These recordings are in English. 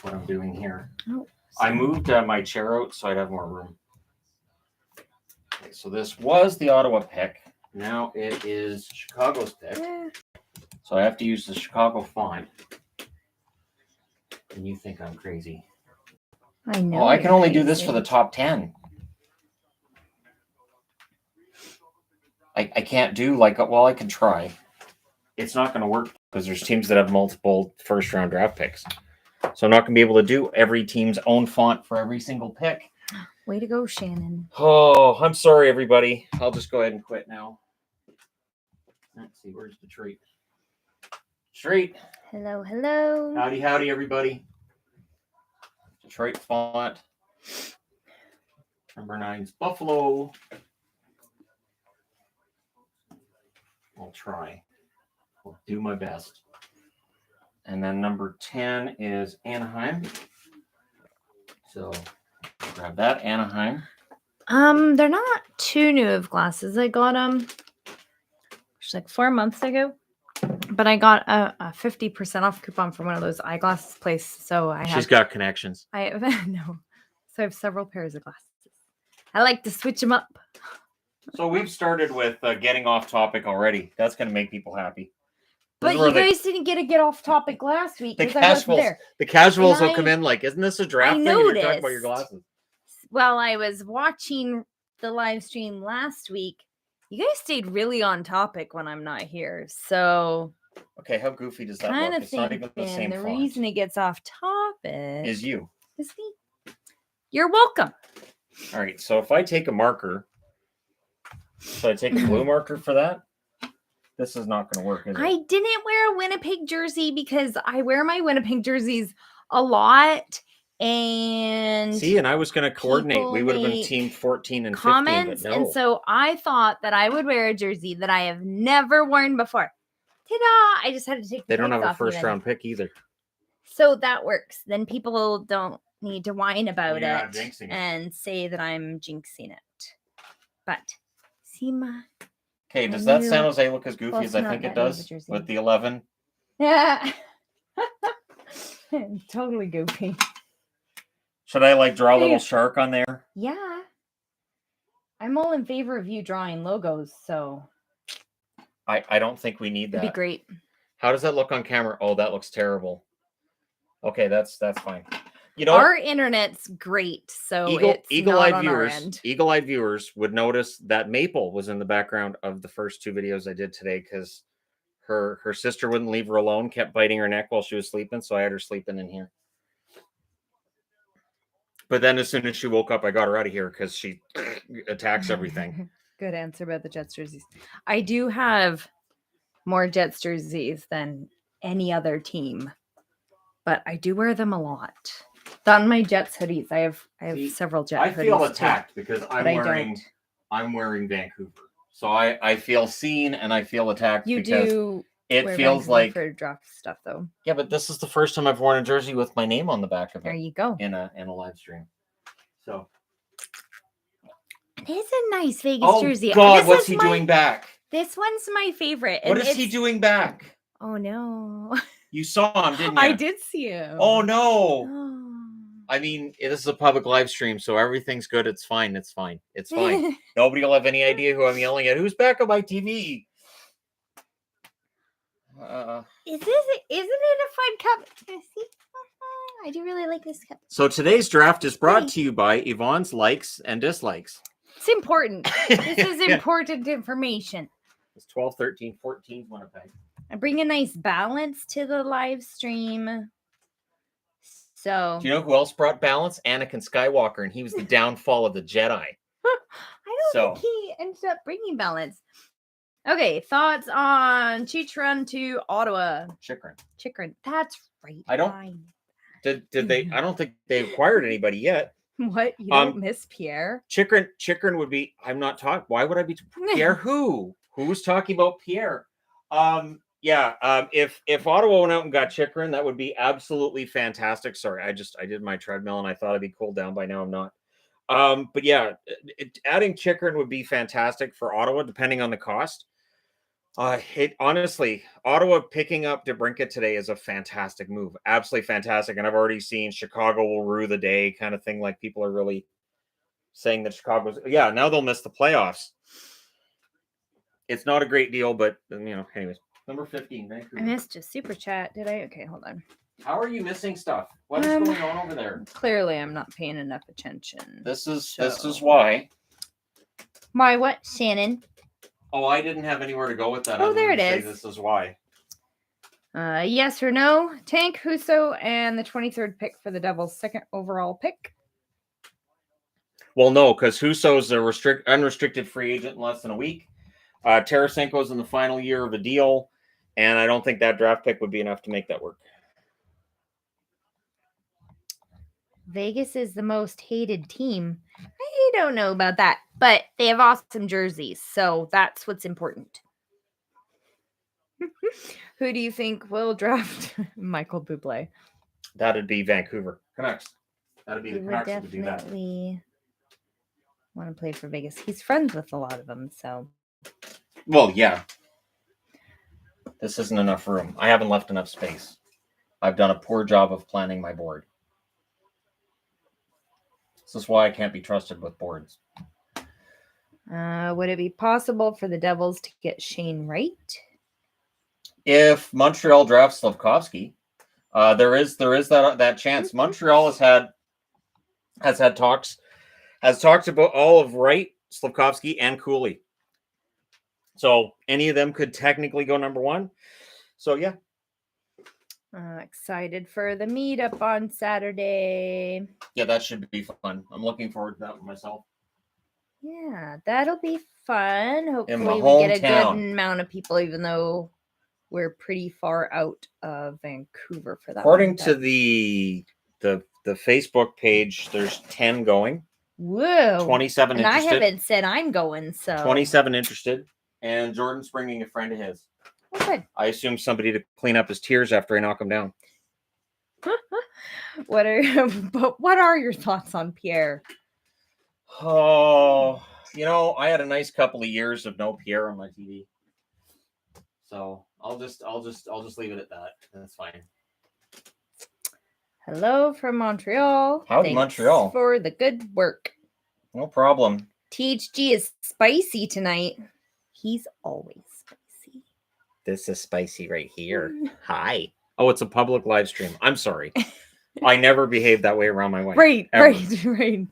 what I'm doing here. Oh, I moved my chair out so I'd have more room. Okay, so this was the Ottawa pick. Now it is Chicago's pick. yeah. So I have to use the Chicago font. And you think I'm crazy. I know. Oh, I can only do this for the top 10. I can't do well, I can try. It's not going to work because there's teams that have multiple first round draft picks. So I'm not going to be able to do every team's own font for every single pick. Way to go, Shannon. Oh, I'm sorry, everybody. I'll just go ahead and quit now. Let's see, where's Detroit? Detroit. Hello, hello. Howdy, howdy, everybody. Detroit font. Number 9's Buffalo. I'll try. I'll do my best. And then number 10 is Anaheim. So grab that, Anaheim. They're not too new of glasses. I got them like 4 months ago. But I got a 50% off coupon from one of those eyeglasses places. So She's got connections. I have no. So I have several pairs of glasses. I like to switch them up. So we've started with getting off topic already. That's going to make people happy. But you guys didn't get off topic last week because I wasn't there. The casuals will come in like, isn't this a draft thing? You're talking about your glasses. While I was watching the live stream last week, you guys stayed really on topic when I'm not here. So okay, how goofy does that look? It's not even the same font. The reason it gets off topic is you. Is me. You're welcome. All right, so if I take a marker, should I take a blue marker for that? This is not going to work, is it? I didn't wear a Winnipeg jersey because I wear my Winnipeg jerseys a lot. And see, and I was going to coordinate. We would have been team 14 and 15, but no. And so I thought that I would wear a jersey that I have never worn before. Ta-da! I just had to take. They don't have a first round pick either. So that works. Then people don't need to whine about it jinxing and say that I'm jinxing it. But see my. Okay, does that San Jose look as goofy as I think it does with the 11? Yeah. Totally goofy. Should I draw a little shark on there? Yeah. I'm all in favor of you drawing logos, so. I don't think we need that. It'd be great. How does that look on camera? Oh, that looks terrible. Okay, that's fine. You know, our internet's great, so eagle-eyed viewers would notice that Maple was in the background of the first 2 videos I did today because her sister wouldn't leave her alone, kept biting her neck while she was sleeping, so I had her sleeping in here. But then as soon as she woke up, I got her out of here because she attacks everything. Good answer about the Jets jerseys. I do have more Jets jerseys than any other team, but I do wear them a lot. On my Jets hoodies, I have several Jets hoodies. I feel attacked because I'm wearing Vancouver, so I feel seen and I feel attacked. You do. It feels like for draft stuff, though. Yeah, but this is the first time I've worn a jersey with my name on the back of it. There you go. In a live stream. So it is a nice Vegas jersey. Oh God, what's he doing back? This one's my favorite. What is he doing back? Oh no! You saw him, didn't you? I did see him. Oh no! Oh. I mean, this is a public live stream, so everything's good. It's fine. It's fine. It's fine. Nobody will have any idea who I'm yelling at. Who's back on my TV? Isn't it a fun cup? I do really like this cup. So today's draft is brought to you by Yvonne's likes and dislikes. It's important. This is important information. It's 12, 13, 14 Winnipeg. I bring a nice balance to the live stream. So do you know who else brought balance? Anakin Skywalker, and he was the downfall of the Jedi. I don't think he ended up bringing balance. Okay, thoughts on Chychrun to Ottawa? Chychrun. That's right. I don't. Did they? I don't think they acquired anybody yet. What? You don't miss Pierre? Chychrun would be. I'm not talking. Why would I be Pierre? Who? Who was talking about Pierre? Yeah. If Ottawa went out and got Chychrun, that would be absolutely fantastic. Sorry, I did my treadmill and I thought I'd be cooled down by now. I'm not. But yeah, adding Chychrun would be fantastic for Ottawa, depending on the cost. Honestly, Ottawa picking up DeBrincat today is a fantastic move. Absolutely fantastic. And I've already seen Chicago will rue the day kind of thing. Like people are really saying that Chicago's, yeah, now they'll miss the playoffs. It's not a great deal, but anyways. Number 15, Vancouver. I missed a super chat. Did I? Okay, hold on. How are you missing stuff? What is going on over there? Clearly, I'm not paying enough attention. This is why. Why what, Shannon? Oh, I didn't have anywhere to go with that. Oh, there it is. This is why. Yes or no? Tank, Husso, and the 23rd pick for the Devils' second overall pick. Well, no, because Husso's a unrestricted free agent in less than a week. Tarasenko's in the final year of a deal, and I don't think that draft pick would be enough to make that work. Vegas is the most hated team. I don't know about that, but they have awesome jerseys, so that's what's important. Who do you think will draft Michael Bublé? That'd be Vancouver Canucks. That'd be the Canucks that would do that. Definitely want to play for Vegas. He's friends with a lot of them, so. Well, yeah. This isn't enough room. I haven't left enough space. I've done a poor job of planning my board. This is why I can't be trusted with boards. Would it be possible for the Devils to get Shane Wright? If Montreal drafts Slafkovsky, there is that chance. Montreal has talked about all of Wright, Slafkovsky, and Cooley. So any of them could technically go number one. So yeah. Excited for the meetup on Saturday. Yeah, that should be fun. I'm looking forward to that one myself. Yeah, that'll be fun. Hopefully we get a good amount of people, even though we're pretty far out of Vancouver for that. According to the Facebook page, there's 10 going. Whoa. 27 and interested. I haven't said I'm going, so 27 interested. And Jordan's bringing a friend of his. Oh, good. I assume somebody to clean up his tears after I knock him down. What are your thoughts on Pierre? Oh, I had a nice couple of years of no Pierre on my TV. So I'll just leave it at that. That's fine. Hello from Montreal. Howdy, Thanks Montreal. For the good work. No problem. THG is spicy tonight. He's always spicy. This is spicy right here. Hi. Oh, it's a public live stream. I'm sorry. I never behaved that way around my wife. Right. Ever. Right.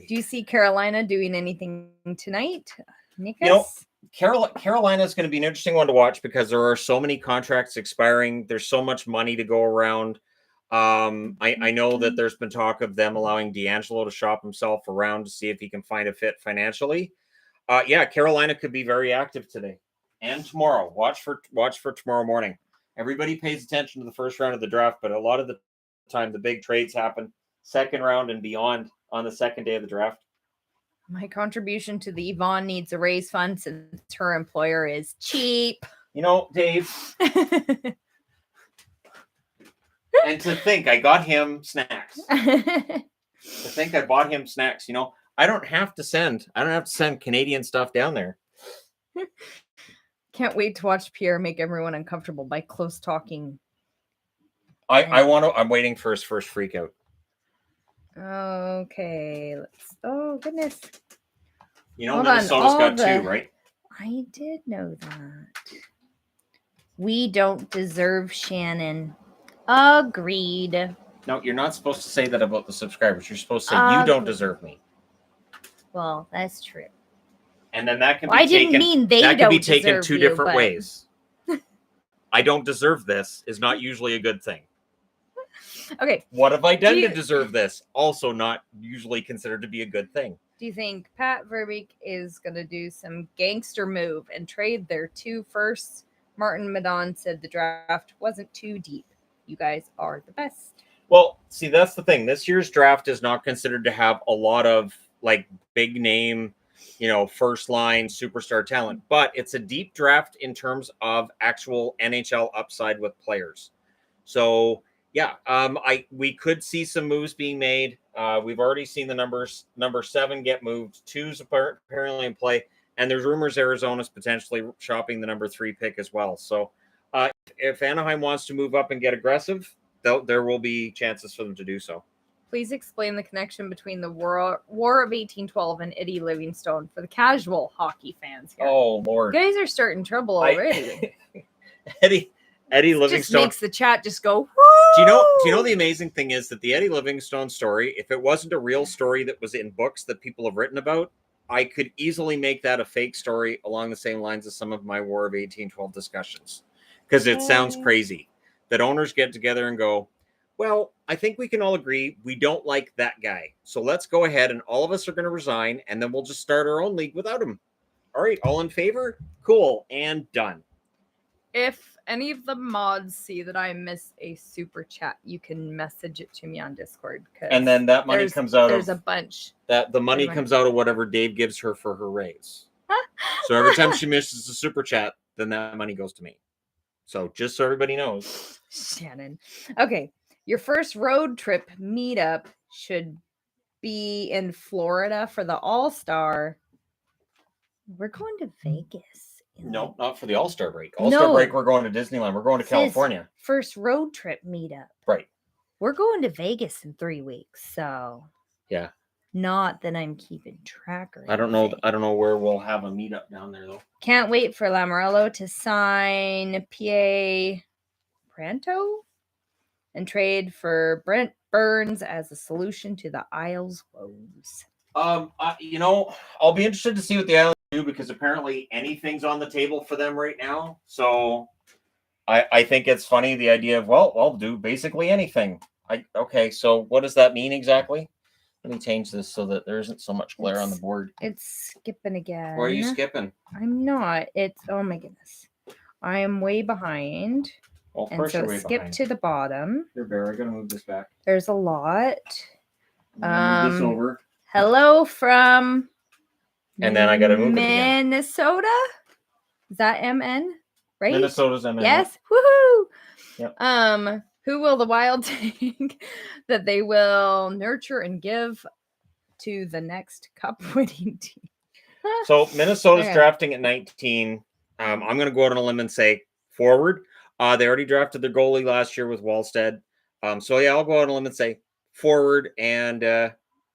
Do you see Carolina doing anything tonight, Nicholas? Carolina is going to be an interesting one to watch because there are so many contracts expiring. There's so much money to go around. I know that there's been talk of them allowing D'Angelo to shop himself around to see if he can find a fit financially. Carolina could be very active today and tomorrow. Watch for tomorrow morning. Everybody pays attention to the first round of the draft, but a lot of the time the big trades happen second round and beyond on the second day of the draft. My contribution to the Yvonne Needs a Raise Fund since her employer is cheap. Dave. And to think I got him snacks. To think I bought him snacks. I don't have to send Canadian stuff down there. Can't wait to watch Pierre make everyone uncomfortable by close talking. I'm waiting for his first freak out. Okay, oh goodness. Minnesota's got two, right? I did know that. We don't deserve Shannon. Agreed. No, you're not supposed to say that about the subscribers. You're supposed to say you don't deserve me. Well, that's true. And then that can be I didn't mean they don't deserve you. That can be taken two different ways. I don't deserve this is not usually a good thing. Okay. What have I done to deserve this? Also not usually considered to be a good thing. Do you think Pat Verbeek is going to do some gangster move and trade their 2 firsts? Martin Madon said the draft wasn't too deep. You guys are the best. Well, see, that's the thing. This year's draft is not considered to have a lot of big name, first line superstar talent, but it's a deep draft in terms of actual NHL upside with players. So yeah, we could see some moves being made. We've already seen the number 7 get moved. 2's apparently in play. And there's rumors Arizona's potentially shopping the number 3 pick as well. So if Anaheim wants to move up and get aggressive, there will be chances for them to do so. Please explain the connection between the War of 1812 and Eddie Livingstone for the casual hockey fans here. Oh, Lord. You guys are starting trouble already. Eddie Just Livingstone makes the chat just go, woo! Do you know the amazing thing is that the Eddie Livingstone story, if it wasn't a real story that was in books that people have written about, I could easily make that a fake story along the same lines as some of my War of 1812 discussions. Because it sounds crazy that owners get together and go, well, I think we can all agree we don't like that guy. So let's go ahead and all of us are going to resign and then we'll just start our own league without him. All right, all in favor? Cool, and done. If any of the mods see that I miss a super chat, you can message it to me on Discord. And then that money comes out there's a bunch. The money comes out of whatever Dave gives her for her raise. So every time she misses a super chat, then that money goes to me. So just so everybody knows. Shannon. Okay. Your first road trip meetup should be in Florida for the All-Star. We're going to Vegas. No, not for the All-Star break. All-Star break, we're going to Disneyland. We're going to California. First road trip meetup. Right. We're going to Vegas in 3 weeks, so yeah. Not that I'm keeping track or I don't know where we'll have a meetup down there though. Can't wait for Lamoriello to sign P.A. Pranto and trade for Brent Burns as a solution to the Isles' woes. I'll be interested to see what the Islanders do because apparently anything's on the table for them right now. So I think it's funny the idea of I'll do basically anything. Okay, so what does that mean exactly? Let me change this so that there isn't so much glare on the board. It's skipping again. Where are you skipping? I'm not. Oh my goodness. I am way behind. Well, and so skip to the bottom. Here, Bear, I gotta move this back. There's a lot. Move this over. Hello from and then I gotta move Minnesota. Is that MN? Right? Minnesota's MN. Yes. Woohoo! Yep. Who will the Wild think that they will nurture and give to the next cup-winning team? So Minnesota's drafting at 19. I'm going to go out on a limb and say forward. They already drafted their goalie last year with Wallstead. So I'll go out on a limb and say forward. And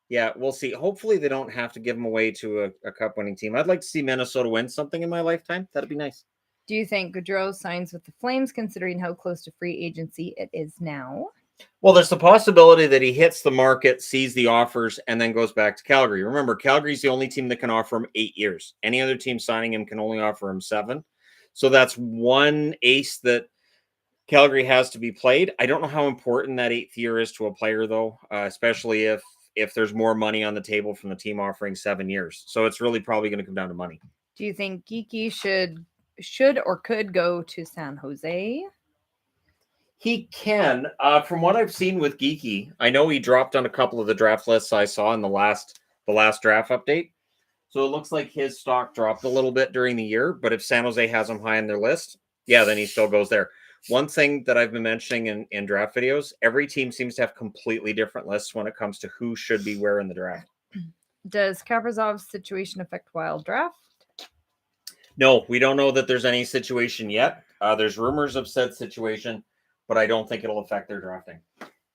we'll see. Hopefully they don't have to give them away to a cup-winning team. I'd like to see Minnesota win something in my lifetime. That'd be nice. Do you think Gaudreau signs with the Flames, considering how close to free agency it is now? Well, there's the possibility that he hits the market, sees the offers, and then goes back to Calgary. Remember, Calgary's the only team that can offer him 8 years. Any other team signing him can only offer him 7. So that's one ace that Calgary has to be played. I don't know how important that 8th year is to a player, though, especially if there's more money on the table from the team offering 7 years. So it's really probably going to come down to money. Do you think Geeky should or could go to San Jose? He can. From what I've seen with Geeky, I know he dropped on a couple of the draft lists I saw in the last draft update. So it looks like his stock dropped a little bit during the year. But if San Jose has him high on their list, then he still goes there. One thing that I've been mentioning in draft videos, every team seems to have completely different lists when it comes to who should be where in the draft. Does Kaprizov's situation affect Wild draft? No, we don't know that there's any situation yet. There's rumors of said situation, but I don't think it'll affect their drafting.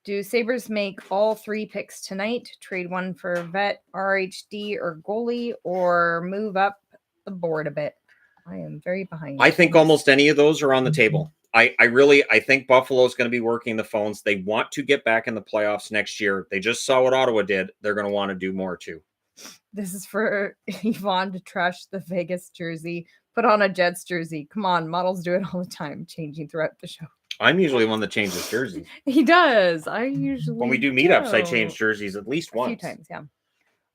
Do Sabres make all 3 picks tonight, trade one for vet, RHD, or goalie, or move up the board a bit? I am very behind. I think almost any of those are on the table. I think Buffalo's going to be working the phones. They want to get back in the playoffs next year. They just saw what Ottawa did. They're going to want to do more too. This is for Yvonne to trash the Vegas jersey. Put on a Jets jersey. Come on, models do it all the time, changing throughout the show. I'm usually the one that changes jerseys. He does. I usually when we do meetups, I change jerseys at least once. A few times, yeah.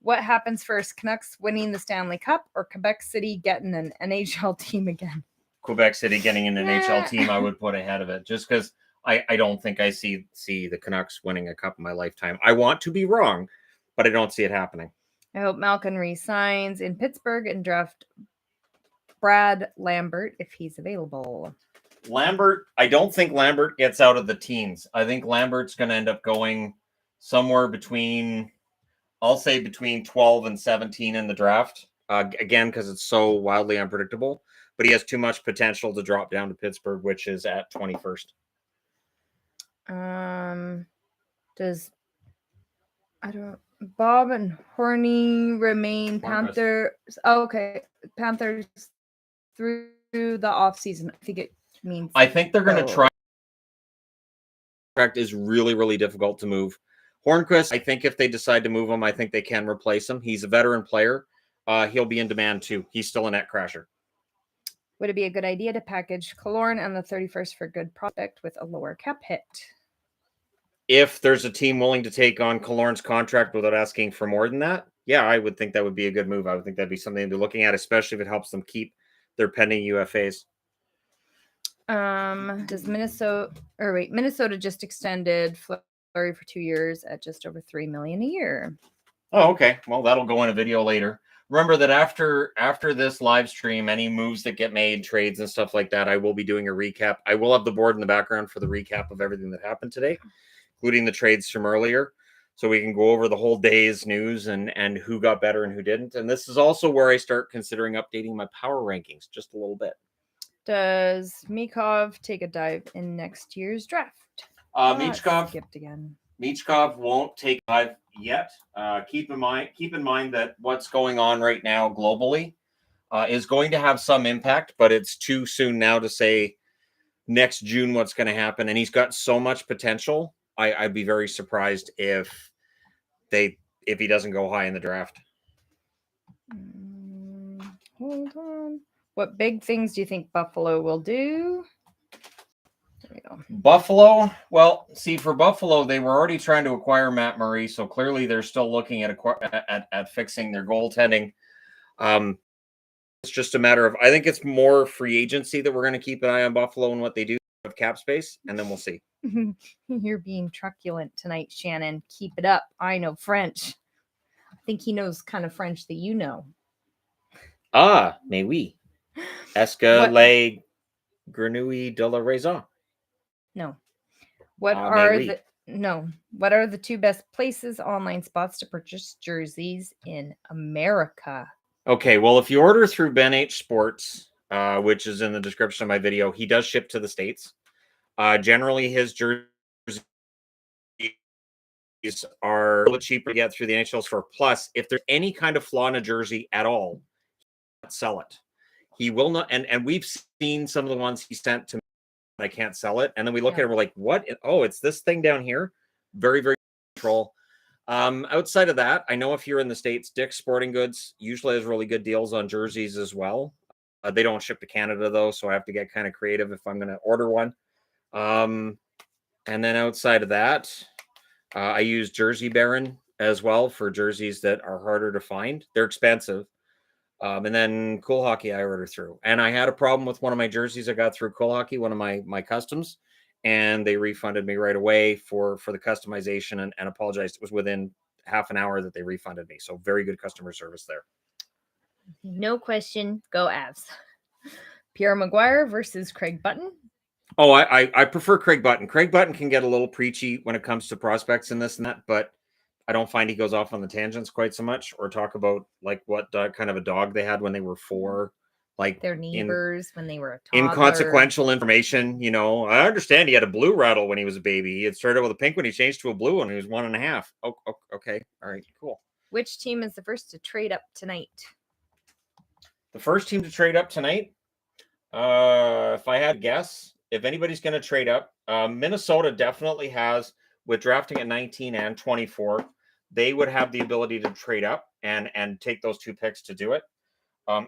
What happens first? Canucks winning the Stanley Cup or Quebec City getting an NHL team again? Quebec City getting an NHL team, I would put ahead of it, just because I don't think I see the Canucks winning a cup in my lifetime. I want to be wrong, but I don't see it happening. I hope Malkin resigns in Pittsburgh and draft Brad Lambert if he's available. Lambert, I don't think Lambert gets out of the teens. I think Lambert's going to end up going somewhere between 12 and 17 in the draft. again, because it's so wildly unpredictable. But he has too much potential to drop down to Pittsburgh, which is at 21st. Does Bob and Horny remain Hornquist. Panthers? Oh, okay, Panthers through the off season. I think it means. I think they're going to try. Contract is really, really difficult to move. Hornquist, I think if they decide to move him, I think they can replace him. He's a veteran player. He'll be in demand too. He's still a net crasher. Would it be a good idea to package Killorn and the 31st for good prospect with a lower cap hit? If there's a team willing to take on Killorn's contract without asking for more than that, yeah, I would think that would be a good move. I would think that'd be something to be looking at, especially if it helps them keep their pending UFAs. Does Minnesota just extended Fleury for 2 years at just over $3 million a year. Oh, okay. Well, that'll go in a video later. Remember that after this live stream, any moves that get made, trades and stuff like that, I will be doing a recap. I will have the board in the background for the recap of everything that happened today, including the trades from earlier. So we can go over the whole day's news and who got better and who didn't. And this is also where I start considering updating my power rankings just a little bit. Does Mikov take a dive in next year's draft? Michkov skipped again. Michkov won't take a dive yet. Keep in mind that what's going on right now globally is going to have some impact, but it's too soon now to say next June what's going to happen. And he's got so much potential. I'd be very surprised if he doesn't go high in the draft. Hold on. What big things do you think Buffalo will do? There we go. Buffalo, well, see, for Buffalo, they were already trying to acquire Matt Murray, so clearly they're still looking at fixing their goaltending. It's just a matter of, I think it's more free agency that we're going to keep an eye on Buffalo and what they do of cap space, and then we'll see. You're being truculent tonight, Shannon. Keep it up. I know French. I think he knows kind of French that you know. Ah, mais oui. Est-ce que les grenouilles de la raison? No. What are the two best places, online spots to purchase jerseys in America? Okay, well, if you order through Ben H Sports, which is in the description of my video, he does ship to the States. Generally, his jerseys are a little cheaper to get through the NHL store. Plus, if there's any kind of flaw in a jersey at all, sell it. He will not, and we've seen some of the ones he sent to me. I can't sell it, and then we look at it, we're like, what? Oh, it's this thing down here. Very, very control. Outside of that, I know if you're in the States, Dick's Sporting Goods usually has really good deals on jerseys as well. They don't ship to Canada though, so I have to get kind of creative if I'm going to order one. And then outside of that, I use Jersey Baron as well for jerseys that are harder to find. They're expensive. And then Cool Hockey I order through. And I had a problem with one of my jerseys I got through Cool Hockey, one of my customs, and they refunded me right away for the customization and apologized. It was within half an hour that they refunded me. So very good customer service there. No question. Go Avs. Pierre Maguire versus Craig Button. Oh, I prefer Craig Button. Craig Button can get a little preachy when it comes to prospects and this and that, but I don't find he goes off on the tangents quite so much or talk about like what kind of a dog they had when they were 4, like their neighbors when they were a toddler. Inconsequential information. You know, I understand he had a blue rattle when he was a baby. He had started with a pink when he changed to a blue when he was 1.5. Oh, okay. All right, cool. Which team is the first to trade up tonight? The first team to trade up tonight? If I had to guess, if anybody's going to trade up, Minnesota definitely has, with drafting at 19 and 24, they would have the ability to trade up and take those 2 picks to do it.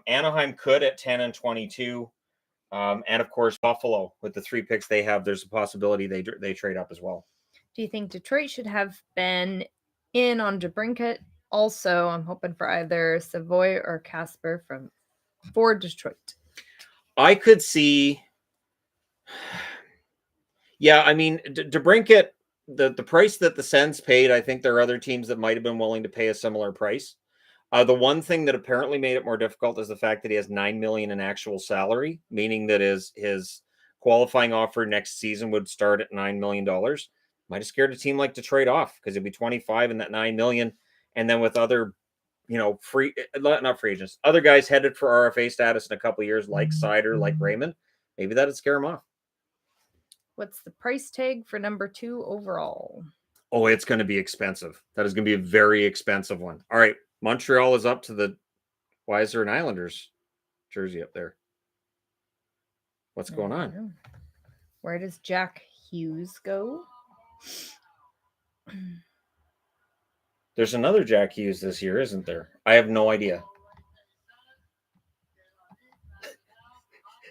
Anaheim could at 10 and 22. And of course, Buffalo with the 3 picks they have, there's a possibility they trade up as well. Do you think Detroit should have been in on DeBrincat? Also, I'm hoping for either Savoy or Casper for Detroit. I could see. Yeah, I mean, DeBrincat, the price that the Sens paid, I think there are other teams that might have been willing to pay a similar price. The one thing that apparently made it more difficult is the fact that he has $9 million in actual salary, meaning that his qualifying offer next season would start at $9 million. Might have scared a team like Detroit off because it'd be 25 and that $9 million, and then with other not free agents, other guys headed for RFA status in a couple of years, like Sider, like Raymond, maybe that'd scare him off. What's the price tag for number 2 overall? Oh, it's going to be expensive. That is going to be a very expensive one. All right. Montreal is up to the. Why is there an Islanders jersey up there? What's going on? Where does Jack Hughes go? There's another Jack Hughes this year, isn't there? I have no idea.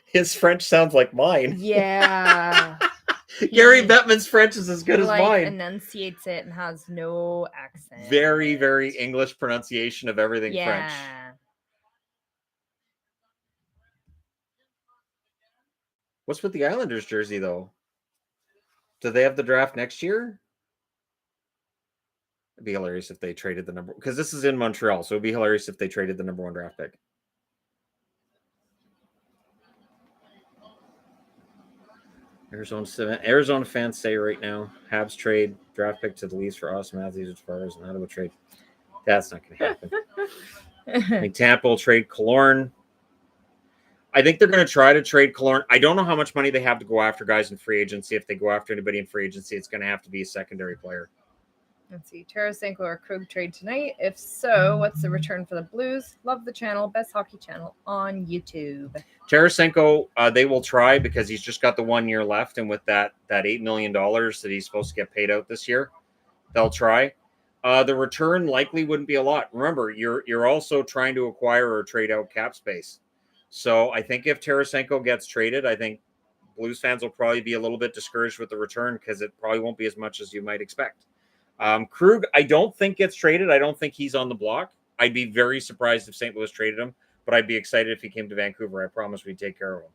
His French sounds like mine. Yeah. Gary Bettman's French is as good as mine. Enunciates it and has no accent. Very, very English pronunciation of everything French. What's with the Islanders jersey, though? Do they have the draft next year? It'd be hilarious if they traded the number, because this is in Montreal, so it'd be hilarious if they traded the number 1 draft pick. Arizona fans say right now, Habs trade draft pick to the Leafs for Austin Matthews as far as not a trade. That's not going to happen. I think Tampa will trade Killorn. I think they're going to try to trade Killorn. I don't know how much money they have to go after guys in free agency. If they go after anybody in free agency, it's going to have to be a secondary player. Let's see. Tarasenko or Krug trade tonight? If so, what's the return for the Blues? Love the channel. Best hockey channel on YouTube. Tarasenko, they will try because he's just got the 1 year left. And with that $8 million that he's supposed to get paid out this year, they'll try. The return likely wouldn't be a lot. Remember, you're also trying to acquire or trade out cap space. So I think if Tarasenko gets traded, I think Blues fans will probably be a little bit discouraged with the return because it probably won't be as much as you might expect. Krug, I don't think gets traded. I don't think he's on the block. I'd be very surprised if St. Louis traded him, but I'd be excited if he came to Vancouver. I promise we'd take care of him.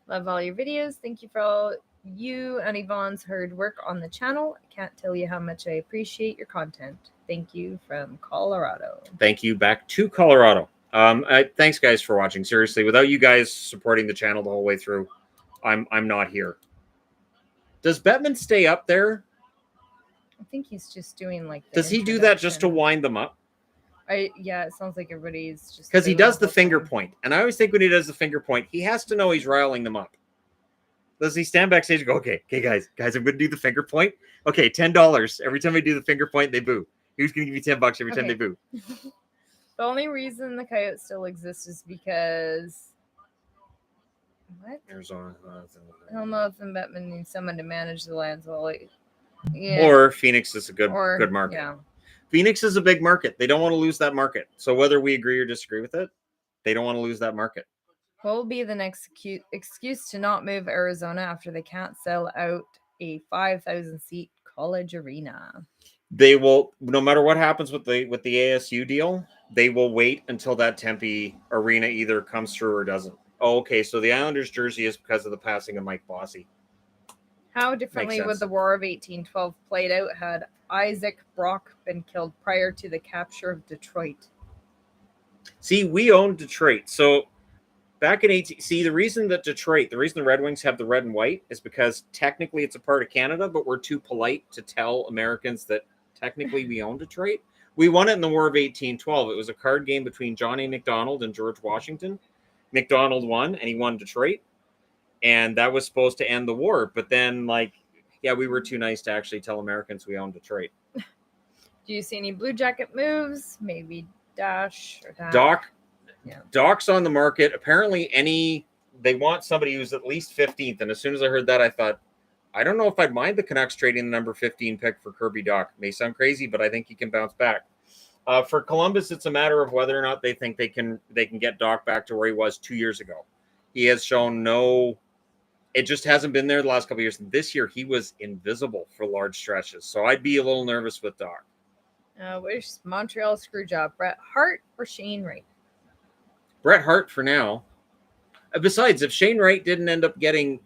Love all your videos. Thank you for all you and Yvonne's hard work on the channel. I can't tell you how much I appreciate your content. Thank you from Colorado. Thank you back to Colorado. Thanks guys for watching. Seriously, without you guys supporting the channel the whole way through, I'm not here. Does Bettman stay up there? I think he's just doing like. Does he do that just to wind them up? Yeah, it sounds like everybody's just. Because he does the finger point, and I always think when he does the finger point, he has to know he's riling them up. Does he stand backstage and go, okay, guys, I'm going to do the finger point. Okay, $10 every time I do the finger point, they boo. Who's going to give you $10 every time they boo? The only reason the Coyotes still exist is because. What? Arizona. I don't know if Bettman needs someone to manage the lands while. Yeah. Or Phoenix is a good market. Yeah. Phoenix is a big market. They don't want to lose that market. So whether we agree or disagree with it, they don't want to lose that market. What will be the next excuse to not move Arizona after they can't sell out a 5,000-seat college arena? They will, no matter what happens with the ASU deal, they will wait until that Tempe arena either comes through or doesn't. Oh, okay, so the Islanders jersey is because of the passing of Mike Bossy. How differently would the War of 1812 played out had Isaac Brock been killed prior to the capture of Detroit? See, we owned Detroit. So back in 18... See, the reason the Red Wings have the red and white is because technically it's a part of Canada, but we're too polite to tell Americans that technically we own Detroit. We won it in the War of 1812. It was a card game between Johnny McDonald and George Washington. McDonald won, and he won Detroit. And that was supposed to end the war. But then, we were too nice to actually tell Americans we own Detroit. Do you see any Blue Jacket moves? Maybe Dash or Dash? Doc. Yeah. Doc's on the market. Apparently, they want somebody who's at least 15th. And as soon as I heard that, I thought, I don't know if I'd mind the Canucks trading the number 15 pick for Kirby Dach. May sound crazy, but I think he can bounce back. For Columbus, it's a matter of whether or not they think they can get Dach back to where he was 2 years ago. He has shown no... It just hasn't been there the last couple of years. This year, he was invisible for large stretches. So I'd be a little nervous with Dach. Which Montreal screw job, Bret Hart or Shane Wright? Bret Hart for now. Besides, if Shane Wright didn't end up getting,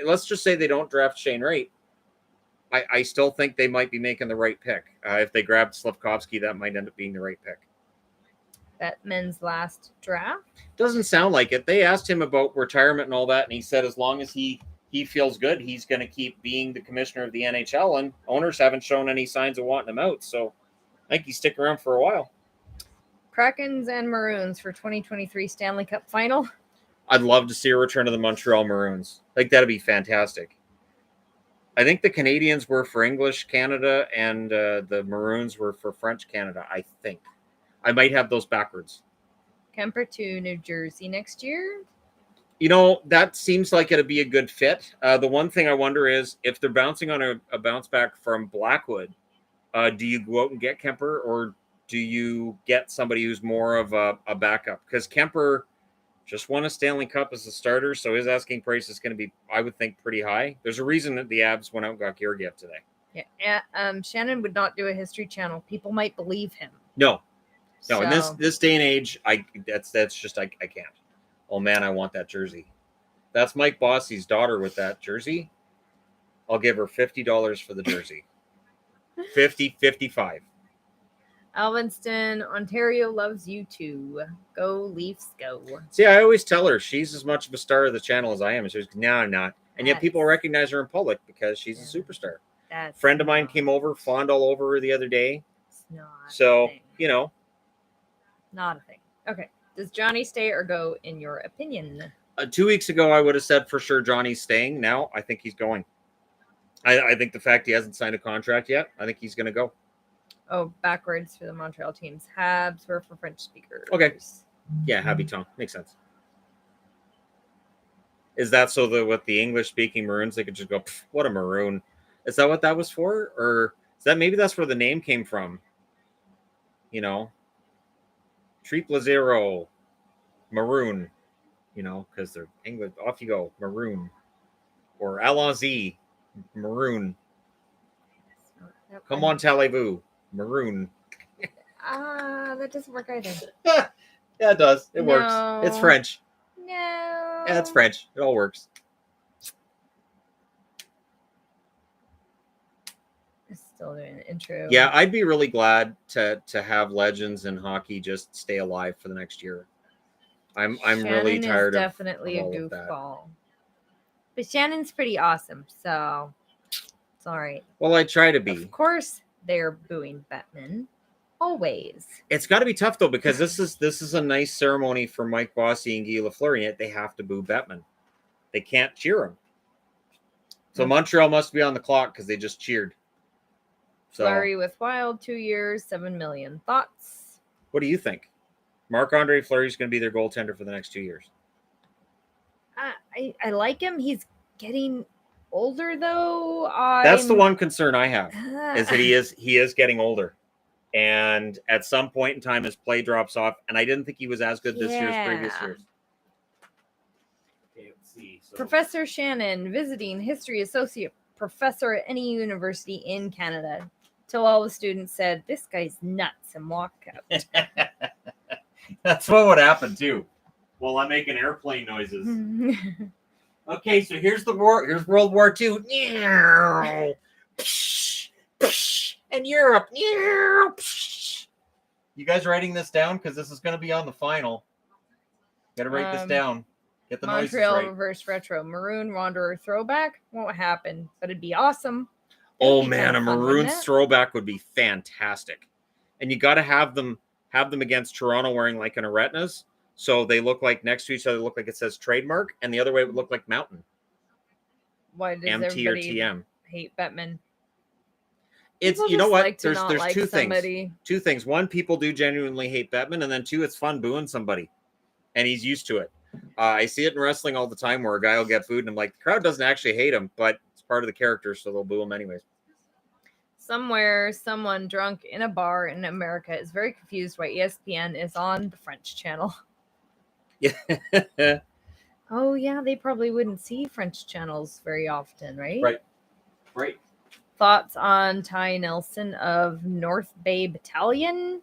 let's just say they don't draft Shane Wright, I still think they might be making the right pick. If they grabbed Slavkovsky, that might end up being the right pick. Bettman's last draft? Doesn't sound like it. They asked him about retirement and all that, and he said as long as he feels good, he's going to keep being the commissioner of the NHL, and owners haven't shown any signs of wanting him out. So I think he's sticking around for a while. Krakens and Maroons for 2023 Stanley Cup Final. I'd love to see a return of the Montreal Maroons. Like, that'd be fantastic. I think the Canadians were for English Canada and the Maroons were for French Canada, I think. I might have those backwards. Kemper to New Jersey next year. You know, that seems like it'd be a good fit. The one thing I wonder is if they're bouncing on a bounce back from Blackwood, do you go out and get Kemper or do you get somebody who's more of a backup? Because Kemper just won a Stanley Cup as a starter, so his asking price is going to be, I would think, pretty high. There's a reason that the Abs went out and got Georgiev today. Yeah, Shannon would not do a History Channel. People might believe him. No, So, in this day and age, that's just I can't. Oh man, I want that jersey. That's Mike Bossy's daughter with that jersey. I'll give her $50 for the jersey. 55. Alvinston, Ontario loves you too. Go Leafs, go. See, I always tell her she's as much of a star of the channel as I am. And she goes, no, I'm not. And yet people recognize her in public because she's a superstar. A friend of mine came over, fawned all over her the other day. It's not so, a thing. You know. Not a thing. Okay. Does Johnny stay or go, in your opinion? 2 weeks ago, I would have said for sure Johnny's staying. Now, I think he's going. I think the fact he hasn't signed a contract yet, I think he's going to go. Oh, backwards for the Montreal teams. Habs were for French speakers. Okay. Yeah, Habitant. Makes sense. Is that so that with the English-speaking Maroons, they could just go, what a maroon. Is that what that was for? Or is that maybe that's where the name came from? You know? Triple zero. Maroon. You know, because they're English. Off you go. Maroon. Or Allons-y. Maroon. Come on, Talez-vous. Maroon. That doesn't work either. Yeah, it does. It works. It's French. No. Yeah, it's French. It all works. Still doing an intro. Yeah, I'd be really glad to have legends in hockey just stay alive for the next year. I'm really tired of definitely a goofball. But Shannon's pretty awesome, so it's all right. Well, I try to be. Of course, they're booing Bettman. Always. It's got to be tough though because this is a nice ceremony for Mike Bossy and Guy Lafleur, and yet they have to boo Bettman. They can't cheer him. So Montreal must be on the clock because they just cheered. So, Fleury with Wild, 2 years, $7 million. Thoughts? What do you think? Marc-Andre Fleury is going to be their goaltender for the next 2 years. I like him. He's getting older though. That's the one concern I have is that he is getting older. And at some point in time, his play drops off. And I didn't think he was as good this year as previous years. Okay, let's see. So, Professor Shannon, visiting history associate professor at any university in Canada, till all the students said, "This guy's nuts," and walked out. That's what would happen too. Well, I'm making airplane noises. Okay, so here's the war. Here's World War II. And Europe. You guys writing this down because this is going to be on the final. Got to write this down. Get the Montreal noises right. reverse retro Maroon Wanderer throwback won't happen, but it'd be awesome. Oh man, a Maroons throwback would be fantastic. And you got to have them against Toronto wearing like an retinas, so they look like next to each other. Look like it says trademark, and the other way would look like Mountain. Why does MT or everybody TM hate Bettman? It's People you know what? like There's like two somebody. things. Two things. One, people do genuinely hate Bettman, and then two, it's fun booing somebody, and he's used to it. I see it in wrestling all the time where a guy will get booed, and I'm like, the crowd doesn't actually hate him, but it's part of the character, so they'll boo him anyways. Somewhere, someone drunk in a bar in America is very confused why ESPN is on the French channel. Yeah. Oh, yeah, they probably wouldn't see French channels very often, right? Right. Thoughts on Ty Nelson of North Bay Battalion?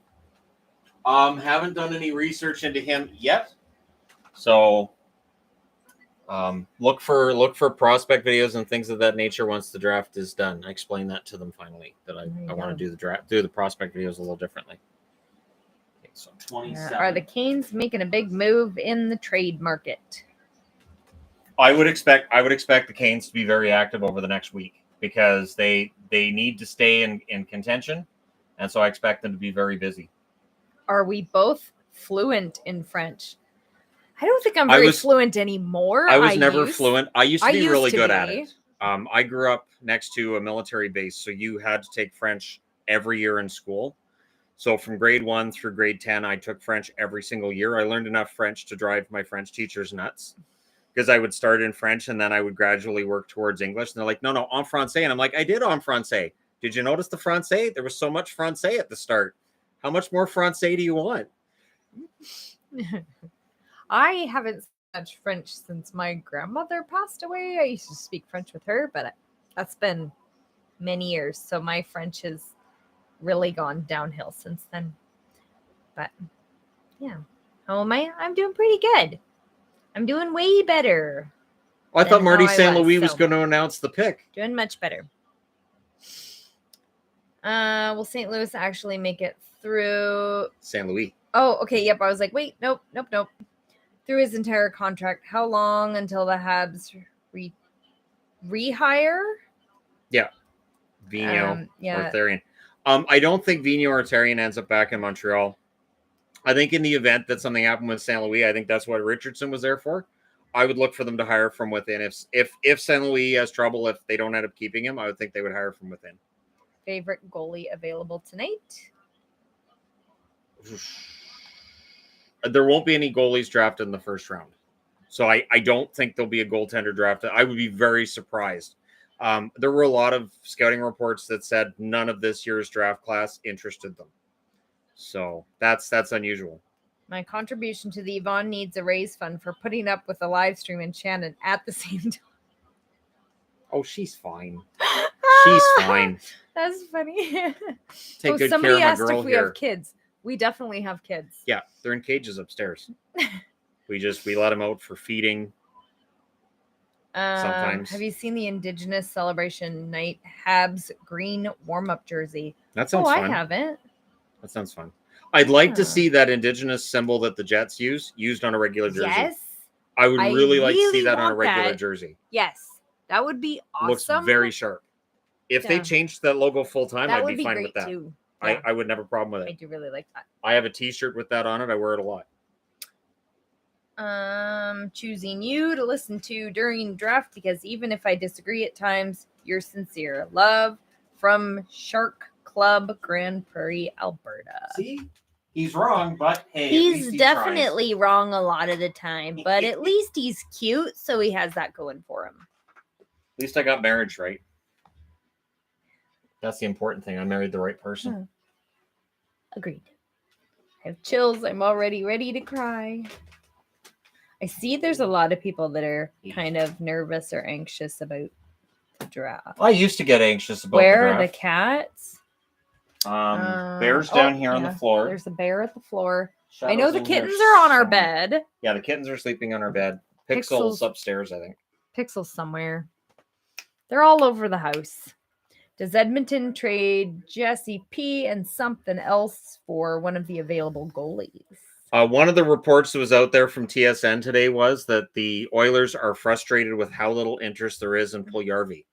Haven't done any research into him yet. So look for prospect videos and things of that nature once the draft is done. I explained that to them finally that I want to do the prospect videos a little differently. Okay, so 27. Are the Canes making a big move in the trade market? I would expect the Canes to be very active over the next week because they need to stay in contention, and so I expect them to be very busy. are we both fluent in French? I don't think I'm I very was- fluent anymore. I was never fluent. I used to I be used really to good at be. it. I grew up next to a military base, so you had to take French every year in school. So from grade 1 through grade 10, I took French every single year. I learned enough French to drive my French teachers nuts because I would start in French and then I would gradually work towards English. And they're like, no, en français. And I'm like, I did en français. Did you notice the français? There was so much français at the start. How much more français do you want? I haven't spoken much French since my grandmother passed away. I used to speak French with her, but that's been many years. So my French has really gone downhill since then. But yeah. How am I? I'm doing pretty good. I'm doing way better. I thought than Marty how I St. Louis was so going to announce the pick. Doing much better. Will St. Louis actually make it through? St. Louis. Oh, okay. Yep. I was like, wait, nope. Through his entire contract. How long until the Habs rehire? Yeah. Vigneault yeah. or Therian. I don't think Vigneault or Therian ends up back in Montreal. I think in the event that something happened with St. Louis, I think that's what Richardson was there for. I would look for them to hire from within. If St. Louis has trouble, if they don't end up keeping him, I would think they would hire from within. Favorite goalie available tonight? There won't be any goalies drafted in the first round. So I don't think there'll be a goaltender drafted. I would be very surprised. There were a lot of scouting reports that said none of this year's draft class interested them. So that's unusual. My contribution to the Yvonne Needs a Raise Fund for putting up with the live stream and Shannon at the same time. Oh, she's fine. She's fine. That's funny. Take good somebody care of asked my girl if we here. have kids. We definitely have kids. Yeah, they're in cages upstairs. we let them out for feeding. Sometimes. Have you seen the Indigenous Celebration Night Habs green warm-up jersey? That sounds fun. I haven't. That sounds fun. I'd like to see that Indigenous symbol that the Jets used on a regular jersey. Yes. I would really like to see that on a want regular that. jersey. Yes. That would be awesome. Looks very sharp. If they changed that logo full time, that I'd would be fine great with that. too. Yeah. I would never have a problem with it. I do really like that. I have a t-shirt with that on it. I wear it a lot. Choosing you to listen to during draft because even if I disagree at times, you're sincere. Love from Shark Club, Grand Prairie, Alberta. See? He's wrong, but hey, he's definitely wrong a lot of the time, but at least he's cute, so he has that going for him. At least I got marriage right. That's the important thing. I married the right person. Agreed. I have chills. I'm already ready to cry. I see there's a lot of people that are kind of nervous or anxious about the draft. I used to get anxious about Where the are draft. the cats? Bear's down here on the floor. There's a bear at the floor. Shadow's I know the in here kittens are on our somewhere. bed. Yeah, the kittens are sleeping on our bed. Pixel's upstairs, I think. Pixel's somewhere. They're all over the house. Does Edmonton trade Jesse P and something else for one of the available goalies? One of the reports that was out there from TSN today was that the Oilers are frustrated with how little interest there is in Puljujarvi.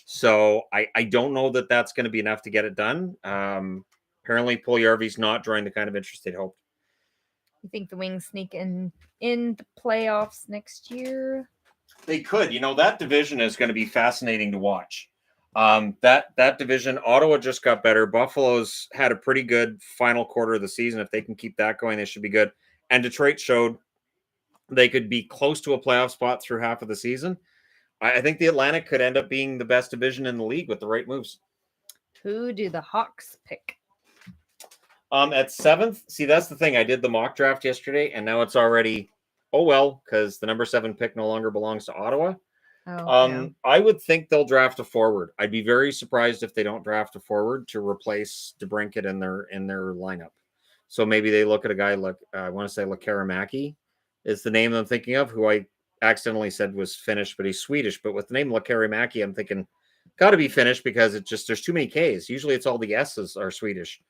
So I don't know that that's going to be enough to get it done. Apparently, Puljujarvi's not drawing the kind of interest they'd hoped. You think the Wings sneak in the playoffs next year? They could. You know, that division is going to be fascinating to watch. That division, Ottawa just got better. Buffalo's had a pretty good final quarter of the season. If they can keep that going, they should be good. And Detroit showed they could be close to a playoff spot through half of the season. I think the Atlantic could end up being the best division in the league with the right moves. Who do the Hawks pick? At 7th, see, that's the thing. I did the mock draft yesterday, and now it's already, because the number 7 pick no longer belongs to Ottawa. I would think they'll draft a forward. I'd be very surprised if they don't draft a forward to replace DeBrincat in their lineup. So maybe they look at a guy like I want to say Lekaramaki is the name I'm thinking of, who I accidentally said was Finnish, but he's Swedish. But with the name Lekaramaki, I'm thinking got to be Finnish because there's too many K's. Usually it's all the S's are Swedish.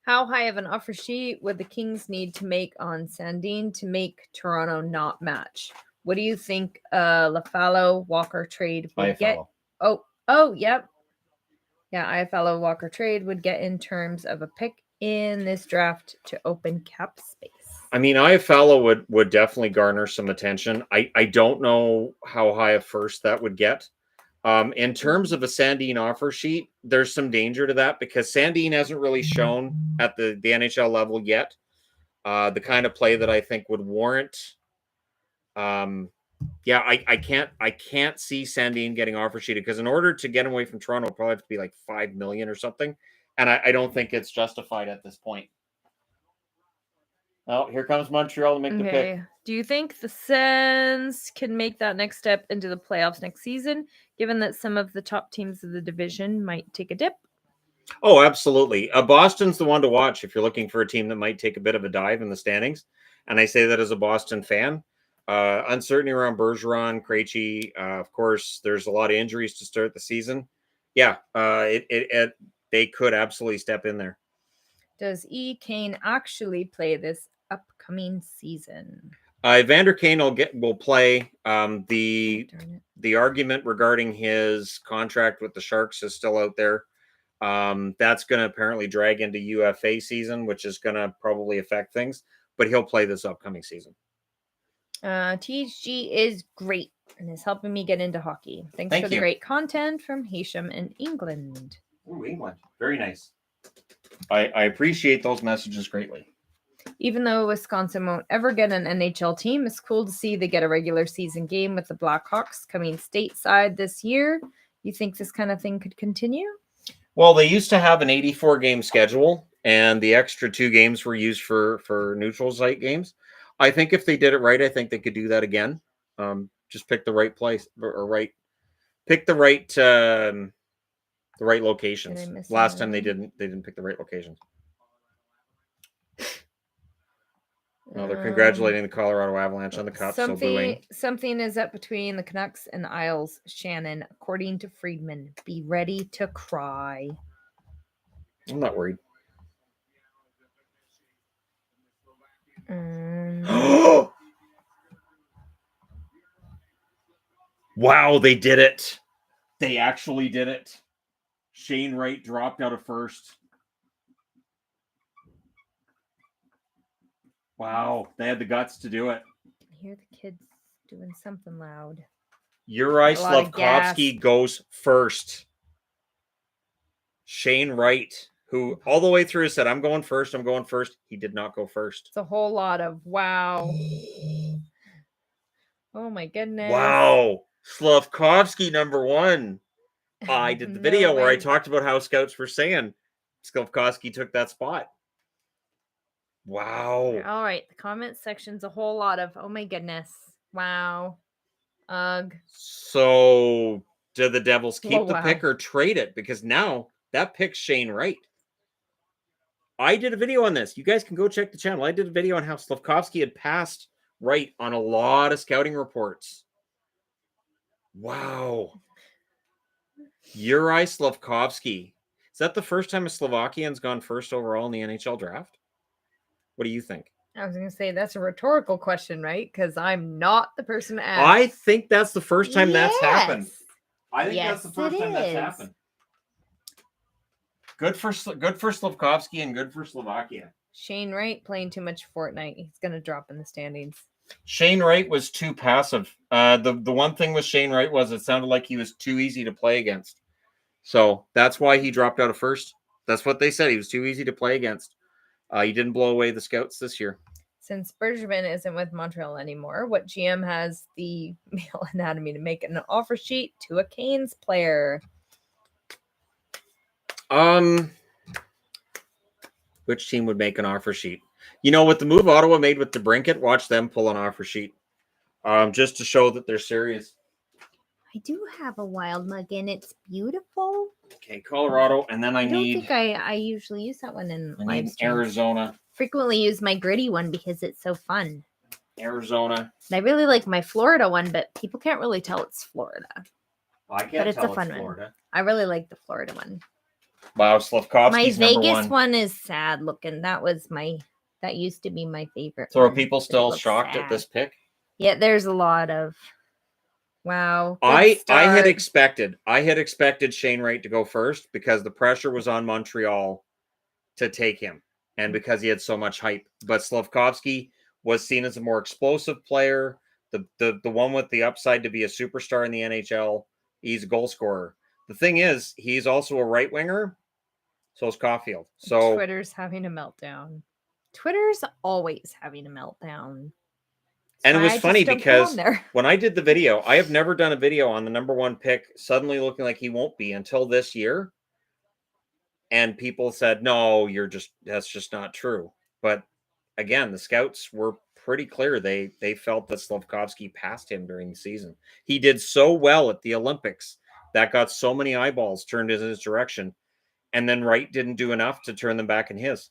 How high of an offer sheet would the Kings need to make on Sandin to make Toronto not match? What do you think Lafalo Walker trade would get? Oh, yep. Yeah, IFLO Walker trade would get in terms of a pick in this draft to open cap space? I mean, Iafallo would definitely garner some attention. I don't know how high a first that would get. In terms of a Sandine offer sheet, there's some danger to that because Sandine hasn't really shown at the NHL level yet the kind of play that I think would warrant. Yeah, I can't see Sandine getting offer sheeted because in order to get him away from Toronto, it'll probably have to be like $5 million or something, and I don't think it's justified at this point. Oh, here comes Montreal to make the pick. Do you think the Sens can make that next step into the playoffs next season, given that some of the top teams of the division might take a dip? Oh, absolutely. Boston's the one to watch if you're looking for a team that might take a bit of a dive in the standings. And I say that as a Boston fan. Uncertainty around Bergeron, Krejci. Of course, there's a lot of injuries to start the season. Yeah, they could absolutely step in there. Does E. Kane actually play this upcoming season? Evander Kane will play. The argument regarding his contract with the Sharks is still out there. That's going to apparently drag into UFA season, which is going to probably affect things, but he'll play this upcoming season. THG is great and is helping me get into hockey. Thanks for the great content from Hasham in England. Ooh, England. Very nice. I appreciate those messages greatly. Even though Wisconsin won't ever get an NHL team, it's cool to see they get a regular season game with the Blackhawks coming stateside this year. You think this kind of thing could continue? Well, they used to have an 84-game schedule, and the extra 2 games were used for neutral site games. I think if they did it right, I think they could do that again. Just pick the right place or pick the right locations. Last time they didn't pick the right locations. No, they're congratulating the Colorado Avalanche on the cup. Something is up between the Canucks and the Isles, Shannon. According to Friedman, be ready to cry. I'm not worried. Wow, they did it. They actually did it. Shane Wright dropped out of first. Wow, they had the guts to do it. I hear the kids doing something loud. Uri Slavkovsky goes first. Shane Wright, who all the way through said, I'm going first. He did not go first. It's a whole lot of wow. Oh my goodness. Wow. Slavkovsky number 1. I did the video where I talked about how scouts were saying Slavkovsky took that spot. Wow. All right. The comment section's a whole lot of, oh my goodness. Wow. Ugh. So do the Devils keep the pick or trade it? Because now that pick's Shane Wright. I did a video on this. You guys can go check the channel. I did a video on how Slavkovsky had passed Wright on a lot of scouting reports. Wow. Uri Slavkovsky. Is that the first time a Slovakian's gone first overall in the NHL draft? What do you think? I was going to say that's a rhetorical question, right? Because I'm not the person to ask. I think that's the first time that's happened. I think that's the first time that's happened. Good for Slavkovsky and good for Slovakia. Shane Wright playing too much Fortnite. He's going to drop in the standings. Shane Wright was too passive. The one thing with Shane Wright was it sounded like he was too easy to play against. So that's why he dropped out of first. That's what they said. He was too easy to play against. He didn't blow away the scouts this year. Since Bergevin isn't with Montreal anymore, what GM has the male anatomy to make an offer sheet to a Canes player? Which team would make an offer sheet? You know, with the move Ottawa made with DeBrincat, watch them pull an offer sheet. Just to show that they're serious. I do have a wild mug and it's beautiful. Okay, Colorado, and then I don't think I usually use that one in live stream. Arizona. Frequently use my gritty one because it's so fun. Arizona. And I really like my Florida one, but people can't really tell it's Florida. Well, I can't tell it's fun Florida. One. I really like the Florida one. Wow, Slavkovsky's my Vegas one is sad looking. That used to be my favorite. So are people still shocked at this pick? Yeah, there's a lot of wow. I had expected Shane Wright to go first because the pressure was on Montreal to take him. and because he had so much hype. But Slafkovsky was seen as a more explosive player, the one with the upside to be a superstar in the NHL. He's a goal scorer. The thing is, he's also a right winger. So is Caulfield. So Twitter's having a meltdown. Twitter's always having a meltdown. and it was I funny just don't go because on there. when I did the video, I have never done a video on the number one pick suddenly looking like he won't be until this year. And people said, no, that's just not true. But again, the scouts were pretty clear. They felt that Slafkovsky passed him during the season. He did so well at the Olympics that got so many eyeballs turned in his direction. And then Wright didn't do enough to turn them back in his.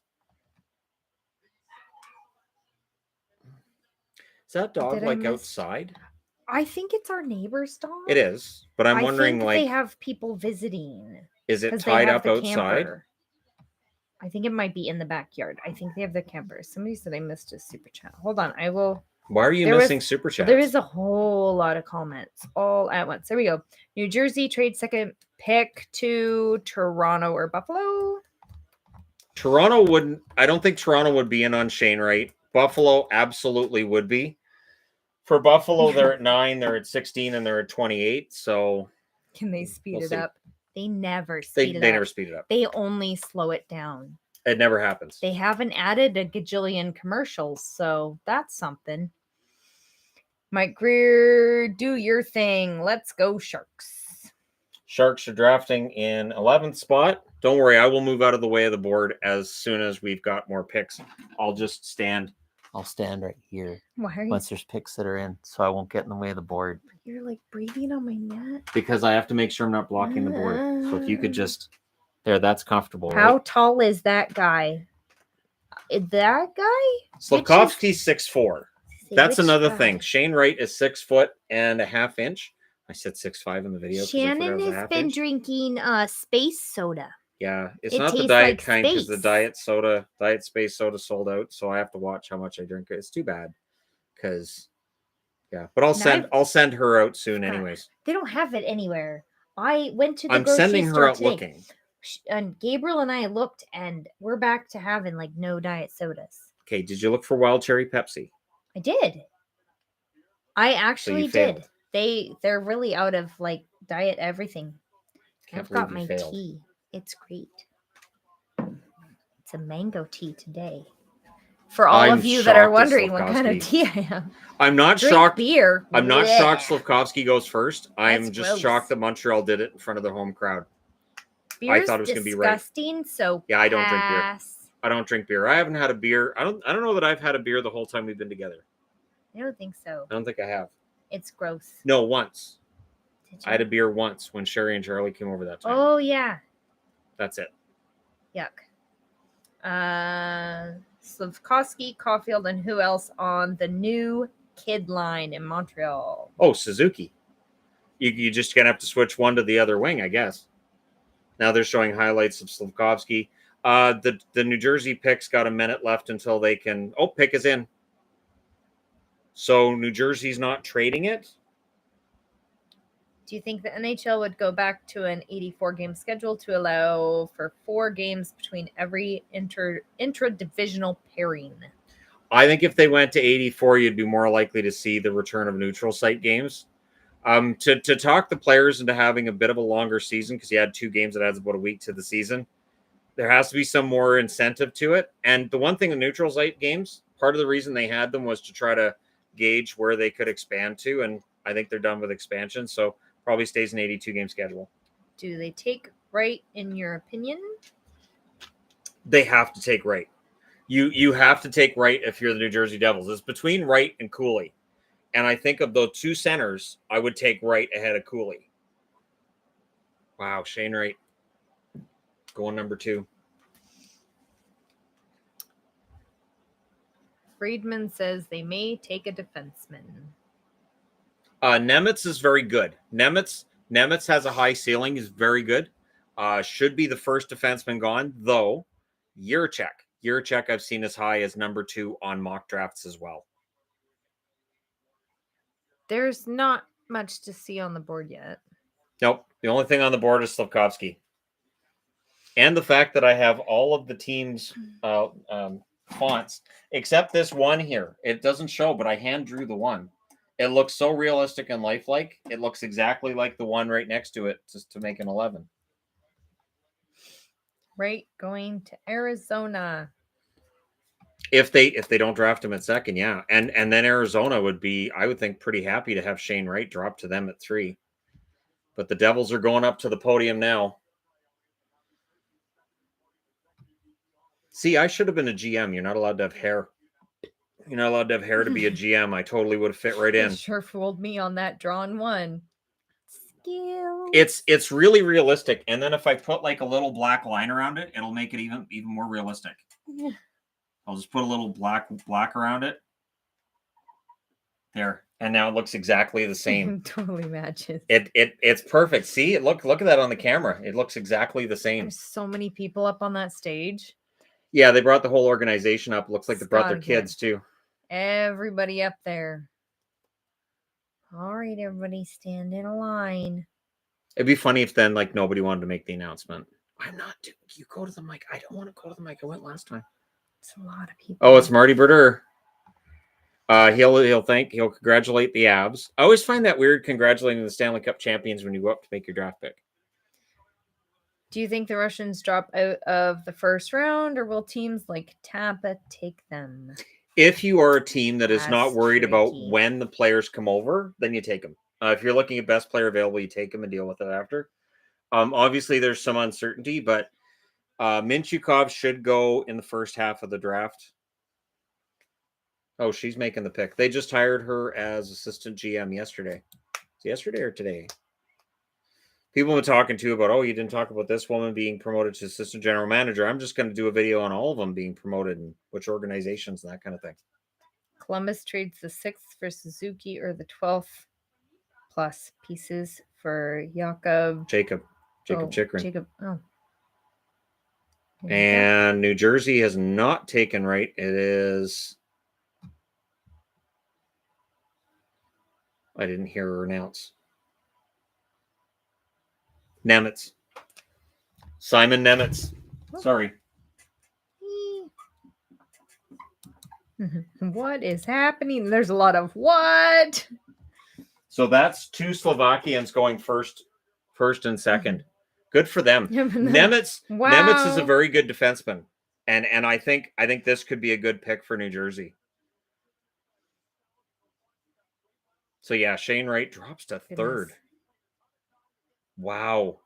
Is that dog outside? I think it's our neighbor's dog. It is, but I'm wondering, think like, they have people visiting. is it tied up outside? Camper. I think it might be in the backyard. I think they have the camper. Somebody said I missed a super chat. Hold on, I will. Why are you missing super chats? There is a whole lot of comments all at once. There we go. New Jersey trade second pick to Toronto or Buffalo. Toronto wouldn't. I don't think Toronto would be in on Shane Wright. Buffalo absolutely would be. For Buffalo, they're at 9, they're at 16, and they're at 28. So can they speed it up? They never speed it up. They never speed it up. They only slow it down. It never happens. They haven't added a gajillion commercials, so that's something. Mike Greer, do your thing. Let's go, Sharks. Sharks are drafting in 11th spot. Don't worry, I will move out of the way of the board as soon as we've got more picks. I'll just stand. I'll stand right here. Why are you? Once there's picks that are in, so I won't get in the way of the board. You're like breathing on my neck. Because I have to make sure I'm not blocking the board. So if you could just... There, that's comfortable, How right? tall is that guy? That guy? Slafkovsky's 6'4". That's another thing. Shane Wright is 6 foot and a half inch. I said 6'5" in the video. Shannon has been drinking space soda. Yeah, it's not the diet kind because the diet space soda sold out. So I have to watch how much I drink. It's too bad because, yeah. But I'll send her out soon, anyways. They don't have it anywhere. I went to the I'm sending her out today. looking. And Gabriel and I looked, and we're back to having like no diet sodas. Okay, did you look for wild cherry Pepsi? I did. I actually did. They're really out of like diet everything. I've got my tea. It's great. It's a mango tea today. For all of you that are wondering what kind of tea I am. I'm not shocked. Beer. I'm not shocked Slafkovsky goes first. I'm just shocked that Montreal did it in front of the home crowd. Beer's I thought it was going to be right. Disgusting. So yeah, I don't drink beer. I don't drink beer. I haven't had a beer. I don't know that I've had a beer the whole time we've been together. I don't think so. I don't think I have. It's gross. No, once. I had a beer once when Sherry and Charlie came over that time. Oh yeah. That's it. Yuck. Slafkovsky, Caulfield, and who else on the new kid line in Montreal? Oh, Suzuki. You just gonna have to switch one to the other wing, I guess. Now they're showing highlights of Slafkovsky. The New Jersey picks got a minute left until they can. Oh, pick is in. So New Jersey's not trading it. Do you think the NHL would go back to an 84-game schedule to allow for 4 games between every intra-divisional pairing? I think if they went to 84, you'd be more likely to see the return of neutral site games. To talk the players into having a bit of a longer season, because you had 2 games that adds about a week to the season, there has to be some more incentive to it. And the one thing, the neutral site games, part of the reason they had them was to try to gauge where they could expand to, and I think they're done with expansion, so probably stays an 82-game schedule. Do they take right, in your opinion? They have to take right. You have to take right if you're the New Jersey Devils. It's between Wright and Cooley. And I think of those 2 centers, I would take Wright ahead of Cooley. Wow, Shane Wright going number 2. Friedman says they may take a defenseman. Nemitz is very good. Nemitz has a high ceiling. He's very good. Should be the first defenseman gone, though. Jiricek I've seen as high as number 2 on mock drafts as well. There's not much to see on the board yet. Nope. The only thing on the board is Slafkovsky. And the fact that I have all of the teams' fonts, except this one here. It doesn't show, but I hand drew the one. It looks so realistic and lifelike. It looks exactly like the one right next to it, just to make an 11. Right, going to Arizona. If they don't draft him at second, yeah. And then Arizona would be, I would think, pretty happy to have Shane Wright drop to them at 3. But the Devils are going up to the podium now. See, I should have been a GM. You're not allowed to have hair. You're not allowed to have hair to be a GM. I totally would have fit right in. It sure fooled me on that drawn one. Skill. It's really realistic. And then if I put like a little black line around it, it'll make it even more realistic. Yeah. I'll just put a little black around it. There. And now it looks exactly the same. Totally matches. It's perfect. See, look at that on the camera. It looks exactly the same. There's so many people up on that stage. Yeah, they brought the whole organization up. Looks like they brought their kids too. Everybody up there. All right, everybody, stand in a line. It'd be funny if then like nobody wanted to make the announcement. I'm not doing. You go to the mic. I don't want to go to the mic. I went last time. It's a lot of people. Oh, it's Marty Berder. He'll congratulate the Avs. I always find that weird congratulating the Stanley Cup champions when you go up to make your draft pick. Do you think the Russians drop out of the first round, or will teams like Tampa take them? If you are a team that is not That's worried about tricky. when the players come over, then you take them. If you're looking at best player available, you take them and deal with it after. Obviously, there's some uncertainty, but Minchukov should go in the first half of the draft. Oh, she's making the pick. They just hired her as assistant GM yesterday. It's yesterday or today? People have been talking to about, oh, you didn't talk about this woman being promoted to assistant general manager. I'm just going to do a video on all of them being promoted and which organizations and that kind of thing. Columbus trades the 6th for Suzuki or the 12th plus pieces for Jakob Chikrin. Jacob. Oh. And New Jersey has not taken right. It is. I didn't hear her announce. Nemitz. Simon Nemitz. Sorry. What is happening? There's a lot of what? So that's 2 Slovakians going first and second. Good for them. Nemitz. Wow. Nemitz is a very good defenseman, and I think this could be a good pick for New Jersey. So yeah, Shane Wright drops to 3rd. Wow.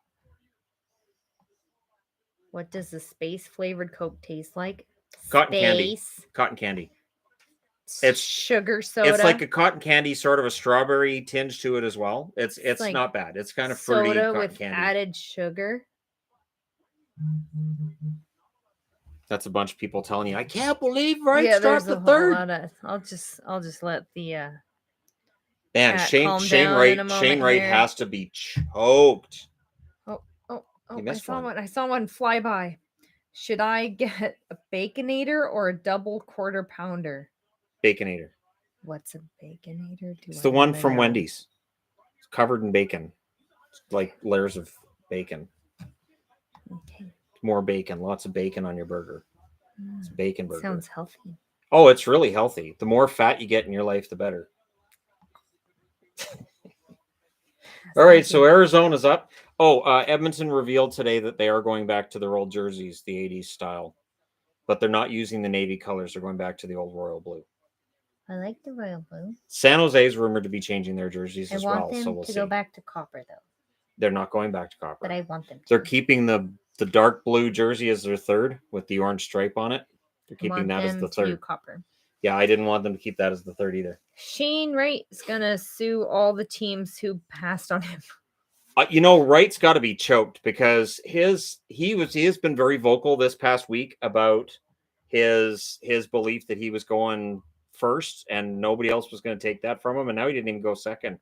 What does the space flavored Coke taste like? Cotton candy. It's sugar soda. It's like a cotton candy, sort of a strawberry tinge to it as well. It's like not bad. It's kind of fruity soda cotton with candy. added sugar. That's a bunch of people telling you, I can't believe Wright's Yeah, dropped there's the a 3rd. whole lot of. I'll just let the Man, chat Shane calm down Wright in a moment Wright here. has to be choked. Oh! You I missed saw one. one. I saw one fly by. Should I get a Baconator or a double quarter pounder? Baconator. What's a Baconator? It's the one from Wendy's. It's covered in bacon. It's like layers of bacon. Okay. More bacon. Lots of bacon on your burger. It's a bacon burger. Sounds healthy. Oh, it's really healthy. The more fat you get in your life, the better. All right, so Arizona's up. Oh, Edmonton revealed today that they are going back to their old jerseys, the 80s style. But they're not using the navy colors. They're going back to the old royal blue. I like the royal blue. San Jose is rumored to be changing their jerseys as well. I want them so we'll to see. go back to copper, though. They're not going back to copper. But I want them to. They're keeping the dark blue jersey as their 3rd with the orange stripe on it. They're keeping that as the 3rd. Copper. Yeah, I didn't want them to keep that as the 3rd either. Shane Wright is gonna sue all the teams who passed on him. Wright's got to be choked because he has been very vocal this past week about his belief that he was going first and nobody else was going to take that from him, and now he didn't even go second.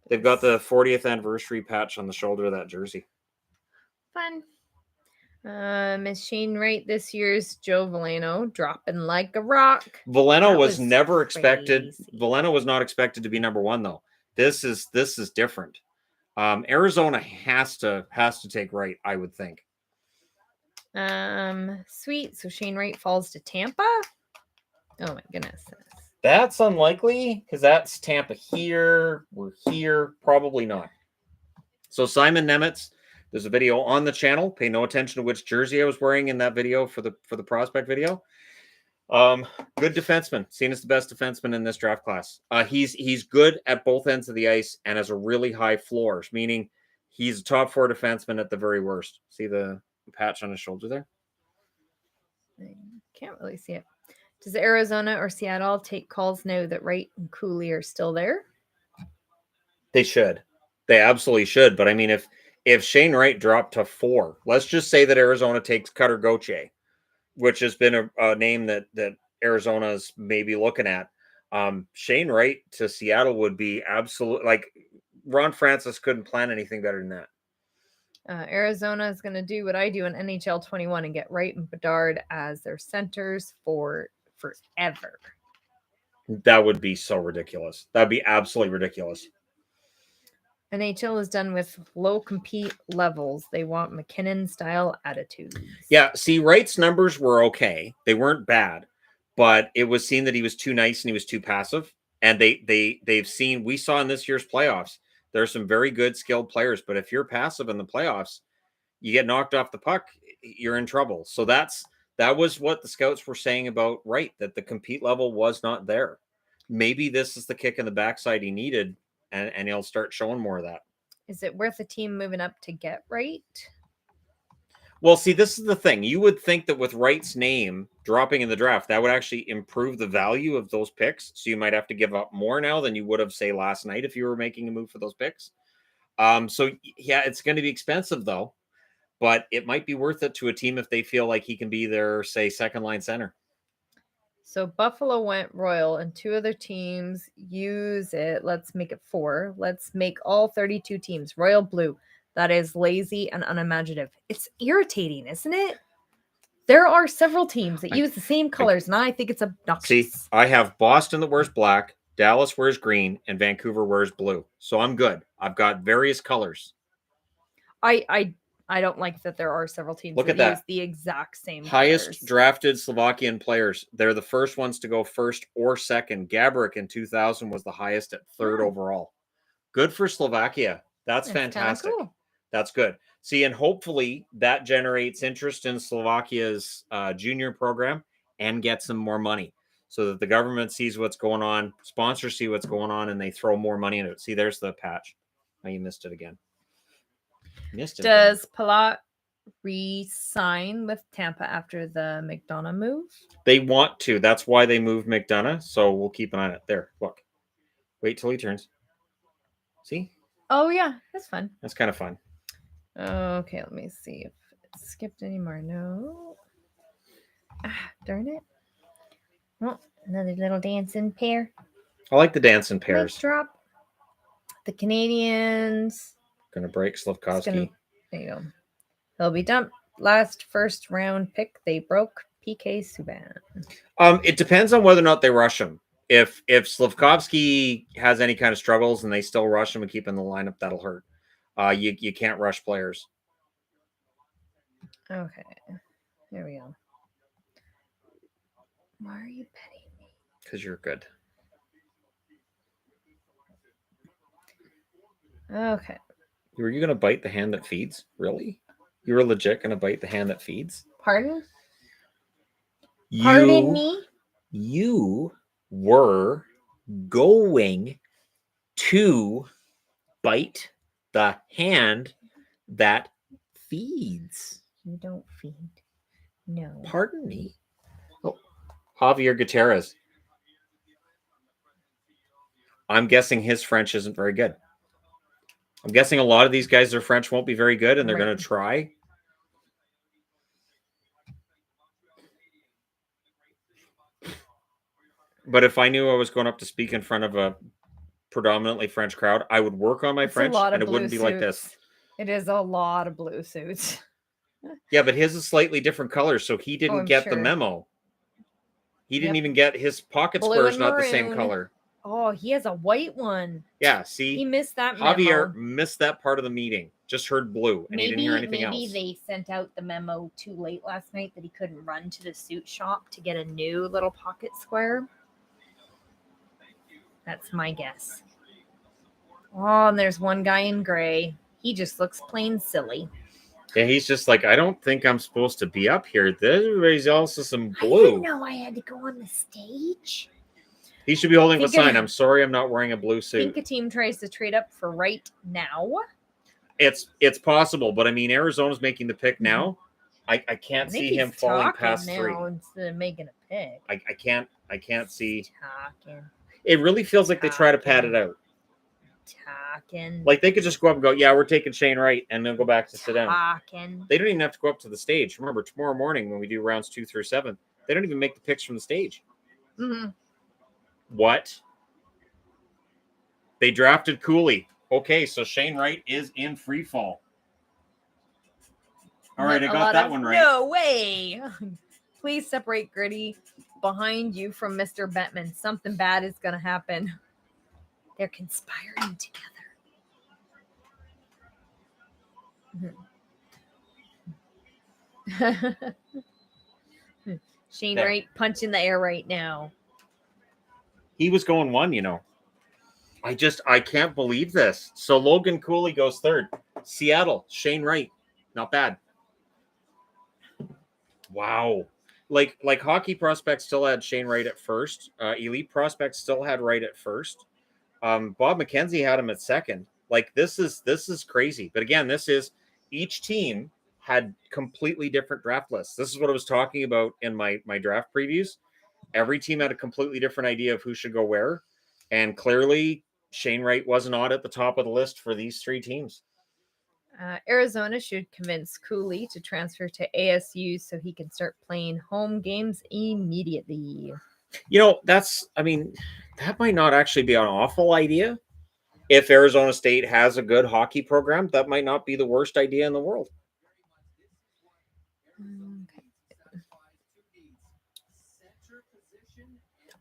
They've got the 40th anniversary patch on the shoulder of that jersey. Fun. Miss Shane Wright this year's Joe Veleno dropping like a rock. Veleno That was never crazy. expected. Veleno was not expected to be number 1 though. This is different. Arizona has to take Wright, I would think. Sweet. So Shane Wright falls to Tampa. Oh my goodness. That's unlikely because that's Tampa here. We're here. Probably not. So Simon Nemitz, there's a video on the channel. Pay no attention to which jersey I was wearing in that video for the prospect video. Good defenseman, seen as the best defenseman in this draft class. He's good at both ends of the ice and has a really high floor, meaning he's a top 4 defenseman at the very worst. See the patch on his shoulder there? I can't really see it. Does Arizona or Seattle take calls now that Wright and Cooley are still there? They should. They absolutely should. But I mean, if Shane Wright dropped to 4, let's just say that Arizona takes Cutter Gauthier, which has been a name that Arizona's maybe looking at. Shane Wright to Seattle would be absolute. Like Ron Francis couldn't plan anything better than that. Arizona is going to do what I do in NHL 21 and get Wright and Bedard as their centers for forever. That would be so ridiculous. That'd be absolutely ridiculous. NHL is done with low compete levels. They want McKinnon-style attitudes. Yeah, see, Wright's numbers were okay. They weren't bad, but it was seen that he was too nice and he was too passive. And they've seen, we saw in this year's playoffs, there's some very good skilled players, but if you're passive in the playoffs, you get knocked off the puck, you're in trouble. So that was what the scouts were saying about Wright, that the compete level was not there. Maybe this is the kick in the backside he needed, and he'll start showing more of that. Is it worth a team moving up to get Wright? Well, see, this is the thing. You would think that with Wright's name dropping in the draft, that would actually improve the value of those picks. So you might have to give up more now than you would have, say, last night if you were making a move for those picks. So, yeah, it's going to be expensive, though. But it might be worth it to a team if they feel like he can be their, say, second-line center. So Buffalo went Royal, and 2 other teams use it. Let's make it 4. Let's make all 32 teams Royal Blue. That is lazy and unimaginative. It's irritating, isn't it? There are several teams that use the same colors, and I think it's obnoxious. See, I have Boston that wears black, Dallas wears green, and Vancouver wears blue. So I'm good. I've got various colors. I don't like that there are several teams Look that at that. use the exact same Highest colors. drafted Slovakian players. They're the first ones to go first or second. Gaborik in 2000 was the highest at 3rd overall. Good for Slovakia. That's fantastic. Cool. That's good. See, and hopefully that generates interest in Slovakia's junior program and gets them more money so that the government sees what's going on, sponsors see what's going on, and they throw more money into it. See, there's the patch. Oh, you missed it again. Does Palat re-sign with Tampa after the McDonough move? They want to. That's why they moved McDonough. So we'll keep an eye on it. There, look. Wait till he turns. See? Oh, yeah. That's fun. That's kind of fun. Okay, let me see if it skipped anymore. No. Darn it. Well, another little dancing pair. I like the dancing pairs. Mic drop. The Canadians. Going to break Slavkovsky. There you go. He'll be dumped. Last first round pick, they broke PK Subban. It depends on whether or not they rush him. If Slavkovsky has any kind of struggles and they still rush him and keep him in the lineup, that'll hurt. You can't rush players. Okay. Here we go. Why are you petting me? Because you're good. Okay. Were you going to bite the hand that feeds? Really? You were legit going to bite the hand that feeds? Pardon? Pardon me? You were going to bite the hand that feeds. You don't feed. No. Pardon me. Oh, Javier Gutierrez. I'm guessing his French isn't very good. I'm guessing a lot of these guys, their French won't be very good, and they're going to try. But if I knew I was going up to speak in front of a predominantly French crowd, I would work on my French, and it wouldn't be like this. It is a lot of blue suits. Yeah, but his is slightly different color, so he didn't get the memo. He didn't even get his pocket square is not the same color. Oh, he has a white one. Yeah, He see, missed that Javier memo. missed that part of the meeting. Just heard blue, and he didn't hear anything Maybe else. they sent out the memo too late last night that he couldn't run to the suit shop to get a new little pocket square. That's my guess. Oh, and there's one guy in gray. He just looks plain silly. Yeah, he's just like, I don't think I'm supposed to be up here. There's also some I blue. didn't know I had to go on the stage. He should be holding the Think sign. of- I'm sorry, I'm not wearing a blue suit. Think a team tries to trade up for right now. It's possible, but I mean, Arizona's making the pick now. I I can't think see him he's falling talking past now 3. instead of making a pick. I can't see. Talking. It really feels like they try to pad it out. Talking. Like they could just go up and go, yeah, we're taking Shane Wright, and then go back to sit down. Talking. They don't even have to go up to the stage. Remember, tomorrow morning when we do rounds 2 through 7, they don't even make the picks from the stage. Mhm. What? They drafted Cooley. Okay, so Shane Wright is in free fall. All right, I got that one right. No way. Please separate Gritty behind you from Mr. Bettman. Something bad is going to happen. They're conspiring together. Shane There. Wright punching the air right now. He was going 1, you know. I can't believe this. So Logan Cooley goes 3rd. Seattle, Shane Wright. Not bad. Wow. Like hockey prospects still had Shane Wright at 1st. Elite prospects still had Wright at 1st. Bob McKenzie had him at 2nd. Like this is crazy. But again, this is each team had completely different draft lists. This is what I was talking about in my draft previews. Every team had a completely different idea of who should go where. And clearly Shane Wright wasn't on at the top of the list for these 3 teams. Arizona should convince Cooley to transfer to ASU so he can start playing home games immediately. You know, that might not actually be an awful idea. If Arizona State has a good hockey program, that might not be the worst idea in the world. Okay.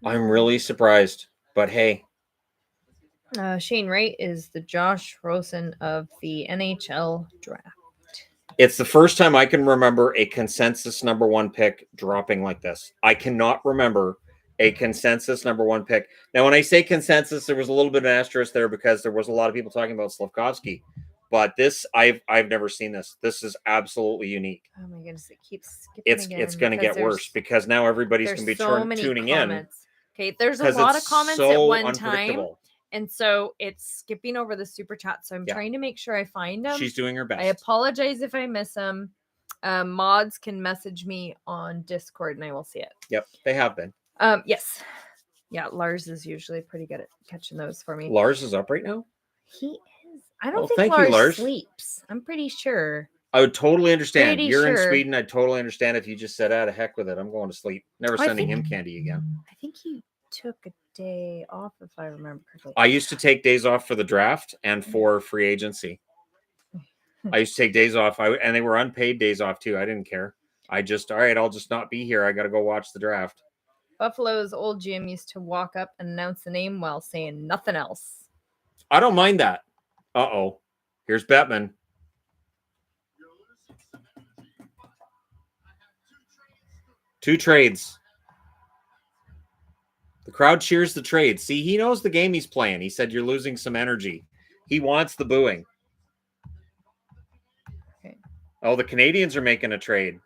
I'm really surprised, but hey. Shane Wright is the Josh Rosen of the NHL draft. It's the first time I can remember a consensus number 1 pick dropping like this. I cannot remember a consensus number 1 pick. Now, when I say consensus, there was a little bit of an asterisk there because there was a lot of people talking about Slavkovsky. But this, I've never seen this. This is absolutely unique. Oh my goodness, it keeps skipping It's going to get worse because now everybody's going to be tuning comments. Okay, there's a because lot of it's comments so at one time, unpredictable. and so it's skipping over the super chat. So I'm Yeah. trying to make sure I find them. She's doing her best. I apologize if I miss them. Mods can message me on Discord and I will see it. Yep, they have been. Yes. Yeah, Lars is usually pretty good at catching those for me. Lars is up right now? He is. I don't Well, think thank you, Lars Lars. sleeps. I'm pretty sure. I would totally understand. Pretty You're in sure. Sweden. I'd totally understand if you just said, "Ah, the heck with it. I'm going to sleep." Never I sending think- him candy again. I think he took a day off, if I remember correctly. I used to take days off for the draft and for free agency. I used to take days off. And they were unpaid days off too. I didn't care. All right, I'll just not be here. I got to go watch the draft. Buffalo's old GM used to walk up and announce the name while saying nothing else. I don't mind that. Uh-oh. Here's Bettman. Two trades. The crowd cheers the trade. See, he knows the game he's playing. He said, you're losing some energy. He wants the booing. Okay. Oh, the Canadians are making a trade.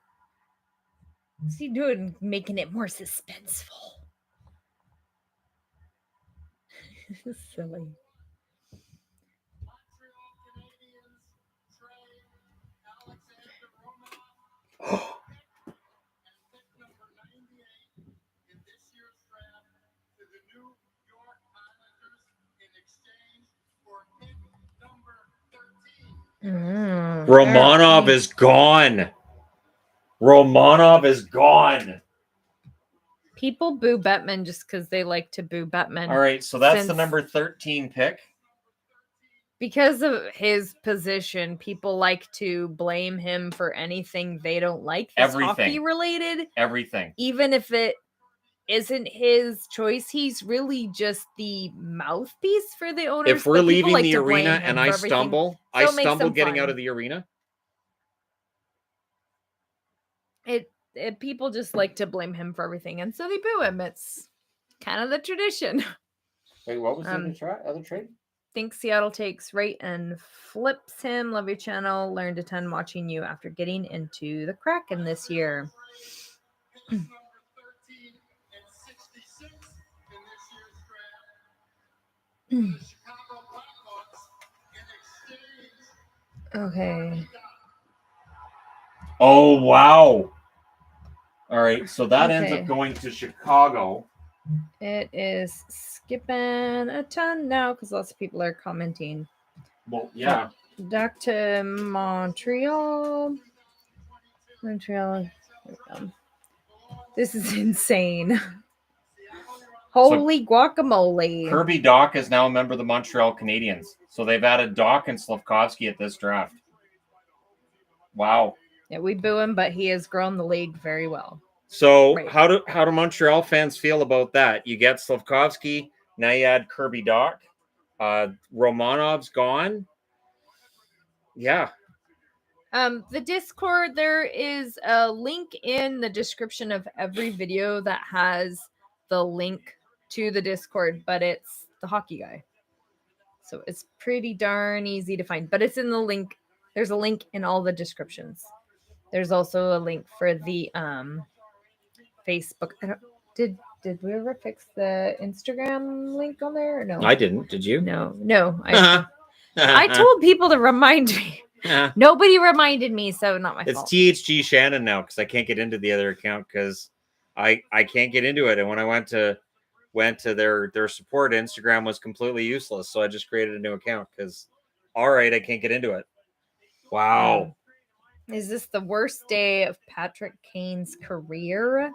What's he doing? Making it more suspenseful. Silly. Romanov is gone. Romanov is gone. People boo Bettman just because they like to boo Bettman. All right, so that's the Since- number 13 pick. Because of his position, people like to blame him for anything they don't like. That's Everything. hockey related. Everything. Even if isn't his choice. He's really just the mouthpiece for the owners. If we're but people leaving like the to blame arena him and for I everything, stumble, so it makes them getting out fun. of the arena. People just like to blame him for everything, and so they boo him. It's kind of the tradition. Wait, what was Um, the other trade? Think Seattle takes right and flips him. Love your channel. Learned a ton watching you after getting into the Kraken this year. Okay. Oh, wow. All right, so that ends Okay. up going to Chicago. It is skipping a ton now because lots of people are commenting. Well, yeah. Back to Montreal. Montreal. This is insane. Holy guacamole. Kirby Dach is now a member of the Montreal Canadiens. So they've added Dach and Slavkovsky at this draft. Wow. Yeah, we boo him, but he has grown the league very well. So Right. how do Montreal fans feel about that? You get Slavkovsky, now you add Kirby Dach. Romanov's gone. Yeah. The Discord, there is a link in the description of every video that has the link to the Discord, but it's the Hockey Guy. So it's pretty darn easy to find, but it's in the link. There's a link in all the descriptions. There's also a link for the Facebook. Did we ever fix the Instagram link on there or no? I didn't. Did you? No. I told people to remind me. Nobody reminded me, so not my fault. It's THG Shannon now because I can't get into the other account because I can't get into it. And when I went to their support, Instagram was completely useless. So I just created a new account because all right, I can't get into it. Wow. Is this the worst day of Patrick Kane's career?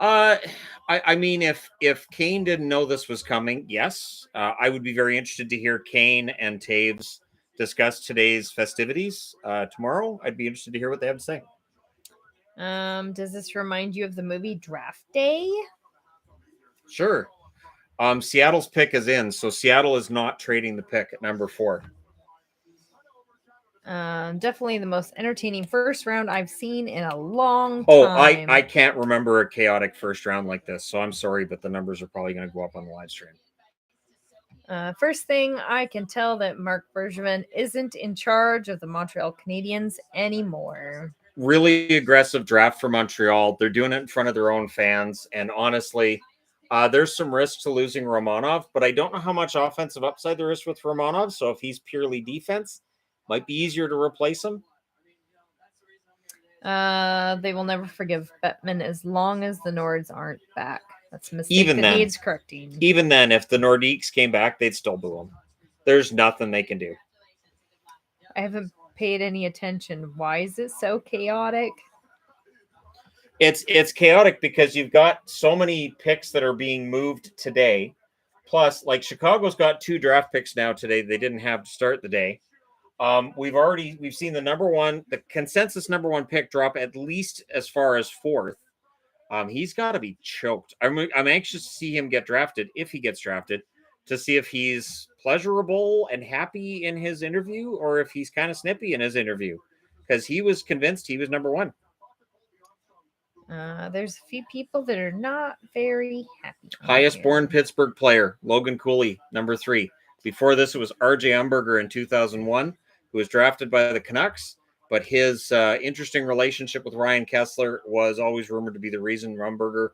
I mean, if Kane didn't know this was coming, yes, I would be very interested to hear Kane and Taves discuss today's festivities tomorrow. I'd be interested to hear what they have to say. Does this remind you of the movie Draft Day? Sure. Seattle's pick is in, so Seattle is not trading the pick at number 4. Definitely the most entertaining first round I've seen in a long time. Oh, I can't remember a chaotic first round like this, so I'm sorry, but the numbers are probably going to go up on the live stream. First thing, I can tell that Mark Bergevin isn't in charge of the Montreal Canadiens anymore. Really aggressive draft for Montreal. They're doing it in front of their own fans, and honestly, there's some risk to losing Romanov, but I don't know how much offensive upside there is with Romanov, so if he's purely defense, might be easier to replace him. They will never forgive Bettman as long as the Nords aren't back. That's a mistake Even then, needs correcting. Even then, if the Nordiques came back, they'd still boo him. There's nothing they can do. I haven't paid any attention. Why is it so chaotic? It's chaotic because you've got so many picks that are being moved today. Plus, like Chicago's got 2 draft picks now today they didn't have to start the day. We've seen the consensus number 1 pick drop at least as far as 4th. He's got to be choked. I'm anxious to see him get drafted if he gets drafted, to see if he's pleasurable and happy in his interview or if he's kind of snippy in his interview, because he was convinced he was number 1. There's a few people that are not very happy. Highest born Pittsburgh player, Logan Cooley, number 3. Before this, it was RJ Umberger in 2001, who was drafted by the Canucks. But his interesting relationship with Ryan Kessler was always rumored to be the reason Rumberger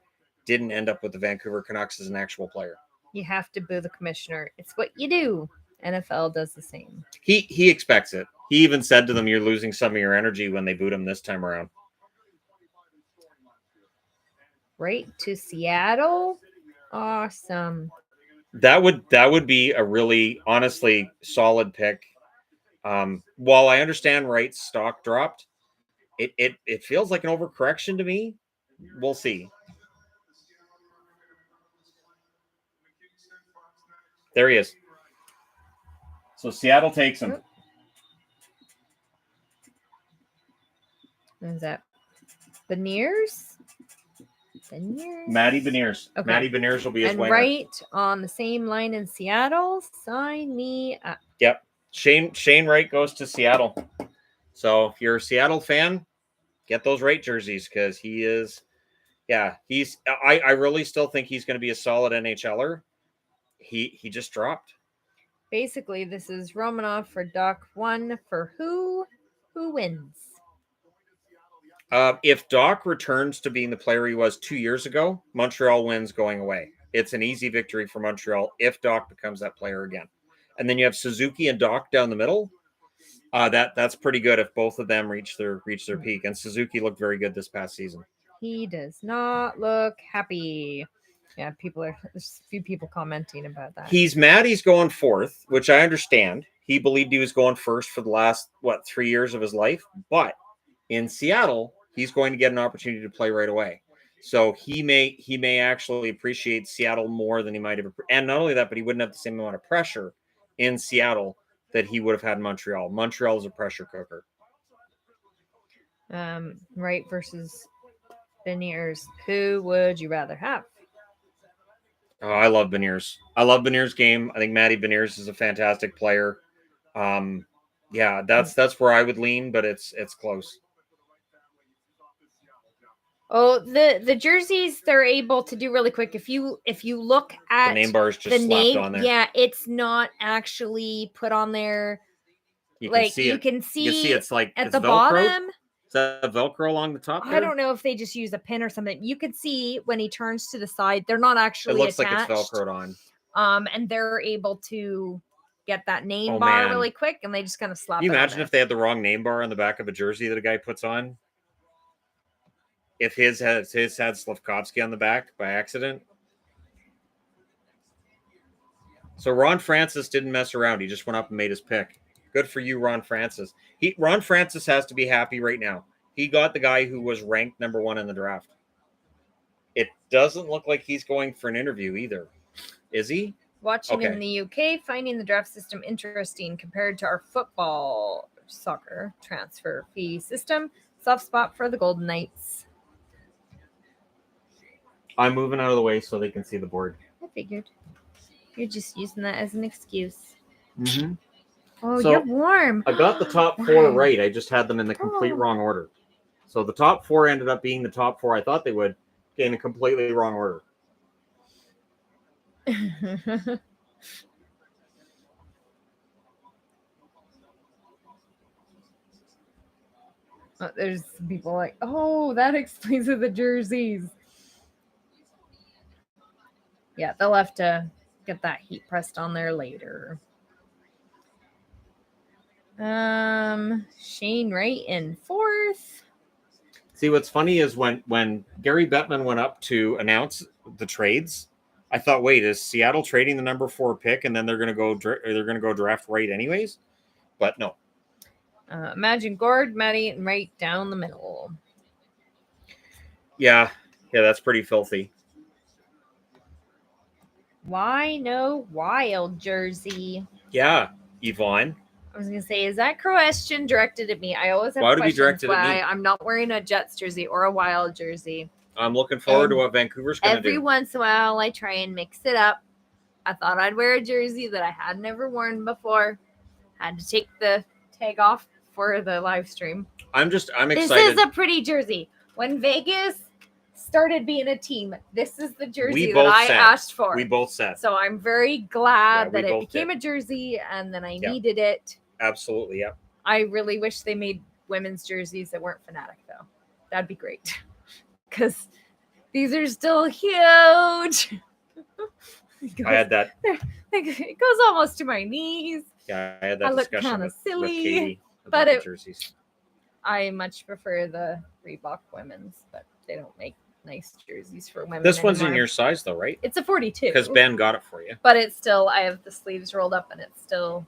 didn't end up with the Vancouver Canucks as an actual player. You have to boo the commissioner. It's what you do. NFL does the same. He expects it. He even said to them, "You're losing some of your energy" when they booed him this time around. Right to Seattle. Awesome. That would be a really, honestly, solid pick. While I understand Wright's stock dropped, it feels like an overcorrection to me. We'll see. There he is. So Seattle takes him. Is that Beniers? Beniers? Maddie Beniers. Okay. Maddie Beniers will be his And winger. right on the same line in Seattle. Sign me up. Yep. Shane Wright goes to Seattle. So if you're a Seattle fan, get those Wright jerseys because he is. Yeah, I really still think he's going to be a solid NHLer. He just dropped. Basically, this is Romanov for Doc 1 for who? Who wins? If Doc returns to being the player he was 2 years ago, Montreal wins going away. It's an easy victory for Montreal if Doc becomes that player again. And then you have Suzuki and Doc down the middle. That's pretty good if both of them reach their peak. And Suzuki looked very good this past season. He does not look happy. Yeah, there's a few people commenting about that. He's mad he's going fourth, which I understand. He believed he was going first for the last 3 years of his life, but in Seattle, he's going to get an opportunity to play right away. So he may actually appreciate Seattle more than he might have. And not only that, but he wouldn't have the same amount of pressure in Seattle that he would have had in Montreal. Montreal is a pressure cooker. Wright versus Beniers. Who would you rather have? Oh, I love Beniers. I love Beniers' game. I think Matty Beniers is a fantastic player. Yeah, that's where I would lean, but it's close. Oh, the jerseys they're able to do really quick. If you look at The name bar is just slapped on there. Yeah, it's not actually put on there. You can see it's like at it's the Velcroed. bottom. Is that Velcro along the top there? I don't know if they just use a pin or something. You could see when he turns to the side, they're not actually It looks attached. like it's Velcroed on. And they're able to get that name bar really quick, and they just kind of slap Can you it on imagine there. if they had the wrong name bar on the back of a jersey that a guy puts on? If his had Slavkovsky on the back by accident. So Ron Francis didn't mess around. He just went up and made his pick. Good for you, Ron Francis. Ron Francis has to be happy right now. He got the guy who was ranked number 1 in the draft. It doesn't look like he's going for an interview either. Is he? Watching in the UK, finding the draft system interesting compared to our soccer transfer fee system. Soft spot for the Golden Knights. I'm moving out of the way so they can see the board. I figured. You're just using that as an excuse. Mm-hmm. Oh, So, you're warm. I got the top 4 right. I just had them in the complete wrong order. So the top 4 ended up being the top 4 I thought they would in a completely wrong order. There's people like, oh, that explains the jerseys. Yeah, they'll have to get that heat pressed on there later. Shane Wright in 4th. See, what's funny is when Gary Bettman went up to announce the trades, I thought, wait, is Seattle trading the number 4 pick and then they're going to go draft Wright anyways? But no. Imagine Gord, Matty, and Wright down the middle. Yeah, that's pretty filthy. Why no wild jersey? Yeah, Yvonne. I was gonna say, is that question directed at me? I always have Why would it be questions directed at why me? I'm not wearing a Jets jersey or a Wild jersey. I'm looking forward to what Vancouver's going to do. Every once in a while, I try and mix it up. I thought I'd wear a jersey that I had never worn before. Had to take the tag off for the live stream. I'm excited. This is a pretty jersey. When Vegas started being a team, this is the jersey that I asked for. We both said. So I'm very glad that it became a jersey and then I needed it. Absolutely, yeah. I really wish they made women's jerseys that weren't Fanatic, though. That'd be great. Because these are still huge. I had that. It goes almost to my knees. Yeah, I had that I look discussion kinda with silly, Katie but about the jerseys. I much prefer the Reebok women's, but they don't make nice jerseys for women. This one's in anymore. your size, though, right? It's a 42. Because Ben got it for you. But it's still, I have the sleeves rolled up and it's still.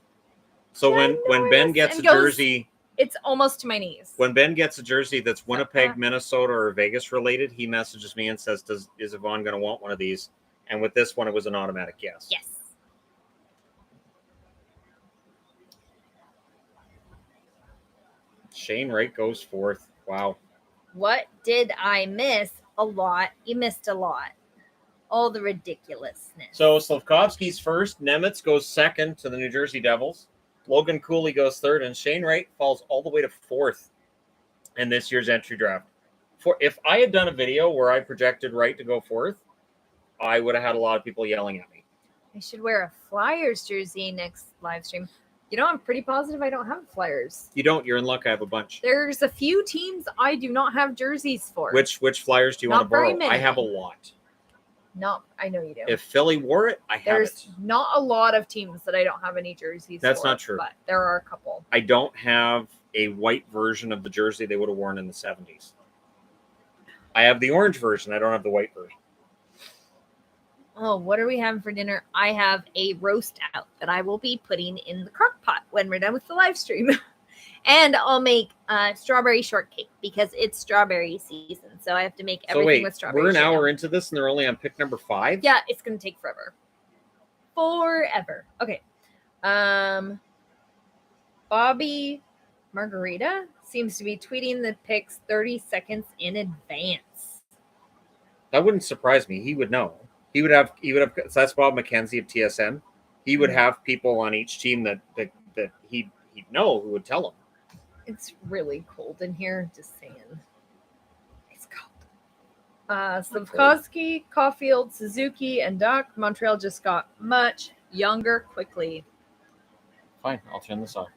So when Ben gets a jersey, it's almost to my knees. When Ben gets a jersey that's Winnipeg, Minnesota, or Vegas related, he messages me and says, "Is Yvonne going to want one of these?" And with this one, it was an automatic yes. Yes. Shane Wright goes 4th. Wow. What did I miss? a lot. You missed a lot. All the ridiculousness. So Slavkovsky's first. Nemitz goes second to the New Jersey Devils. Logan Cooley goes third, and Shane Wright falls all the way to fourth in this year's entry draft. If I had done a video where I projected Wright to go fourth, I would have had a lot of people yelling at me. I should wear a Flyers jersey next live stream. You know, I'm pretty positive I don't have Flyers. You don't. You're in luck. I have a bunch. There's a few teams I do not have jerseys for. Which Flyers do you Not want to borrow? very many. I have a lot. No, I know you do. If Philly wore it, I have There's it. not a lot of teams that I don't have any jerseys That's for. not true. But there are a couple. I don't have a white version of the jersey they would have worn in the 70s. I have the orange version. I don't have the white version. Oh, what are we having for dinner? I have a roast out that I will be putting in the crock pot when we're done with the live stream. And I'll make strawberry shortcake because it's strawberry season. So I have to make everything with strawberry. We're an sugar. hour into this and they're only on pick number 5? Yeah, it's going to take forever. Forever. Okay. Bobby Margarita seems to be tweeting the picks 30 seconds in advance. That wouldn't surprise me. He would know. He would have. So that's Bob McKenzie of TSN. He would have people on each team that he'd know who would tell him. It's really cold in here. Just saying. It's cold. Slavkovsky, Caulfield, Suzuki, and Duck. Montreal just got much younger quickly. Fine, I'll turn this off.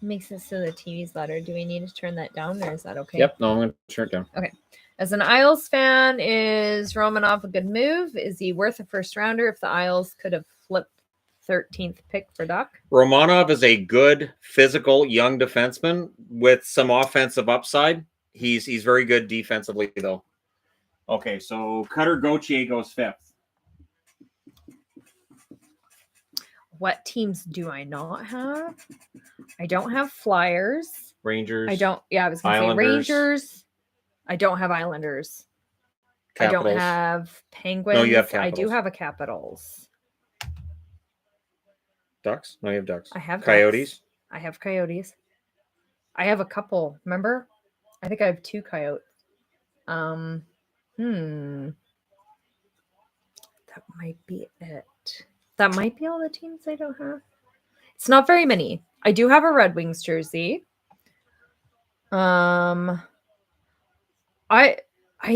Makes it so the TV's louder. Do we need to turn that down, or is that okay? Yep. No, I'm going to turn it down. Okay. As an Isles fan, is Romanov a good move? Is he worth a first rounder if the Isles could have flipped 13th pick for Duck? Romanov is a good physical young defenseman with some offensive upside. He's very good defensively though. Okay, so Cutter Gauthier goes 5th. What teams do I not have? I don't have Flyers. Rangers. I don't. Yeah, I was going to say Islanders. Rangers. I don't have Islanders. Capitals. I don't have Penguins. No, you have I do Capitals. have a Capitals. Ducks? No, you have Ducks. I have Coyotes. Ducks. I have Coyotes. I have a couple. Remember? I think I have 2 Coyotes. That might be it. That might be all the teams I don't have. It's not very many. I do have a Red Wings jersey. I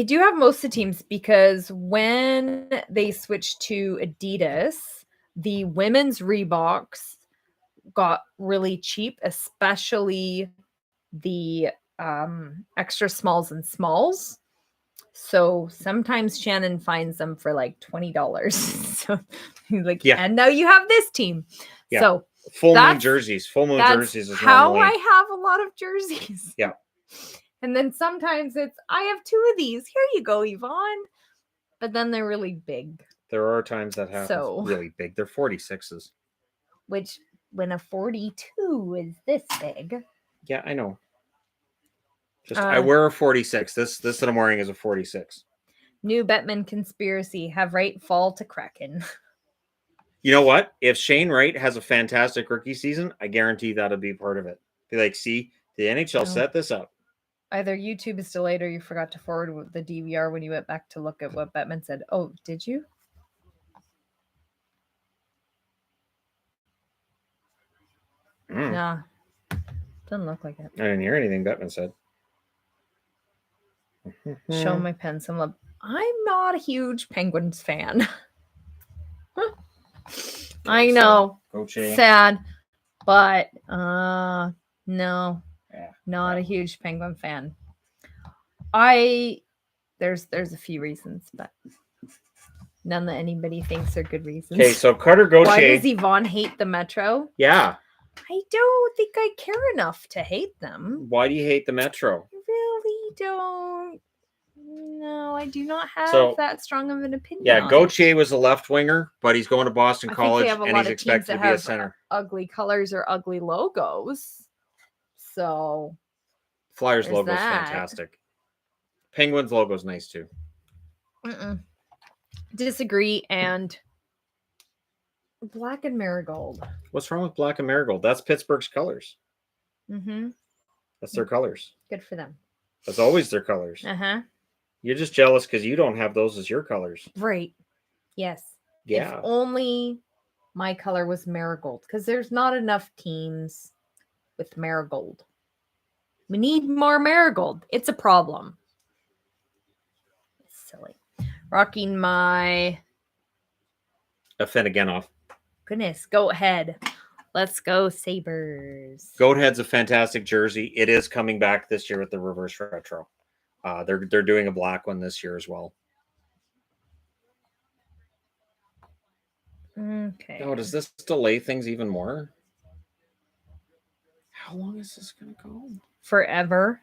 do have most of the teams because when they switched to Adidas, the women's Reeboks got really cheap, especially the extra smalls and smalls. So sometimes Shannon finds them for like $20. So he's like, Yeah. And now you have this team. Yeah. So Full moon That's- jerseys. Full moon that's jerseys is how normally. I have a lot of jerseys. Yeah. And then sometimes it's, I have 2 of these. Here you go, Yvonne. But then they're really big, There are times that happens. So- Really big. They're 46s. which when a 42 is this big. Yeah, I know. Just I wear a 46. This that I'm wearing is a 46. New Bettman conspiracy. Have Wright fall to Kraken. You know what? If Shane Wright has a fantastic rookie season, I guarantee that'll be part of it. Be like, see, the NHL set this up. Either YouTube is delayed or you forgot to forward the DVR when you went back to look at what Bettman said. Oh, did you? Nah. Doesn't look like it. I didn't hear anything Bettman said. Show my pen some love. I'm not a huge Penguins fan. I know. Gauthier. Sad. But no. Yeah. Not a huge Penguin fan. There's a few reasons, but none that anybody thinks are good reasons. Okay, so Carter Gauthier. Why does Yvonne hate the Metro? Yeah. I don't think I care enough to hate them. Why do you hate the Metro? I really don't. No, I do not have So, that strong of an opinion. Yeah, on it. Gauthier was a left winger, but he's going to Boston I think they College have a and lot he's of teams expected that to be a have center. ugly colors or ugly logos. So Flyers there's logo's that. fantastic. Penguins logo's nice too. disagree. And black and marigold. What's wrong with black and marigold? That's Pittsburgh's colors. Mm-hmm. That's their colors. Good for them. That's always their colors. Uh-huh. You're just jealous because you don't have those as your colors. Right. Yes. Yeah. If only my color was marigold, because there's not enough teams with marigold. We need more marigold. It's a problem. It's silly. Rocking my A Finnegan. goodness. Go ahead. Let's go Sabres. Goathead's a fantastic jersey. It is coming back this year with the reverse retro. They're doing a black one this year as well. Okay. Oh, does this delay things even more? How long is this going to go? Forever.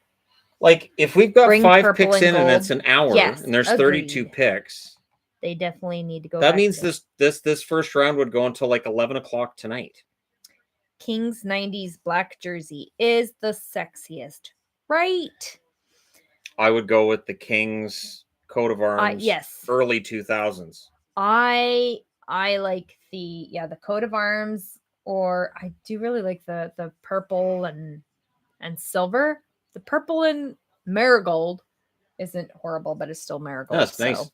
Like, if we've got Bring 5 purple picks and in and gold. it's an hour Yes, and there's 32 agreed. picks, They definitely need to go that back means to this first round would go until like 11 o'clock tonight. Kings 90s black jersey is the sexiest. Right. I would go with the Kings coat of arms. Yes. Early 2000s. I like the coat of arms, or I do really like the purple and silver. The purple and marigold isn't horrible, but it's still marigold. That's nice.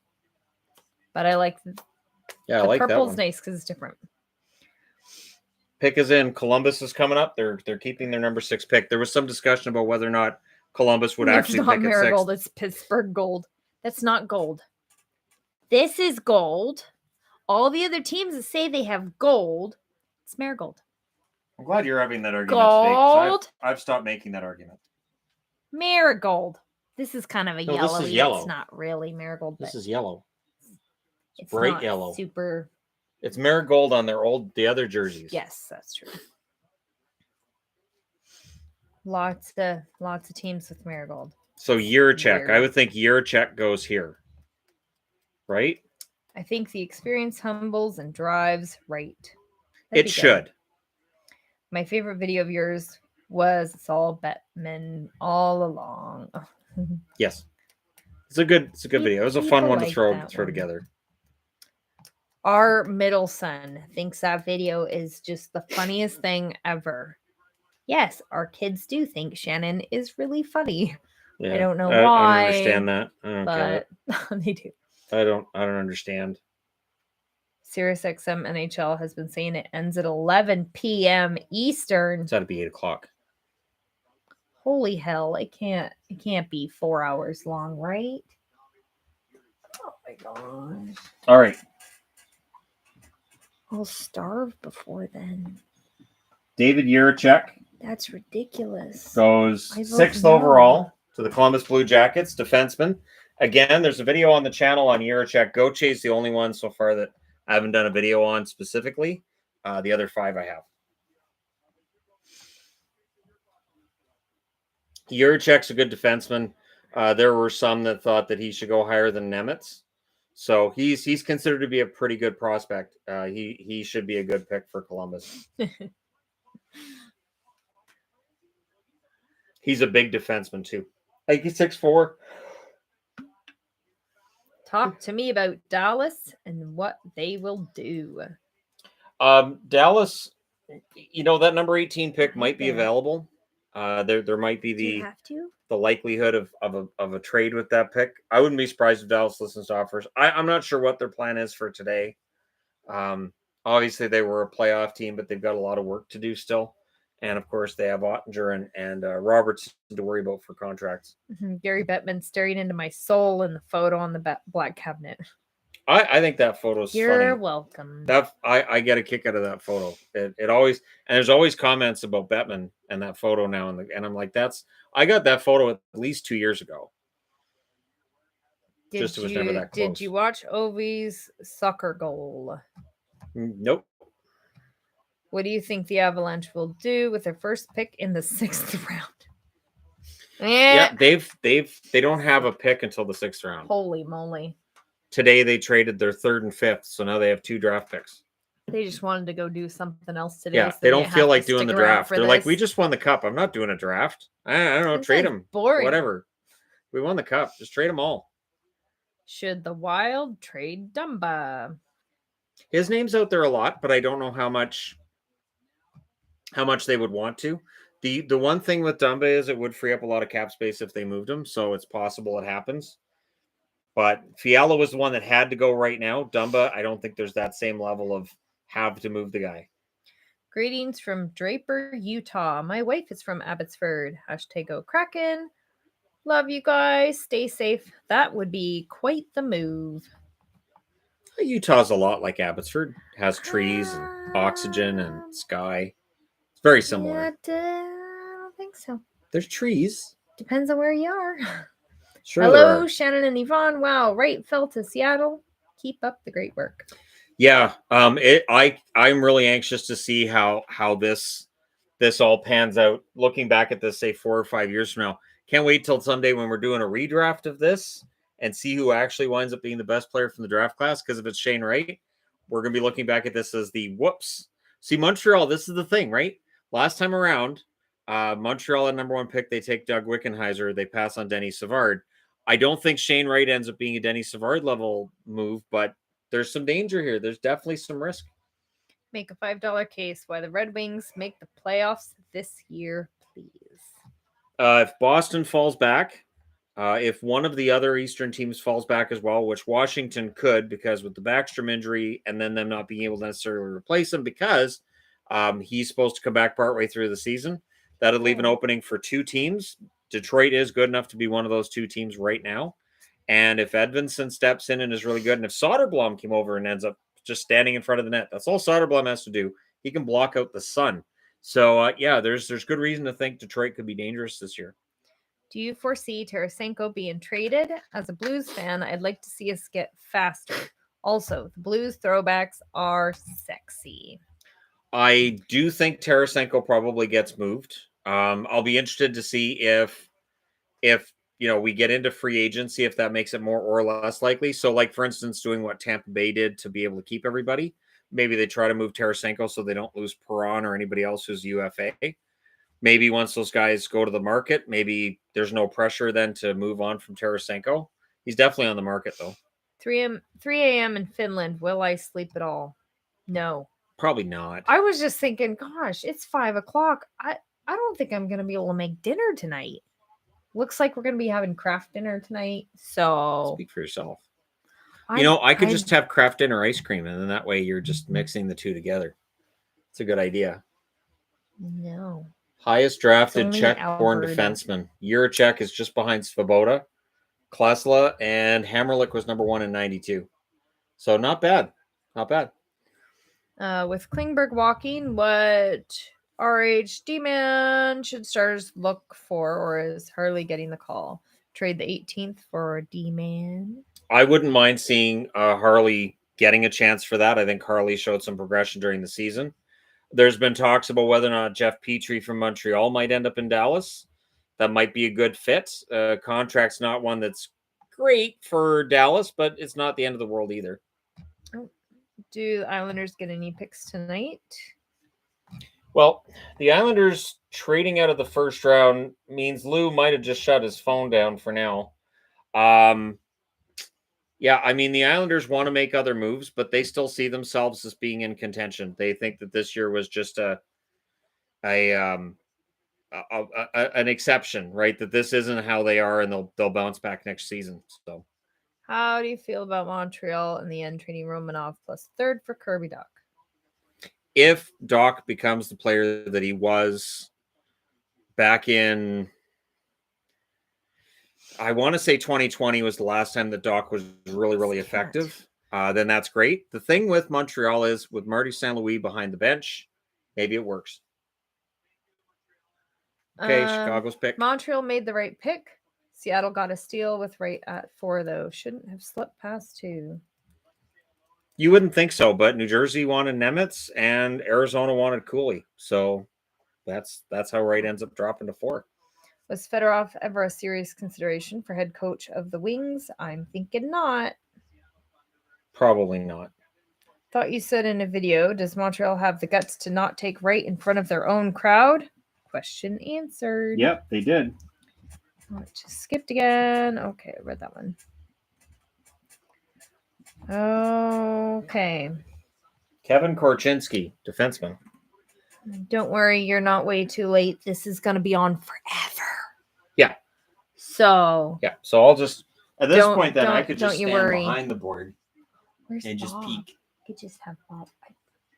But I like Yeah, I the like that purple's one. nice because it's different. Pick is in. Columbus is coming up. They're keeping their number 6 pick. There was some discussion about whether or not Columbus would actually it's not pick at marigold, 6. it's Pittsburgh gold. That's not gold. This is gold. All the other teams that say they have gold, it's marigold. I'm glad you're having that argument today, 'cause I've stopped making that argument. Marigold. This is kind of a No, this yellowy. is yellow. It's not really marigold, but This is yellow. it's bright not yellow. super. It's marigold on the other jerseys. Yes, that's true. Lots of teams with marigold. So Yurchek, I Weird. would think Yurchek goes here, right? I think the experience humbles and drives right. That'd It be should. good. My favorite video of yours was it's all Bettman all along. Yes. It's a good video. It was a fun People one to like throw that one. together. Our middle son thinks that video is just the funniest thing ever. Yes, our kids do think Shannon is really funny. Yeah. I don't know I don't why, understand that. I don't get but it. they do. I don't understand. SiriusXM NHL has been saying it ends at 11 p.m. Eastern. It's got to be 8 o'clock. Holy hell! It can't be 4 hours long, right? Oh my gosh! All right. I'll starve before then. David Yurchek That's ridiculous. goes I vote 6th no. overall to the Columbus Blue Jackets, defenseman. Again, there's a video on the channel on Yurchek. Goche's the only one so far that I haven't done a video on specifically. The other 5 I have. Yurchek's a good defenseman. There were some that thought that he should go higher than Nemitz. So he's considered to be a pretty good prospect. He should be a good pick for Columbus. He's a big defenseman too. Like he's 6'4". Talk to me about Dallas and what they will do. Dallas, that number 18 pick might be Yeah. available. There might be Do you have to? the likelihood of a trade with that pick. I wouldn't be surprised if Dallas listens to offers. I'm not sure what their plan is for today. Obviously, they were a playoff team, but they've got a lot of work to do still. And, of course, they have Ottinger and Roberts to worry about for contracts. Mm-hmm. Gary Bettman staring into my soul in the photo on the black cabinet. I think that photo's You're funny. welcome. I get a kick out of that photo. It always, and there's always comments about Bettman and that photo now, and I'm like, I got that photo at least 2 years ago. It was never that close. Did you watch Ovi's soccer goal? Nope. What do you think the Avalanche will do with their first pick in the 6th round? Yeah, they don't have a pick until the 6th round. Holy moly. Today they traded their 3rd and 5th, so now they have 2 draft picks. They just wanted to go do something else today. Yeah, so they don't feel have like to doing the stick around draft. for They're like, this. we just won the cup. I'm not doing a draft. I don't know, This trade sounds them. boring. Whatever. We won the cup. Just trade them all. Should the Wild trade Dumba? His name's out there a lot, but I don't know how much how much they would want to. The one thing with Dumba is it would free up a lot of cap space if they moved him, so it's possible it happens. But Fiala was the one that had to go right now. Dumba, I don't think there's that same level of have to move the guy. Greetings from Draper, Utah. My wife is from Abbotsford. Hashtag go Kraken. Love you guys. Stay safe. That would be quite the move. Utah's a lot like Abbotsford. It has trees and oxygen and sky. It's very similar. Yeah, I don't think so. There's trees. Depends on where you are. Sure there Hello, are. Shannon and Yvonne. Wow, right fell to Seattle. Keep up the great work. Yeah, I'm really anxious to see how this all pans out. Looking back at this, say 4 or 5 years from now, can't wait till Sunday when we're doing a redraft of this and see who actually winds up being the best player from the draft class. Because if it's Shane Wright, we're gonna be looking back at this as the whoops. See, Montreal, this is the thing, right? Last time around, Montreal at number 1 pick, they take Doug Wickenheiser, they pass on Denny Savard. I don't think Shane Wright ends up being a Denny Savard level move, but there's some danger here. There's definitely some risk. Make a $5 case why the Red Wings make the playoffs this year, please. If Boston falls back, if one of the other Eastern teams falls back as well, which Washington could, because with the Backstrom injury and then them not being able to necessarily replace him because he's supposed to come back partway through the season, that'll leave an opening for 2 teams. Detroit is good enough to be one of those 2 teams right now. And if Edvinsson steps in and is really good, and if Soderblom came over and ends up just standing in front of the net, that's all Soderblom has to do. He can block out the sun. So, yeah, there's good reason to think Detroit could be dangerous this year. Do you foresee Tarasenko being traded? As a Blues fan, I'd like to see us get faster. Also, the Blues throwbacks are sexy. I do think Tarasenko probably gets moved. I'll be interested to see if we get into free agency, if that makes it more or less likely. So, like, for instance, doing what Tampa Bay did to be able to keep everybody. Maybe they try to move Tarasenko so they don't lose Perron or anybody else who's UFA. Maybe once those guys go to the market, maybe there's no pressure then to move on from Tarasenko. He's definitely on the market, though. 3 a.m. in Finland. Will I sleep at all? No. Probably not. I was just thinking, gosh, it's 5 o'clock. I don't think I'm going to be able to make dinner tonight. Looks like we're going to be having craft dinner tonight. So speak for yourself. I could just have craft dinner ice cream, and then that way you're just mixing the 2 together. It's a good idea. No. Highest drafted Czech-born defenseman. Juracek is just behind Svoboda, Klesla, and Hammerlick was number 1 in 92. So not bad. Not bad. With Klingberg walking, what RH D-man should starters look for, or is Harley getting the call? Trade the 18th for D-man? I wouldn't mind seeing Harley getting a chance for that. I think Harley showed some progression during the season. There's been talks about whether or not Jeff Petrie from Montreal might end up in Dallas. That might be a good fit. Contract's not one that's great for Dallas, but it's not the end of the world either. Do the Islanders get any picks tonight? Well, the Islanders trading out of the first round means Lou might have just shut his phone down for now. Yeah, I mean, the Islanders want to make other moves, but they still see themselves as being in contention. They think that this year was just an exception, right? That this isn't how they are, and they'll bounce back next season. So, how do you feel about Montreal in the end trading Romanov plus 3rd for Kirby Dach? If Dach becomes the player that he was back in, I want to say 2020 was the last time that Dach was really, really effective, then that's great. The thing with Montreal is with Marty St. Louis behind the bench, maybe it works. Okay, Chicago's pick. Montreal made the right pick. Seattle got a steal with Wright at 4, though. Shouldn't have slipped past 2. You wouldn't think so, but New Jersey wanted Nemitz and Arizona wanted Cooley. So that's how Wright ends up dropping to 4. Was Fedorov ever a serious consideration for head coach of the Wings? I'm thinking not. Probably not. Thought you said in a video, does Montreal have the guts to not take Wright in front of their own crowd? Question answered. Yep, they did. Oh, it just skipped again. Okay, I read that one. Okay. Kevin Korchinski, defenseman. Don't worry, you're not way too late. This is gonna be on forever. Yeah. So Yeah. So I'll just at this Don't- point then I don't- could don't just you stand worry. behind the board where's and just Bob? peek. I could just have Bob.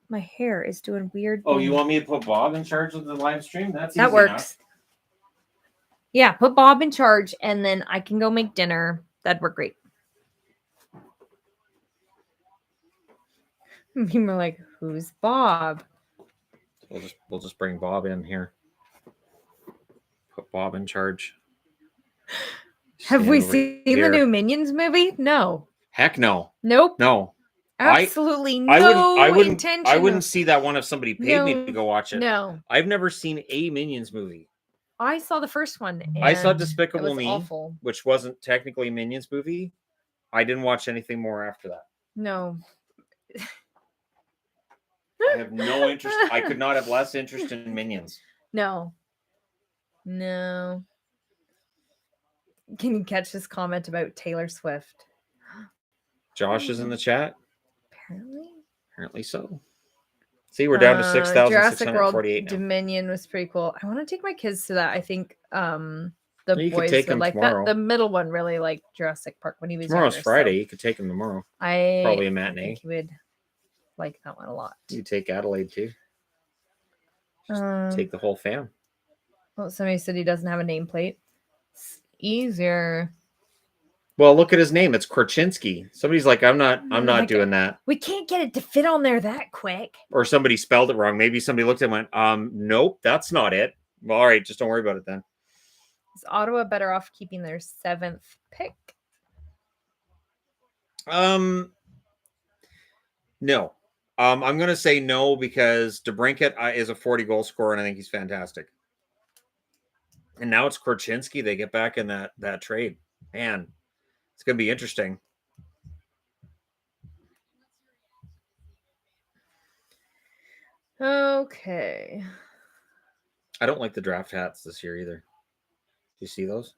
My hair is doing weird. Oh, you things. want me to put Bob in charge of the live stream? That's That easy works. enough. Yeah, put Bob in charge, and then I can go make dinner. That'd work great. People are like, "Who's Bob?" We'll just bring Bob in here. Put Bob in charge. Have Stand we over seen here. the new Minions movie? No. Heck no. Nope. No. Absolutely I no wouldn't intention. I wouldn't of- see that one if somebody paid me No, to go watch it. No. I've never seen a Minions movie. I saw the first one. I saw and Despicable it was Me, awful. which wasn't technically a Minions movie. I didn't watch anything more after that. No. I have no interest. I could not have less interest in Minions. No. No. Can you catch this comment about Taylor Swift? Josh is in the chat. Apparently So. See, we're down to Jurassic World 6,648 now. Dominion was pretty cool. I want to take my kids to that. I think the You could boys take would them like tomorrow. that. The middle one really liked Jurassic Park when he was Tomorrow's younger, Friday. so You could take him tomorrow. Probably a I matinee. think he would like that one a lot. You take Adelaide too. Take the whole fam. Well, somebody said he doesn't have a nameplate. It's easier. Well, look at his name. It's Korchinski. Somebody's like, I'm not Like, doing that. We can't get it to fit on there that quick. Or somebody spelled it wrong. Maybe somebody looked at it and went, nope, that's not it. Well, all right, just don't worry about it then. Is Ottawa better off keeping their 7th pick? No. I'm gonna say no because DeBrincat is a 40 goal scorer and I think he's fantastic. And now it's Korchinski. They get back in that trade. Man, it's gonna be interesting. Okay. I don't like the draft hats this year either. Do you see those?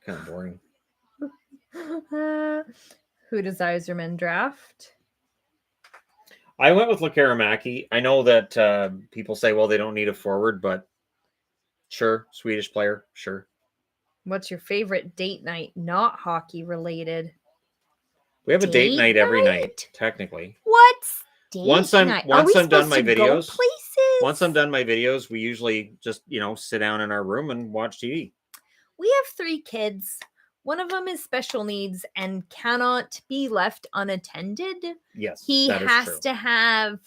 Kind of boring. Who does Iserman draft? I went with Lekaramaki. I know that people say, well, they don't need a forward, but sure, Swedish player, sure. What's your favorite date night, not hockey related? We have a date night every night, night? technically. What's date Once I'm night? once I'm done my supposed to go videos, places? once I'm done my videos, we usually just sit down in our room and watch TV. We have 3 kids. One of them is special needs and cannot be left unattended. Yes, He that is has true. to have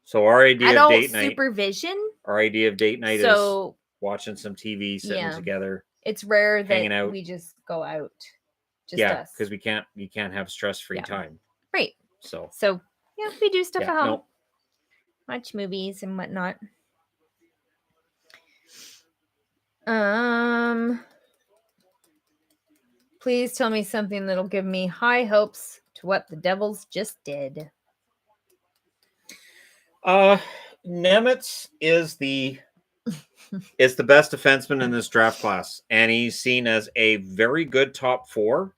So our idea adult of date night, supervision. our idea of date night is So watching some TV, sitting Yeah. together. it's rare hanging that out. we just go out. Just Yeah, us. because you can't have stress-free Yeah. time. Right. So So yeah, we do stuff yeah, at home. no, Watch movies and whatnot. Please tell me something that'll give me high hopes to what the Devils just did. Nemitz is the best defenseman in this draft class, and he's seen as a very good top 4,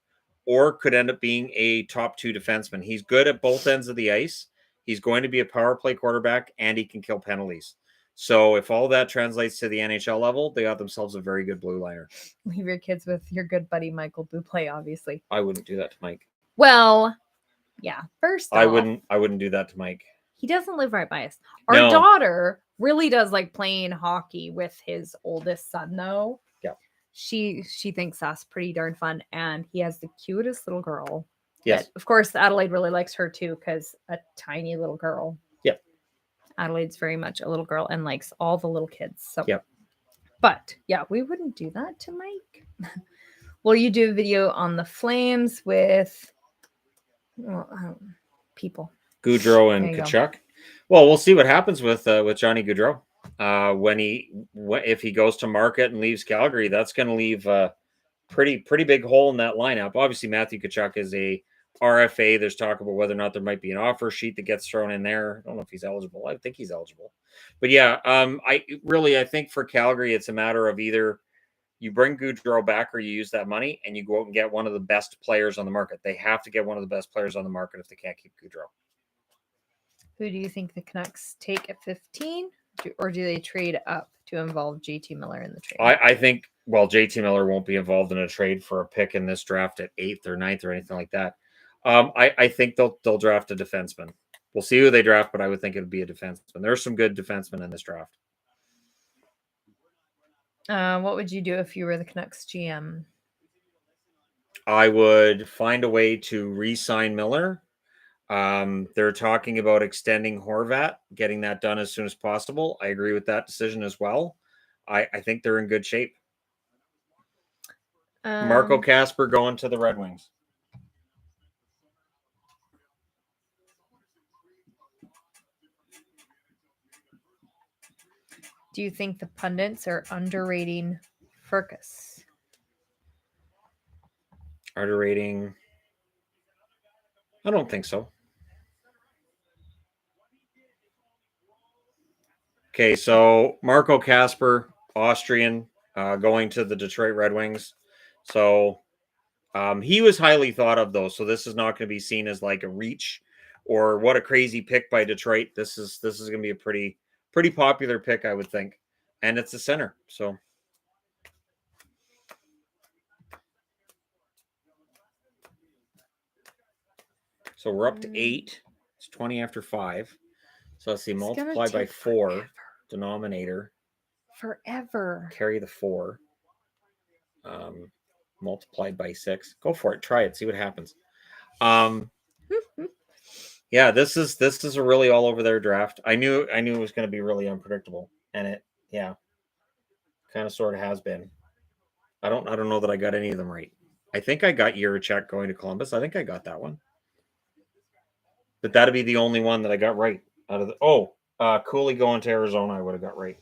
or could end up being a top 2 defenseman. He's good at both ends of the ice. He's going to be a power play quarterback, and he can kill penalties. So if all that translates to the NHL level, they got themselves a very good blue liner. Leave your kids with your good buddy Michael Bublé, obviously. I wouldn't do that to Mike. Well, yeah. First off, I wouldn't do that to Mike. He doesn't live right by us. Our No. daughter really does like playing hockey with his oldest son, though. Yeah. She thinks that's pretty darn fun, and he has the cutest little girl. Yes. That, of course, Adelaide really likes her too, because a tiny little girl. Yep. Adelaide's very much a little girl and likes all the little kids. So. Yep. But yeah, we wouldn't do that to Mike. Will you do a video on the Flames with people? Goudreau and There you go. Kachuk. Well, we'll see what happens with Johnny Goudreau. If he goes to market and leaves Calgary, that's going to leave a pretty big hole in that lineup. Obviously, Matthew Kachuk is a RFA. There's talk about whether or not there might be an offer sheet that gets thrown in there. I don't know if he's eligible. I think he's eligible. But yeah, I think for Calgary, it's a matter of either you bring Goudreau back or you use that money and you go out and get one of the best players on the market. They have to get one of the best players on the market if they can't keep Goudreau. Who do you think the Canucks take at 15? Or do they trade up to involve JT Miller in the trade? I think, well, JT Miller won't be involved in a trade for a pick in this draft at 8th or 9th or anything like that. I think they'll draft a defenseman. We'll see who they draft, but I would think it would be a defenseman. There's some good defensemen in this draft. What would you do if you were the Canucks GM? I would find a way to re-sign Miller. They're talking about extending Horvat, getting that done as soon as possible. I agree with that decision as well. I think they're in good shape. Marco Casper going to the Red Wings. Do you think the pundits are underrating Furcus? Underrating? I don't think so. Okay, so Marco Casper, Austrian, going to the Detroit Red Wings. So he was highly thought of, though. So this is not going to be seen as like a reach or what a crazy pick by Detroit. This is going to be a pretty popular pick, I would think, and it's a center. So we're up to 8. It's 20 after 5. So let's see, multiply by 4. Denominator. Forever. Carry the 4. Multiplied by 6. Go for it. Try it. See what happens. Yeah, this is a really all over their draft. I knew it was going to be really unpredictable, and it kind of sort of has been. I don't know that I got any of them right. I think I got Yurichek going to Columbus. I think I got that one, but that'd be the only one that I got right out of the. Cooley going to Arizona. I would have got right,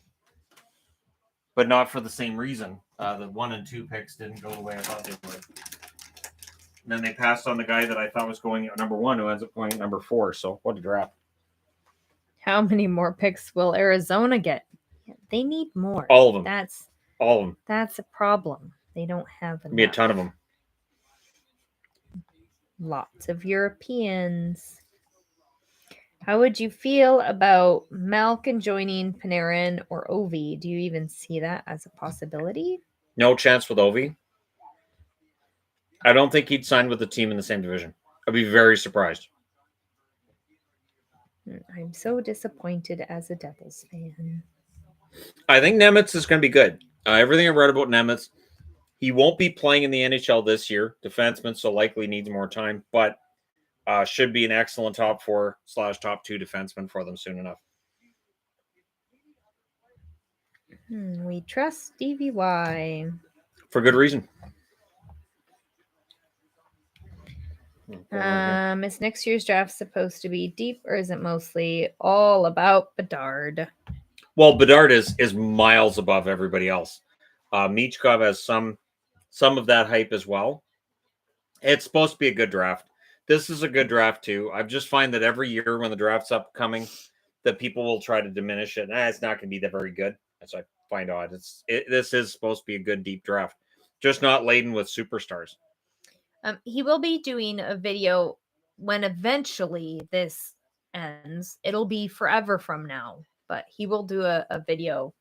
but not for the same reason. The 1 and 2 picks didn't go the way I thought they would. And then they passed on the guy that I thought was going at number 1, who ends up going at number 4. So what a draft! How many more picks will Arizona get? They need more. All of them. All of them. That's a problem. They don't have enough. Be a ton of them. Lots of Europeans. How would you feel about Malkin joining Panarin or Ovi? Do you even see that as a possibility? No chance with Ovi. I don't think he'd sign with the team in the same division. I'd be very surprised. I'm so disappointed as a Devils fan. I think Nemitz is going to be good. Everything I've read about Nemitz, he won't be playing in the NHL this year. Defenseman, so likely needs more time, but should be an excellent top 4/top 2 defenseman for them soon enough. We trust Stevie Y. For good reason. Is next year's draft supposed to be deep, or is it mostly all about Bedard? Well, Bedard is miles above everybody else. Michkov has some of that hype as well. It's supposed to be a good draft. This is a good draft too. I just find that every year when the draft's upcoming, that people will try to diminish it. It's not going to be that very good. That's what I find odd. This is supposed to be a good deep draft, just not laden with superstars. He will be doing a video when eventually this ends. It'll be forever from now, but he will do a video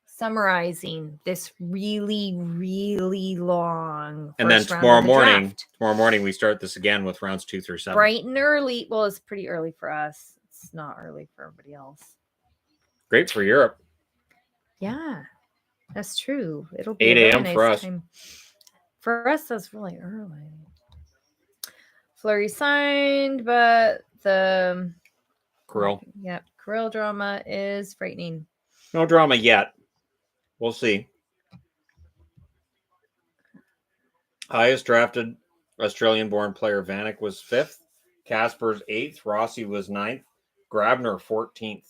summarizing this really, really long. And then tomorrow morning we start this again with rounds 2 through 7. Bright and early. Well, it's pretty early for us. It's not early for everybody else. Great for Europe. Yeah, that's true. It'll be 8 a.m. nice for us. time. For us, that's really early. Fleury signed, but the Kirill drama is frightening. No drama yet. We'll see. Highest drafted Australian-born player Vanek was 5th. Casper's 8th. Rossi was 9th. Grabner 14th.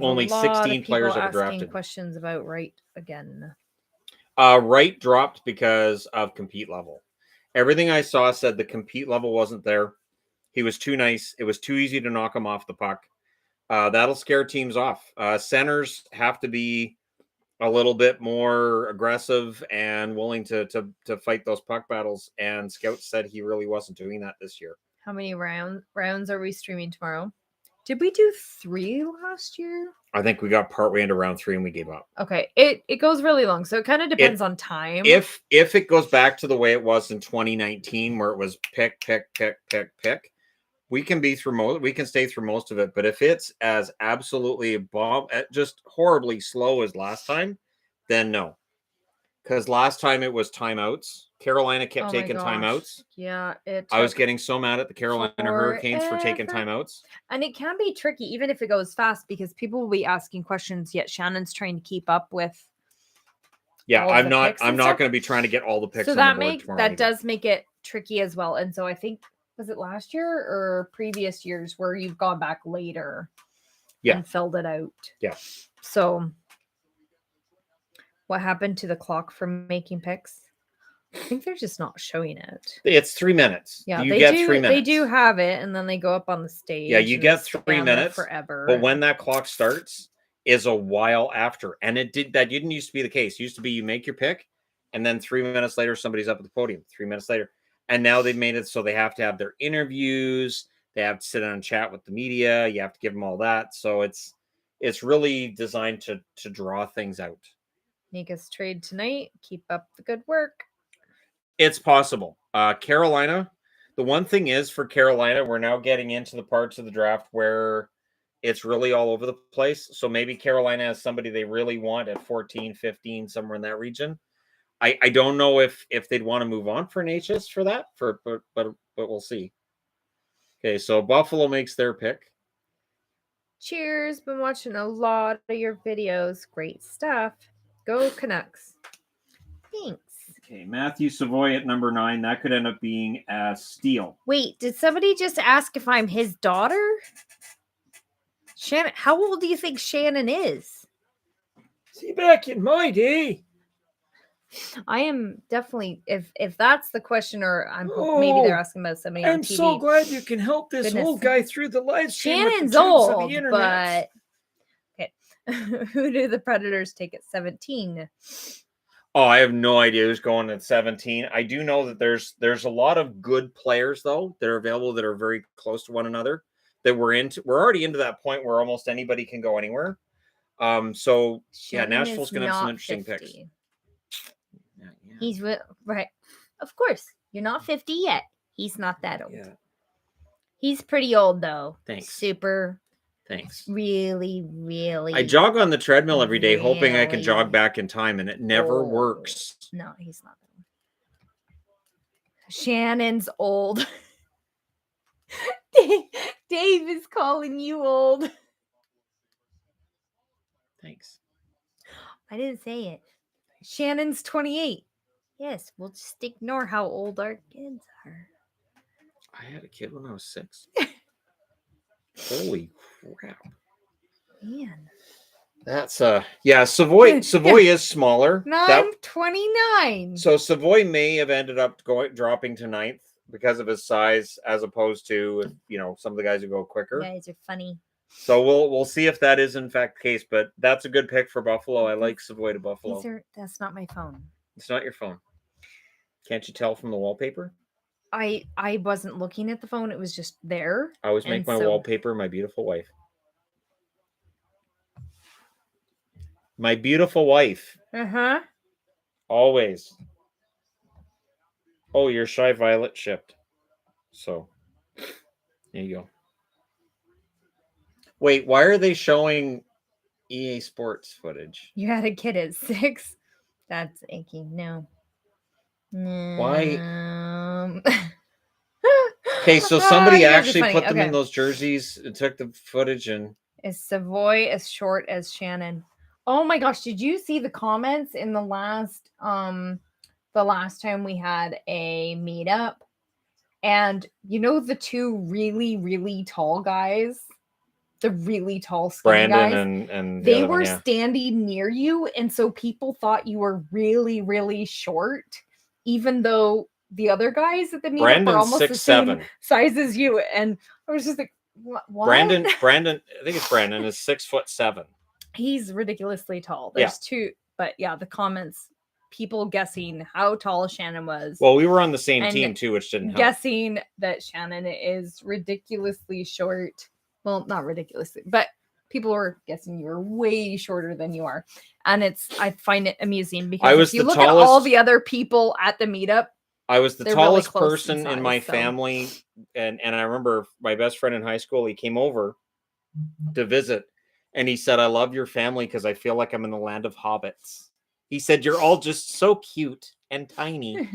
Only 16 players ever drafted. Questions about Wright again. Wright dropped because of compete level. Everything I saw said the compete level wasn't there. He was too nice. It was too easy to knock him off the puck. That'll scare teams off. Centers have to be a little bit more aggressive and willing to fight those puck battles. And scouts said he really wasn't doing that this year. How many rounds are we streaming tomorrow? Did we do 3 last year? I think we got partway into round 3 and we gave up. Okay, it goes really long, so it kind of depends on time. If it goes back to the way it was in 2019, where it was pick, we can be through we can stay through most of it. But if it's as absolutely just horribly slow as last time, then no. Because last time it was timeouts. Carolina kept taking timeouts. Yeah, I was getting so mad at the Carolina Hurricanes for taking timeouts. And it can be tricky, even if it goes fast, because people will be asking questions. Yet Shannon's trying to keep up with. Yeah, I'm not going to be trying to get all the picks. So on the board tomorrow that does make it tricky as well. And so I think, was it last year or previous years where you've gone back later? Yeah. And filled it out. Yeah. So what happened to the clock from making picks? I think they're just not showing it. It's 3 minutes. Yeah, you get 3 minutes. They do have it, and then they go up on the stage. Yeah, you get 3 minutes forever. But when that clock starts is a while after, and that didn't used to be the case. It used to be you make your pick, and then 3 minutes later somebody's up at the podium. 3 minutes later, and now they've made it so they have to have their interviews. They have to sit down and chat with the media. You have to give them all that. So it's really designed to draw things out. Nika's trade tonight. Keep up the good work. It's possible. Carolina, the one thing is for Carolina, we're now getting into the parts of the draft where it's really all over the place. So maybe Carolina has somebody they really want at 14, 15, somewhere in that region. I don't know if they'd want to move on for an HS for that, but we'll see. Okay, so Buffalo makes their pick. Cheers. Been watching a lot of your videos. Great stuff. Go Canucks. Thanks. Okay, Matthew Savoy at number 9. That could end up being a steal. Wait, did somebody just ask if I'm his daughter? Shannon, how old do you think Shannon is? See, back in my day. I am definitely, if that's the question, or maybe they're asking about somebody on TV. I'm so glad you can help this old guy through the live stream. Shannon's old, but okay. Who do the Predators take at 17? Oh, I have no idea who's going at 17. I do know that there's a lot of good players though that are available that are very close to one another. That we're already into that point where almost anybody can go anywhere. So Shannon Nashville's gonna have some interesting 50. picks. Yeah. He's right. Of course, you're not 50 yet. He's not that old. Yeah. He's pretty old though. Thanks. Super. Thanks. Really, really. I jog on the treadmill every day, hoping I can jog back in time, and it never works. No, he's not. Shannon's old. Dave is calling you old. Thanks. I didn't say it. Shannon's 28. Yes, we'll just ignore how old our kids are. I had a kid when I was 6. Holy crap. Man. That's Savoy is smaller. I'm 29. So Savoy may have ended up dropping to 9th because of his size, as opposed to some of the guys who go quicker. You guys are funny. So we'll see if that is in fact the case, but that's a good pick for Buffalo. I like Savoy to Buffalo. That's not my phone. It's not your phone. Can't you tell from the wallpaper? I wasn't looking at the phone. It was just there. I always make my wallpaper my beautiful wife. My beautiful wife. Uh-huh. Always. Oh, your Shy Violet shipped. So, there you go. Wait, why are they showing EA Sports footage? You had a kid at 6? That's icky. No. Why? Okay, so somebody actually put them in those jerseys and took the footage and... Is Savoy as short as Shannon? Oh my gosh, did you see the comments in the last time we had a meetup? And the 2 really, really tall guys, the really tall skinny Brandon guys, and they were standing near you, and so people thought you were really, really short, even though the other guys at the meetup Brandon's were almost 6'7". the same size as you. And I was just like, what? Brandon, I think it's Brandon, is 6'7". He's ridiculously tall. There's 2, but yeah, the comments, people guessing how tall Shannon was. Well, we were on the same team too, which didn't help. Guessing that Shannon is ridiculously short. Well, not ridiculously, but people were guessing you were way shorter than you are. And I find it amusing because was if you the look at all tallest- the other people at the meetup, I was the they're really tallest close in person in my size, so- family, and I remember my best friend in high school. He came over to visit, and he said, "I love your family because I feel like I'm in the land of hobbits." He said, "You're all just so cute and tiny,"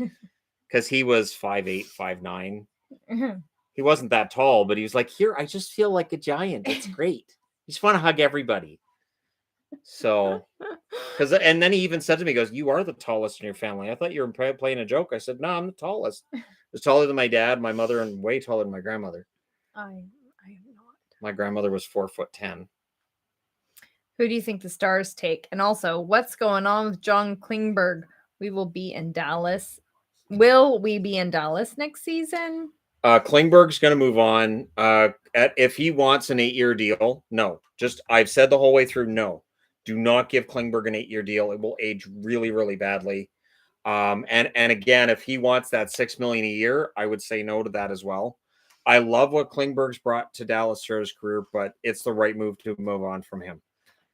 because he was 5'8", 5'9". He wasn't that tall, but he was like, "Here, I just feel like a giant. It's great. You just want to hug everybody." So, and then he even said to me, he goes, "You are the tallest in your family. I thought you were playing a joke." I said, "No, I'm the tallest. I was taller than my dad, my mother, and way taller than my grandmother. I am not. My grandmother was 4'10". Who do you think the Stars take? And also, what's going on with John Klingberg? We will be in Dallas. Will we be in Dallas next season? Klingberg's going to move on. If he wants an 8-year deal, no. I've said the whole way through, no. Do not give Klingberg an 8-year deal. It will age really, really badly. And again, if he wants that $6 million a year, I would say no to that as well. I love what Klingberg's brought to Dallas throughout his career, but it's the right move to move on from him.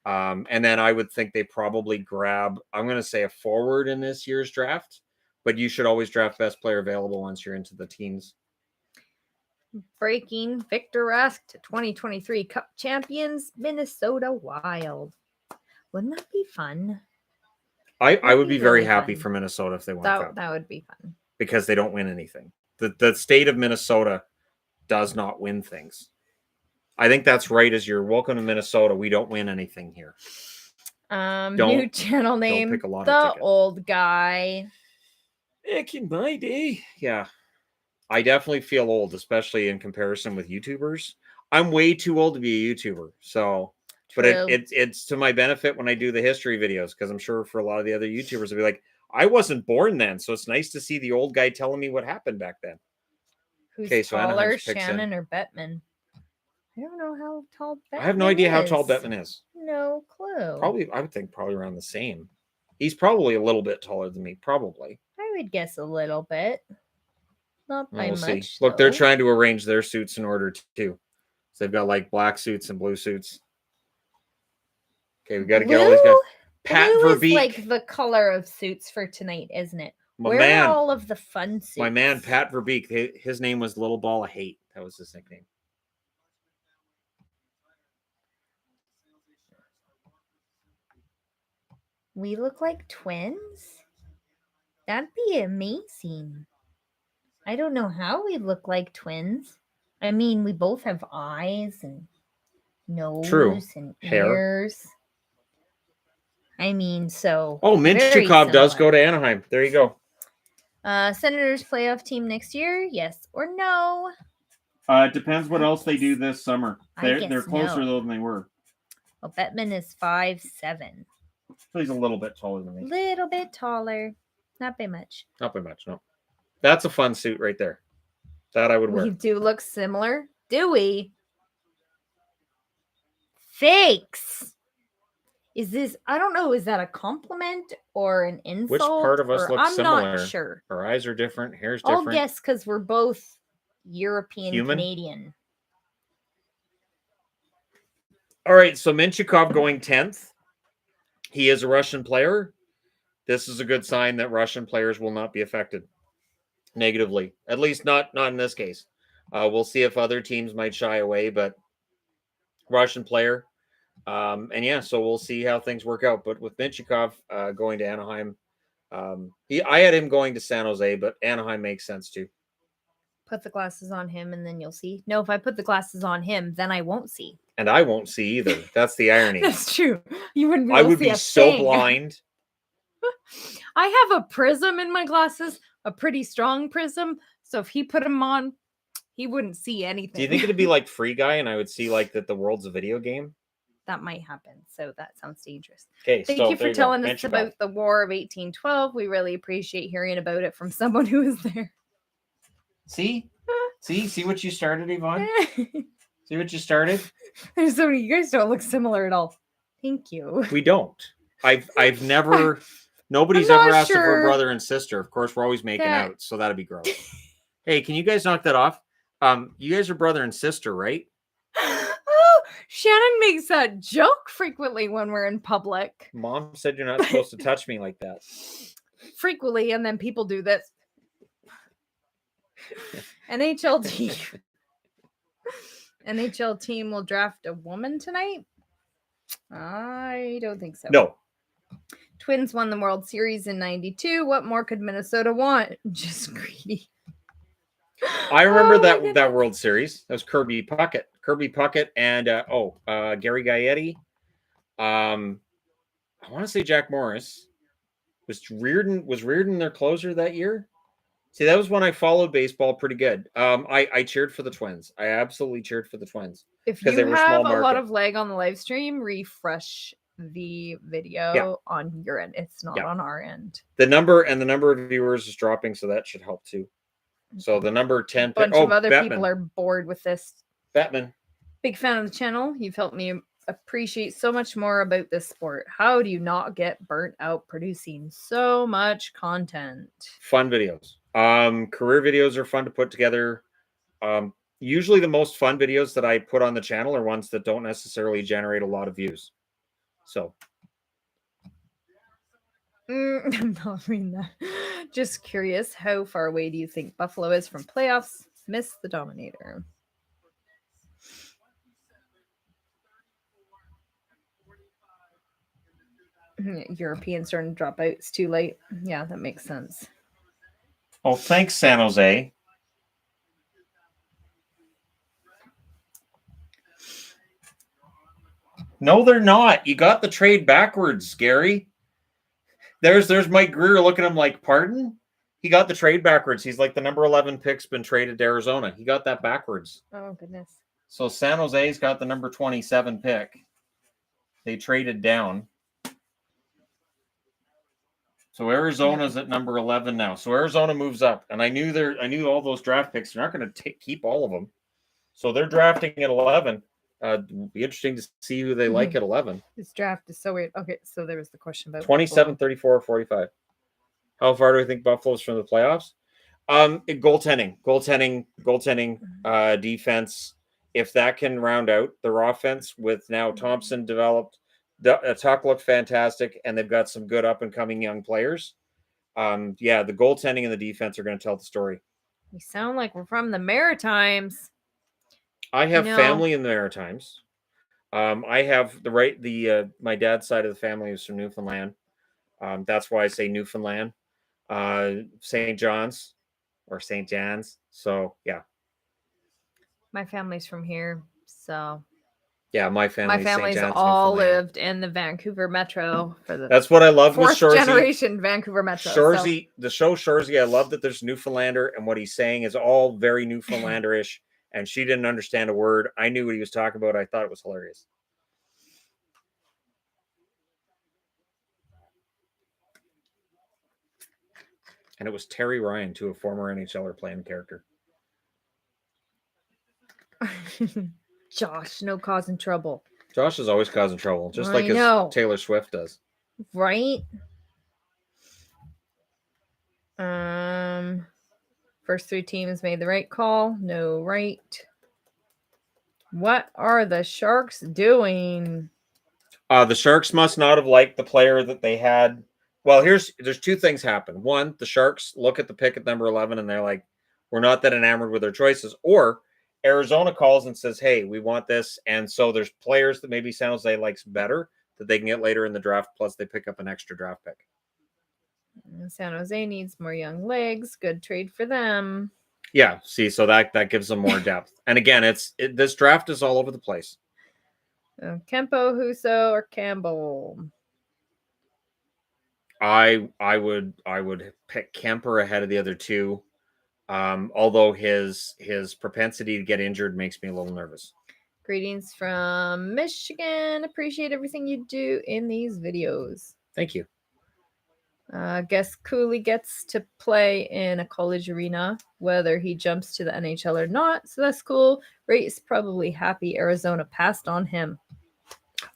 And then I would think they probably grab, I'm going to say, a forward in this year's draft, but you should always draft best player available once you're into the teens. Breaking Victor Rask to 2023 Cup champions, Minnesota Wild. Wouldn't that be fun? I would be very really happy fun. for Minnesota if they won a cup, That would be fun. because they don't win anything. The state of Minnesota does not win things. I think that's right. As you're welcome to Minnesota, we don't win anything here. New channel name, pick a lotto The ticket. Old Guy. Back in my day, yeah. I definitely feel old, especially in comparison with YouTubers. I'm way too old to be a YouTuber, so. But True. it's to my benefit when I do the history videos, because I'm sure for a lot of the other YouTubers, they'll be like, I wasn't born then, so it's nice to see the old guy telling me what happened back then. Who's Okay, so taller, Anaheim's picks in. Shannon or Bettman? I don't know how tall Bettman is. I have no idea how tall Bettman is. No clue. I would think probably around the same. He's probably a little bit taller than me, probably. I would guess a little bit. Not by We'll see. much. Look, they're though. trying to arrange their suits in order too. So they've got like black suits and blue suits. Okay, we got to get all these guys. Pat Blue is Verbeek, like the color of suits for tonight, isn't it? my Where man, are all of the fun suits? my man, Pat Verbeek. His name was Little Ball of Hate. That was his nickname. We look like twins? That'd be amazing. I don't know how we look like twins. I mean, we both have eyes and nose and Hair. ears. I mean, so. Oh, very Minchikov does similar. go to Anaheim. There you go. Senators playoff team next year? Yes or no? It depends what else they do this summer. I guess They're closer no. though than they were. Well, Bettman is 5'7". He's a little bit taller than me. Little bit taller. Not by much. Not by much, no. That's a fun suit right there. That I would wear. We do look similar. Do we? Thanks. Is this, I don't know, is that a compliment or an insult? Which part of us or- looks I'm similar? not sure. Our eyes are different. Hair's I'll different. guess because we're both European Human? Canadian. All right, so Minchikov going 10th. He is a Russian player. This is a good sign that Russian players will not be affected negatively. At least not in this case. We'll see if other teams might shy away, but Russian player. And yeah, so we'll see how things work out. But with Minchikov going to Anaheim, I had him going to San Jose, but Anaheim makes sense too. Put the glasses on him and then you'll see. No, if I put the glasses on him, then I won't see. And I won't see either. That's the irony. That's true. You wouldn't be I able would to see be a so thing. blind. I have a prism in my glasses, a pretty strong prism. So if he put them on, he wouldn't see anything. Do you think it'd be like Free Guy and I would see like that the world's a video game? That might happen. So that sounds dangerous. Okay, Thank so you there for go. telling us Minchikov. about the War of 1812. We really appreciate hearing about it from someone who was there. See what you started, Yvonne? See what you started? There's so many. You guys don't look similar at all. Thank you. We don't. I've never. Nobody's I'm not ever asked if we're sure. brother and sister. Of course, we're always making That- out, so that'd be gross. Hey, can you guys knock that off? You guys are brother and sister, right? I'm Shannon makes that joke frequently when we're in public. Mom said you're not supposed to touch me like that. Frequently, and then people do this. NHL team. NHL team will draft a woman tonight? I don't think so. No. Twins won the World Series in 92. What more could Minnesota want? Just greedy. I remember Oh my that goodness. World Series. That was Kirby Puckett and Gary Gaetti. I want to say Jack Morris. Was Reardon their closer that year? See, that was when I followed baseball pretty good. I cheered for the Twins. I absolutely cheered for the Twins. If 'Cause you they were have small a lot market. of lag on the live stream, refresh the video on your end. It's not on our end. The number of viewers is dropping, so that should help too. So the number 10. A bunch of other Batman. people are bored with this. Batman. Big fan of the channel. You've helped me appreciate so much more about this sport. How do you not get burnt out producing so much content? Fun videos. Career videos are fun to put together. Usually the most fun videos that I put on the channel are ones that don't necessarily generate a lot of views. So I'm not reading that. Just curious, how far away do you think Buffalo is from playoffs? Miss the Dominator. Europeans starting to drop out. It's too late. Yeah, that makes sense. oh, thanks, San Jose. No, they're not. You got the trade backwards, Gary. There's Mike Greer looking at him like, pardon? He got the trade backwards. He's like the number 11 pick's been traded to Arizona. He got that backwards. Oh, goodness. So San Jose's got the number 27 pick. They traded down. So Arizona's at number 11 now. So Arizona moves up. And I knew all those draft picks. They're not going to keep all of them. So they're drafting at 11. It'll be interesting to see who they like at 11. This draft is so weird. Okay, so there was the question about 27, Buffalo. 34, or 45. How far do I think Buffalo's from the playoffs? Goaltending, defense. If that can round out their offense with now Thompson developed, Tuck looked fantastic, and they've got some good up and coming young players. The goaltending and the defense are going to tell the story. We sound like we're from the Maritimes. I have family in the Maritimes. I have my dad's side of the family is from Newfoundland. That's why I say Newfoundland. St. John's or St. John's. So yeah. My family's from here, so yeah, my family's all lived in the Vancouver Metro for the that's what I love with Shorzy. Generation Vancouver Metro. Shorzy, the show Shorzy, I love that there's Newfoundlander, and what he's saying is all very Newfoundlander-ish. And she didn't understand a word. I knew what he was talking about. I thought it was hilarious. And it was Terry Ryan, too, a former NHLer playing the character. Josh, no causing trouble. Josh is always causing trouble, just like his Taylor Swift does. Right? First three teams made the right call. No right. What are the Sharks doing? The Sharks must not have liked the player that they had. Well, there's two things happen. One, the Sharks look at the pick at number 11 and they're like, we're not that enamored with their choices. Or Arizona calls and says, hey, we want this. And so there's players that maybe San Jose likes better that they can get later in the draft. Plus they pick up an extra draft pick. San Jose needs more young legs. Good trade for them. Yeah, see, so that gives them more depth. And again, this draft is all over the place. Kempo, Husso, or Campbell? I would pick Kemper ahead of the other two. Although his propensity to get injured makes me a little nervous. Greetings from Michigan. Appreciate everything you do in these videos. Thank you. Guess Cooley gets to play in a college arena, whether he jumps to the NHL or not. So that's cool. Wright's probably happy Arizona passed on him.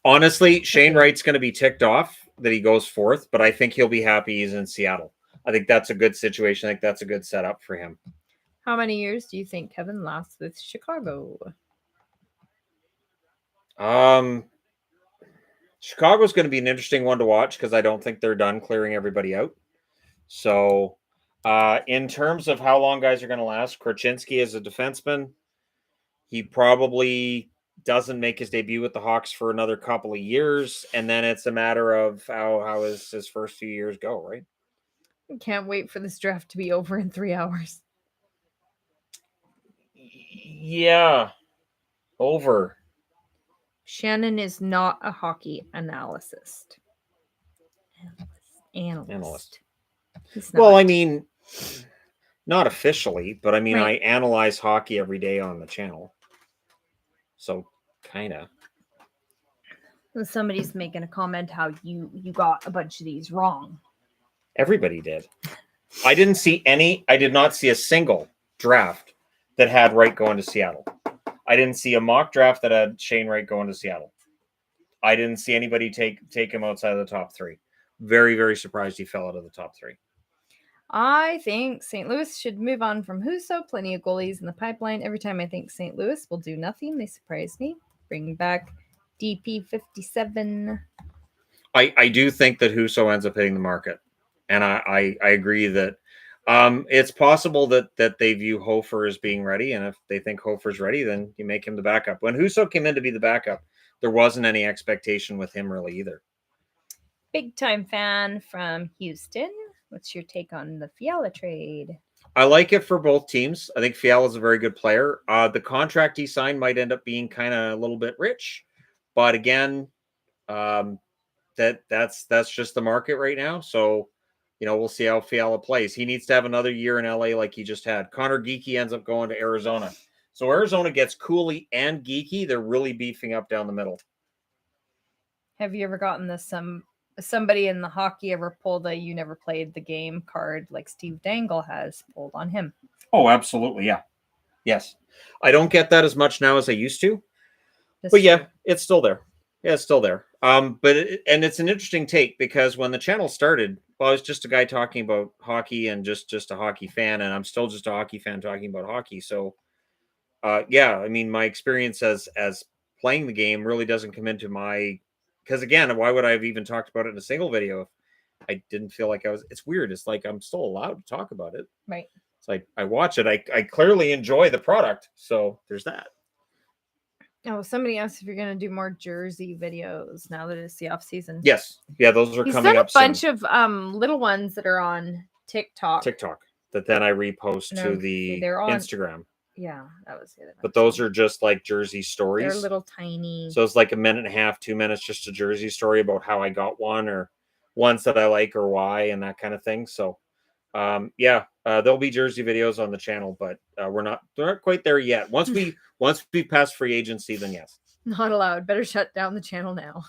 Honestly, Shane Wright's going to be ticked off that he goes fourth, but I think he'll be happy he's in Seattle. I think that's a good situation. I think that's a good setup for him. How many years do you think Kevin lasts with Chicago? Chicago's going to be an interesting one to watch because I don't think they're done clearing everybody out. So, in terms of how long guys are going to last, Krasinski is a defenseman. He probably doesn't make his debut with the Hawks for another couple of years, and then it's a matter of how his first few years go, right? I can't wait for this draft to be over in 3 hours. Yeah, over. Shannon is not a hockey analyst. Analyst. He's not. Well, I mean, not officially, but I mean, Right. I analyze hockey every day on the channel. So, kind of. Somebody's making a comment how you got a bunch of these wrong. Everybody did. I did not see a single draft that had Wright going to Seattle. I didn't see a mock draft that had Shane Wright going to Seattle. I didn't see anybody take him outside of the top 3. Very, very surprised he fell out of the top 3. I think St. Louis should move on from Husso. Plenty of goalies in the pipeline. Every time I think St. Louis will do nothing, they surprise me. Bring back DP57. I do think that Husso ends up hitting the market. And I agree that it's possible that they view Hofer as being ready. And if they think Hofer's ready, then you make him the backup. When Husso came in to be the backup, there wasn't any expectation with him really either. Big time fan from Houston. What's your take on the Fiala trade? I like it for both teams. I think Fiala is a very good player. The contract he signed might end up being kind of a little bit rich, but again, that's just the market right now. So, we'll see how Fiala plays. He needs to have another year in LA like he just had. Connor Geeky ends up going to Arizona. So Arizona gets Cooley and Geeky. They're really beefing up down the middle. Have you ever gotten this? Somebody in the hockey ever pulled a "you never played the game" card like Steve Dangle has pulled on him? Oh, absolutely. Yeah. Yes. I don't get that as much now as I used to. That's But yeah, true. it's still there. Yeah, it's still there. But it's an interesting take because when the channel started, well, I was just a guy talking about hockey and just a hockey fan, and I'm still just a hockey fan talking about hockey. So, yeah, I mean, my experience as playing the game really doesn't come into because again, why would I have even talked about it in a single video if I didn't feel like I was? It's weird. It's like I'm still allowed to talk about it. Right. It's like I watch it. I clearly enjoy the product. So there's that. Oh, somebody asked if you're going to do more jersey videos now that it's the off season. Yes. Yeah, those are He's coming done up a bunch soon. of little ones that are on TikTok. That then I repost No, to the they're on Instagram. Yeah, that was the other one. But those are just like jersey stories. They're little tiny. So it's like a minute and a half, 2 minutes, just a jersey story about how I got one or ones that I like or why and that kind of thing. So, yeah, there'll be jersey videos on the channel, but we're not quite there yet. Once we pass free agency, then yes. Not allowed. Better shut down the channel now.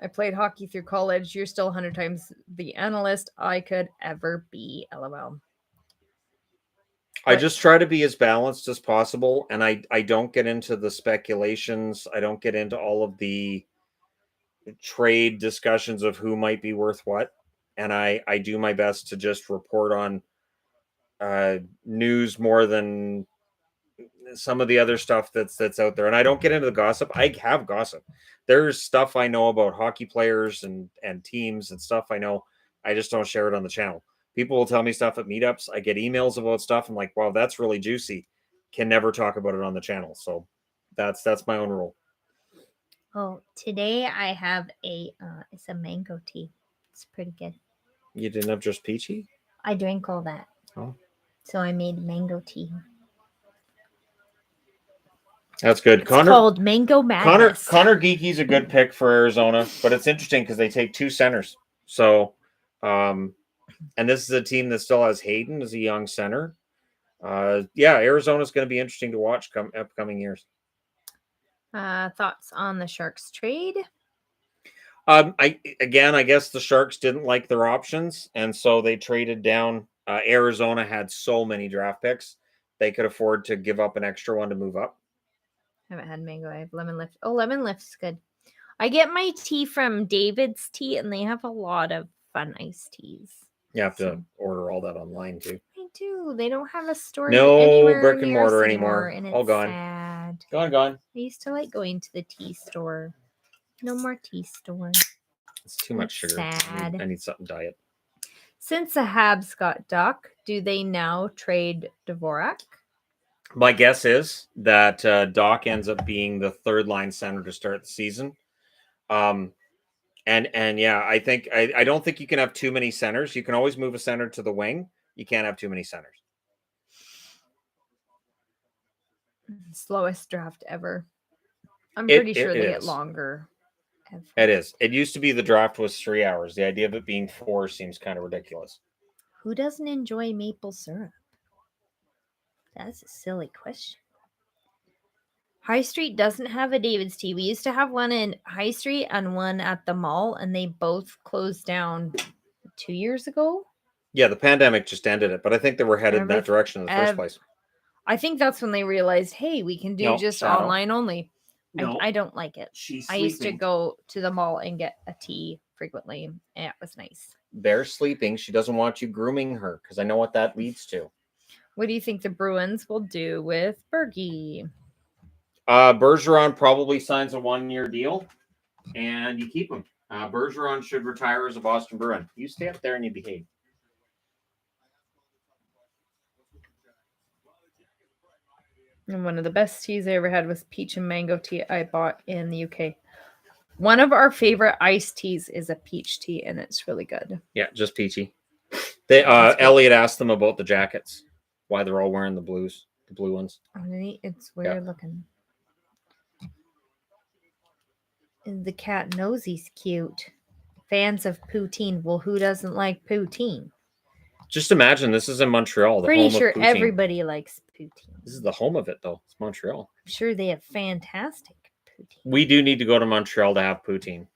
I played hockey through college. You're still 100 times the analyst I could ever be. LOL. I just try to be as balanced as possible, and I don't get into the speculations. I don't get into all of the trade discussions of who might be worth what, and I do my best to just report on news more than some of the other stuff that's out there. And I don't get into the gossip. I have gossip. There's stuff I know about hockey players and teams and stuff I know. I just don't share it on the channel. People will tell me stuff at meetups. I get emails about stuff. I'm like, wow, that's really juicy. Can never talk about it on the channel. So that's my own rule. Oh, today I have it's a mango tea. It's pretty good. You didn't have just peachy? I drink all that. Oh. So I made mango tea. That's good. It's called Mango Madness. Connor Geeky's a good pick for Arizona, but it's interesting because they take 2 centers. So, and this is a team that still has Hayden as a young center. Yeah, Arizona's going to be interesting to watch upcoming years. Thoughts on the Sharks trade? I guess the Sharks didn't like their options, and so they traded down. Arizona had so many draft picks, they could afford to give up an extra one to move up. I haven't had mango. I have lemon lift. Oh, lemon lift's good. I get my tea from David's Tea, and they have a lot of fun iced teas. You have to order all that online too. I do. They don't have a store No anywhere brick and near us mortar anymore. and All it's gone. sad. sad. Gone. I used to like going to the tea store. No more tea store. It's too much That's sugar. sad. I need something diet. Since the Habs got Duck, do they now trade Dvorak? My guess is that Doc ends up being the third line center to start the season. And yeah, I don't think you can have too many centers. You can always move a center to the wing. You can't have too many centers. Slowest draft ever. I'm It- pretty sure it they get is. longer. It is. It used to be the draft was 3 hours. The idea of it being 4 seems kind of ridiculous. Who doesn't enjoy maple syrup? That's a silly question. High Street doesn't have a David's Tea. We used to have one in High Street and one at the mall, and they both closed down 2 years ago. Yeah, the pandemic just ended it, but I think they were headed in that direction in the first place. I think that's when they realized, hey, we can do No, just Shadow. online only. No. I don't like it. She's I used to go to the mall and get a tea frequently, and it was nice. They're sleeping. She doesn't want you grooming her because I know what that leads to. What do you think the Bruins will do with Bergie? Bergeron probably signs a 1-year deal, and you keep him. Bergeron should retire as a Boston Bruin. You stay up there and you behave. And one of the best teas I ever had was peach and mango tea I bought in the UK. One of our favorite iced teas is a peach tea, and it's really good. Yeah, just peachy. They Elliot asked them about the jackets, why they're all wearing the blue ones. It's weird looking. And the cat knows he's cute. Fans of poutine. Well, who doesn't like poutine? Just imagine this is in Montreal. The Pretty home sure of poutine. everybody likes poutine. This is the home of it, though. It's Montreal. I'm sure they have fantastic poutine. We do need to go to Montreal to have poutine.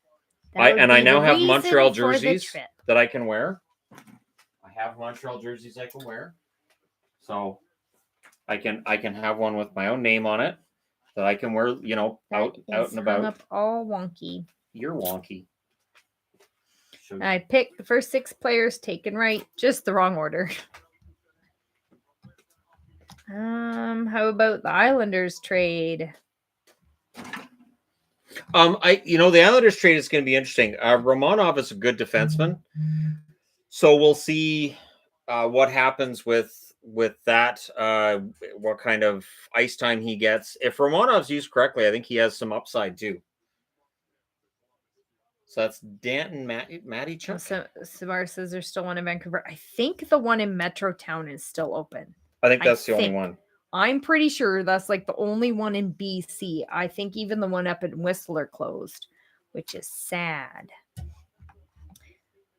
That would I be now the have reason Montreal for the jerseys trip. that I can wear. I have Montreal jerseys I can wear. So I can have one with my own name on it that I can wear, out and about. Up all wonky. You're wonky. I picked the first 6 players taken right, just the wrong order. How about the Islanders trade? The Islanders trade is going to be interesting. Romanov is a good defenseman, so we'll see what happens with that. What kind of ice time he gets. If Romanov's used correctly, I think he has some upside too. So that's Danton, Matty Chuck. Samara says there's still one in Vancouver. I think the one in Metrotown is still open. I think that's the only one. I'm pretty sure that's like the only one in BC. I think even the one up in Whistler closed, which is sad.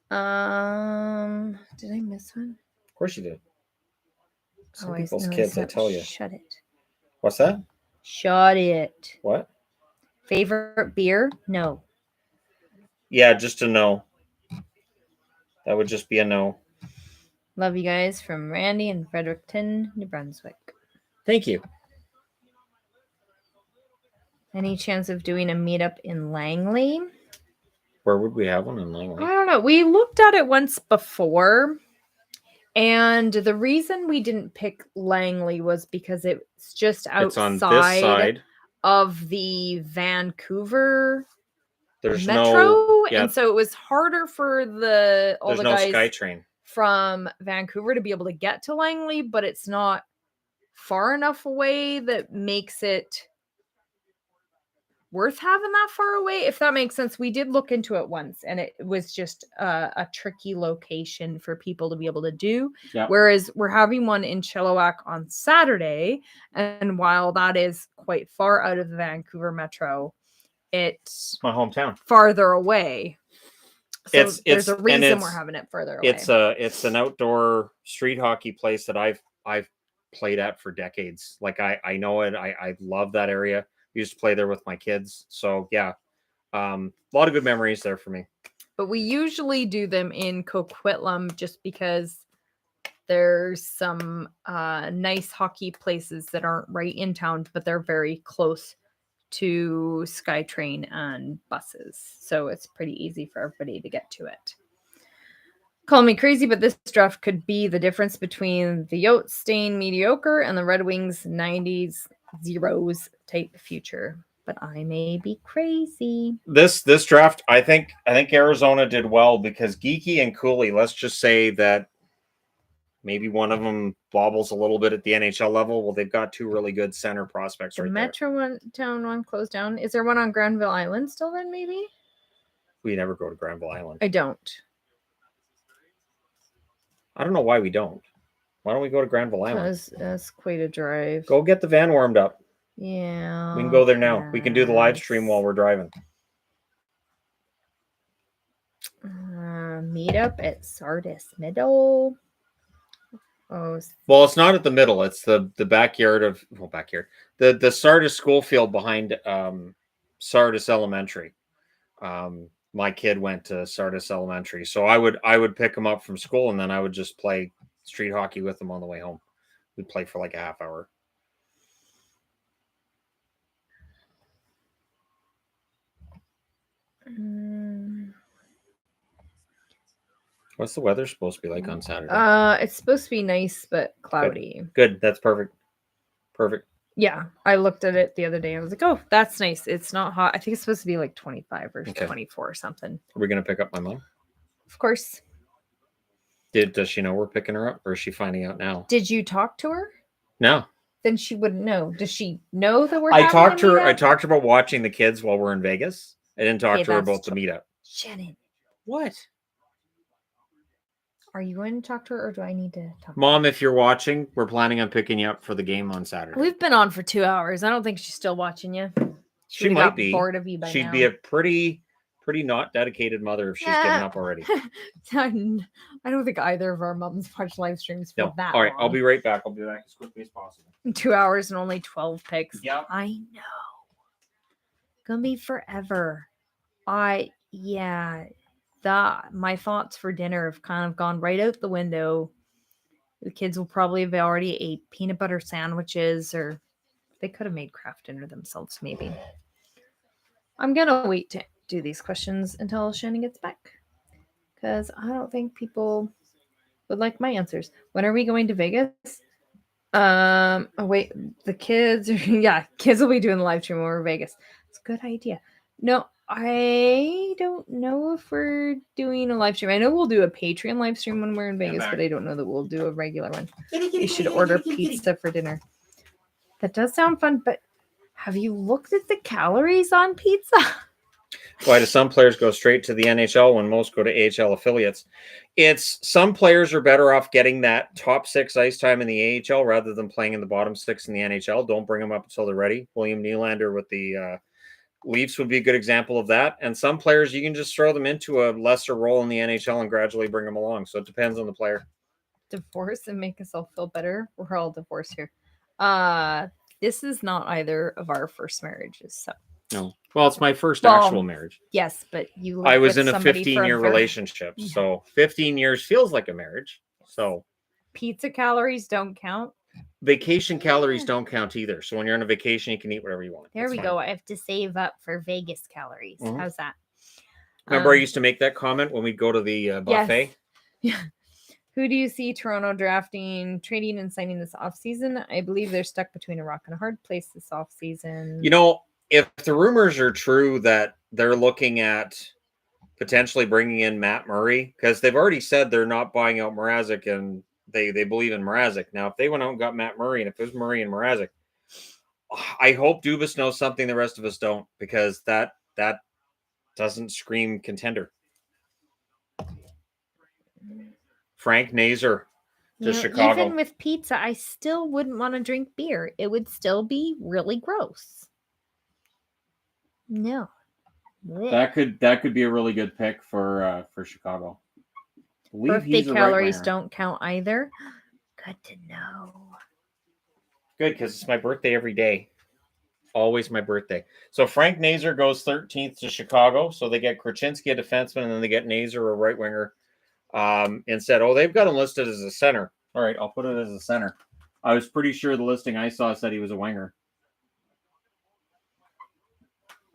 Did I miss one? Of course you did. Some people's no, kids, I tell you. Shut it. What's that? Shut it. What? Favorite beer? No. Yeah, just a no. That would just be a no. Love you guys from Randy in Fredericton, New Brunswick. Thank you. Any chance of doing a meetup in Langley? Where would we have one in Langley? I don't know. We looked at it once before, and the reason we didn't pick Langley was because it's just outside It's on this side of the Vancouver There's Metro, yeah, and so it was harder for the guys SkyTrain from Vancouver to be able to get to Langley, but it's not far enough away that makes it worth having that far away, if that makes sense. We did look into it once, and it was just a tricky location for people to be able to do. Yeah. Whereas we're having one in Chilliwack on Saturday, and while that is quite far out of the Vancouver Metro, it's my hometown, farther away. So there's a reason we're having it further away. It's an outdoor street hockey place that I've played at for decades. Like I know it. I love that area. I used to play there with my kids. So yeah, a lot of good memories there for me. But we usually do them in Coquitlam just because there's some nice hockey places that aren't right in town, but they're very close to SkyTrain and buses. So it's pretty easy for everybody to get to it. Call me crazy, but this draft could be the difference between the Yotes staying mediocre and the Red Wings 90s zeros type future, but I may be crazy. This draft, I think Arizona did well because Geeky and Cooley, let's just say that maybe one of them bobbles a little bit at the NHL level. Well, they've got two really good center prospects The right Metro town one closed down. Is there one on Granville Island still then, maybe? there. We never go to Granville Island. I don't. I don't know why we don't. Why don't we go to Granville Island? Because that's quite a drive. Go get the van warmed up. Yeah. We can go there now. We can do the live stream while we're driving. Meetup at Sardis Meadow. Oh, Well, it's not at the middle. It's the backyard of backyard. The Sardis school field behind Sardis Elementary. My kid went to Sardis Elementary, so I would pick him up from school and then I would just play street hockey with him on the way home. We'd play for like a half hour. What's the weather supposed to be like on Saturday? It's supposed to be nice but cloudy. Good. That's perfect. Perfect. Yeah, I looked at it the other day. I was like, "Oh, that's nice. It's not hot. I think it's supposed to be like 25 or Okay. 24 or something." Are we gonna pick up my mom? Of course. Does she know we're picking her up, or is she finding out now? Did you talk to her? No. Then she wouldn't know. Does she know that we're? I having talked a to her. I meetup? talked to her about watching the kids while we're in Vegas. I didn't talk Okay, to her that's about the true. meetup. Shannon, What? are you going to talk to her, or do I need to talk? Mom, if you're watching, we're planning on picking you up for the game on Saturday. We've been on for 2 hours. I don't think she's still watching you. She would've might got be. bored of you by She'd now. be a pretty not dedicated mother if she's given up already. I don't think either of our moms watch live streams for No. that All right, I'll long. be right back. I'll be back as quickly as possible. 2 hours and only 12 picks. Yeah. I know. Gonna be forever. My thoughts for dinner have kind of gone right out the window. The kids will probably have already ate peanut butter sandwiches, or they could have made craft dinner themselves, maybe. I'm gonna wait to do these questions until Shannon gets back, because I don't think people would like my answers. When are we going to Vegas? Oh wait, the kids kids will be doing the live stream when we're in Vegas. It's a good idea. No, I don't know if we're doing a live stream. I know we'll do a Patreon live stream when we're in Vegas, but I don't know that we'll do a regular one. We should order pizza for dinner. That does sound fun, but have you looked at the calories on pizza? Why do some players go straight to the NHL when most go to AHL affiliates? It's some players are better off getting that top 6 ice time in the AHL rather than playing in the bottom 6 in the NHL. Don't bring them up until they're ready. William Nylander with the Leafs would be a good example of that. And some players, you can just throw them into a lesser role in the NHL and gradually bring them along. So it depends on the player. Divorce and make yourself feel better. We're all divorced here. This is not either of our first marriages, so No. Well, it's my first actual marriage. yes, but you I lived was with in a somebody for 15-year very- relationship. Yeah. So 15 years feels like a marriage. So Pizza calories don't count. vacation calories don't count either. So when you're on a vacation, you can eat whatever you want. There That's we fine. go. I have to save up for Vegas calories. Mhm. How's that? Remember, I used to make that comment when we'd go to the buffet? Yeah. Who do you see Toronto drafting, trading, and signing this offseason? I believe they're stuck between a rock and a hard place this offseason. You know, if the rumors are true that they're looking at potentially bringing in Matt Murray, because they've already said they're not buying out Mrazek and they believe in Mrazek. Now, if they went out and got Matt Murray, and if it was Murray and Mrazek, I hope Dubas knows something the rest of us don't, because that doesn't scream contender. Frank Nazar to Chicago. Even with pizza, I still wouldn't want to drink beer. It would still be really gross. No. That could be a really good pick for Chicago. I believe Birthday he's a calories right-winger. don't count either. Good to know. Good, because it's my birthday every day. Always my birthday. So Frank Nazar goes 13th to Chicago. So they get Krasinski, a defenseman, and then they get Nazar, a right winger. Instead, they've got him listed as a center. All right, I'll put it as a center. I was pretty sure the listing I saw said he was a winger.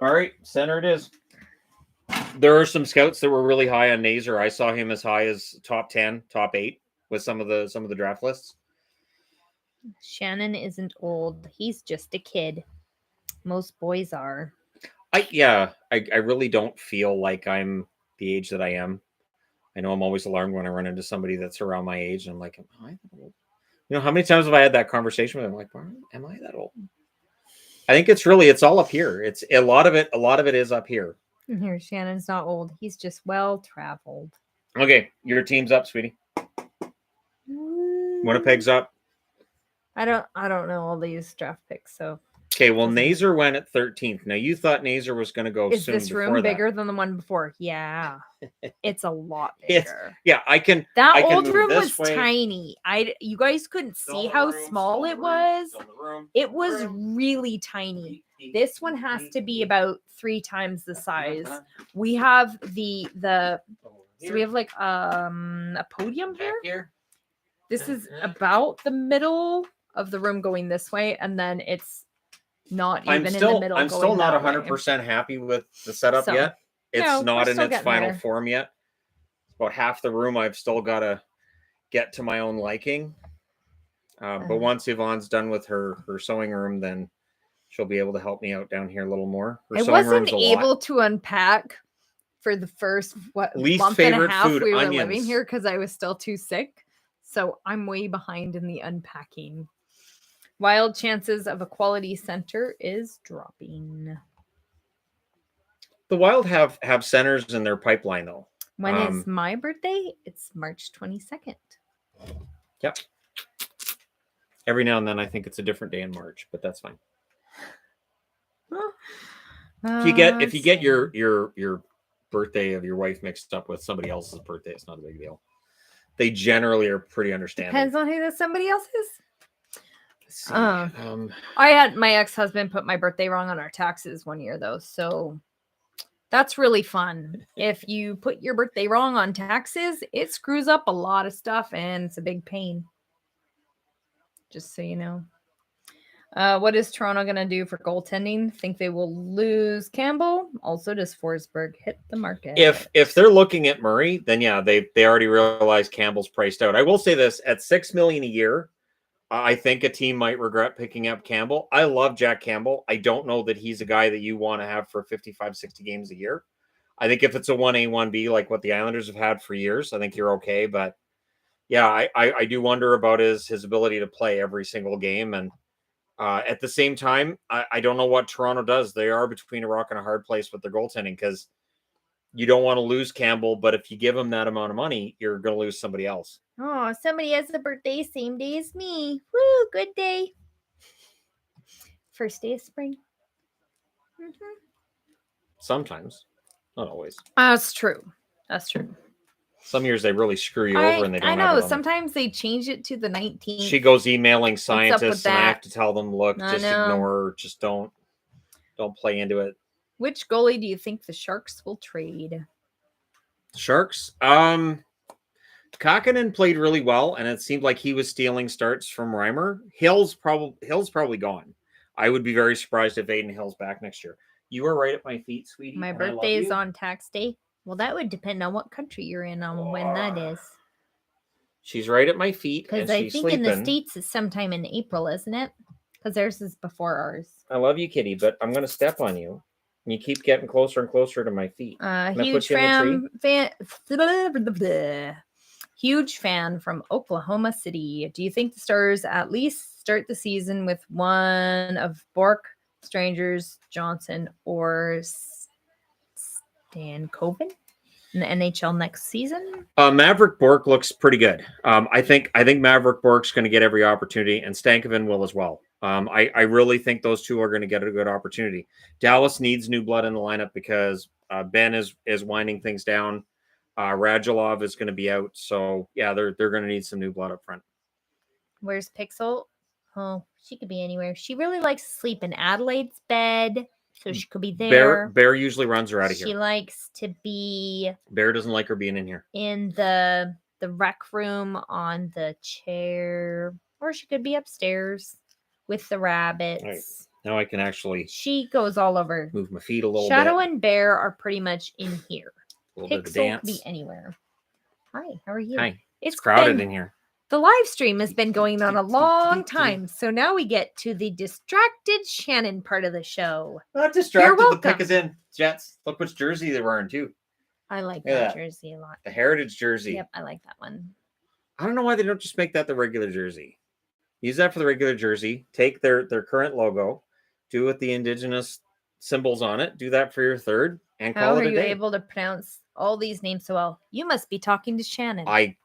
All right, center it is. There are some scouts that were really high on Nazar. I saw him as high as top 10, top 8 with some of the draft lists. Shannon isn't old. He's just a kid. Most boys are. I really don't feel like I'm the age that I am. I know I'm always alarmed when I run into somebody that's around my age, and I'm like, am I that old? You know, how many times have I had that conversation with them? Like, am I that old? I think it's all up here. It's a lot of it is up here. And here, Shannon's not old. He's just well traveled. Okay, your team's up, sweetie. Winnipeg's up. I don't know all these draft picks, so Okay, well, Doesn't- Nazer went at 13th. Now you thought Nazer was going to go is soon. this before room that. bigger than the one before? Yeah. It's a lot It's- bigger. Yeah, I can. That I can old move room this was way. tiny. You guys couldn't Still see in the how room, small still in it the room, was. still in the room, It still in the was room. really tiny. This one has to be about 3 times the size. We have the so we have like a podium Back here. here. This is about the middle of the room going this way, and then it's not even in the middle. I'm still going not that way. 100% happy with the setup So, yet. It's no, we're not in still its getting final there. form yet. About half the room I've still got to get to my own liking. But once Yvonne's done with her sewing room, then she'll be able to help me out down here a little more. Her I sewing wasn't room's a able lot. to unpack for the first Least month and a favorite half food, we were living onions. here because I was still too sick. So I'm way behind in the unpacking. Wild chances of a quality center is dropping. The Wild have centers in their pipeline though. When is my birthday? It's March 22nd. Yep. Every now and then I think it's a different day in March, but that's fine. If you get your birthday of your wife mixed up with somebody else's birthday, it's not a big deal. They generally are pretty understanding. Depends on who that somebody else is. Let's see. I had my ex-husband put my birthday wrong on our taxes one year though, so that's really fun. If you put your birthday wrong on taxes, it screws up a lot of stuff and it's a big pain. Just so you know. What is Toronto going to do for goaltending? Think they will lose Campbell? Also, does Forsberg hit the market? If they're looking at Murray, then yeah, they already realized Campbell's priced out. I will say this, at $6 million a year, I think a team might regret picking up Campbell. I love Jack Campbell. I don't know that he's a guy that you want to have for 55, 60 games a year. I think if it's a 1A, 1B, like what the Islanders have had for years, I think you're okay. But yeah, I do wonder about his ability to play every single game. And at the same time, I don't know what Toronto does. They are between a rock and a hard place with their goaltending because you don't want to lose Campbell, but if you give him that amount of money, you're going to lose somebody else. Oh, somebody has a birthday same day as me. Woo, good day. First day of spring. Mm-hmm. Sometimes, not always. That's true. That's true. Some years they really screw you over and they don't I have know. it on Sometimes they change it to the 19th. She goes emailing up with scientists and I that? have to tell them, look, I just know. ignore, just don't play into it. Which goalie do you think the Sharks will trade? Sharks. Kakkonen played really well, and it seemed like he was stealing starts from Reimer. Hill's probably gone. I would be very surprised if Aiden Hill's back next year. You are right at my feet, sweetie. My and I love birthday is you. on tax day. Well, that would depend on what country you're in on when that is. She's right at my feet, and Because I she's think sleeping. in the States it's sometime in April, isn't it? Because theirs is before ours. I love you, kitty, but I'm going to step on you. And you keep getting closer and closer to my feet. Can I Huge put you in the fan. Huge fan from Oklahoma City. Do you think the Stars at least start the season with one of Bork, Strangers, Johnson, or Stan Coven in the NHL next season? Maverick Bork looks pretty good. I think Maverick Bork's going to get every opportunity, and Stankoven will as well. I really think those two are going to get a good opportunity. Dallas needs new blood in the lineup because Ben is winding things down. Radulov is going to be out, so yeah, they're going to need some new blood up front. Where's Pixel? Oh, she could be anywhere. She really likes to sleep in Adelaide's bed, so she could be there. Bear usually runs her out of She here. likes to be Bear doesn't like her being in here. in the rec room on the chair, or she could be upstairs with the rabbits. Right. Now I can actually She goes all over. move my feet a little Shadow bit. and Bear are pretty much in here. A little bit of Pixel could dance. be anywhere. Hi, how are you? Hi. It's Crowded been, in here. The live stream has been going on a long time, so now we get to the distracted Shannon part of the show. Not distracted. The pick welcome. is in. Jets. Look which jersey they're wearing too. I like Look at that that. jersey a lot. The heritage jersey. Yep, I like that one. I don't know why they don't just make that the regular jersey. Use that for the regular jersey. Take their current logo, do with the indigenous symbols on it. Do that for your third, and How call are it a you day. able to pronounce all these names so well? You must be talking to Shannon. I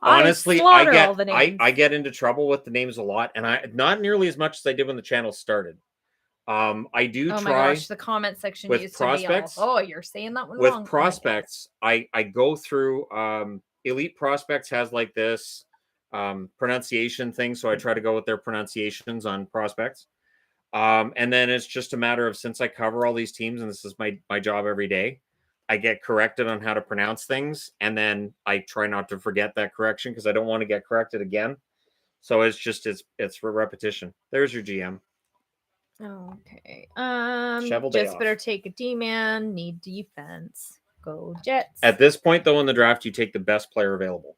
honestly, I slaughter all the names. get into trouble with the names a lot, and I not nearly as much as I did when the channel started. I do Oh try. my gosh, the comment section with used prospects- to be all, oh, you're saying that one with wrong. prospects. I go through Elite Prospects has like this pronunciation thing, so I try to go with their pronunciations on prospects. And then it's just a matter of, since I cover all these teams and this is my job every day, I get corrected on how to pronounce things, and then I try not to forget that correction because I don't want to get corrected again. So it's for repetition. There's your GM. Okay. Shovel day Jets off. better take a D-man. Need defense. Go Jets. At this point, though, in the draft, you take the best player available,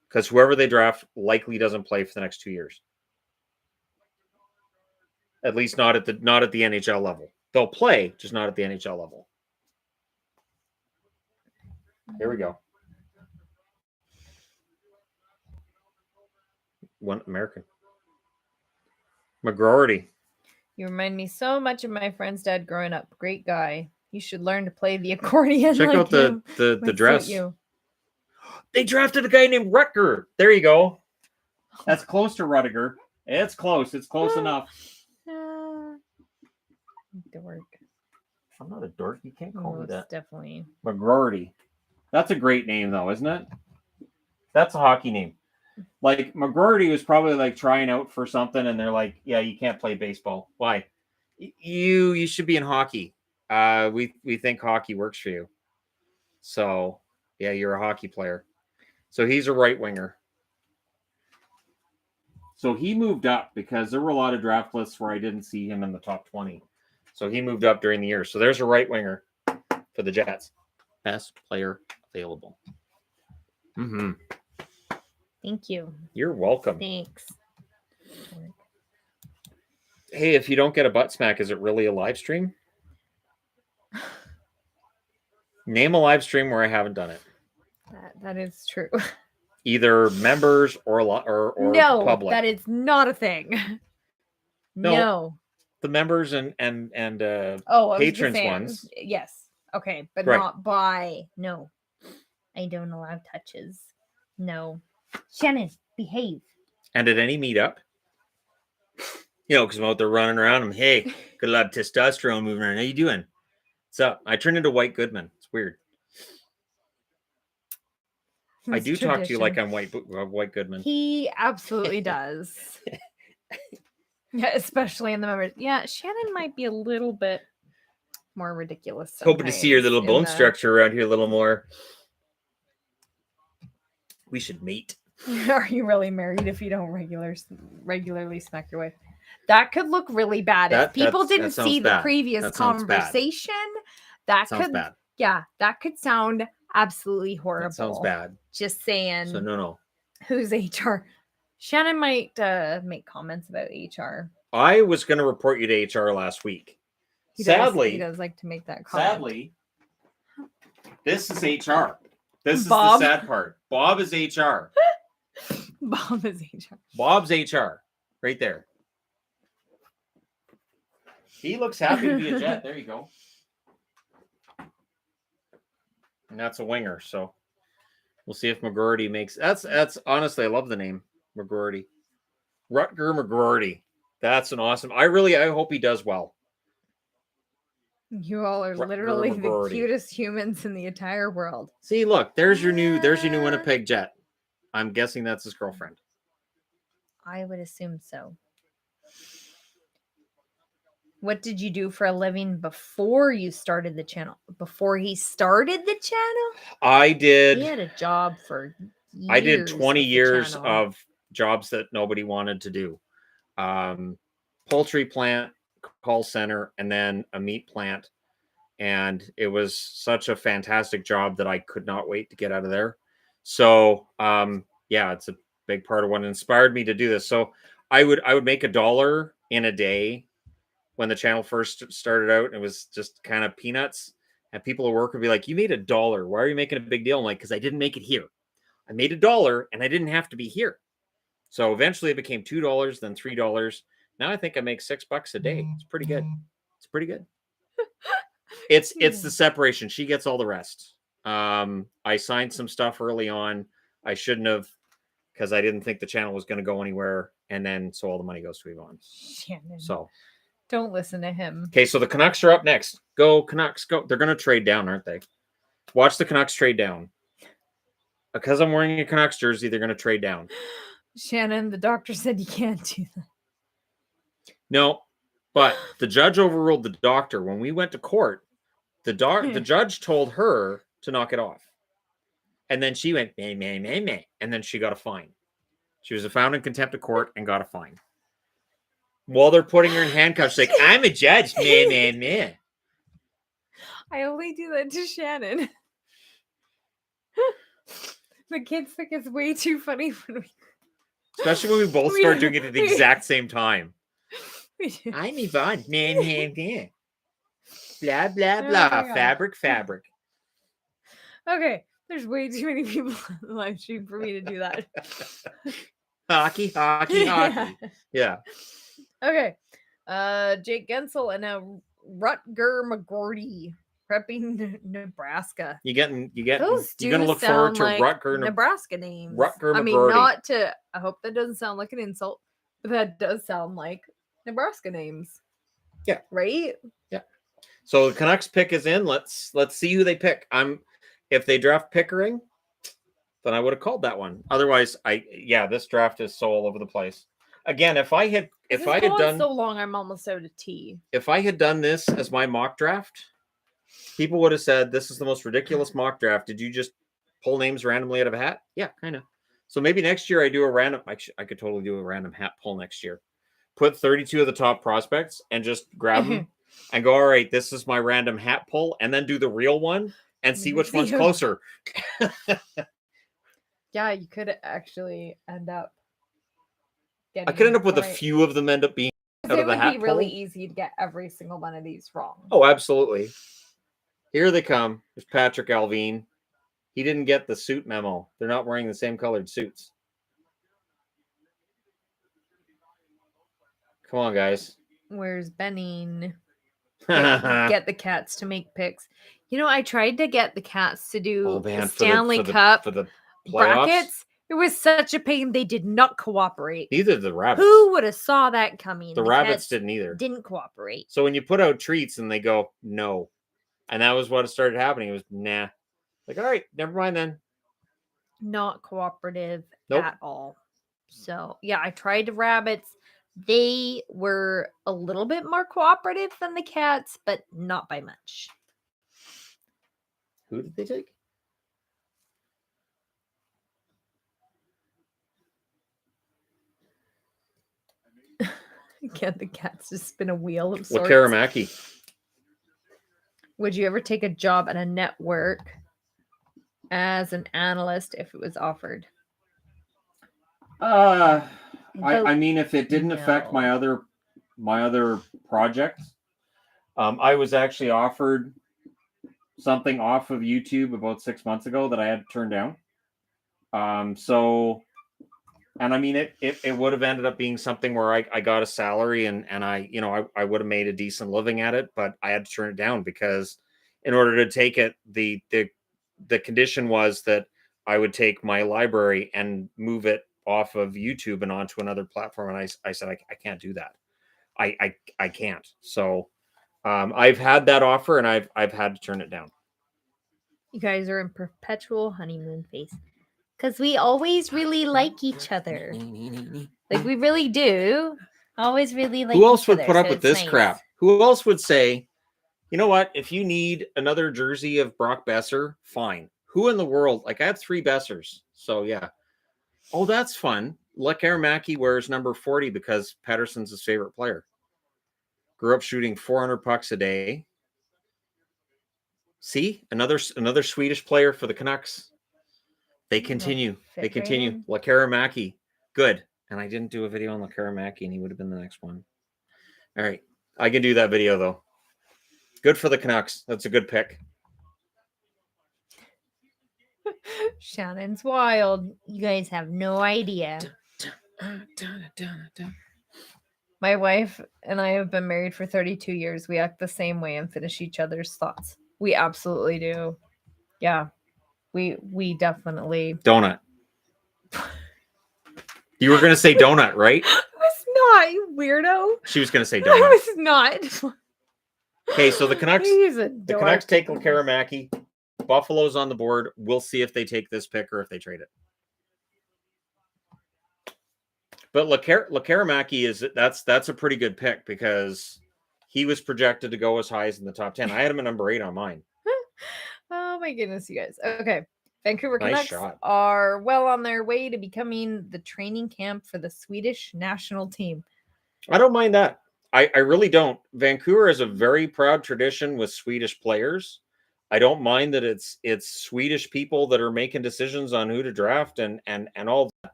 because whoever they draft likely doesn't play for the next 2 years. At least not at the NHL level. They'll play, just not at the NHL level. Here we go. One American. McGroarty. You remind me so much of my friend's dad growing up. Great guy. You should learn to play the accordion. Check like out him. the Might suit dress. you. They drafted a guy named Rutger. There you go. That's close to Rudiger. It's close. It's close enough. Dork. I'm not a dork. You can't call me Most that. definitely. McGroarty. That's a great name, though, isn't it? That's a hockey name. Like, McGroarty was probably like trying out for something, and they're like, "Yeah, you can't play baseball. Why? You should be in hockey. We think hockey works for you. So, yeah, you're a hockey player. So he's a right winger. So he moved up because there were a lot of draft lists where I didn't see him in the top 20. So he moved up during the year. So there's a right winger for the Jets. Best player available. Mm-hmm. Thank you. You're welcome. Thanks. Hey, if you don't get a butt smack, is it really a live stream? Name a live stream where I haven't done it. That is true. Either members or no, public. that is not a thing. No. The members and patrons ones. Yes. Okay, but Right. not by. No. I don't allow touches. No. Shannon, behave. And at any meetup, because I'm out there running around, I'm, hey, got a lot of testosterone moving around. How you doing? What's up? I turn into White Goodman. It's weird. I do talk to you like I'm White Goodman. He absolutely does. Yeah, especially in the members. Yeah, Shannon might be a little bit more ridiculous. Hoping to see your little bone structure around here a little more. We should mate. Are you really married if you don't regularly smack your wife? That could look really bad. If people didn't see the previous conversation, that sounds could bad. Yeah, that could sound absolutely horrible. That sounds bad. Just saying. So no. Who's HR? Shannon might make comments about HR. I was going to report you to HR last week. He Sadly, does like to make that comment. Sadly, this is HR. This Bob. is the sad part. Bob is HR. Bob is HR. Bob's HR. Right there. He looks happy to be a Jet. There you go. And that's a winger, so we'll see if McGroarty makes. That's honestly, I love the name McGroarty. Rutger McGroarty. That's an awesome. I hope he does well. You all are Rutger literally McGroarty. the cutest humans in the entire world. See, look, there's your new Winnipeg Jet. I'm guessing that's his girlfriend. I would assume so. What did you do for a living before you started the channel? Before he started the channel? I did. He had a job for years. I did 20 with the years channel. of jobs that nobody wanted to do. Poultry plant, call center, and then a meat plant. And it was such a fantastic job that I could not wait to get out of there. So, yeah, it's a big part of what inspired me to do this. So I would make $1 in a day when the channel first started out. It was just kind of peanuts, and people at work would be like, "You made $1. Why are you making a big deal?" I'm like, "Because I didn't make it here. I made $1, and I didn't have to be here." So eventually, it became $2, then $3. Now I think I make $6 a day. It's pretty good. It's pretty good. It's the separation. She gets all the rest. I signed some stuff early on. I shouldn't have, because I didn't think the channel was going to go anywhere, and then so all the money goes to Yvonne. Shannon. So Don't listen to him. okay, so the Canucks are up next. Go Canucks, go! They're going to trade down, aren't they? Watch the Canucks trade down. Because I'm wearing a Canucks jersey, they're going to trade down. Shannon, the doctor said you can't do that. No, but the judge overruled the doctor. When we went to court, the judge told her to knock it off. And then she went, meh, meh, meh, meh. And then she got a fine. She was found in contempt of court and got a fine. While they're putting her in handcuffs, she's like, I'm a judge, meh, meh, meh. I only do that to Shannon. The kids think it's way too funny when we Especially when we both start doing it at the exact same time. do. I'm Yvonne, meh, meh, meh. Blah, blah, Oh blah. my God. Fabric. Okay, there's way too many people on the live stream for me to do that. Hockey. Yeah. Okay. Jake Gensel and now Rutger McGordy prepping Nebraska. You're gonna look forward sound to like Rutger. Nebraska names. Rutger I mean, McGordy. I hope that doesn't sound like an insult, but that does sound like Nebraska names. Yeah. Right? So the Canucks pick is in. Let's see who they pick. If they draft Pickering, then I would have called that one. Otherwise, this draft is so all over the place. Again, if I had done so long, I'm almost out of tea. If I had done this as my mock draft, people would have said this is the most ridiculous mock draft. Did you just pull names randomly out of a hat? Yeah, kind of. So maybe next year I do a random. I could totally do a random hat pull next year. Put 32 of the top prospects and just grab them and go, all right, this is my random hat pull, and then do the real one and see which one's closer. Yeah, you could actually end up I could end up with a few of them end up being out of the hat. It would be really easy to get every single one of these wrong. Oh, absolutely. Here they come. There's Patrick Alvin. He didn't get the suit memo. They're not wearing the same colored suits. Come on, guys. Where's Benning? Get the Cats to make picks. You know, I tried to get the Cats to do the Stanley Cup for the brackets. It was such a pain. They did not cooperate. Neither the Rabbits. Who would have saw that coming? The Rabbits didn't either. Didn't cooperate. So when you put out treats and they go, no. And that was what started happening. It was, nah. Like, all right, never mind then. Not cooperative at all. So, yeah, I tried the Rabbits. They were a little bit more cooperative than the Cats, but not by much. Who did they take? Get the Cats to spin a wheel of sorts. Karamaki. Would you ever take a job at a network as an analyst if it was offered? I mean, if it didn't affect my other projects, I was actually offered something off of YouTube about 6 months ago that I had to turn down. And I mean, it would have ended up being something where I got a salary and I would have made a decent living at it, but I had to turn it down because in order to take it, the condition was that I would take my library and move it off of YouTube and onto another platform. And I said, I can't do that. I can't. So I've had that offer and I've had to turn it down. You guys are in perpetual honeymoon phase. Because we always really like each other. Like, we really do. Always really like each other. Who else would put up with this crap? Who else would say, you know what? If you need another jersey of Brock Besser, fine. Who in the world? Like, I have 3 Bessers. So, yeah. Oh, that's fun. Karamaki wears number 40 because Pettersson's his favorite player. Grew up shooting 400 pucks a day. See? Another Swedish player for the Canucks. They continue. fit They continue. right in. Lakaramaki. Good. And I didn't do a video on Lakaramaki, and he would have been the next one. All right. I can do that video, though. Good for the Canucks. That's a good pick. Shannon's wild. You guys have no idea. My wife and I have been married for 32 years. We act the same way and finish each other's thoughts. We absolutely do. Yeah. We definitely. Donut. You were going to say donut, right? I was not, you weirdo. She was going to say I donut. was not. Okay, so the Canucks He's a the dork. Canucks take Lakaramaki. Buffalo's on the board. We'll see if they take this pick or if they trade it. But Lakaramaki that's a pretty good pick because he was projected to go as high as in the top 10. I had him at number 8 on mine. Oh my goodness, you guys. Okay. Vancouver Nice Canucks shot. are well on their way to becoming the training camp for the Swedish national team. I don't mind that. I really don't. Vancouver has a very proud tradition with Swedish players. I don't mind that it's Swedish people that are making decisions on who to draft and all that.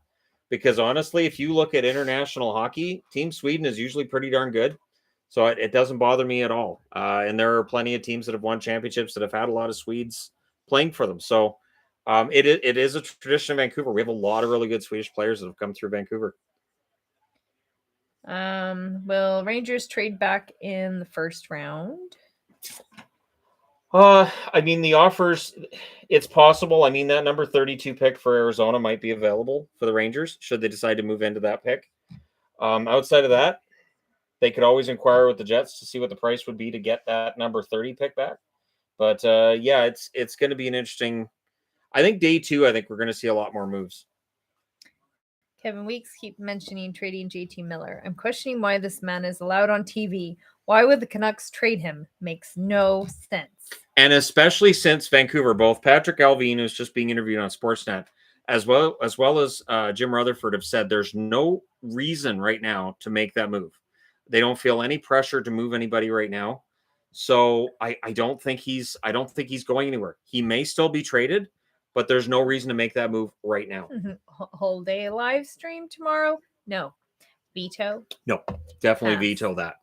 Because honestly, if you look at international hockey, Team Sweden is usually pretty darn good. So it doesn't bother me at all. And there are plenty of teams that have won championships that have had a lot of Swedes playing for them. So it is a tradition in Vancouver. We have a lot of really good Swedish players that have come through Vancouver. Will Rangers trade back in the first round? I mean, the offers, it's possible. I mean, that number 32 pick for Arizona might be available for the Rangers should they decide to move into that pick. Outside of that, they could always inquire with the Jets to see what the price would be to get that number 30 pick back. But yeah, it's going to be an interesting. I think day 2, I think we're going to see a lot more moves. Kevin Weeks keep mentioning trading JT Miller. I'm questioning why this man is allowed on TV. Why would the Canucks trade him? Makes no sense. And especially since Vancouver, both Patrick Alvin, who's just being interviewed on Sportsnet, as well as Jim Rutherford have said there's no reason right now to make that move. They don't feel any pressure to move anybody right now. So I don't think he's going anywhere. He may still be traded, but there's no reason to make that move right now. Whole day live stream tomorrow? No. Veto? No, definitely Pass. veto that.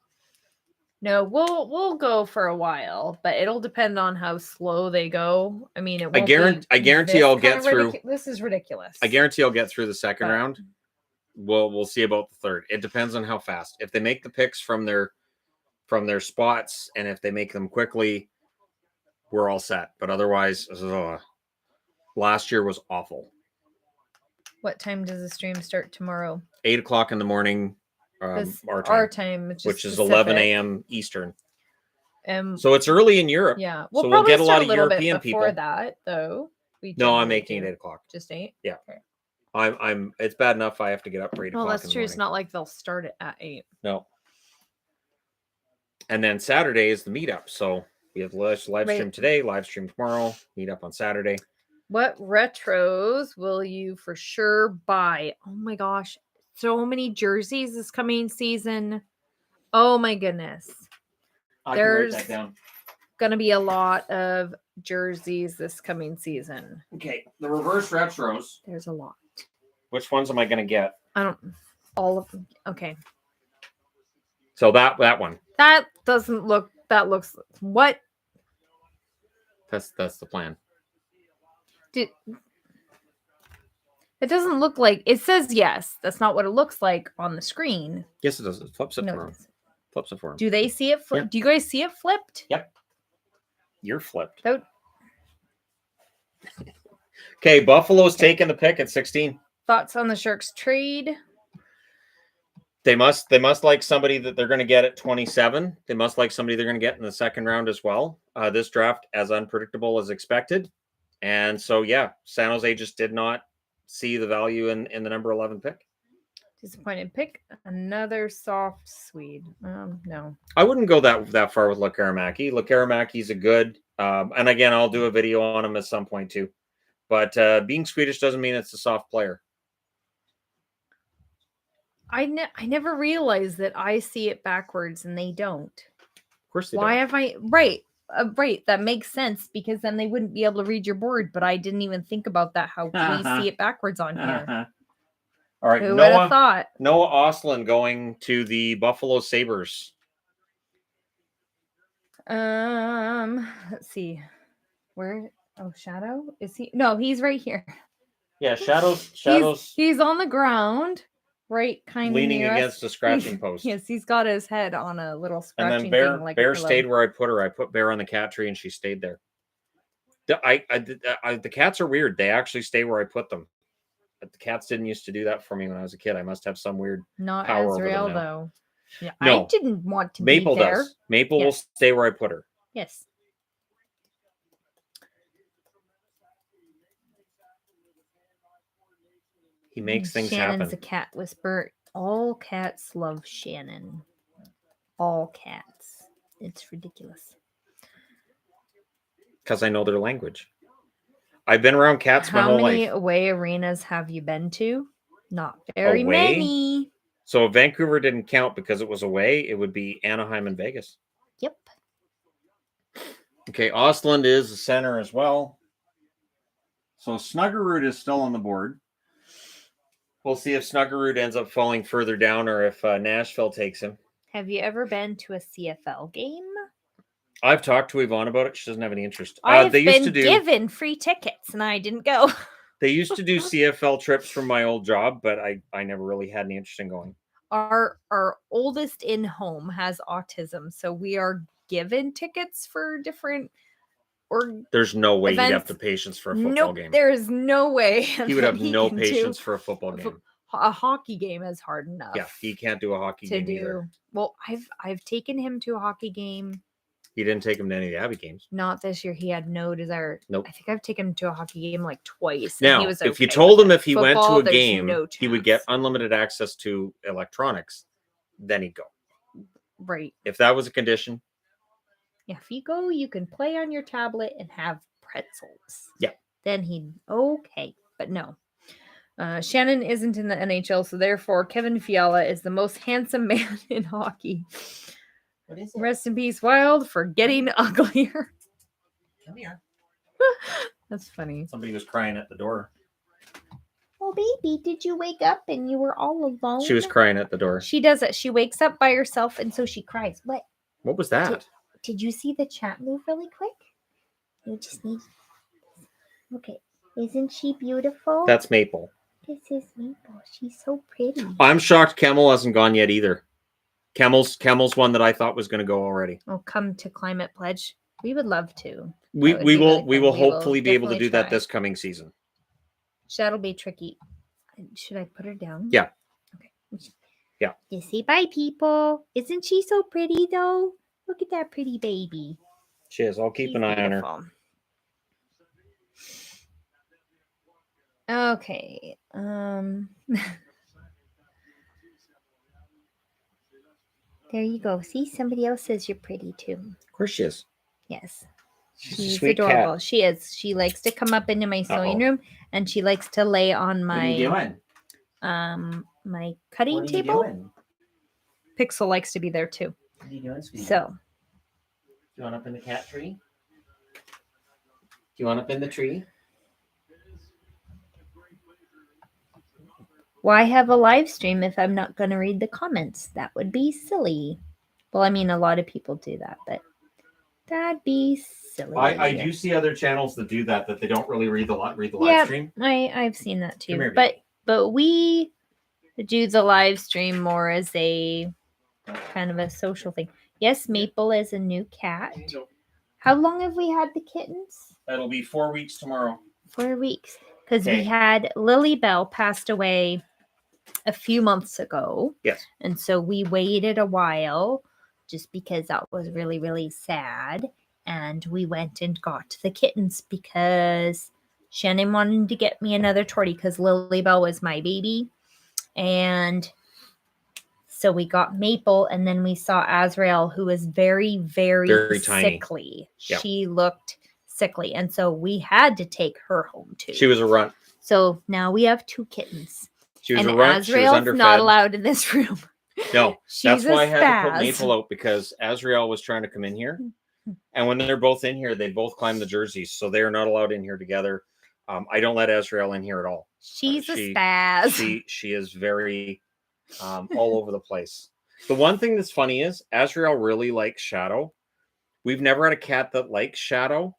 No, we'll go for a while, but it'll depend on how slow they go. I mean, it won't I guarantee I'll get through. This is ridiculous. I guarantee I'll get through the second But- round. We'll see about the third. It depends on how fast. If they make the picks from their spots, and if they make them quickly, we're all set. But otherwise, last year was awful. What time does the stream start tomorrow? 8:00 in the morning, Our time, which is 11 a.m. Eastern. So So it's early in Europe. yeah, so we'll probably get a lot start of little bit European before people. that, though. No, I'm generally making do. it 8:00. Just 8. Yeah. Okay. I'm. It's bad enough I have to get up for 8:00. Well, that's in the true. It's morning. not like they'll start it at 8. No. And then Saturday is the meetup. So we have live stream Right. today, live stream tomorrow, meetup on Saturday. What retros will you for sure buy? Oh my gosh, so many jerseys this coming season. Oh my goodness. I There's- can write that down. Gonna be a lot of jerseys this coming season. Okay, the reverse retros. There's a lot. Which ones am I going to get? I don't all of them. Okay. So that one. That looks what That's the plan. did it doesn't look like it says yes. That's not what it looks like on the screen. Yes, it does. It flips it No, for him. it doesn't. Flips it for him. Do they see it Yeah. Do you guys see it flipped? Yep. You're flipped. That- Okay, Buffalo's taking the pick at 16. Thoughts on the Sharks trade? They must like somebody that they're going to get at 27. They must like somebody they're going to get in the second round as well. This draft as unpredictable as expected. And so, yeah, San Jose just did not see the value in the number 11 pick. Disappointed pick. Another soft Swede. No. I wouldn't go that far with Lakaramaki. Lakaramaki's a good, and again, I'll do a video on him at some point too. But being Swedish doesn't mean it's a soft player. I never realized that I see it backwards and they don't. Of course they Why don't. have I right? right. That makes sense because then they wouldn't be able to read your board. But I didn't even think about that. How we see it backwards on here. All right, Who would have Noah thought? Ostlund going to the Buffalo Sabres. Let's see. Where? Oh, Shadow? Is he? No, he's right here. Yeah, Shadows He's on the ground, right, kind of leaning near against us. a scratching post. Yes, he's got his head on a little And scratching then thing, like Bear a pillow. stayed where I put her. I put Bear on the cat tree, and she stayed there. The cats are weird. They actually stay where I put them. But the cats didn't used to do that for me when I was a kid. I must have some weird Not power over them Azrael now. though. Yeah, No. I didn't want to Maple be there. does. Maple will Yes. stay where I put her. Yes. He makes things Shannon's happen. a cat whisperer. All cats love Shannon. All cats. It's ridiculous. Because I know their language. I've been around cats my How whole many life. away arenas have you been to? Not very Away? many. So if Vancouver didn't count because it was away, it would be Anaheim and Vegas. Yep. Okay, Ostland is the center as well. So Snuggerud is still on the board. We'll see if Snuggerud ends up falling further down or if Nashville takes him. Have you ever been to a CFL game? I've talked to Yvonne about it. She doesn't have any interest. I've They used been to do given free tickets and I didn't go. they used to do CFL trips from my old job, but I never really had any interest in going. Our oldest in home has autism, so we are given tickets for different There's no way he'd have events. the patience for a football Nope, game. there is no way He would that have no can do patience for a football game. a hockey game is hard enough. Yeah, he can't do a hockey to game do. either. Well, I've taken him to a hockey game. He didn't take him to any of the Abbey games. Not this year. He had no desire. Nope. I think I've taken him to a hockey game like twice. And Now, he was if you okay told with him it. if he went to Football, a there's game, no he would get chance. unlimited access to electronics, then he'd go. Right. If that was a condition, Yeah, if you go, you can play on your tablet and have pretzels. Yeah. Then he'd okay, but no. Shannon isn't in the NHL, so therefore Kevin Fiala is the most handsome man in hockey. What is it? Rest in peace, Wild, for getting uglier. Come here. That's funny. somebody was crying at the door. Oh, baby, did you wake up and you were all alone? She was crying at the door. She does it. She wakes up by herself and so she cries. What? What was that? Did you see the chat move really quick? You just need. Okay. Isn't she beautiful? That's Maple. This is Maple. She's so pretty. I'm shocked Kemmel hasn't gone yet either. Kemmel's one that I thought was going to go already. Oh, come to Climate Pledge. We would love to. We That would we be will really we fun. will We will hopefully be able to definitely do that try. this coming season. That'll be tricky. Should I put her down? Yeah. Okay. You say bye, people. Isn't she so pretty, though? Look at that pretty baby. She is. I'll keep She's an eye on her. beautiful. Okay. There you go. See, somebody else says you're pretty, too. Of course she is. Yes. She's a She's sweet adorable. cat. She is. She likes to come up into my sewing room and she likes to lay on my my cutting table. Pixel likes to be there too. What are you doing, sweetie? So you want up in the cat tree? Do you want up in the tree? Why have a live stream if I'm not going to read the comments? That would be silly. well, I mean a lot of people do that, but That'd be silly. I do see other channels that do that they don't really read the live Yeah. stream. I've seen that too. Come here, But we do the live stream more as a kind of a social thing. Yes, Maple is a new cat. How long have we had the kittens? That'll be 4 weeks tomorrow. 4 weeks. Because Okay. we had Lily Bell passed away a few months ago. Yes. And so we waited a while just because that was really, really sad. And we went and got the kittens because Shannon wanted to get me another tortie because Lily Bell was my baby. And so we got Maple, and then we saw Azrael, who was very, very, Very tiny. sickly. Yeah. She looked sickly. And so we had to take her home too. She was a runt. So now we have 2 kittens. She was And a runt. She was Azrael's underfed. not allowed in this room. No, She's that's a why I had to put spaz. Maple out because Azrael was trying to come in here, And when they're both in here, they both climb the jerseys, so they are not allowed in here together. I don't let Azrael in here at all. She's a spaz. She is very all over the place. The one thing that's funny is Azrael really likes Shadow. We've never had a cat that likes Shadow.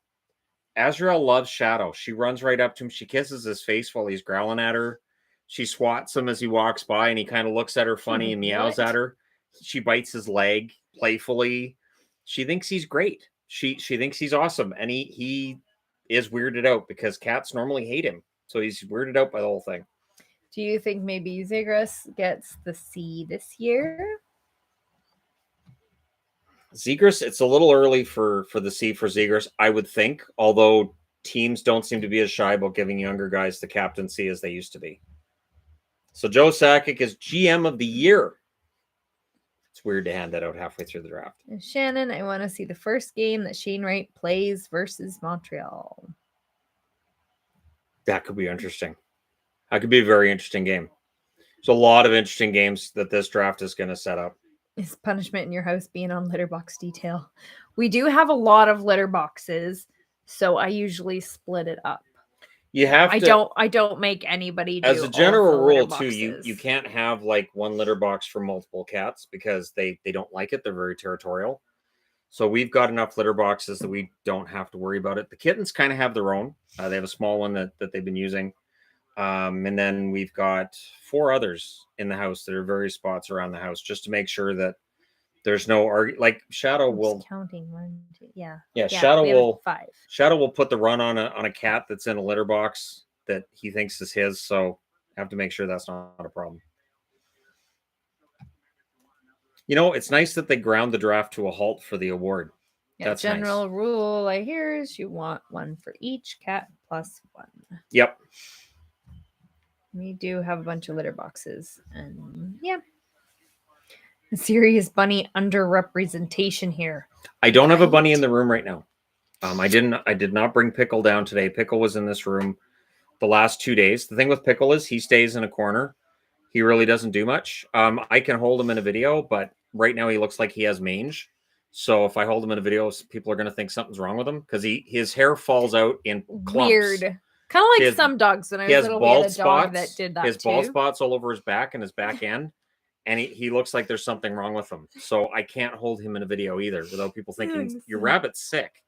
Azrael loves Shadow. She runs right up to him. She kisses his face while he's growling at her. She swats him as he walks by, and he kind of looks at her funny and meows at her. She bites his leg playfully. She thinks he's great. She thinks he's awesome, and he is weirded out because cats normally hate him. So he's weirded out by the whole thing. Do you think maybe Zegras gets the C this year? Zegras, it's a little early for the C for Zegras, I would think, although teams don't seem to be as shy about giving younger guys the captaincy as they used to be. So Joe Sakic is GM of the year. It's weird to hand that out halfway through the draft. And Shannon, I want to see the first game that Shane Wright plays versus Montreal. That could be interesting. That could be a very interesting game. There's a lot of interesting games that this draft is going to set up. Is punishment in your house being on litter box detail? We do have a lot of litter boxes, so I usually split it up. You have to. I don't make anybody do As a all of general the litter rule, too, you boxes. can't have like one litter box for multiple cats because they don't like it. They're very territorial. So we've got enough litter boxes that we don't have to worry about it. The kittens kind of have their own. They have a small one that they've been using. And then we've got 4 others in the house that are various spots around the house just to make sure that there's no like Shadow I'm will just counting 1, 2, yeah. Shadow we have will 5. Shadow will put the run on a cat that's in a litter box that he thinks is his. So have to make sure that's not a problem. You know, it's nice that they ground the draft to a halt for the award. Yeah, That's general rule I hear is you want 1 for each cat plus 1. Yep. We do have a bunch of litter boxes, and yeah. A serious bunny underrepresentation here. I don't have a Right. bunny in the room right now. I did not bring Pickle down today. Pickle was in this room the last 2 days. The thing with Pickle is he stays in a corner. He really doesn't do much. I can hold him in a video, but right now he looks like he has mange. So if I hold him in a video, people are going to think something's wrong with him because his hair falls out in clumps. Weird. Kind of like some dogs. When I He was has little, we had bald a dog spots. that did that He has too. bald spots all over his back and his back end. And he looks like there's something wrong with him. So I can't hold him in a video either without people thinking, your rabbit's sick.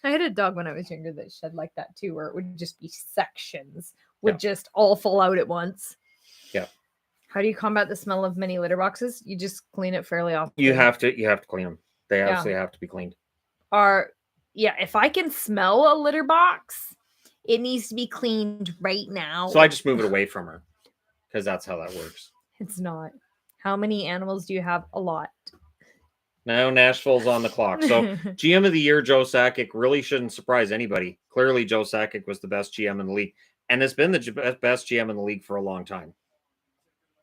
I had a dog when I was younger that shed like that too, where it would just be sections, would just all fall out at once. Yeah. How do you combat the smell of many litter boxes? You just clean it fairly often. You have to clean them. They absolutely have to be cleaned. If I can smell a litter box, it needs to be cleaned right now. So I just move it away from her because that's how that works. It's not. How many animals do you have? A lot. Now Nashville's on the clock. So GM of the year, Joe Sakic, really shouldn't surprise anybody. Clearly, Joe Sakic was the best GM in the league and has been the best GM in the league for a long time.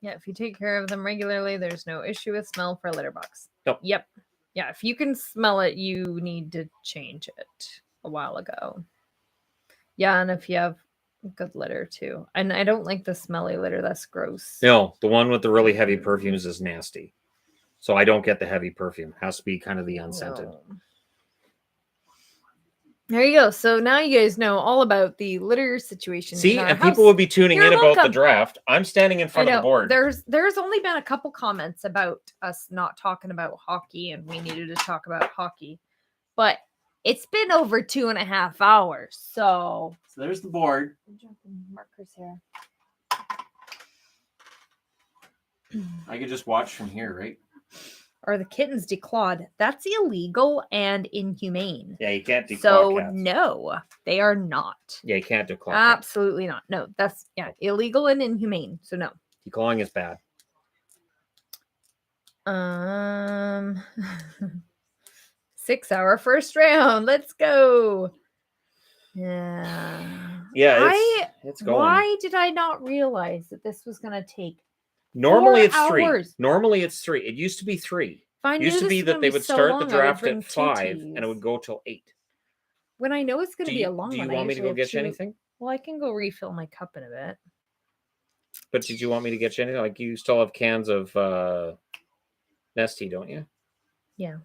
Yeah, if you take care of them regularly, there's no issue with smell for a litter box. Nope. Yep. Yeah, if you can smell it, you need to change it a while ago. Yeah, and if you have good litter too. And I don't like the smelly litter. That's gross. No, the one with the really heavy perfumes is nasty. So I don't get the heavy perfume. Has to be kind of the unscented. No. There you go. So now you guys know all about the litter situation. See, in our and house. people would be tuning You're in about the welcome. draft. I'm standing in front of the board. There's only been a couple comments about us not talking about hockey, and we needed to talk about hockey. But it's been over 2.5 hours. So there's the board. I'm dropping markers here. I could just watch from here, right? Are the kittens declawed? That's illegal and inhumane. Yeah, you can't declaw So cats. no, they are not. Yeah, you can't declaw cats. Absolutely not. No, that's illegal and inhumane. So no. Declawing is bad. 6 hour first round. Let's go. Yeah. Yeah, it's going. Why did I not realize that this was going to take Normally 4 it's 3. hours? Normally it's 3. It used to be 3. If I It knew used to this be was that gonna they be would so start long, the I would draft bring at 2 5 teas. and it would go till 8. When I know it's going to Do be you, a long do you one. want me to go get you anything? Well, I can go refill my cup in a bit. But did you want me to get you anything? Like you still have cans of Nestea, don't you? Yeah.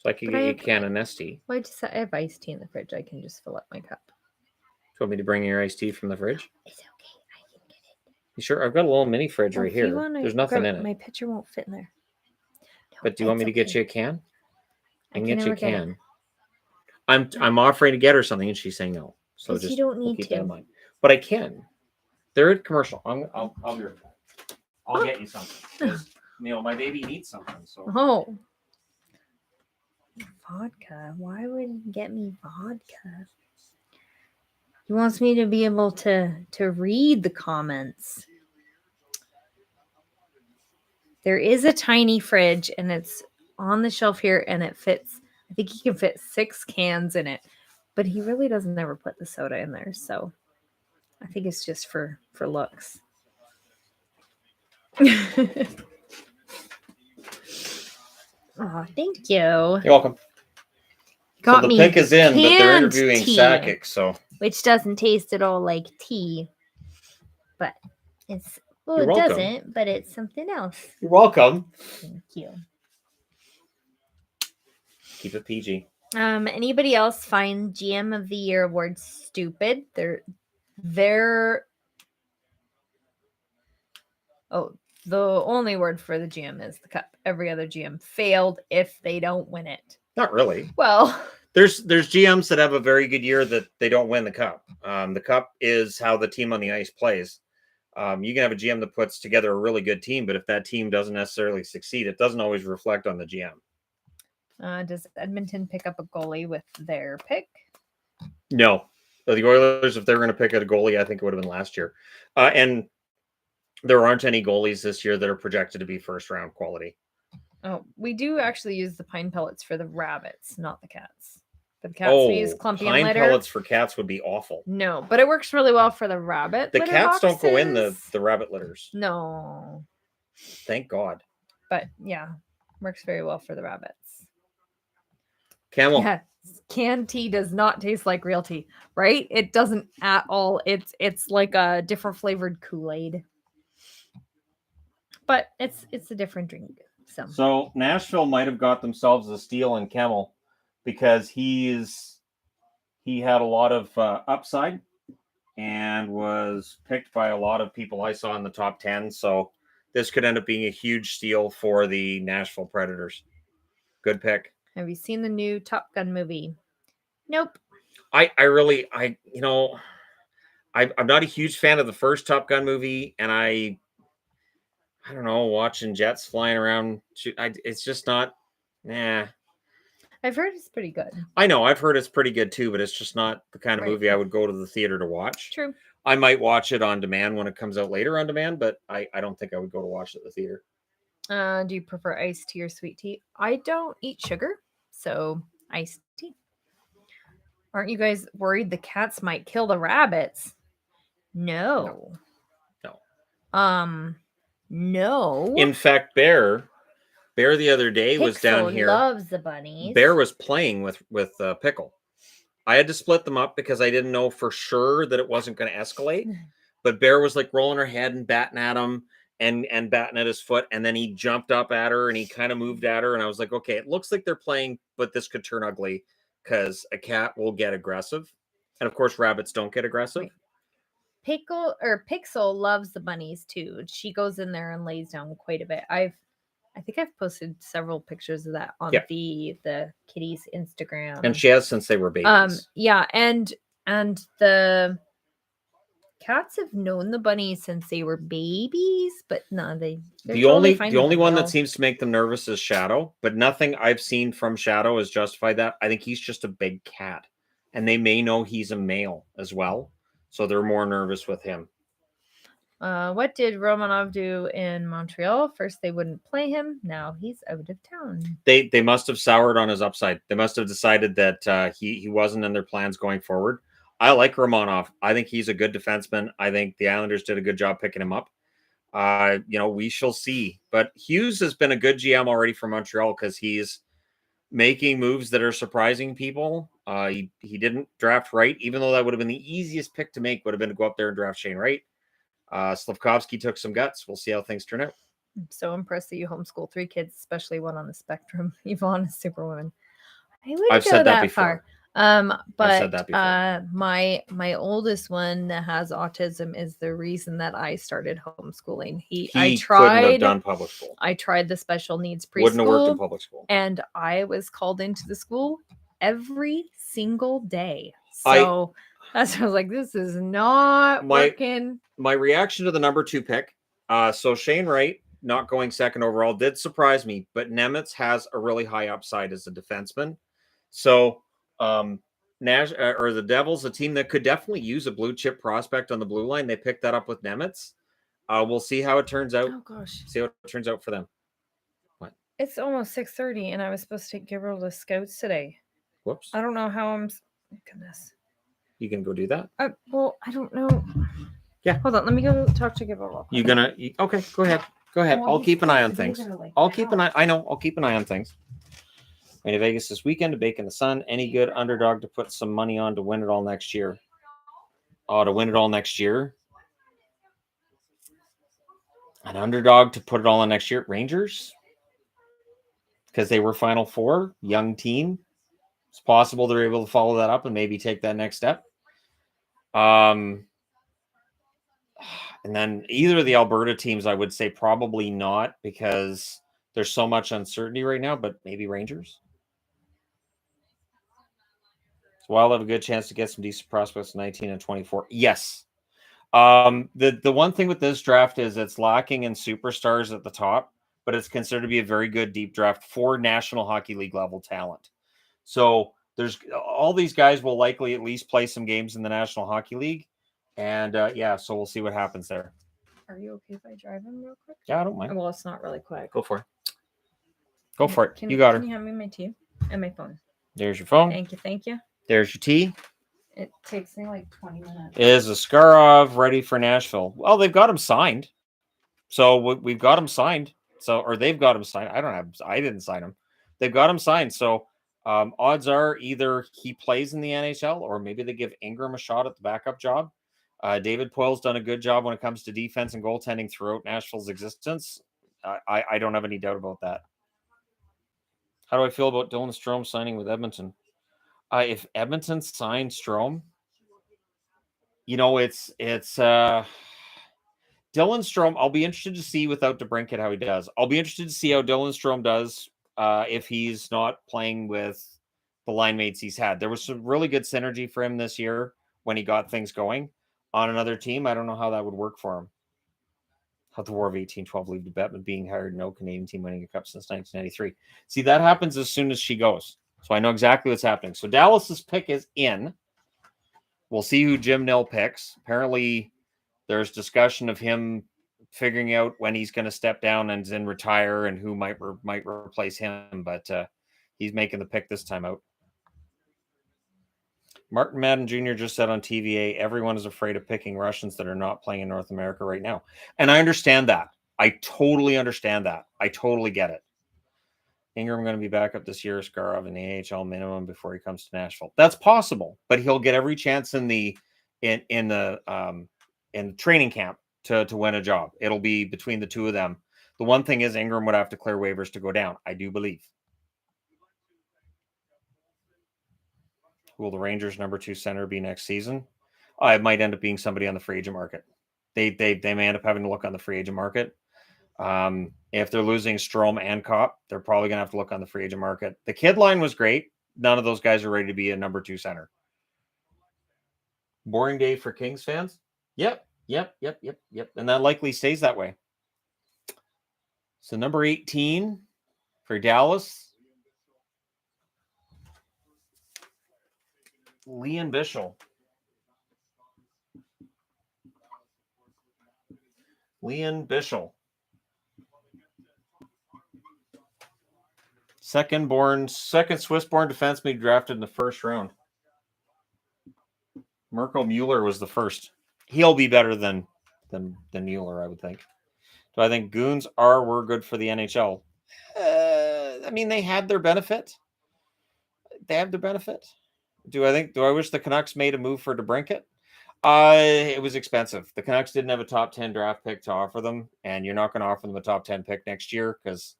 So I could But get I you a have- can of Nestea. Well, I have iced tea in the fridge. I can just fill up my cup. Do you want me to bring your iced tea from the fridge? It's okay. I can get it. You sure? I've got a little mini fridge Well, right if you here. wanna There's nothing grab in it. My pitcher won't fit in there. No, But do you want me it's to get okay. you a can? I can can get you a never get it. can. I'm offering to get her something, and she's saying no. So 'Cause you just don't we'll need keep that in to. mind. But I can. They're a commercial. I'll be right back. I'll Oh. get you something. 'Cause, my baby needs something. So Oh. Vodka. Why would he get me vodka? He wants me to be able to read the comments. There is a tiny fridge and it's on the shelf here and it fits. I think he can fit 6 cans in it. But he really doesn't ever put the soda in there, so I think it's just for looks. Oh, thank you. you're welcome. Got so the me pick is in, but they're canned interviewing tea, Sakic. So Which doesn't taste at all like tea, but it's well, You're it welcome. doesn't, but it's something else. you're welcome. Thank you. Keep it PG. Anybody else find GM of the Year awards stupid? They're the only word for the GM is the cup. Every other GM failed if they don't win it. Not really. Well, There's GMs that have a very good year that they don't win the cup. The cup is how the team on the ice plays. You can have a GM that puts together a really good team, but if that team doesn't necessarily succeed, it doesn't always reflect on the GM. does Edmonton pick up a goalie with their pick? No. The Oilers, if they were going to pick a goalie, I think it would have been last year. And there aren't any goalies this year that are projected to be first round quality. Oh, we do actually use the pine pellets for the rabbits, not the cats. For the cats, we use clumpy and pine litter. pellets for cats would be awful. No, but it works really well for the rabbit. The litter cats don't go in boxes. the rabbit litters. No, Thank God. but yeah, works very well for the rabbits. Camel. Yeah, canned tea does not taste like real tea, right? It doesn't at all. It's like a different flavored Kool-Aid, but it's a different drink. So Nashville might have got themselves a steal in Kemmel because he had a lot of upside and was picked by a lot of people I saw in the top 10. So this could end up being a huge steal for the Nashville Predators. Good pick. Have you seen the new Top Gun movie? Nope. I'm not a huge fan of the first Top Gun movie, and I don't know, watching jets flying around. It's just not. Nah. I've heard it's pretty good. I know. I've heard it's pretty good too, but it's just not the kind of Right. movie I would go to the theater to watch. True. I might watch it on demand when it comes out later on demand, but I don't think I would go to watch it at the theater. Do you prefer iced tea or sweet tea? I don't eat sugar, so iced tea. Aren't you guys worried the cats might kill the rabbits? No. No. In fact, Bear the other day was down Pixel here. loves the bunnies. Bear was playing with Pickle. I had to split them up because I didn't know for sure that it wasn't going to escalate. But Bear was like rolling her head and batting at him and batting at his foot. And then he jumped up at her and he kind of moved at her. And I was like, okay, it looks like they're playing, but this could turn ugly because a cat will get aggressive. And of course, rabbits don't get aggressive. Right. Pixel loves the bunnies too. She goes in there and lays down quite a bit. I think I've posted several pictures of that on the kitties Instagram. And she has since they were babies. Yeah, and the cats have known the bunnies since they were babies, but no, they're the only one that seems to make them nervous is Shadow, but nothing I've seen from Shadow has justified that. I think he's just a big cat, and they may know he's a male as well, so they're more nervous with him. What did Romanov do in Montreal? First, they wouldn't play him. Now he's out of town. They must have soured on his upside. They must have decided that he wasn't in their plans going forward. I like Romanov. I think he's a good defenseman. I think the Islanders did a good job picking him up. We shall see. But Hughes has been a good GM already for Montreal because he's making moves that are surprising people. He didn't draft Wright, even though that would have been the easiest pick to make, would have been to go up there and draft Shane Wright. Slavkovsky took some guts. We'll see how things turn out. I'm so impressed that you homeschool 3 kids, especially one on the spectrum. Yvonne is Superwoman. I wouldn't I've go said that that before. far. I've But said that before. my oldest one that has autism is the reason that I started homeschooling. He I couldn't have tried done public school. I tried the special needs Wouldn't have worked in preschool, public school. and I was called into the school every single day. I- So that's I was like, this is not My- working. My reaction to the number 2 pick, so Shane Wright not going second overall did surprise me, but Nemitz has a really high upside as a defenseman. So the Devils, a team that could definitely use a blue chip prospect on the blue line, they picked that up with Nemitz. We'll see how it turns out. Oh gosh, See how it turns out for them. it's almost 6:30, and I was supposed to take Gabriel to Scouts today. Whoops. I don't know how I'm. Goodness. You can go do that. Well, I don't know. Yeah. Hold on. Let me go talk to Gabriel. You gonna? Okay, go ahead. Go ahead. Well, I'll he's keep an eye on supposed to be things. there, like, I'll keep an now. eye. I know. I'll keep an eye on things. Going to Vegas this weekend to bake in the sun. Any good underdog to put some money on to win it all next year? To win it all next year. An underdog to put it all on next year. Rangers, because they were Final Four, young team. It's possible they're able to follow that up and maybe take that next step. And then either of the Alberta teams, I would say probably not, because there's so much uncertainty right now, but maybe Rangers. So Wild have a good chance to get some decent prospects in 19 and 24. Yes. The one thing with this draft is it's lacking in superstars at the top, but it's considered to be a very good deep draft for National Hockey League level talent. So there's all these guys will likely at least play some games in the National Hockey League. And so we'll see what happens there. Are you okay if I drive him real quick? Yeah, I don't mind. Well, it's not really quick. Go for it. Go for it. You got her. Can you hand me my tea and my phone? There's your phone. Thank you. Thank you. There's your tea. It takes me like 20 minutes. Is Askarov ready for Nashville? Well, they've got him signed. So we've got him signed. Or they've got him signed. I didn't sign him. They've got him signed. So odds are either he plays in the NHL or maybe they give Ingram a shot at the backup job. David Poyle's done a good job when it comes to defense and goaltending throughout Nashville's existence. I don't have any doubt about that. How do I feel about Dylan Strome signing with Edmonton? If Edmonton signed Strome, it's Dylan Strome. I'll be interested to see without DeBrincat how he does. I'll be interested to see how Dylan Strome does if he's not playing with the line mates he's had. There was some really good synergy for him this year when he got things going on another team. I don't know how that would work for him. How the War of 1812 leave to Bettman being hired, no Canadian team winning a cup since 1993. See, that happens as soon as she goes. So I know exactly what's happening. So Dallas's pick is in. We'll see who Jim Nill picks. Apparently, there's discussion of him figuring out when he's going to step down and then retire and who might replace him. But he's making the pick this time out. Martin Madden Jr. just said on TVA, everyone is afraid of picking Russians that are not playing in North America right now. And I understand that. I totally understand that. I totally get it. Ingram going to be back up this year, Skarov in the AHL minimum before he comes to Nashville. That's possible, but he'll get every chance in the training camp to win a job. It'll be between the two of them. The one thing is Ingram would have to clear waivers to go down, I do believe. Who will the Rangers' number 2 center be next season? It might end up being somebody on the free agent market. They may end up having to look on the free agent market. If they're losing Strome and Kopp, they're probably going to have to look on the free agent market. The kid line was great. None of those guys are ready to be a number 2 center. Boring day for Kings fans? Yep. And that likely stays that way. So number 18 for Dallas, Leon Bischel. Leon Bischel. Second Swiss-born defenseman drafted in the first round. Mirko Mueller was the first. He'll be better than Mueller, I would think. Do I think goons were good for the NHL? I mean, they had their benefit. They have their benefit. Do I wish the Canucks made a move for DeBrincat? It was expensive. The Canucks didn't have a top 10 draft pick to offer them, and you're not going to offer them a top 10 pick next year because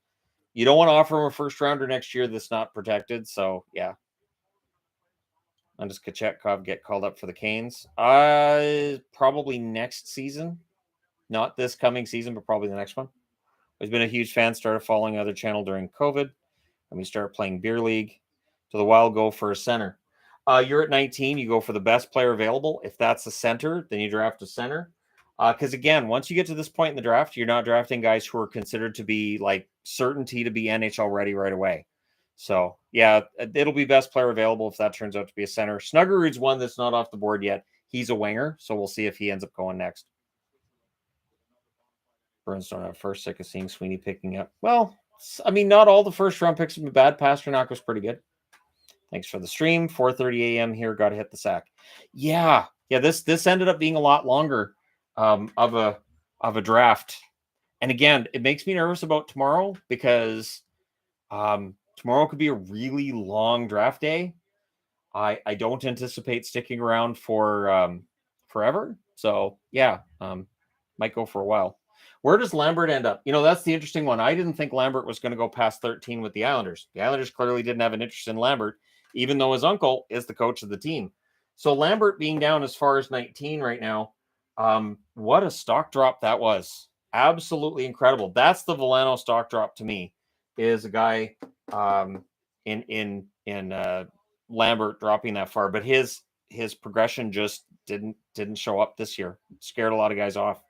You don't want to offer him a first rounder next year that's not protected. So yeah. And does Kochetkov get called up for the Canes? Probably next season. Not this coming season, but probably the next one. I've been a huge fan, started following other channel during COVID. And we started playing beer league. To the Wild, go for a center. You're at 19, you go for the best player available. If that's a center, then you draft a center. Because again, once you get to this point in the draft, you're not drafting guys who are considered to be like certainty to be NHL ready right away. So yeah, it'll be best player available if that turns out to be a center. Snuggerud's one that's not off the board yet. He's a winger, so we'll see if he ends up going next. Burns don't have first, sick of seeing Sweeney picking up. Well, I mean, not all the first round picks have been bad. Pasternak was pretty good. Thanks for the stream. 4:30 a.m. here. Got to hit the sack. Yeah. This ended up being a lot longer of a draft. And again, it makes me nervous about tomorrow because tomorrow could be a really long draft day. I don't anticipate sticking around for forever. So yeah, might go for a while. Where does Lambert end up? That's the interesting one. I didn't think Lambert was going to go past 13 with the Islanders. The Islanders clearly didn't have an interest in Lambert, even though his uncle is the coach of the team. So Lambert being down as far as 19 right now, what a stock drop that was. Absolutely incredible. That's the Veleno stock drop to me, is a guy in Lambert dropping that far. But his progression just didn't show up this year. Scared a lot of guys off.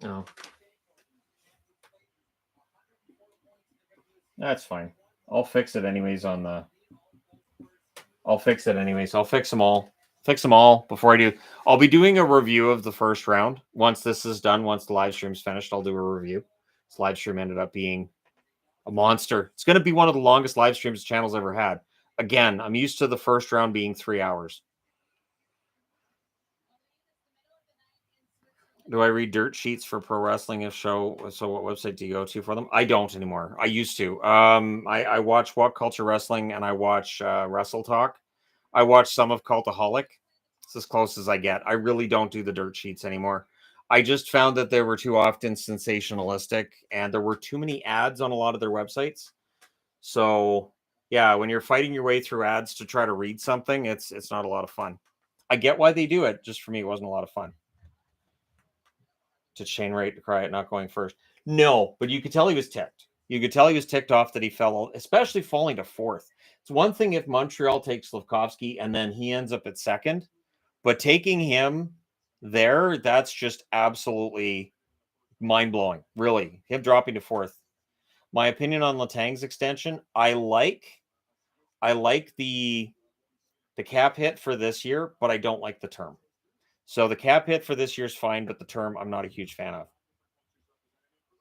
No. That's fine. I'll fix it anyways I'll fix them all. Fix them all before I do. I'll be doing a review of the first round. Once this is done, once the live stream's finished, I'll do a review. This live stream ended up being a monster. It's going to be one of the longest live streams the channel's ever had. Again, I'm used to the first round being 3 hours. Do I read dirt sheets for pro wrestling? If so, what website do you go to for them? I don't anymore. I used to. I watch What Culture Wrestling and I watch Wrestle Talk. I watch some of Cultaholic. It's as close as I get. I really don't do the dirt sheets anymore. I just found that they were too often sensationalistic and there were too many ads on a lot of their websites. So yeah, when you're fighting your way through ads to try to read something, it's not a lot of fun. I get why they do it. Just for me, it wasn't a lot of fun. Did Shane Wright cry at not going first? No, but you could tell he was ticked. You could tell he was ticked off that he fell, especially falling to fourth. It's one thing if Montreal takes Slavkovsky and then he ends up at second, but taking him there, that's just absolutely mind-blowing. Really, him dropping to fourth. My opinion on Letang's extension, I like the cap hit for this year, but I don't like the term. So the cap hit for this year is fine, but the term I'm not a huge fan of.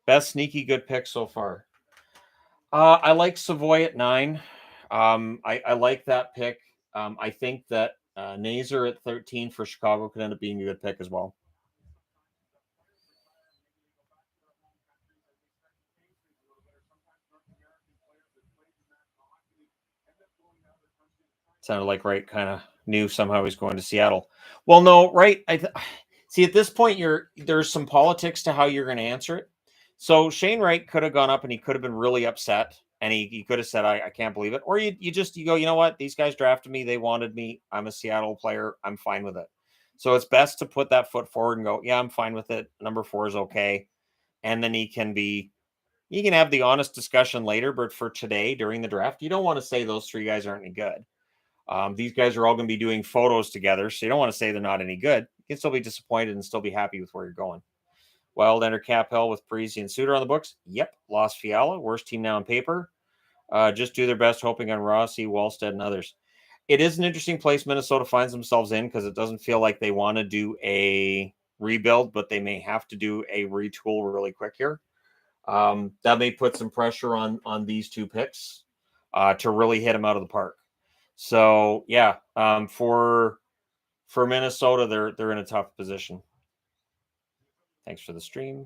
Best sneaky good pick so far. I like Savoy at 9. I like that pick. I think that Nazer at 13 for Chicago could end up being a good pick as well. Sounded like Wright kind of knew somehow he's going to Seattle. Well, no, Wright. See, at this point, there's some politics to how you're going to answer it. So Shane Wright could have gone up and he could have been really upset. And he could have said, I can't believe it. Or you go, you know what? These guys drafted me. They wanted me. I'm a Seattle player. I'm fine with it. So it's best to put that foot forward and go, yeah, I'm fine with it. Number 4 is okay. And then you can have the honest discussion later. But for today, during the draft, you don't want to say those 3 guys aren't any good. These guys are all going to be doing photos together. So you don't want to say they're not any good. You can still be disappointed and still be happy with where you're going. Wild enter cap hell with Parisi and Suter on the books. Yep. Lost Fiala. Worst team now on paper. Just do their best, hoping on Rossi, Wallstead, and others. It is an interesting place Minnesota finds themselves in because it doesn't feel like they want to do a rebuild, but they may have to do a retool really quick here. That may put some pressure on these 2 picks to really hit them out of the park. So yeah, for Minnesota, they're in a tough position. Thanks for the stream.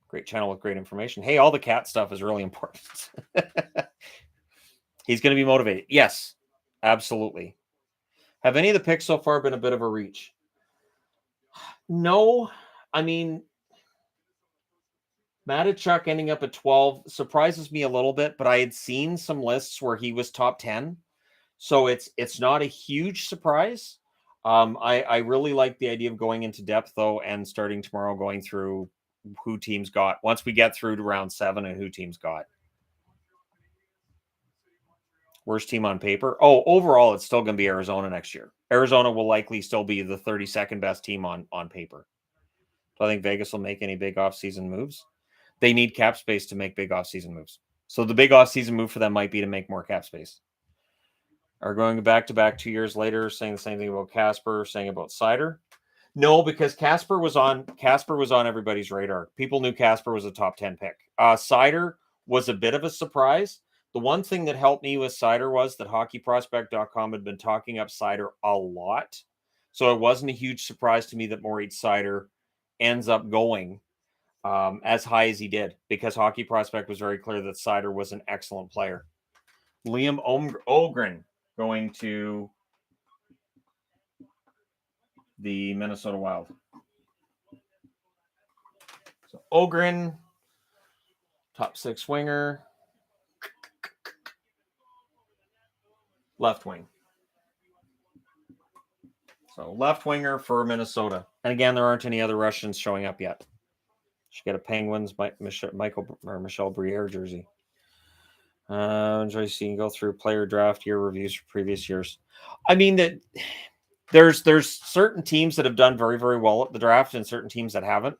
Great channel with great information. Hey, all the cat stuff is really important. He's going to be motivated. Yes, absolutely. Have any of the picks so far been a bit of a reach? No. I mean, Matachuk ending up at 12 surprises me a little bit, but I had seen some lists where he was top 10. So it's not a huge surprise. I really like the idea of going into depth, though, and starting tomorrow going through who teams got once we get through to round 7 and who teams got. Worst team on paper. Oh, overall, it's still going to be Arizona next year. Arizona will likely still be the 32nd best team on paper. Do I think Vegas will make any big offseason moves? They need cap space to make big offseason moves. So the big offseason move for them might be to make more cap space. Are going back to back 2 years later, saying the same thing about Casper, saying about Cider. No, because Casper was on everybody's radar. People knew Casper was a top 10 pick. Cider was a bit of a surprise. The one thing that helped me with Cider was that hockeyprospect.com had been talking up Cider a lot. So it wasn't a huge surprise to me that Moritz Cider ends up going as high as he did, because Hockey Prospect was very clear that Cider was an excellent player. Liam Ogren going to the Minnesota Wild. So Ogren, top 6 winger, left wing. So left winger for Minnesota. And again, there aren't any other Russians showing up yet. Should get a Penguins Michel Briere jersey. Enjoy seeing go through player draft year reviews for previous years. I mean that there's certain teams that have done very, very well at the draft and certain teams that haven't.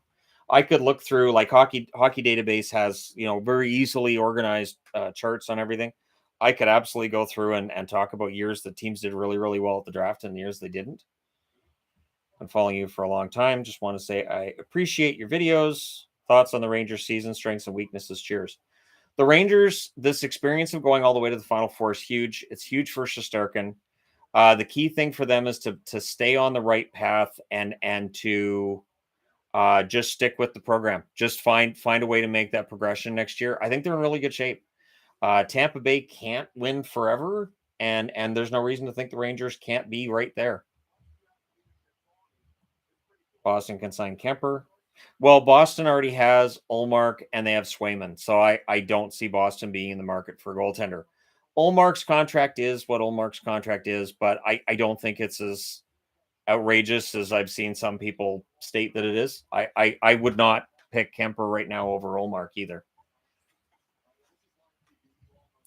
I could look through, like Hockey Database has, very easily organized charts on everything. I could absolutely go through and talk about years that teams did really, really well at the draft and years they didn't. I'm following you for a long time. Just want to say I appreciate your videos. Thoughts on the Rangers season, strengths and weaknesses. Cheers. The Rangers, this experience of going all the way to the Final Four is huge. It's huge for Shesterkin. The key thing for them is to stay on the right path and to just stick with the program. Just find a way to make that progression next year. I think they're in really good shape. Tampa Bay can't win forever, and there's no reason to think the Rangers can't be right there. Boston can sign Kemper. Well, Boston already has Ullmark and they have Swayman, so I don't see Boston being in the market for a goaltender. Ullmark's contract is what Ullmark's contract is, but I don't think it's as outrageous as I've seen some people state that it is. I would not pick Kemper right now over Ullmark either.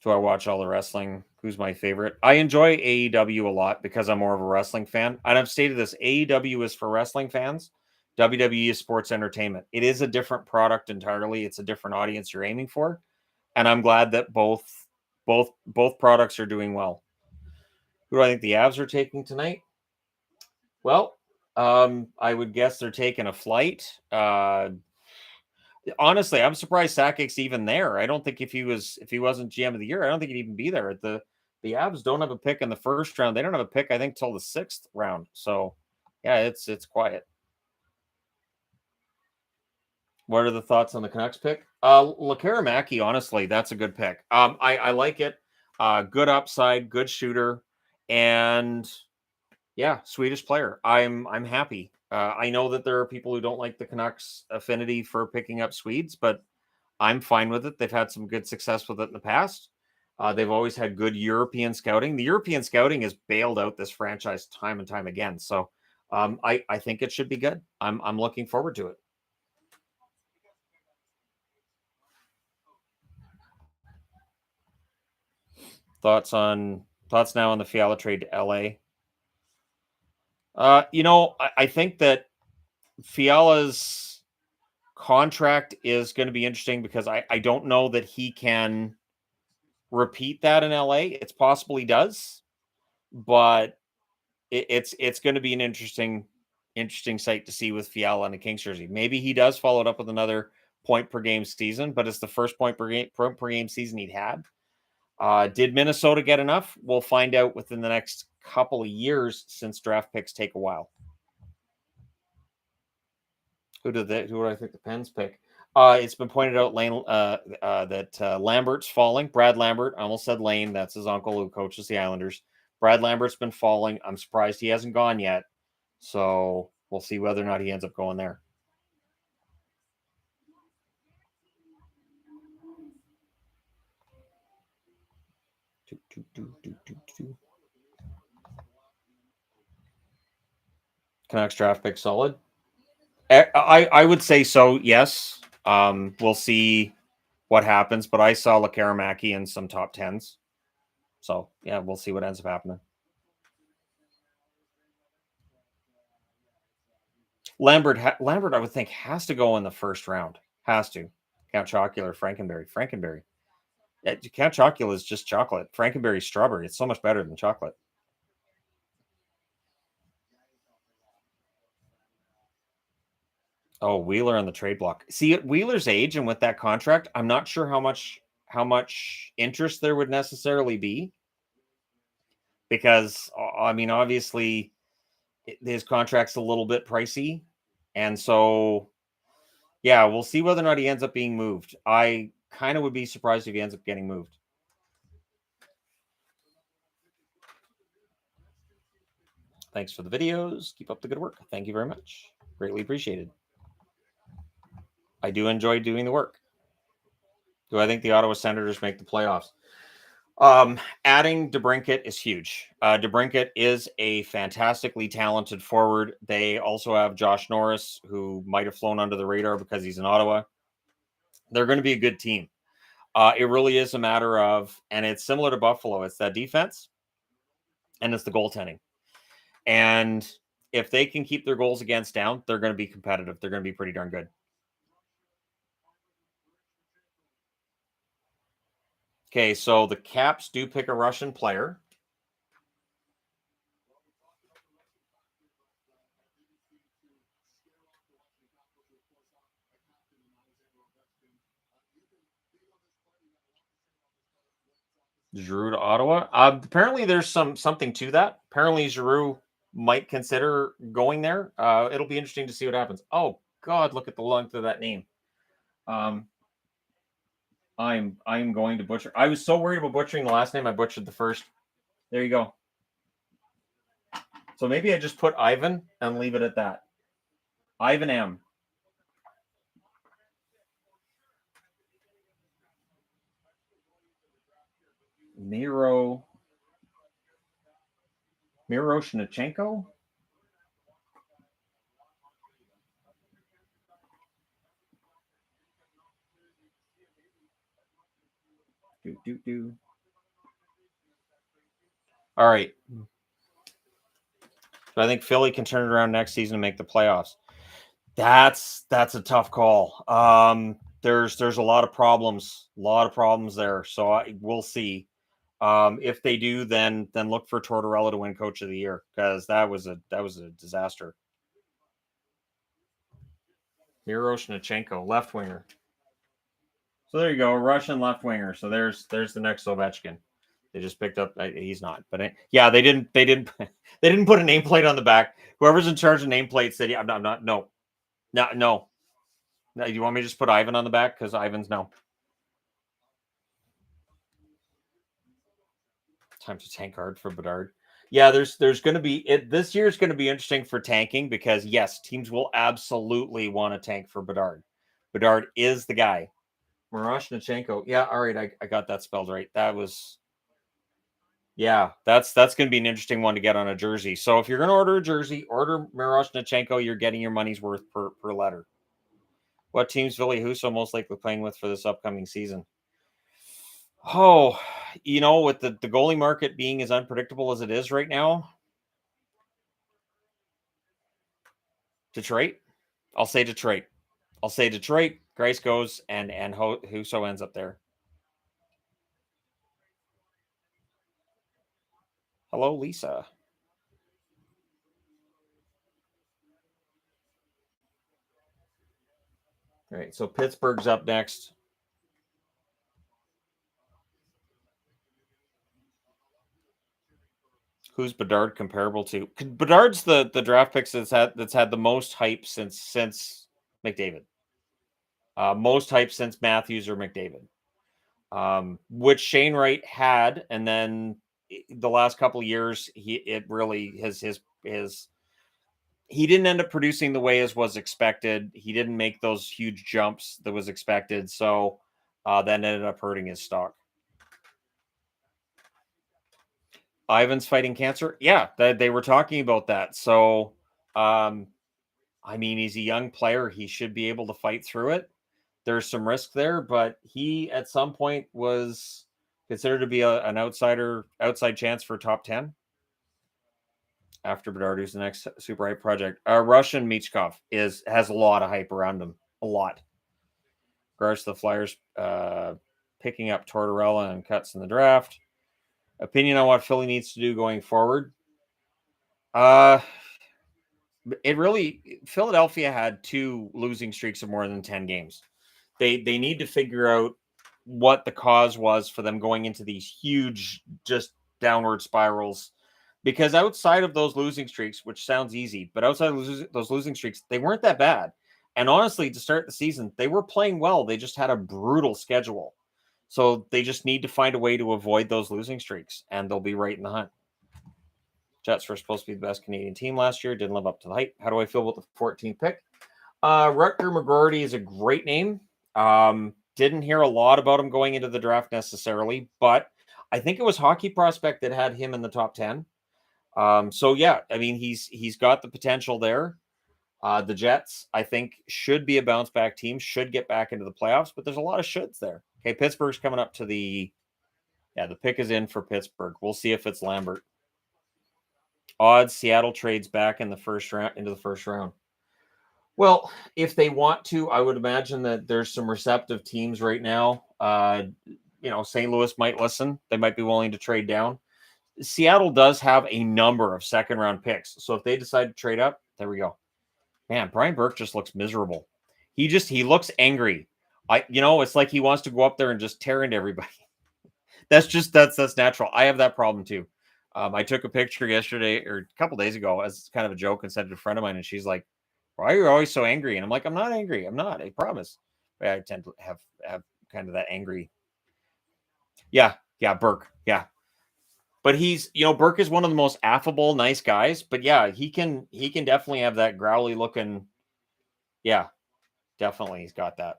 Do I watch all the wrestling? Who's my favorite? I enjoy AEW a lot because I'm more of a wrestling fan. And I've stated this, AEW is for wrestling fans. WWE is sports entertainment. It is a different product entirely. It's a different audience you're aiming for. And I'm glad that both products are doing well. Who do I think the Avs are taking tonight? Well, I would guess they're taking a flight. Honestly, I'm surprised Sakic's even there. I don't think if he wasn't GM of the year, I don't think he'd even be there. The Avs don't have a pick in the first round. They don't have a pick, I think, till the 6th round. So, yeah, it's quiet. What are the thoughts on the Canucks pick? Lekaramaki, honestly, that's a good pick. I like it. Good upside, good shooter, and yeah, Swedish player. I'm happy. I know that there are people who don't like the Canucks' affinity for picking up Swedes, but I'm fine with it. They've had some good success with it in the past. They've always had good European scouting. The European scouting has bailed out this franchise time and time again. So I think it should be good. I'm looking forward to it. Thoughts now on the Fiala trade to LA. I think that Fiala's contract is going to be interesting because I don't know that he can repeat that in LA. It's possible he does, but it's going to be an interesting sight to see with Fiala in a Kings jersey. Maybe he does follow it up with another point per game season, but it's the first point per game season he'd had. Did Minnesota get enough? We'll find out within the next couple of years, since draft picks take a while. Who do I think the Pens pick? It's been pointed out, Lane, that Lambert's falling. Brad Lambert, I almost said Lane. That's his uncle who coaches the Islanders. Brad Lambert's been falling. I'm surprised he hasn't gone yet. So we'll see whether or not he ends up going there. Canucks draft pick solid. I would say so, yes. We'll see what happens, but I saw Lekaramaki in some top 10s. So, yeah, we'll see what ends up happening. Lambert, I would think, has to go in the first round. Has to. Count Chocula, Frankenberry. Count Chocula is just chocolate. Frankenberry is strawberry. It's so much better than chocolate. Oh, Wheeler on the trade block. See, at Wheeler's age and with that contract, I'm not sure how much interest there would necessarily be. Because, I mean, obviously, his contract's a little bit pricey. And so, yeah, we'll see whether or not he ends up being moved. I kind of would be surprised if he ends up getting moved. Thanks for the videos. Keep up the good work. Thank you very much. Greatly appreciated. I do enjoy doing the work. Do I think the Ottawa Senators make the playoffs? Adding DeBrincat is huge. DeBrincat is a fantastically talented forward. They also have Josh Norris, who might have flown under the radar because he's in Ottawa. They're going to be a good team. It really is a matter of, and it's similar to Buffalo, it's that defense and it's the goaltending. And if they can keep their goals against down, they're going to be competitive. They're going to be pretty darn good. Okay, so the Caps do pick a Russian player. Giroux to Ottawa. Apparently, there's something to that. Apparently, Giroux might consider going there. It'll be interesting to see what happens. Oh God, look at the length of that name. I'm going to butcher. I was so worried about butchering the last name. I butchered the first. There you go. So maybe I just put Ivan and leave it at that. Ivan M. Miroshnichenko. All right. So I think Philly can turn it around next season and make the playoffs. That's a tough call. There's a lot of problems there. So we'll see. If they do, then look for Tortorella to win Coach of the Year, because that was a disaster. Miroshnichenko, left winger. So there you go, Russian left winger. So there's the next Ovechkin. They just picked up. He's not, but yeah, they didn't put a nameplate on the back. Whoever's in charge of nameplate said, "Yeah, I'm not. No. Do you want me to just put Ivan on the back? Because Ivan's no." Time to tank hard for Bedard. Yeah, there's going to be this year is going to be interesting for tanking, because yes, teams will absolutely want to tank for Bedard. Bedard is the guy. Miroshnichenko. Yeah, all right, I got that spelled right. That was. Yeah, that's going to be an interesting one to get on a jersey. So if you're going to order a jersey, order Miroshnichenko. You're getting your money's worth per letter. What team's Ville Husso most likely playing with for this upcoming season? Oh, with the goalie market being as unpredictable as it is right now, Detroit. I'll say Detroit. Grace goes and Husso ends up there. Hello, Lisa. All right, so Pittsburgh's up next. Who's Bedard comparable to? Bedard's the draft picks that's had the most hype since McDavid. Most hype since Matthews or McDavid. Which Shane Wright had, and then the last couple of years, he didn't end up producing the way as was expected. He didn't make those huge jumps that was expected. So that ended up hurting his stock. Ivan's fighting cancer. Yeah, they were talking about that. So, I mean, he's a young player. He should be able to fight through it. There's some risk there, but he at some point was considered to be an outside chance for top 10. After Bedard, who's the next super hype project. Russian Michkov has a lot of hype around him. A lot. Regards to the Flyers picking up Tortorella and cuts in the draft. Opinion on what Philly needs to do going forward. Philadelphia had 2 losing streaks of more than 10 games. They need to figure out what the cause was for them going into these huge just downward spirals. Because outside of those losing streaks, which sounds easy, but outside of those losing streaks, they weren't that bad. And honestly, to start the season, they were playing well. They just had a brutal schedule. So they just need to find a way to avoid those losing streaks, and they'll be right in the hunt. Jets were supposed to be the best Canadian team last year. Didn't live up to the hype. How do I feel about the 14th pick? Rutger McGroarty is a great name. Didn't hear a lot about him going into the draft necessarily, but I think it was Hockey Prospect that had him in the top 10. So yeah, I mean, he's got the potential there. The Jets, I think, should be a bounce back team, should get back into the playoffs, but there's a lot of shoulds there. Okay, Pittsburgh's coming up to the pick is in for Pittsburgh. We'll see if it's Lambert. Odds, Seattle trades back in the first round. Well, if they want to, I would imagine that there's some receptive teams right now. St. Louis might listen. They might be willing to trade down. Seattle does have a number of second-round picks. So if they decide to trade up, there we go. Man, Brian Burke just looks miserable. He looks angry. It's like he wants to go up there and just tear into everybody. That's natural. I have that problem too. I took a picture yesterday or a couple days ago as kind of a joke and sent it to a friend of mine, and she's like, "Why are you always so angry?" And I'm like, "I'm not angry. I'm not. I promise." But I tend to have kind of that angry. Yeah, Burke. Yeah. But Burke is one of the most affable, nice guys. But yeah, he can definitely have that growly looking. Yeah, definitely. He's got that.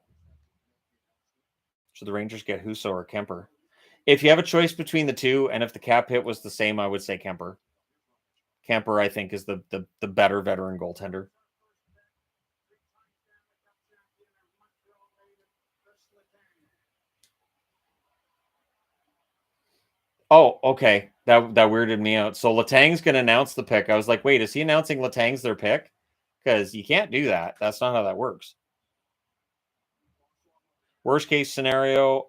Should the Rangers get Husso or Kemper? If you have a choice between the two, and if the cap hit was the same, I would say Kemper. Kemper, I think, is the better veteran goaltender. Oh, okay. That weirded me out. So Letang's going to announce the pick. I was like, wait, is he announcing Letang's their pick? Because you can't do that. That's not how that works. Worst case scenario,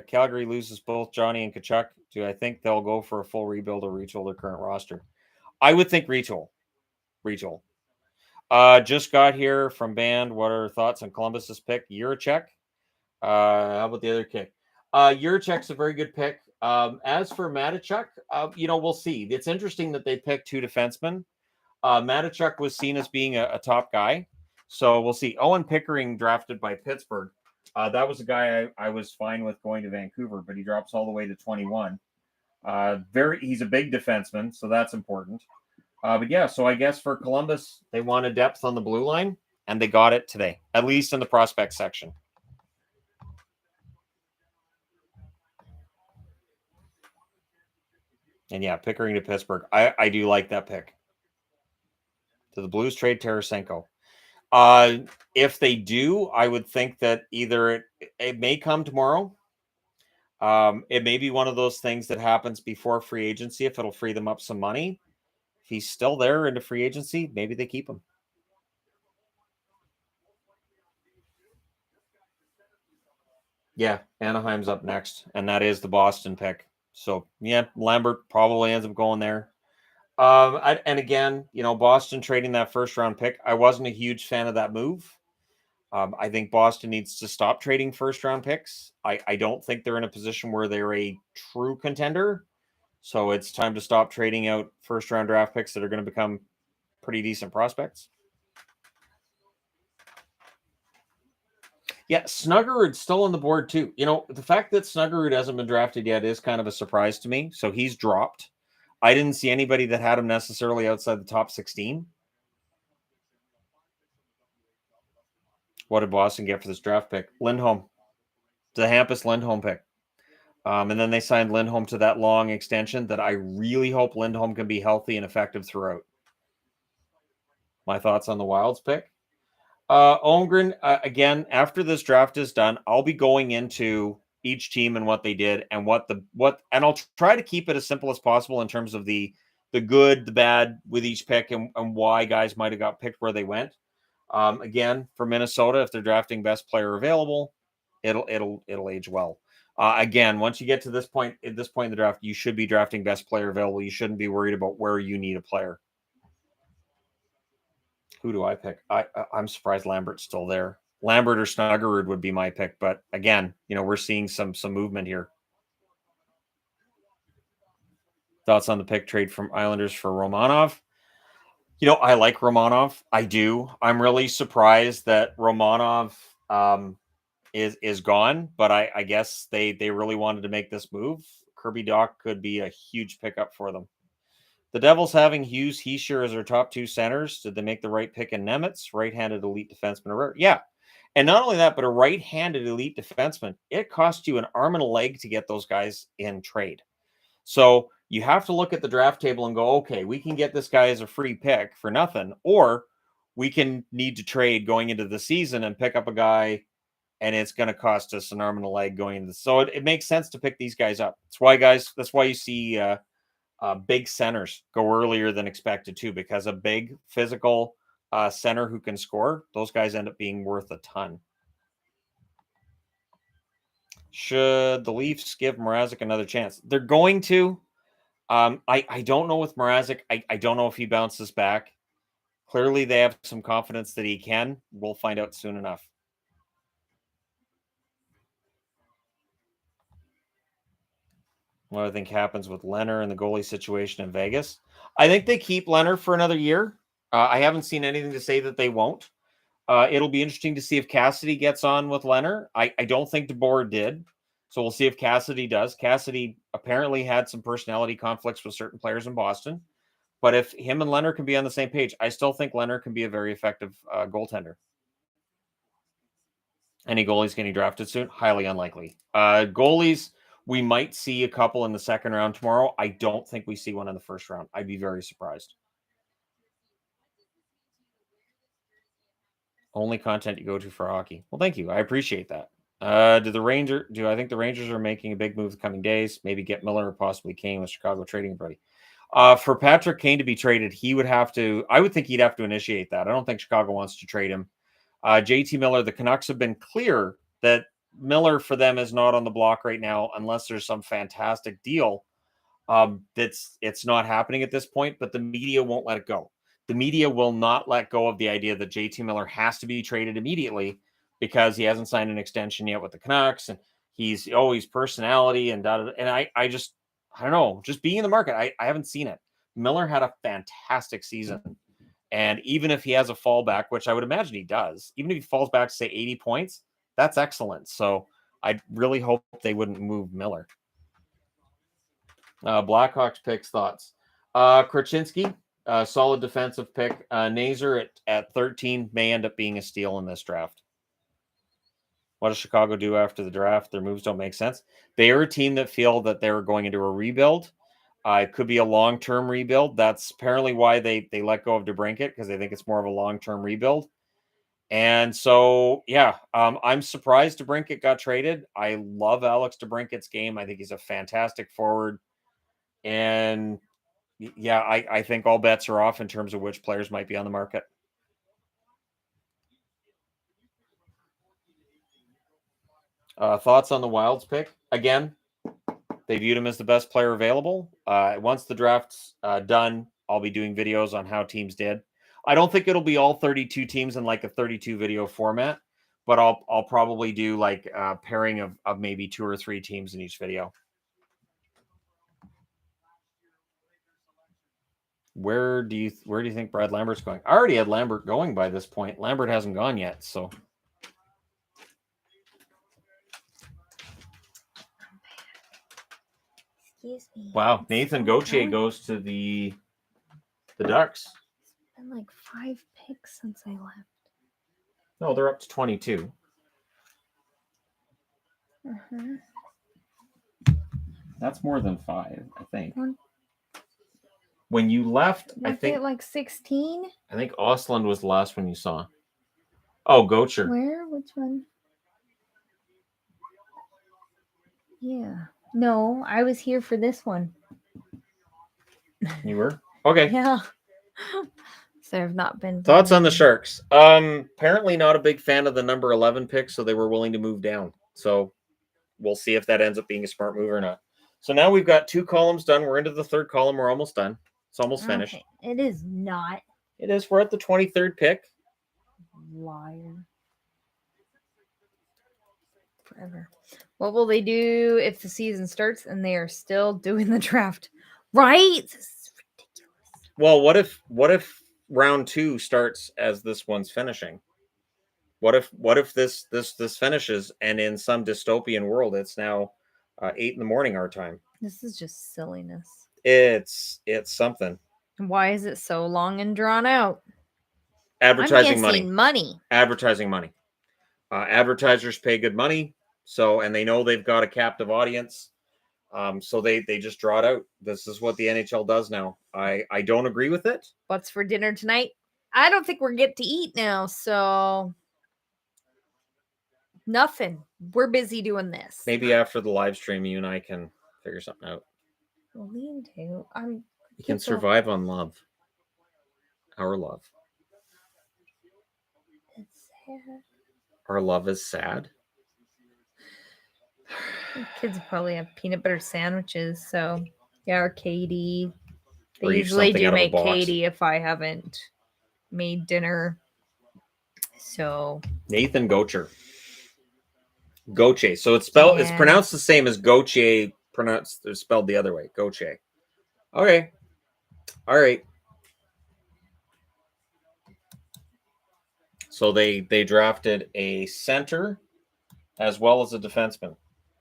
Calgary loses both Johnny and Tkachuk. Do I think they'll go for a full rebuild or retool their current roster? I would think retool. Just got here from Band. What are thoughts on Columbus's pick? Juracek. How about the other kick? Juracek's a very good pick. As for Matachuk, we'll see. It's interesting that they picked 2 defensemen. Matachuk was seen as being a top guy. So we'll see. Owen Pickering drafted by Pittsburgh. That was a guy I was fine with going to Vancouver, but he drops all the way to 21. He's a big defenseman, so that's important. But yeah, so I guess for Columbus, they wanted depth on the blue line, and they got it today, at least in the prospect section. And yeah, Pickering to Pittsburgh. I do like that pick. Do the Blues trade Tarasenko? If they do, I would think that either it may come tomorrow. It may be one of those things that happens before free agency if it'll free them up some money. If he's still there into free agency, maybe they keep him. Yeah, Anaheim's up next, and that is the Boston pick. So, yeah, Lambert probably ends up going there. And again, Boston trading that first-round pick, I wasn't a huge fan of that move. I think Boston needs to stop trading first-round picks. I don't think they're in a position where they're a true contender. So it's time to stop trading out first-round draft picks that are going to become pretty decent prospects. Yeah, Snuggerud's still on the board too. You know, the fact that Snuggerud hasn't been drafted yet is kind of a surprise to me. So he's dropped. I didn't see anybody that had him necessarily outside the top 16. What did Boston get for this draft pick? Lindholm. The Hampus Lindholm pick. And then they signed Lindholm to that long extension that I really hope Lindholm can be healthy and effective throughout. My thoughts on the Wilds pick. Holmgren, again, after this draft is done, I'll be going into each team and what they did and and I'll try to keep it as simple as possible in terms of the good, the bad with each pick and why guys might have got picked where they went. Again, for Minnesota, if they're drafting best player available, it'll age well. Again, once you get to this point, at this point in the draft, you should be drafting best player available. You shouldn't be worried about where you need a player. Who do I pick? I'm surprised Lambert's still there. Lambert or Snuggerud would be my pick, but again, you know, we're seeing some movement here. Thoughts on the pick trade from Islanders for Romanov? You know, I like Romanov. I do. I'm really surprised that Romanov is gone, but I guess they really wanted to make this move. Kirby Dach could be a huge pickup for them. The Devils having Hughes, Heischer as their top two centers. Did they make the right pick in Nemitz? Right-handed elite defenseman. Yeah. And not only that, but a right-handed elite defenseman. It costs you an arm and a leg to get those guys in trade. So you have to look at the draft table and go, okay, we can get this guy as a free pick for nothing, or we can need to trade going into the season and pick up a guy, and it's going to cost us an arm and a leg going into. So it makes sense to pick these guys up. That's why you see big centers go earlier than expected too, because a big physical center who can score, those guys end up being worth a ton. Should the Leafs give Mrazek another chance? They're going to. I don't know with Mrazek. I don't know if he bounces back. Clearly, they have some confidence that he can. We'll find out soon enough. What do I think happens with Leonard and the goalie situation in Vegas? I think they keep Leonard for another year. I haven't seen anything to say that they won't. It'll be interesting to see if Cassidy gets on with Leonard. I don't think DeBoer did. So we'll see if Cassidy does. Cassidy apparently had some personality conflicts with certain players in Boston. But if him and Leonard can be on the same page, I still think Leonard can be a very effective goaltender. Any goalies getting drafted soon? Highly unlikely. Goalies, we might see a couple in the second round tomorrow. I don't think we see one in the first round. I'd be very surprised. Only content you go to for hockey. Well, thank you. I appreciate that. Do I think the Rangers are making a big move the coming days? Maybe get Miller or possibly Kane with Chicago trading everybody. For Patrick Kane to be traded, I would think he'd have to initiate that. I don't think Chicago wants to trade him. JT Miller, the Canucks have been clear that Miller for them is not on the block right now unless there's some fantastic deal. It's not happening at this point, but the media won't let it go. The media will not let go of the idea that JT Miller has to be traded immediately because he hasn't signed an extension yet with the Canucks, and he's always personality and I don't know, just being in the market, I haven't seen it. Miller had a fantastic season. And even if he has a fallback, which I would imagine he does, even if he falls back to say 80 points, that's excellent. So I really hope they wouldn't move Miller. Blackhawks picks, thoughts. Krasinski, solid defensive pick. Nazer at 13 may end up being a steal in this draft. What does Chicago do after the draft? Their moves don't make sense. They are a team that feel that they're going into a rebuild. It could be a long-term rebuild. That's apparently why they let go of DeBrincat, because they think it's more of a long-term rebuild. And so, yeah, I'm surprised DeBrincat got traded. I love Alex DeBrincat's game. I think he's a fantastic forward. And, yeah, I think all bets are off in terms of which players might be on the market. Thoughts on the Wilds pick? Again, they viewed him as the best player available. Once the draft's done, I'll be doing videos on how teams did. I don't think it'll be all 32 teams in like a 32 video format, but I'll probably do like a pairing of maybe 2 or 3 teams in each video. Where do you think Brad Lambert's going? I already had Lambert going by this point. Lambert hasn't gone yet, so Excuse me. Wow, It's Nathan still Gauthier going. goes to the Ducks. It's been like 5 picks since I left. No, they're up to 22. Uh-huh. That's more than 5, I think. One- When you left, Weren't they at like 16? I think Osland was the last one you saw. Oh, Gauthier. Where? Which one? Yeah. No, I was here for this one. You were? Okay. Yeah. So I've not been. to Thoughts on the many. Sharks? Apparently not a big fan of the number 11 pick, so they were willing to move down. So we'll see if that ends up being a smart move or not. So now we've got 2 columns done. We're into the 3rd column. We're almost done. It's almost finished. Okay. It is not. It is. We're at the 23rd pick. Liar. Forever. What will they do if the season starts and they are still doing the draft? Right? This is ridiculous. Well, what if round 2 starts as this one's finishing? What if this finishes and in some dystopian world it's now 8 in the morning our time? This is just silliness. It's something. Why is it so long and drawn out? Advertising I'm money. guessing money. Advertising money. Advertisers pay good money, so and they know they've got a captive audience, so they just draw it out. This is what the NHL does now. I don't agree with it. What's for dinner tonight? I don't think we're get to eat now, so nothing. We're busy doing this. Maybe after the live stream, you and I can figure something out. We'll lean to. We can People- survive on love. Our love. It's sad. Our love is sad. Kids probably have peanut butter sandwiches, so yeah, or Katie. They Or eat usually something do out of a make box. Katie if I haven't made dinner. So Nathan Gauthier. Gauthier. So it's spelled. It's Yeah. pronounced the same as Gauthier. Pronounced. It's spelled the other way. Gauthier. Okay. All right. So they drafted a center as well as a defenseman.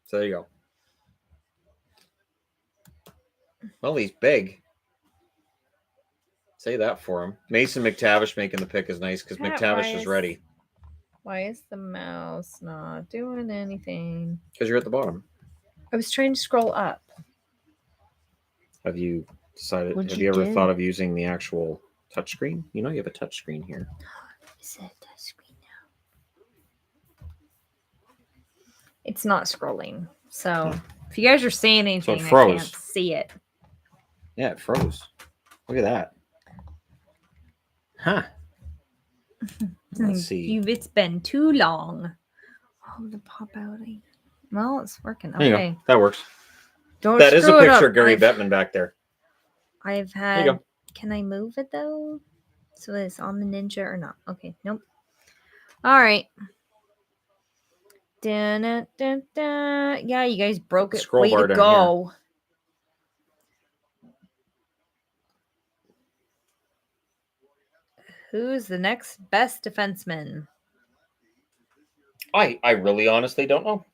So there you go. Well, he's big. Say that for him. Mason McTavish making the pick is nice because Cat McTavish is wise. ready. why is the mouse not doing anything? Because you're at the bottom. I was trying to scroll up. Have you decided? What'd have you you ever do? thought of using the actual touchscreen? You know you have a touchscreen here. Is it a screen now? It's not scrolling. So if you guys are saying anything, I froze. can't see it. Yeah, it froze. Look at that. Huh. Let's see. It's been too long. Oh, the pop out. Well, it's working. There you Okay. go. That works. Don't That is a screw it picture up. of Gary I've- Bettman back there. I've There you had. go. Can I move it though? So that it's on the Ninja or not? Okay. Nope. All right. Dun, dun, dun, dun. Yeah, you guys broke it. Scroll Way bar to down go. Who's the next best defenseman? I really honestly don't know.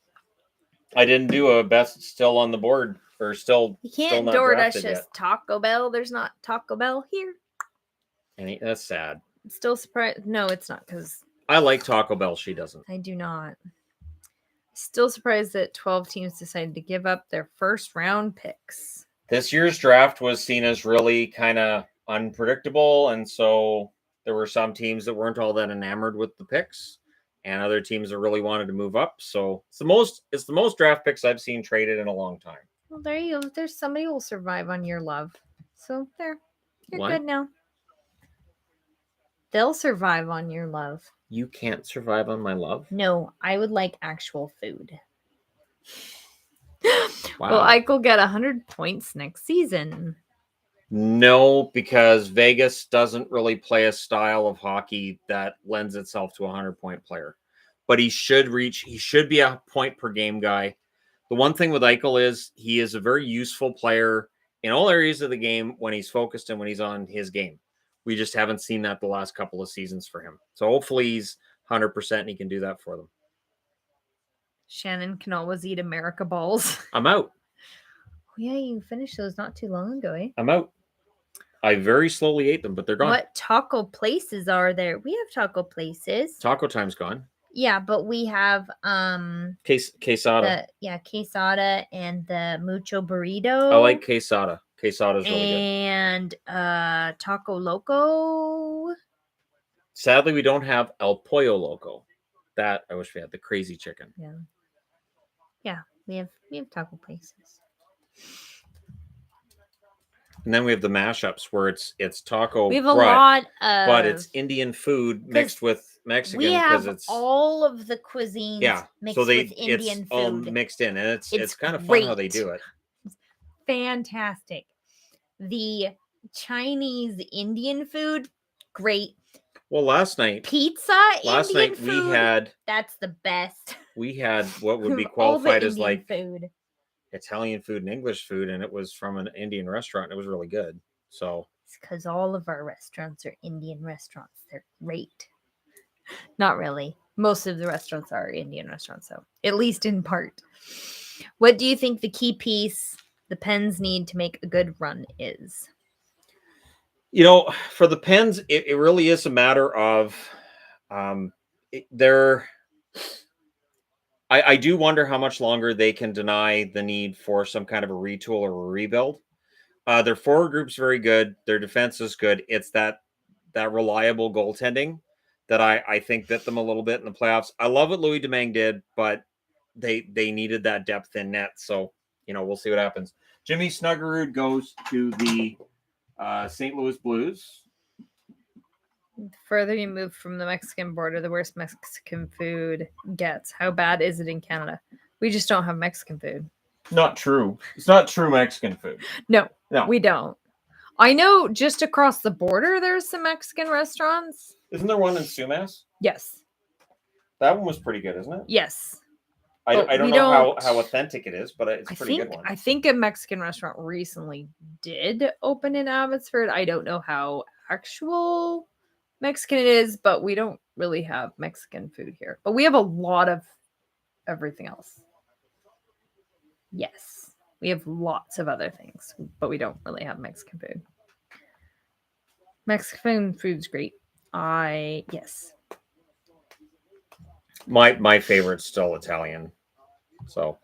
I didn't do a best still on the board or still You still can't not DoorDash drafted us yet. Taco Bell. There's not Taco Bell here. That's sad. I'm still surprised. No, it's not because I like Taco Bell. She doesn't. I do not. Still surprised that 12 teams decided to give up their first round picks. This year's draft was seen as really kind of unpredictable, and so there were some teams that weren't all that enamored with the picks, and other teams that really wanted to move up. So it's the most draft picks I've seen traded in a long time. Well, there you go. There's somebody who will survive on your love. So there. You're What? good now. They'll survive on your love. You can't survive on my love. No, I would like actual food. Wow. Well, Eichel get 100 points next season. No, because Vegas doesn't really play a style of hockey that lends itself to a 100-point player. But he should be a point per game guy. The one thing with Eichel is he is a very useful player in all areas of the game when he's focused and when he's on his game. We just haven't seen that the last couple of seasons for him. So hopefully he's 100% and he can do that for them. Shannon can always eat America balls. I'm out. yeah, you finished those not too long ago, eh? I'm out. I very slowly ate them, but they're gone. What taco places are there? We have taco places. Taco time's gone. Yeah, but we have Quesada. quesada and the mucho burrito. I like quesada. Quesada's really good. and taco loco. Sadly, we don't have El Pollo Loco. That I wish we had. The crazy chicken. Yeah, we have taco places. And then we have the mashups where it's taco We have a brut, lot of, but it's Indian food mixed with Mexican we because have it's all of the cuisines mixed so with Indian it's all food. mixed in, and It's it's kind of fun how they great. do it. Fantastic. The Chinese Indian food, great. Well, last night Indian food, that's the best. we had what would be All the qualified as Indian like food. Italian food and English food, and it was from an Indian restaurant. It was really good. So It's because all of our restaurants are Indian restaurants. They're great. Not really. Most of the restaurants are Indian restaurants, so at least in part. What do you think the key piece the Pens need to make a good run is? for the Pens, it really is a matter of I do wonder how much longer they can deny the need for some kind of a retool or a rebuild. Their forward group's very good. Their defense is good. It's that reliable goaltending that I think bit them a little bit in the playoffs. I love what Louis Domingue did, but they needed that depth in net. So, we'll see what happens. Jimmy Snuggerud goes to the St. Louis Blues. The further you move from the Mexican border, the worse Mexican food gets. How bad is it in Canada? We just don't have Mexican food. Not true. It's not true Mexican food. No, No. we don't. I know just across the border there's some Mexican restaurants. Isn't there one in Sumas? Yes. That one was pretty good, isn't it? Yes. I But don't we know don't- how authentic it is, but it's a pretty good one. I think a Mexican restaurant recently did open in Abbotsford. I don't know how actual Mexican it is, but we don't really have Mexican food here. But we have a lot of everything else. Yes. We have lots of other things, but we don't really have Mexican food. Mexican food's great. Yes. My favorite's still Italian. So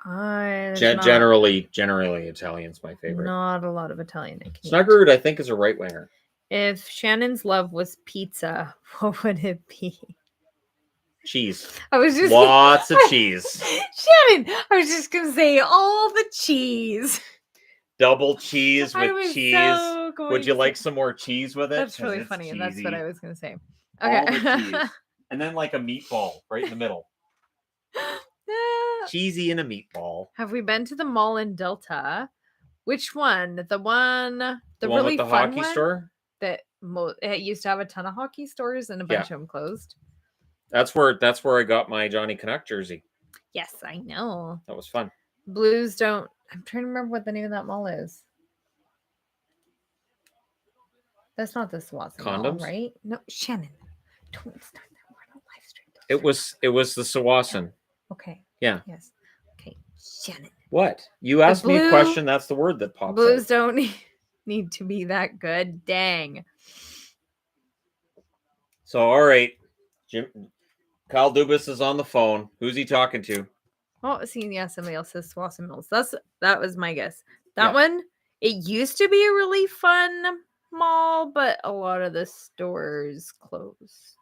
generally Italian's my favorite. Not a lot of Italian. I can eat. Snuggerud, I think, is a right winger. If Shannon's love was pizza, what would it be? Cheese. I was just Lots of cheese. Shannon, I was just gonna say all the cheese. Double cheese I with was cheese. so going Would you to like say- some more cheese with it? That's 'Cause really it's funny, and that's what cheesy. I was gonna say. All Okay. the cheese. And then like a meatball right in the middle. Cheesy and a meatball. Have we been to the mall in Delta? Which one? The one one really with the fun hockey one store? that it used to have a ton of hockey stores and a bunch of them closed. That's where I got my Johnny Canuck jersey. Yes, I know. That was fun. Blues don't. I'm trying to remember what the name of that mall is. That's not the Swanson Mall, Condoms? right? No, Shannon. Don't start that word on live stream. Don't It start was the Sawasan. that. Okay. Yeah. Yes. Okay. Shannon. What? You asked me a blue- question, that's the word that pops Blues out. don't need to be that good. Dang. So all right. Kyle Dubas is on the phone. Who's he talking to? Oh, see, yeah, somebody else says Swanson Mills. That was my guess. That Yeah. one, it used to be a really fun mall, but a lot of the stores closed.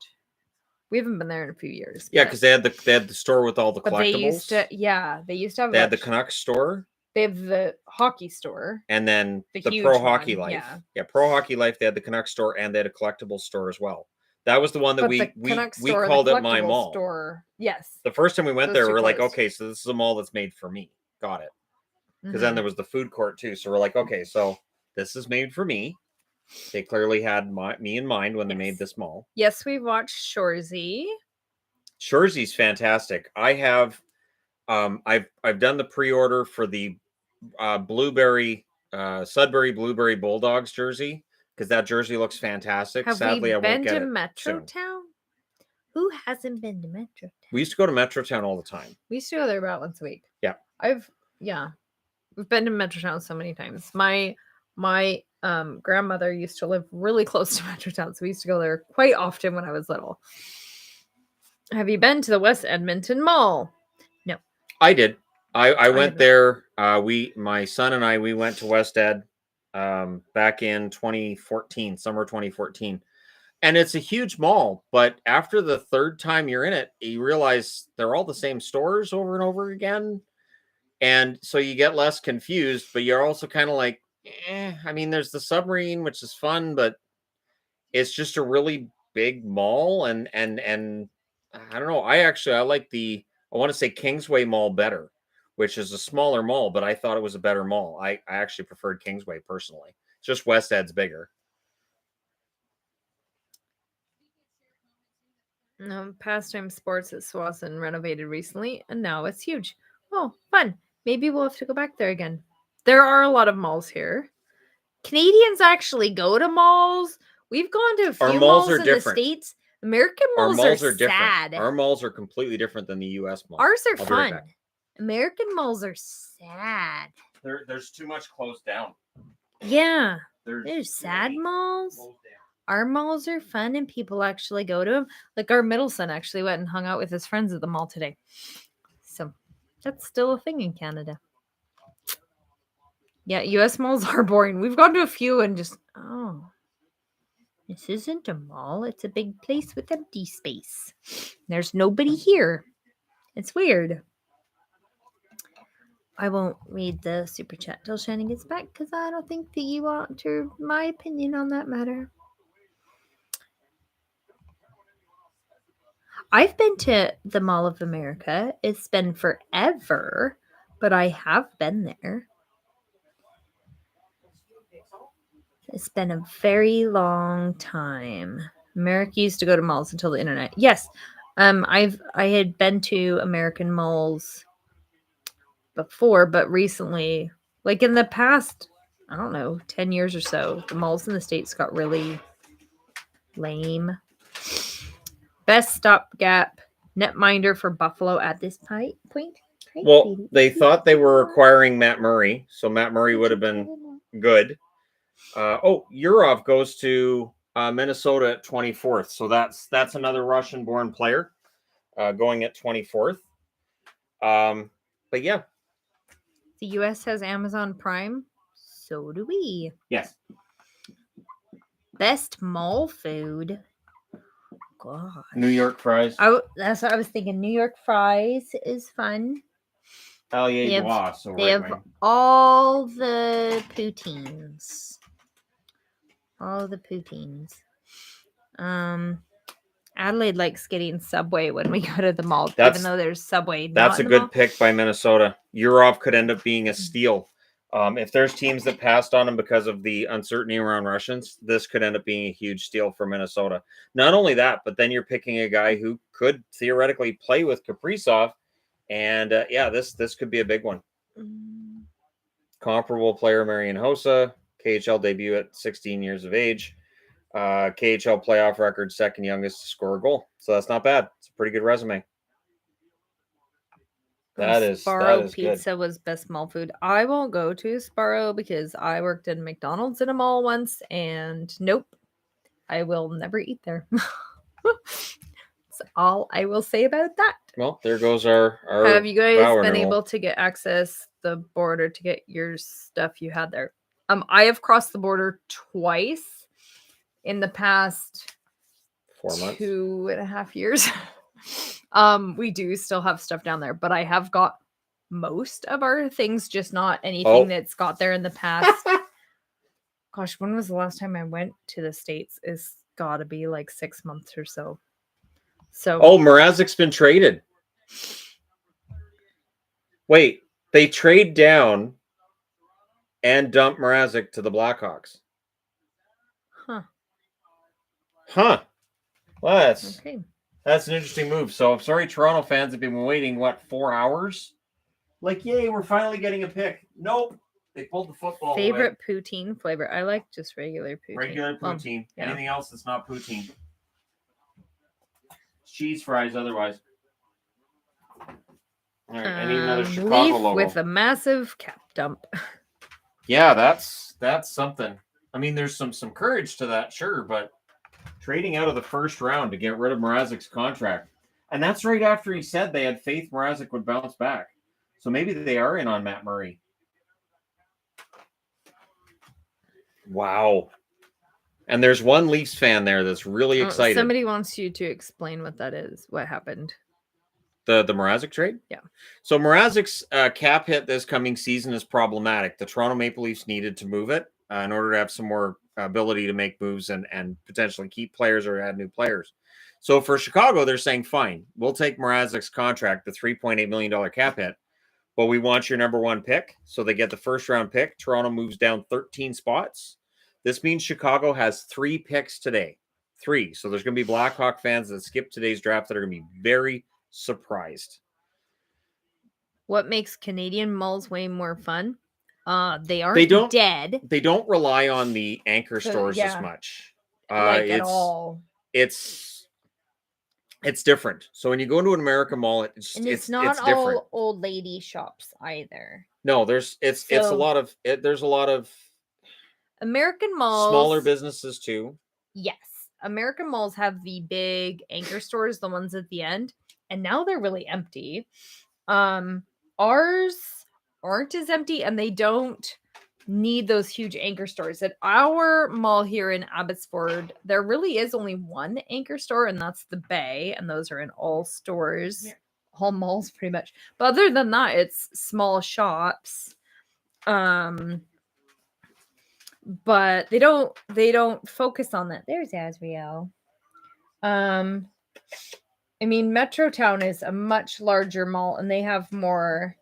We haven't been there in a few years. Yeah, but- because they had the store with all the but collectibles. they used to have They had the that- Canucks store, they have the hockey store. and then The the huge Pro Hockey one, Life. yeah. Yeah, Pro Hockey Life. They had the Canucks store, and they had a collectible store as well. That was the one that But we the Canucks we store and called the it my collectible mall. store. Yes. The first time we went Those there, two we were like, closed. okay, so this is a mall that's made for me. Got it. Because Mhm. then there was the food court too. So we're like, okay, so this is made for me. They clearly had me in mind when they made Yes. this mall. Yes, we watched Shorzy. Shorzy's fantastic. I have I've done the pre-order for the Sudbury Blueberry Bulldogs jersey because that jersey looks fantastic. Have Sadly, we I been won't get to it Metro soon. Town? Who hasn't been to Metro? We used to go to Metrotown all the time. We used to go there about once a week. Yeah. Yeah. We've been to Metrotown so many times. My grandmother used to live really close to Metrotown, so we used to go there quite often when I was little. Have you been to the West Edmonton Mall? No. I did. I went haven't. there. My son and I, we went to West Ed back in 2014, summer 2014. And it's a huge mall, but after the third time you're in it, you realize they're all the same stores over and over again. And so you get less confused, but you're also kind of like, I mean, there's the submarine, which is fun, but it's just a really big mall. And I don't know. I like I want to say Kingsway Mall better, which is a smaller mall, but I thought it was a better mall. I actually preferred Kingsway personally. It's just West Ed's bigger. Pastime Sports at Swanson renovated recently, and now it's huge. Oh, fun. Maybe we'll have to go back there again. There are a lot of malls here. Canadians actually go to malls. We've gone to a few Our malls malls are in different. the States. American Our malls malls are are different. sad. Our malls are completely different than the U.S. malls. Ours are I'll be right fun. back. American malls are sad. There's too much closed down. Yeah. There's There's too sad many malls. closed down. Our malls are fun and people actually go to them. Like our middle son actually went and hung out with his friends at the mall today. So that's still a thing in Canada. Yeah, US malls are boring. We've gone to a few and just, this isn't a mall. It's a big place with empty space. There's nobody here. It's weird. I won't read the super chat till Shannon gets back because I don't think that you want to my opinion on that matter. I've been to the Mall of America. It's been forever, but I have been there. It's been a very long time. America used to go to malls until the internet. Yes. I had been to American malls before, but recently, like in the past, I don't know, 10 years or so, the malls in the States got really lame. Best stopgap netminder for Buffalo at this point. Well, they thought they were acquiring Matt Murray, so Matt Murray would have been good. Yurov goes to Minnesota at 24th, so that's another Russian-born player going at 24th. But yeah, The U.S. has Amazon Prime. So do we. yes. Best mall food. God. New York fries. That's what I was thinking. New York fries is fun. They have all the poutines. All the poutines. Adelaide likes getting Subway when we go to the mall, even though there's Subway. That's a good pick by Minnesota. Yurov could end up being a steal. If there's teams that passed on him because of the uncertainty around Russians, this could end up being a huge steal for Minnesota. Not only that, but then you're picking a guy who could theoretically play with Kaprizov. And this could be a big one. Comparable player Marian Hossa, KHL debut at 16 years of age. KHL playoff record, second youngest to score a goal. So that's not bad. It's a pretty good resume. That is Pizza good. was best mall food. I won't go to Sparrow because I worked in McDonald's in a mall once, and nope, I will never eat there. That's all I will say about that. Well, there goes our Have you guys Bauer been renewal. able to get access the border to get your stuff you had there? I have crossed the border twice in the past 4 months. 2.5 years. We do still have stuff down there, but I have got most of our things, just not anything that's got there in the past. Gosh, when was the last time I went to the States? It's gotta be like 6 months or so. Mrazek's been traded. Wait, they trade down and dump Mrazek to the Blackhawks. Huh. Well, that's an interesting move. So I'm sorry, Toronto fans have been waiting, 4 hours? Like, yay, we're finally getting a pick. Nope. They pulled the football Favorite away. poutine flavor? I like just regular poutine. Regular poutine. Yeah. Anything else that's not poutine. Cheese fries otherwise. All right, I need another Chicago Leaf logo. with a massive cap dump. Yeah, that's something. I mean, there's some courage to that, sure, but trading out of the first round to get rid of Mrazek's contract, and that's right after he said they had faith Mrazek would bounce back. So maybe they are in on Matt Murray. Wow. And there's one Leafs fan there that's really excited. Somebody wants you to explain what that is. What happened? The Mrazek trade? Yeah. So Mrazek's cap hit this coming season is problematic. The Toronto Maple Leafs needed to move it in order to have some more ability to make moves and potentially keep players or add new players. So for Chicago, they're saying, fine, we'll take Mrazek's contract, the $3.8 million cap hit, but we want your number one pick. So they get the first round pick. Toronto moves down 13 spots. This means Chicago has 3 picks today. 3. So there's going to be Blackhawk fans that skip today's draft that are going to be very surprised. What makes Canadian malls way more fun? They aren't dead. They don't rely on the anchor stores as much. At all. It's different. So when you go into an American mall, it's not different. all old lady shops either. No, there's a lot of there's a lot of American malls. Smaller businesses too. Yes. American malls have the big anchor stores, the ones at the end, and now they're really empty. Ours aren't as empty, and they don't need those huge anchor stores. At our mall here in Abbotsford, there really is only one anchor store, and that's the Bay, and those are in all stores, all malls pretty much. But other than that, it's small shops. But they don't focus on that. There's Azriel. I mean, Metrotown is a much larger mall, and they have more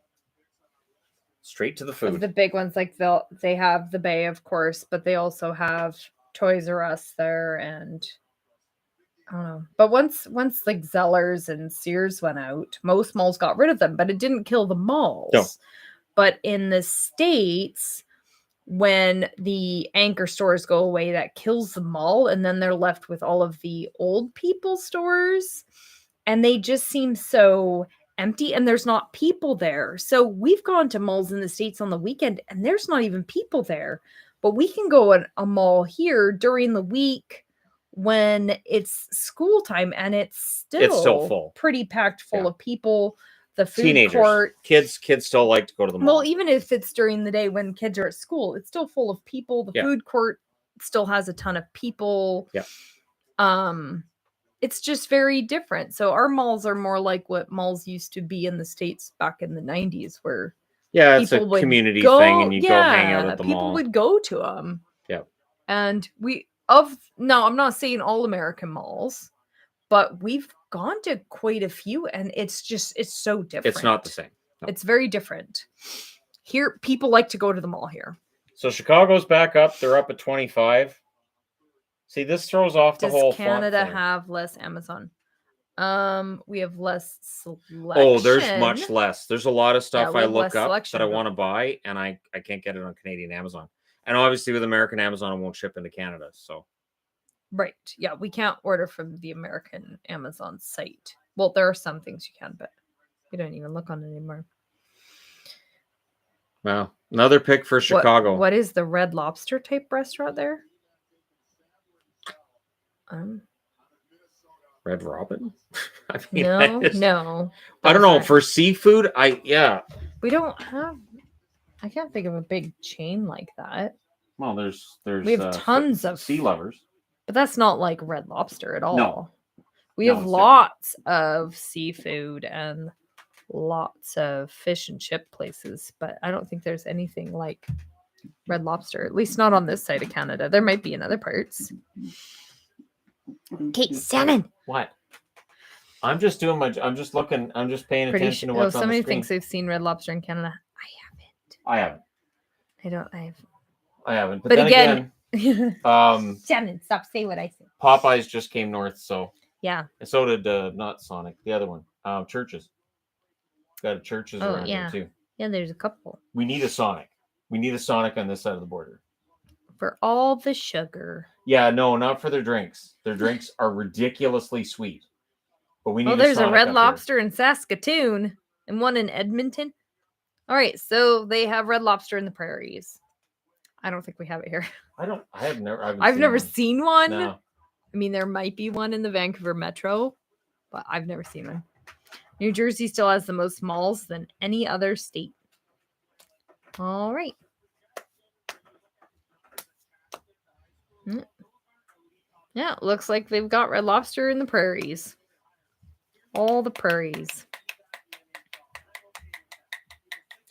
straight to the of food. the big ones. Like they have the Bay, of course, but they also have Toys R Us there, and I don't know. But once like Zellers and Sears went out, most malls got rid of them, but it didn't kill the malls. No. But in the States, when the anchor stores go away, that kills the mall, and then they're left with all of the old people stores, and they just seem so empty, and there's not people there. So we've gone to malls in the States on the weekend, and there's not even people there. But we can go at a mall here during the week when it's school time, and it's still full, pretty packed full of people. The food teenagers, court, kids still like to go to the mall. well, even if it's during the day when kids are at school, it's still full of people. The food court still has a ton of people. Yeah. It's just very different. So our malls are more like what malls used to be in the States back in the 90s, where it's a community thing, and you go hang out at the mall. People would go to them. Yeah. And I'm not saying all American malls, but we've gone to quite a few, and it's so different. It's not the same. No. It's very different. Here, people like to go to the mall here. So Chicago's back up. They're up at 25. See, this throws off the whole. Does Canada have less Amazon? We have less selection. Oh, there's much less. There's a lot of stuff I look up selection, that I want to buy, and I can't get it on Canadian Amazon. And obviously with American Amazon, it won't ship into Canada. So. Right. Yeah, we can't order from the American Amazon site. Well, there are some things you can, but you don't even look on it anymore. Well, another pick for Chicago. What is the Red Lobster type restaurant there? Red Robin? I mean, no. I don't know. For seafood, we don't have. I can't think of a big chain like that. Well, there's we have tons of sea lovers. But that's not like Red Lobster at all. No. We have lots of seafood and lots of fish and chip places, but I don't think there's anything like Red Lobster, at least not on this side of Canada. There might be in other parts. Okay, Shannon. What? I'm just doing I'm just looking, I'm just paying attention to what's on the somebody screen. thinks they've seen Red Lobster in Canada. I haven't. I haven't. But then again Shannon, stop. Say what I said. Popeyes just came north, so yeah. And so did not Sonic, the other one. Churches. Got a Churches around here too. Yeah, there's a couple. We need a Sonic. We need a Sonic on this side of the border. For all the sugar. Yeah, no, not for their drinks. Their drinks are ridiculously sweet. But we need there's a Sonic Red up Lobster in Saskatoon. and one in Edmonton. All right, so they have Red Lobster in the prairies. I don't think we have it here. I've Never seen one. No. I mean, there might be one in the Vancouver Metro, but I've never seen one. New Jersey still has the most malls than any other state. All right. Yeah, it looks like they've got Red Lobster in the prairies. All the prairies.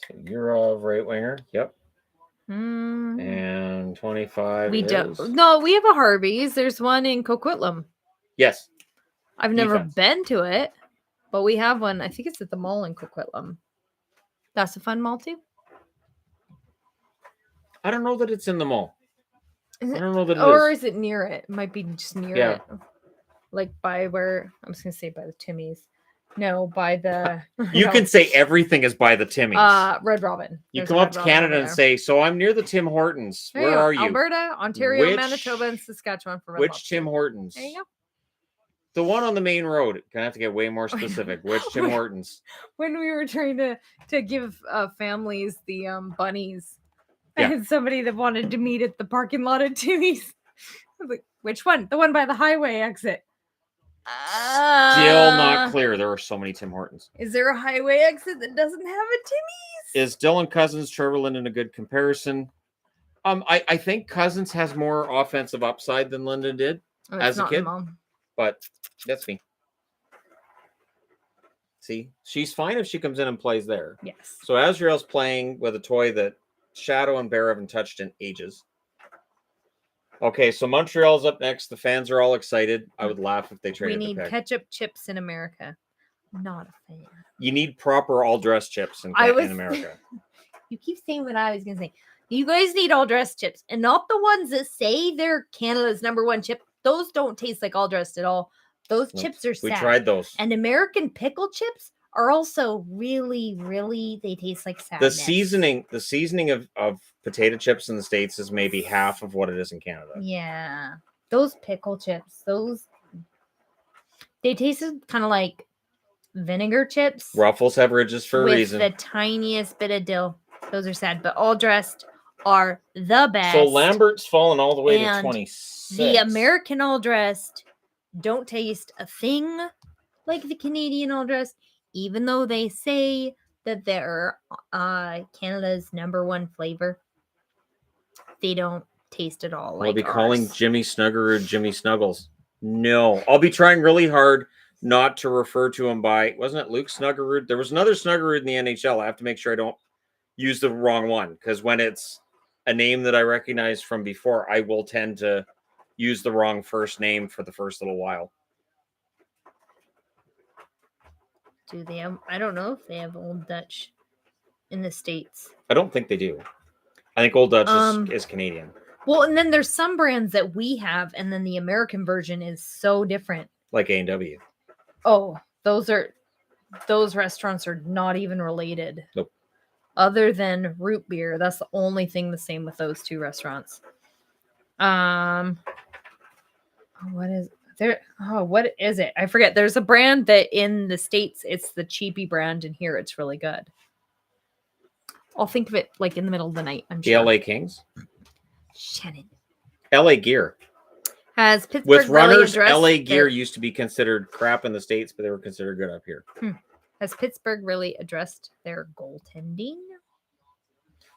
So Yurov, right winger. Yep. Mm, And 25 we is... don't. No, we have a Harvey's. There's one in Coquitlam. Yes. I've never Defense. been to it, but we have one. I think it's at the mall in Coquitlam. That's a fun mall too. I don't know that it's in the mall. Is I it, don't know that it or is. is it near it? It might be just near Yeah. it. Like by where I was gonna say by the Timmy's. No, by the You can say everything is by the Timmy's. Red Robin. You There's come a up Red to Robin Canada over and there. say, so I'm near the Tim Hortons. There Where go. are you? Alberta, Ontario, Which- Manitoba, and Saskatchewan for Red Which Lobster. Tim Hortons? There you go. The one on the main road. Gonna have to get way more specific. Which Tim Hortons? When we were trying to give families the bunnies, I Yeah. had somebody that wanted to meet at the parking lot at Timmy's. I was like, which one? The one by the highway exit. Still not clear. There are so many Tim Hortons. Is there a highway exit that doesn't have a Timmy's? Is Dylan Cousins, Trevor Linden a good comparison? I think Cousins has more offensive upside than Linden did, Oh, as a not in the kid? mall. but that's me. See, she's fine if she comes in and plays there. Yes. So Azrael's playing with a toy that Shadow and Bear haven't touched in ages. Okay, so Montreal's up next. The fans are all excited. I would laugh if they We traded need the pick. ketchup chips in America. Not a fan. You need proper all-dressed chips in America. You keep saying what I was going to say. You guys need all dressed chips and not the ones that say they're Canada's #1 chip. Those don't taste like all dressed at all. Those Nope. chips are We sad. tried those. And American pickle chips are also really, they taste like sadness. The seasoning of potato chips in the States is maybe half of what it is in Canada. Yeah. Those pickle chips, they tasted kind of like vinegar chips. Ruffles have ridges for a with reason. the tiniest bit of dill. Those are sad, but all dressed are the best. So Lambert's fallen all the way to And 26. The American all dressed don't taste a thing like the Canadian all dressed, even though they say that they're Canada's #1 flavor. They don't taste at all like I'll be calling ours. Jimmy Snuggerud Jimmy Snuggles. No, I'll be trying really hard not to refer to him by, wasn't it Luke Snuggerud? There was another Snuggerud in the NHL. I have to make sure I don't use the wrong one, because when it's a name that I recognize from before, I will tend to use the wrong first name for the first little while. Do they have? I don't know if they have Old Dutch in the States. I don't think they do. I think Old Dutch is Canadian. Well, and then there's some brands that we have, and then the American version is so different. Like A&W. Oh, those restaurants are not even related. Nope. Other than root beer, that's the only thing the same with those two restaurants. What is there? Oh, what is it? I forget. There's a brand that in the States it's the cheapy brand, and here it's really good. I'll think of it like in the middle of the night. I'm The sure. LA Kings. Shannon. LA Gear. Has Pittsburgh With really runners, addressed LA Gear their- used to be considered crap in the States, but they were considered good up here. Has Pittsburgh really addressed their goaltending?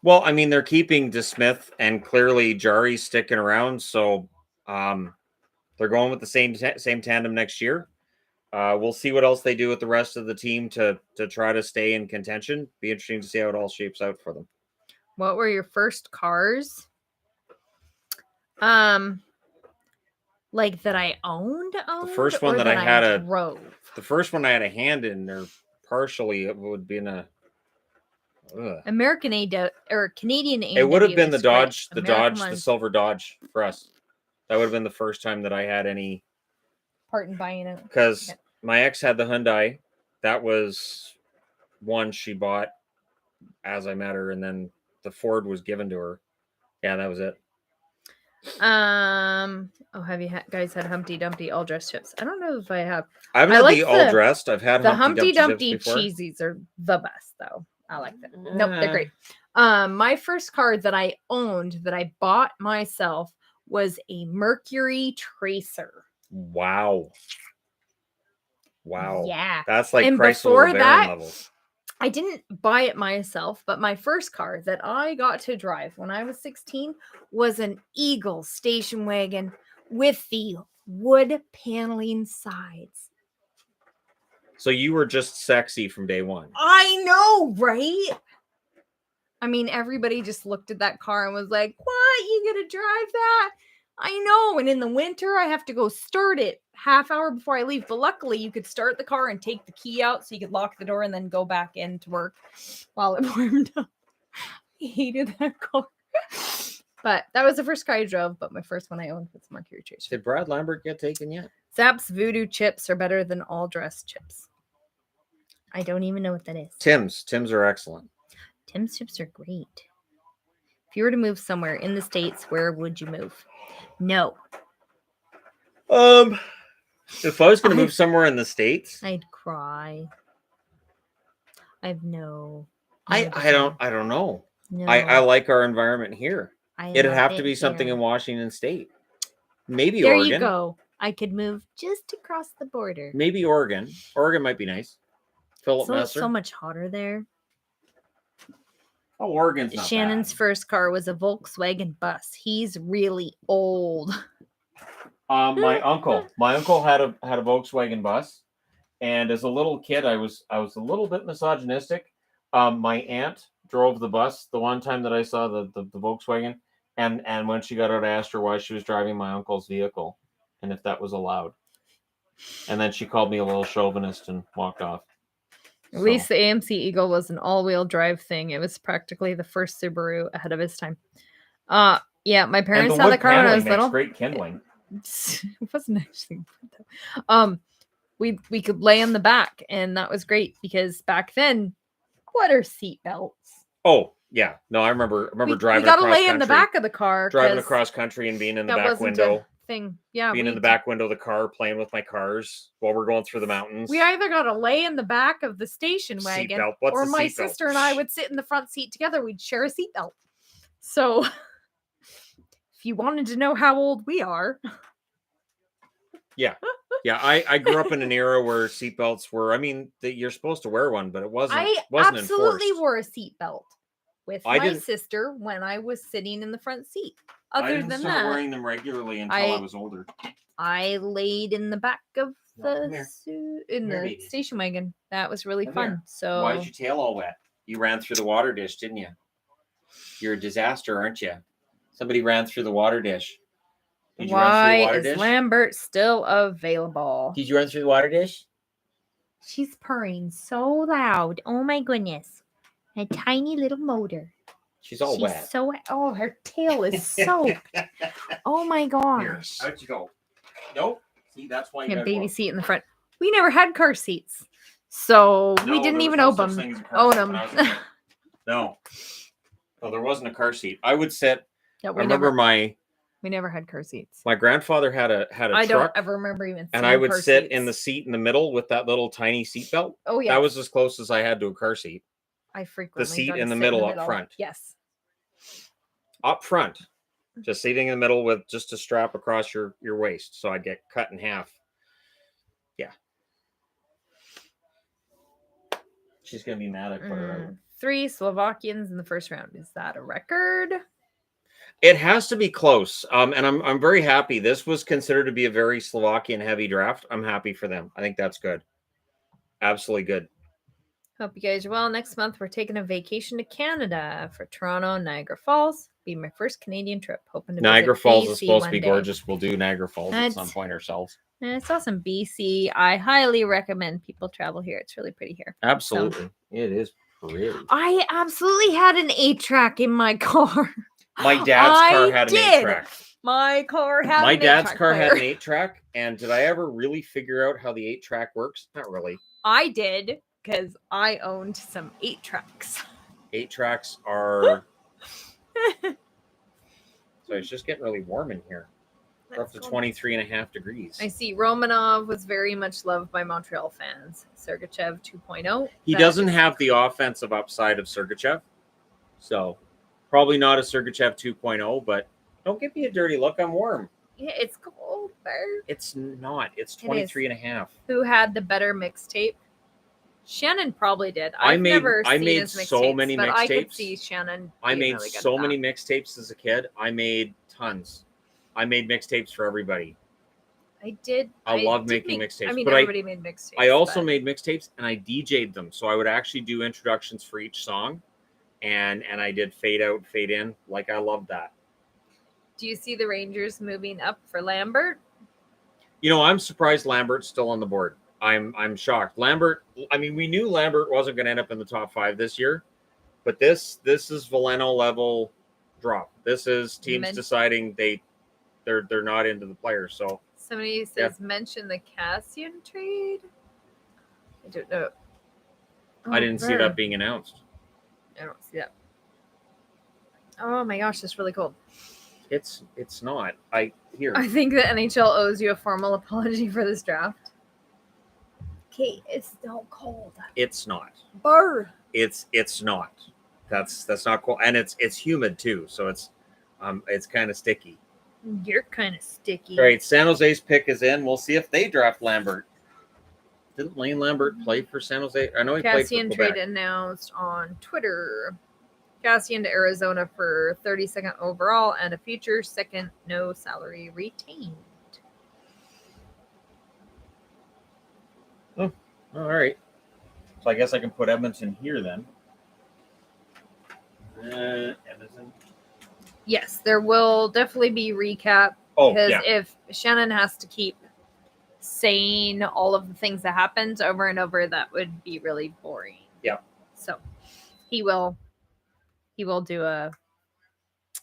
Well, I mean, they're keeping DeSmith, and clearly Jari's sticking around, so they're going with the same tandem next year. We'll see what else they do with the rest of the team to try to stay in contention. Be interesting to see how it all shapes out for them. What were your first cars? Like that I owned? first one or that I had drove? The first one I had a hand in, or partially, it would be in a. American or Canadian AW. It would have been the is great. Dodge, American the ones, silver Dodge for us. That would have been the first time that I had any. part in buying it. Because Yeah. my ex had the Hyundai. That was one she bought as I met her, and then the Ford was given to her. Yeah, that was it. Have you guys had Humpty Dumpty all dressed chips? I don't know if I have. I haven't I had like the all the- dressed. I've had The Humpty Humpty Dumpty Dumpty chips before. cheesies are the best, though. I like them. Nope, they're Eh. great. My first car that I owned that I bought myself was a Mercury Tracer. Wow. Yeah. That's like And Chrysler before LeBaron that, levels. I didn't buy it myself, but my first car that I got to drive when I was 16 was an Eagle station wagon with the wood paneling sides. So you were just sexy from day one. I know, right? I mean, everybody just looked at that car and was like, what? You gonna drive that? I know. And in the winter, I have to go start it half hour before I leave. But luckily, you could start the car and take the key out so you could lock the door and then go back in to work while it warmed up. I hated that car. But that was the first car I drove. But my first one I owned was Mercury Tracer. Did Brad Lambert get taken yet? Zapp's Voodoo chips are better than all dressed chips. I don't even know what that is. Tim's are excellent. Tim's chips are great. If you were to move somewhere in the States, where would you move? No. If I was going to move somewhere in the States, I'd cry. I've no. I don't know. No. I like our environment here. It'd love have to it be something here. in Washington State. Maybe There Oregon. you go. I could move just across the border. Maybe Oregon. Oregon might be nice. Philip So it's Messer. so much hotter there. Oh, Oregon's not Shannon's bad. first car was a Volkswagen bus. He's really old. My uncle had a Volkswagen bus, and as a little kid, I was a little bit misogynistic. My aunt drove the bus the one time that I saw the Volkswagen, and when she got out, I asked her why she was driving my uncle's vehicle, and if that was allowed. And then she called me a little chauvinist and walked off. At least the AMC Eagle was an all-wheel drive thing. It was practically the first Subaru ahead of its time. Yeah, my parents had the car when I was little. Great kindling. It wasn't actually good though. We could lay in the back, and that was great because back then, what are seat belts? Oh yeah, no, I remember driving. We gotta across lay in the country, back of the car. driving 'cause across country and being in the that back wasn't window. a thing. Yeah, Being in the back window of the car, playing with my cars while we're going through the mountains. We either got to lay in the back of the station wagon, Seatbelt. What's or a my seatbelt? sister and I would sit in the front seat together. We'd share a seatbelt. So, if you wanted to know how old we are, Yeah, I grew up in an era where seatbelts were. I mean, you're supposed to wear one, but it wasn't. I wasn't absolutely enforced. wore a seatbelt with I my didn't- sister when I was sitting in the front seat. I Other didn't than start that, wearing them regularly until I was older. I laid in the back of No, come the here. in Come here, the baby. station wagon. That was really Come fun. here. So Why is your tail all wet? You ran through the water dish, didn't you? You're a disaster, aren't you? Somebody ran through the water dish. Did you run through the why water is dish? Lambert still available? Did you run through the water dish? She's purring so loud. Oh my goodness. A tiny little motor. She's all She's wet. so oh, her tail is soaked. Oh my Here, gosh. out you go. Nope. See, that's why you A gotta baby go. seat in the front. We never had car seats, so we No, didn't there even was no such open thing as a car own seat them. when I was a kid. No, there wasn't a car seat. I would sit. Yeah, I we remember never we never had car seats. my grandfather had a I don't truck, ever remember even. and seeing I would car sit in the seats. seat in the middle with that little tiny seat belt. Oh yeah, That was as close as I had to a car seat. I frequently seat got to in the sit middle up front. Yes, Up front, just seating in the middle with just a strap across your waist, so I'd get cut in half. Yeah, she's gonna be mad I put her out. 3 Slovakians in the first round. Is that a record? It has to be close, and I'm very happy. This was considered to be a very Slovakian heavy draft. I'm happy for them. I think that's good. Absolutely good. Hope you guys are well. Next month, we're taking a vacation to Canada for Toronto, Niagara Falls. Be my first Canadian trip. Hoping to Niagara visit Falls BC is supposed to one be day. gorgeous. We'll do Niagara Falls at some That's- point ourselves. And I saw some BC. I highly recommend people travel here. It's really pretty here. Absolutely, it is pretty. I absolutely had an 8-track in my car. My dad's car I had an did. 8-track. My car had My an dad's 8-track car had an player. 8-track, and did I ever really figure out how the 8-track works? Not really. I did because I owned some 8-tracks. 8-tracks are So it's just getting really warm in here. We're up to 23.5 degrees. I see Romanov was very much loved by Montreal fans. Sergachev 2.0. He doesn't have the offensive upside of Sergachev. So probably not a Sergachev 2.0, but don't give me a dirty look. I'm warm. Yeah, it's cold there. It's not. It's 23.5. Who had the better mixtape? Shannon probably did. I I've made- never I seen made his so mixtapes, many but I could mixtapes. see Shannon. I being made really good so at many that. mixtapes as a kid. I made tons. I made mixtapes for everybody. I did. I love did making mixtapes, I mean, but everybody made mixtapes. I also but made mixtapes and I DJ'd them. So I would actually do introductions for each song, and I did fade out, fade in. Like I love that. Do you see the Rangers moving up for Lambert? You know, I'm surprised Lambert's still on the board. I'm shocked. Lambert. I mean, we knew Lambert wasn't going to end up in the top 5 this year, but this is Veleno level drop. This is teams deciding they're not into the players. So Somebody says mention the Cassian trade. I don't know. I didn't see that being announced. I don't see that. Oh my gosh, it's really cold. It's not. I think the NHL owes you a formal apology for this draft. Okay, it's so cold. It's not. Burr. It's not. That's not cool, and it's humid too. So it's kind of sticky. You're kind of sticky. All right, San Jose's pick is in. We'll see if they draft Lambert. Didn't Lane Lambert play for San Jose? I know he Cassian played for Quebec. trade announced on Twitter. Cassian to Arizona for 32nd overall and a future second, no salary retained. Oh, all right. So I guess I can put Edmonton here then. Edmonton. Yes, there will definitely be recap Oh, because yeah. if Shannon has to keep saying all of the things that happened over and over, that would be really boring. Yeah. So he will do a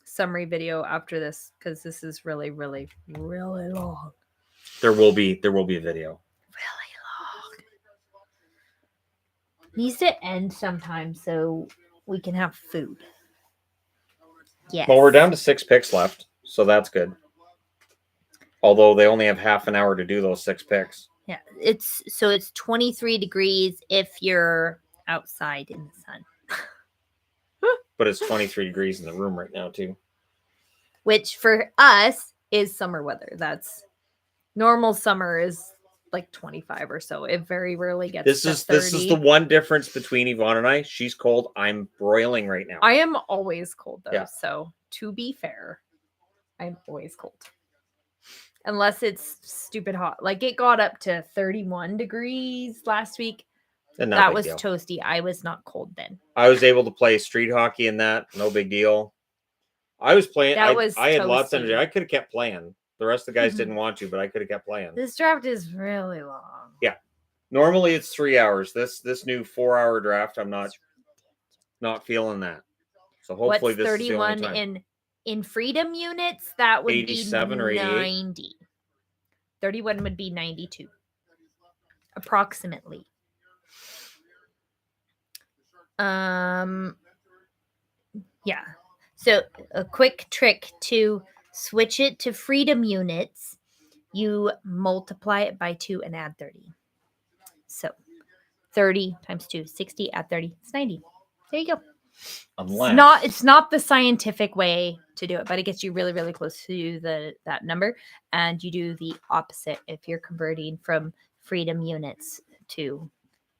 summary video after this because this is really, really, really long. There will be a video. Really long. Needs to end sometime so we can have food. Yes. Well, we're down to 6 picks left, so that's good. Although they only have half an hour to do those 6 picks. Yeah, it's 23 degrees if you're outside in the sun. But it's 23 degrees in the room right now too. Which for us is summer weather. That's normal summer is like 25 or so. It very rarely gets This to is 30. the one difference between Yvonne and I. She's cold. I'm broiling right now. I am always cold though. Yeah. So to be fair, I'm always cold. Unless it's stupid hot. Like it got up to 31 degrees last week. And That was toasty. I was not cold then. I was able to play street hockey in that. No big deal. I was playing. That I was had lots of toasty. energy. I could have kept playing. The rest of the guys didn't want to, but I could have kept playing. This draft is really long. Yeah. Normally it's 3 hours. This new 4-hour draft, I'm not feeling that. So hopefully What's this 31 is the only time. in freedom units? That would 87 be or 88? 90. 31 would be 92. Approximately. Yeah. So a quick trick to switch it to freedom units, you multiply it by 2 and add 30. So 30 times 2, 60, add 30, it's 90. There you go. Unless It's not the scientific way to do it, but it gets you really, really close to that number. And you do the opposite if you're converting from freedom units to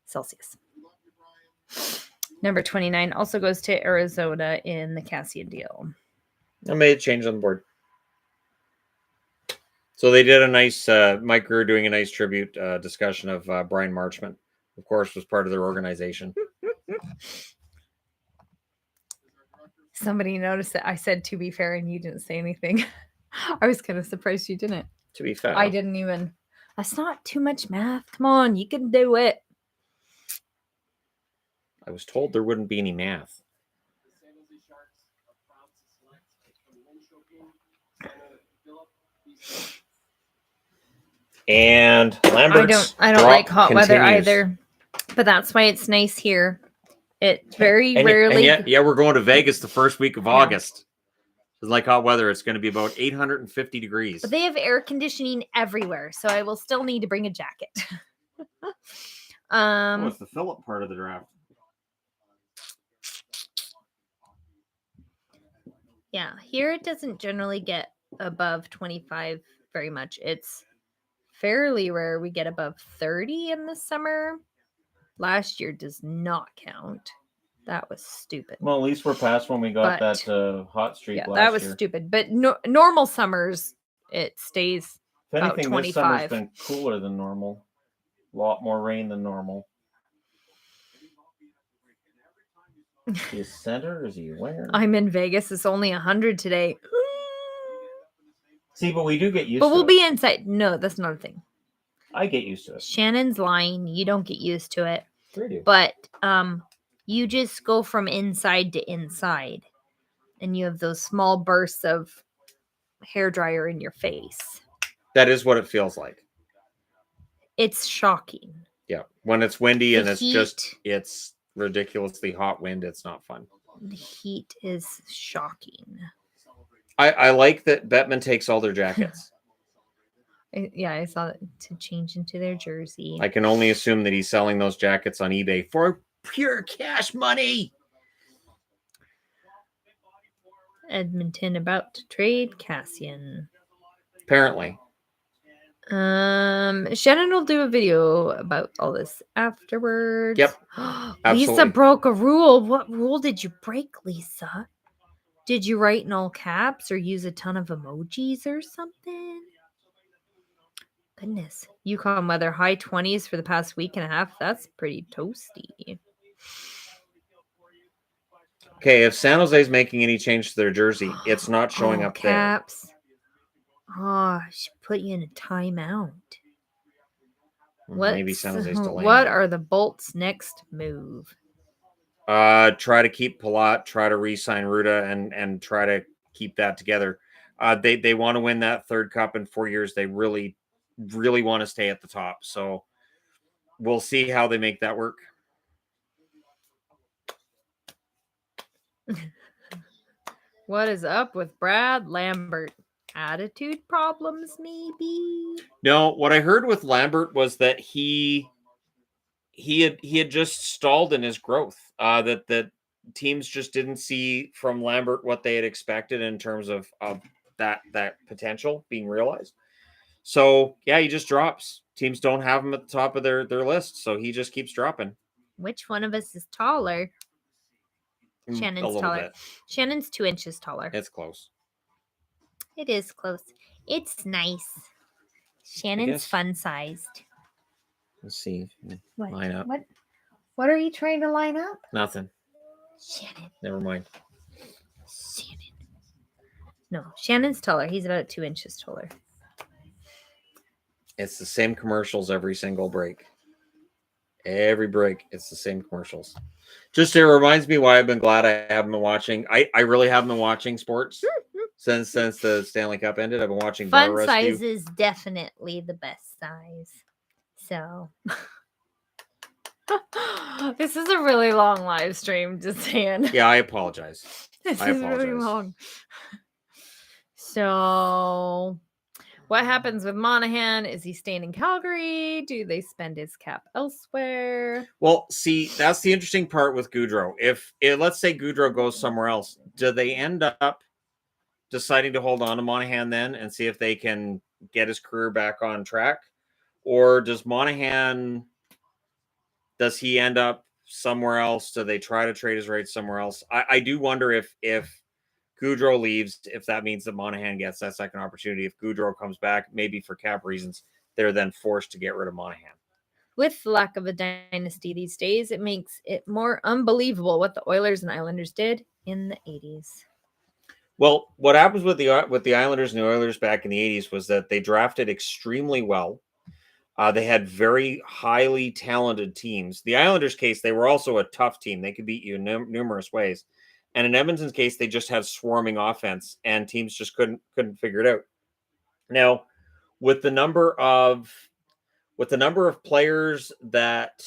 Celsius. Number 29 also goes to Arizona in the Cassian deal. I made a change on the board. So they did a nice, Mike Greer doing a nice tribute discussion of Brian Marchment, of course, was part of their organization. Somebody noticed that I said to be fair and you didn't say anything. I was kind of surprised you didn't. To be fair. I didn't even. That's not too much math. Come on, you can do it. I was told there wouldn't be any math. And Lambert's I don't drop like hot weather continues. either. But that's why it's nice here. It very And rarely. yeah, we're going to Vegas the first week of Yeah. August. It's like hot weather. It's going to be about 850 degrees. But they have air conditioning everywhere, so I will still need to bring a jacket. It's the Phillip part of the draft. Yeah, here it doesn't generally get above 25 very much. It's fairly rare we get above 30 in the summer. Last year does not count. That was stupid. Well, at least we're past when we got But- that hot streak Yeah, last that was year. stupid. But normal summers, it stays. If about anything, this summer's 25. been cooler than normal. A lot more rain than normal. Is he a center? Is he a winger? I'm in Vegas. It's only 100 today. See, but we do get used But to we'll it. be inside. No, that's not a thing. I get used to it. Shannon's lying. You don't get used to it. Sure do. But you just go from inside to inside. And you have those small bursts of hair dryer in your face. That is what it feels like. It's shocking. Yeah. When it's windy The and it's ridiculously hot wind, it's not fun. The heat is shocking. I like that Bettman takes all their jackets. I saw that to change into their jersey. I can only assume that he's selling those jackets on eBay for pure cash money. Edmonton about to trade Cassian. Apparently. Shannon will do a video about all this afterwards. Yep. Lisa Absolutely. broke a rule. What rule did you break, Lisa? Did you write in all caps or use a ton of emojis or something? Goodness. Yukon weather, high 20s for the past week and a half. That's pretty toasty. Okay, if San Jose's making any change to their jersey, it's not showing All up there. caps. Oh, I should put you in a timeout. Maybe San Jose's delaying. What it. are the Bolts' next move? Try to keep Palat, try to re-sign Ruda, and try to keep that together. They want to win that third cup in 4 years. They really want to stay at the top. So we'll see how they make that work. What is up with Brad Lambert? Attitude problems, maybe? No, what I heard with Lambert was that he had just stalled in his growth. That teams just didn't see from Lambert what they had expected in terms of that potential being realized. So yeah, he just drops. Teams don't have him at the top of their list, so he just keeps dropping. Which one of us is taller? A Shannon's little taller. bit. Shannon's 2 inches taller. It's close. It is close. It's nice. Shannon's guess. fun sized. Let's see. What? Line up. What are you trying to line up? Nothing. Shannon. Never mind. Shannon. No, Shannon's taller. He's about 2 inches taller. It's the same commercials every single break. Every break, it's the same commercials. Just it reminds me why I've been glad I haven't been watching. I really haven't been watching sports since the Stanley Cup ended. I've been watching Fun Bar size Rescue. is definitely the best size. So This is a really long live stream, just saying. Yeah, I apologize. This I is really apologize. long. So, what happens with Monahan? Is he staying in Calgary? Do they spend his cap elsewhere? Well, see, that's the interesting part with Goudreau. If let's say Goudreau goes somewhere else, do they end up deciding to hold on to Monahan then and see if they can get his career back on track? Or does he end up somewhere else? Do they try to trade his rights somewhere else? I do wonder if Goudreau leaves, if that means that Monahan gets that second opportunity. If Goudreau comes back, maybe for cap reasons, they're then forced to get rid of Monahan. with the lack of a dynasty these days, it makes it more unbelievable what the Oilers and Islanders did in the 80s. Well, what happens with the Islanders and the Oilers back in the 80s was that they drafted extremely well. They had very highly talented teams. The Islanders' case, they were also a tough team. They could beat you in numerous ways. And in Edmonton's case, they just had swarming offense, and teams just couldn't figure it out. Now, with the number of players that,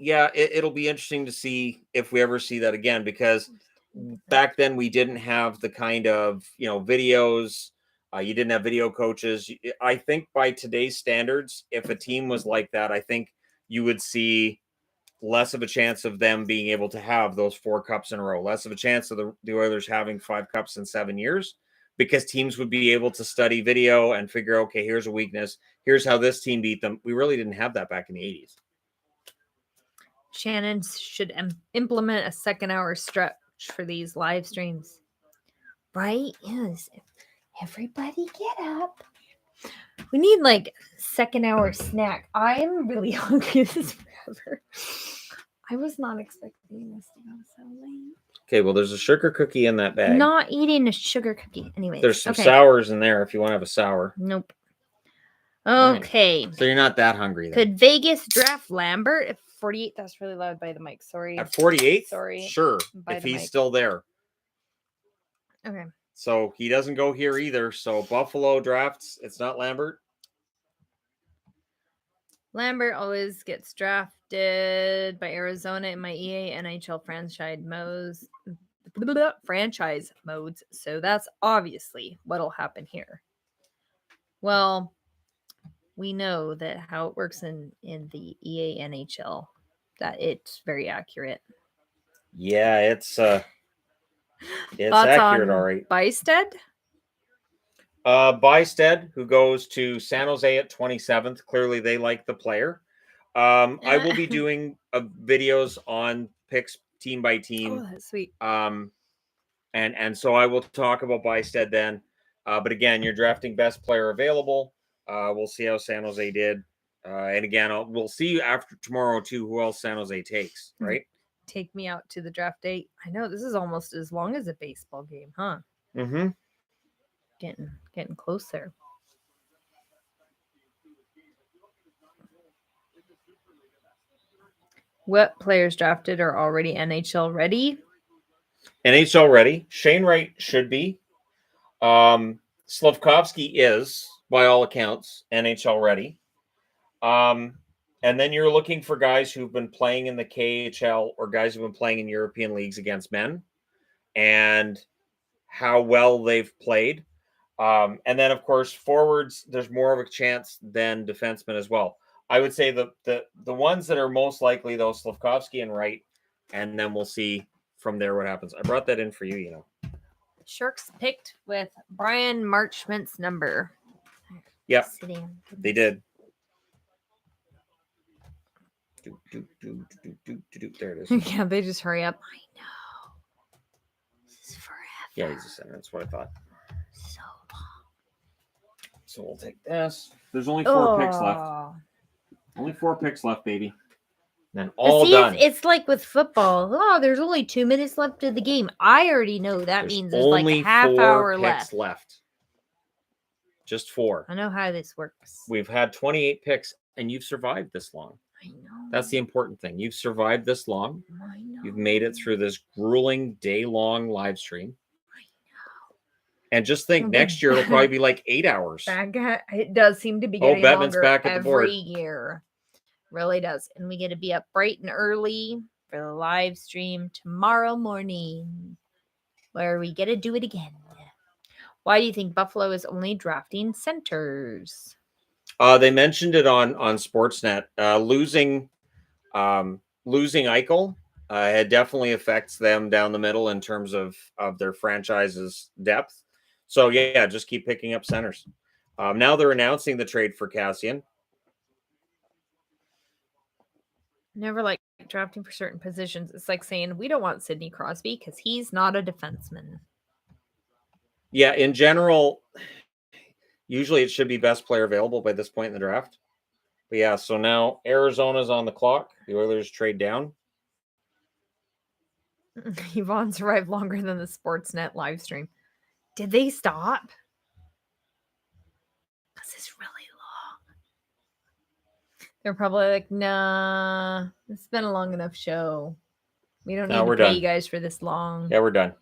it'll be interesting to see if we ever see that again, because back then we didn't have the kind of, videos. You didn't have video coaches. I think by today's standards, if a team was like that, I think you would see less of a chance of them being able to have those 4 cups in a row, less of a chance of the Oilers having 5 cups in 7 years, because teams would be able to study video and figure, okay, here's a weakness. Here's how this team beat them. We really didn't have that back in the 80s. Shannon should implement a second hour stretch for these live streams. Right? Yes. Everybody get up. We need like second hour snack. I'm really hungry. This is forever. I was not expecting this to go so late. Okay, well, there's a sugar cookie in that bag. Not eating a sugar cookie. Anyway. There's some sours in there if you want to have a sour. Nope. Right. Okay. So you're not that hungry then. Could Vegas draft Lambert at 48? That's really loud by the mic. Sorry. At 48? Sorry. Sure, By if the he's mic. still there. Okay. So he doesn't go here either. So Buffalo drafts. It's not Lambert. Lambert always gets drafted by Arizona in my EA NHL franchise modes. So that's obviously what'll happen here. Well, we know that how it works in the EA NHL, that it's very accurate. Yeah, it's Thoughts accurate, on all right. Bysted? Bysted, who goes to San Jose at 27th. Clearly, they like the player. I will be doing videos on picks team by team. Oh, that's sweet. And so I will talk about Bysted then. But again, you're drafting best player available. We'll see how San Jose did. And again, we'll see after tomorrow too who else San Jose takes, right? Take me out to the draft date. I know this is almost as long as a baseball game, huh? Mm-hmm. Getting close there. What players drafted are already NHL ready? NHL ready. Shane Wright should be. Slavkovsky is, by all accounts, NHL ready. And then you're looking for guys who've been playing in the KHL or guys who've been playing in European leagues against men and how well they've played. And then, of course, forwards, there's more of a chance than defensemen as well. I would say the ones that are most likely, though, Slavkovsky and Wright, and then we'll see from there what happens. I brought that in for you, Sharks picked with Brian Marchment's number. Yep, they did. There it is. Yeah, they just hurry up. I know. This is forever. Yeah, he's a center. That's what I thought. So long. So we'll take this. There's only 4 picks left. Only 4 picks left, baby. Then all done. It's like with football. Oh, there's only 2 minutes left of the game. I already know that means there's like a half hour left. Just 4. I know how this works. We've had 28 picks, and you've survived this long. I know. That's the important thing. You've survived this long. I know. You've made it through this grueling day-long live stream. I know. And just think, next year it'll probably be like 8 hours. It does seem to be getting Bettman's longer back at the board. every year. Really does. And we get to be up bright and early for the live stream tomorrow morning, where we get to do it again. Why do you think Buffalo is only drafting centers? They mentioned it on Sportsnet. Losing Eichel it definitely affects them down the middle in terms of their franchise's depth. So yeah, just keep picking up centers. Now they're announcing the trade for Cassian. Never like drafting for certain positions. It's like saying we don't want Sidney Crosby because he's not a defenseman. Yeah, in general, usually it should be best player available by this point in the draft. But yeah, so now Arizona's on the clock. The Oilers trade down. Yvonne survived longer than the Sportsnet live stream. Did they stop? Because it's really long. They're probably like, nah, it's been a long enough show. We don't need to pay you guys for this long. Yeah, we're done.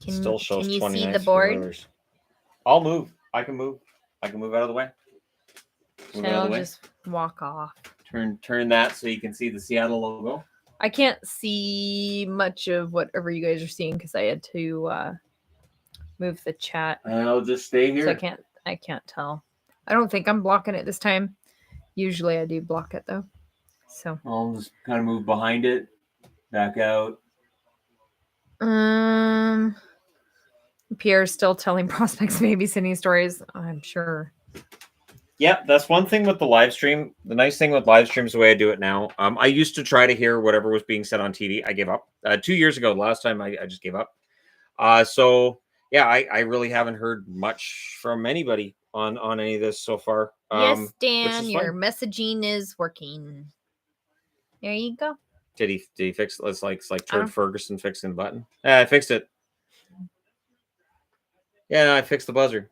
Can Still shows you 29 see the board? Oilers. I'll move. I can move. I can move out of the way. I'll just walk off. Turn that so you can see the Seattle logo. I can't see much of whatever you guys are seeing because I had to move the chat. I'll just stay So I can't tell. I don't think I'm blocking it this time. Usually I do block it though. So I'll just kind of move behind it, back out. Pierre's still telling prospects babysitting stories, I'm sure. Yeah, that's one thing with the live stream. The nice thing with live streams, the way I do it now, I used to try to hear whatever was being said on TV. I gave up. 2 years ago, last time I just gave up. So yeah, I really haven't heard much from anybody on any of this so far. Yes, which Dan, is your fine. messaging is working. There you go. Did he fix it? It's like I don't- Turd Ferguson fixing the button. Yeah, I fixed it. Yeah, no, I fixed the buzzer.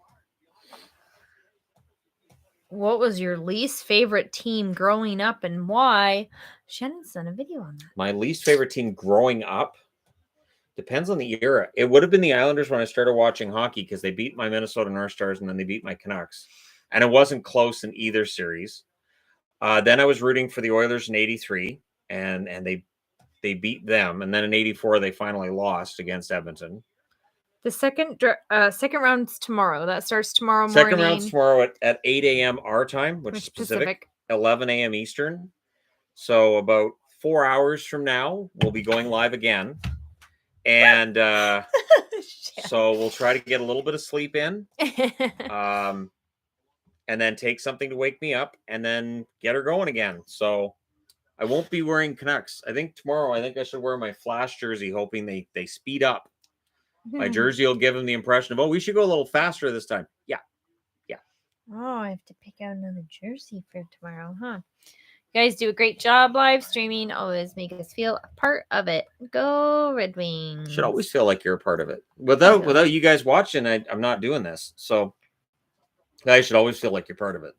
What was your least favorite team growing up and why? Shannon's done a video on that. My least favorite team growing up depends on the era. It would have been the Islanders when I started watching hockey because they beat my Minnesota North Stars and then they beat my Canucks. And it wasn't close in either series. Then I was rooting for the Oilers in '83, and they beat them. And then in '84, they finally lost against Edmonton. The second round's tomorrow. That starts tomorrow morning. Second round's tomorrow at 8 a.m. our time, which is Pacific, 11 a.m. Eastern. So about 4 hours from now, we'll be going live again. And so we'll try to get a little bit of sleep in, and then take something to wake me up, and then get her going again. So I won't be wearing Canucks. I think tomorrow, I should wear my Flash jersey, hoping they speed up. My jersey will give them the impression of, oh, we should go a little faster this time. Yeah. Oh, I have to pick out another jersey for tomorrow, huh? You guys do a great job live streaming. Always make us feel a part of it. Go Red Wings. Should always feel like you're a part of it. Without you guys watching, I'm not doing this. So I should always feel like you're part of it.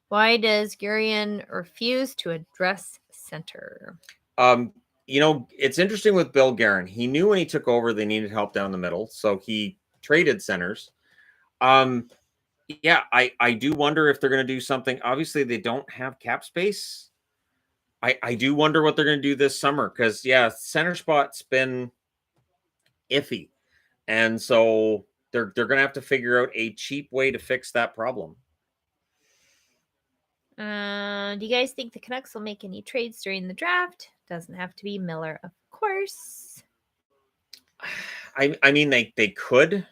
Why does Gurian refuse to address center? It's interesting with Bill Guerin. He knew when he took over they needed help down the middle, so he traded centers. Yeah, I do wonder if they're going to do something. Obviously, they don't have cap space. I do wonder what they're going to do this summer because, yeah, center spot's been iffy. And so they're going to have to figure out a cheap way to fix that problem. Do you guys think the Canucks will make any trades during the draft? Doesn't have to be Miller, of course. I mean, they could.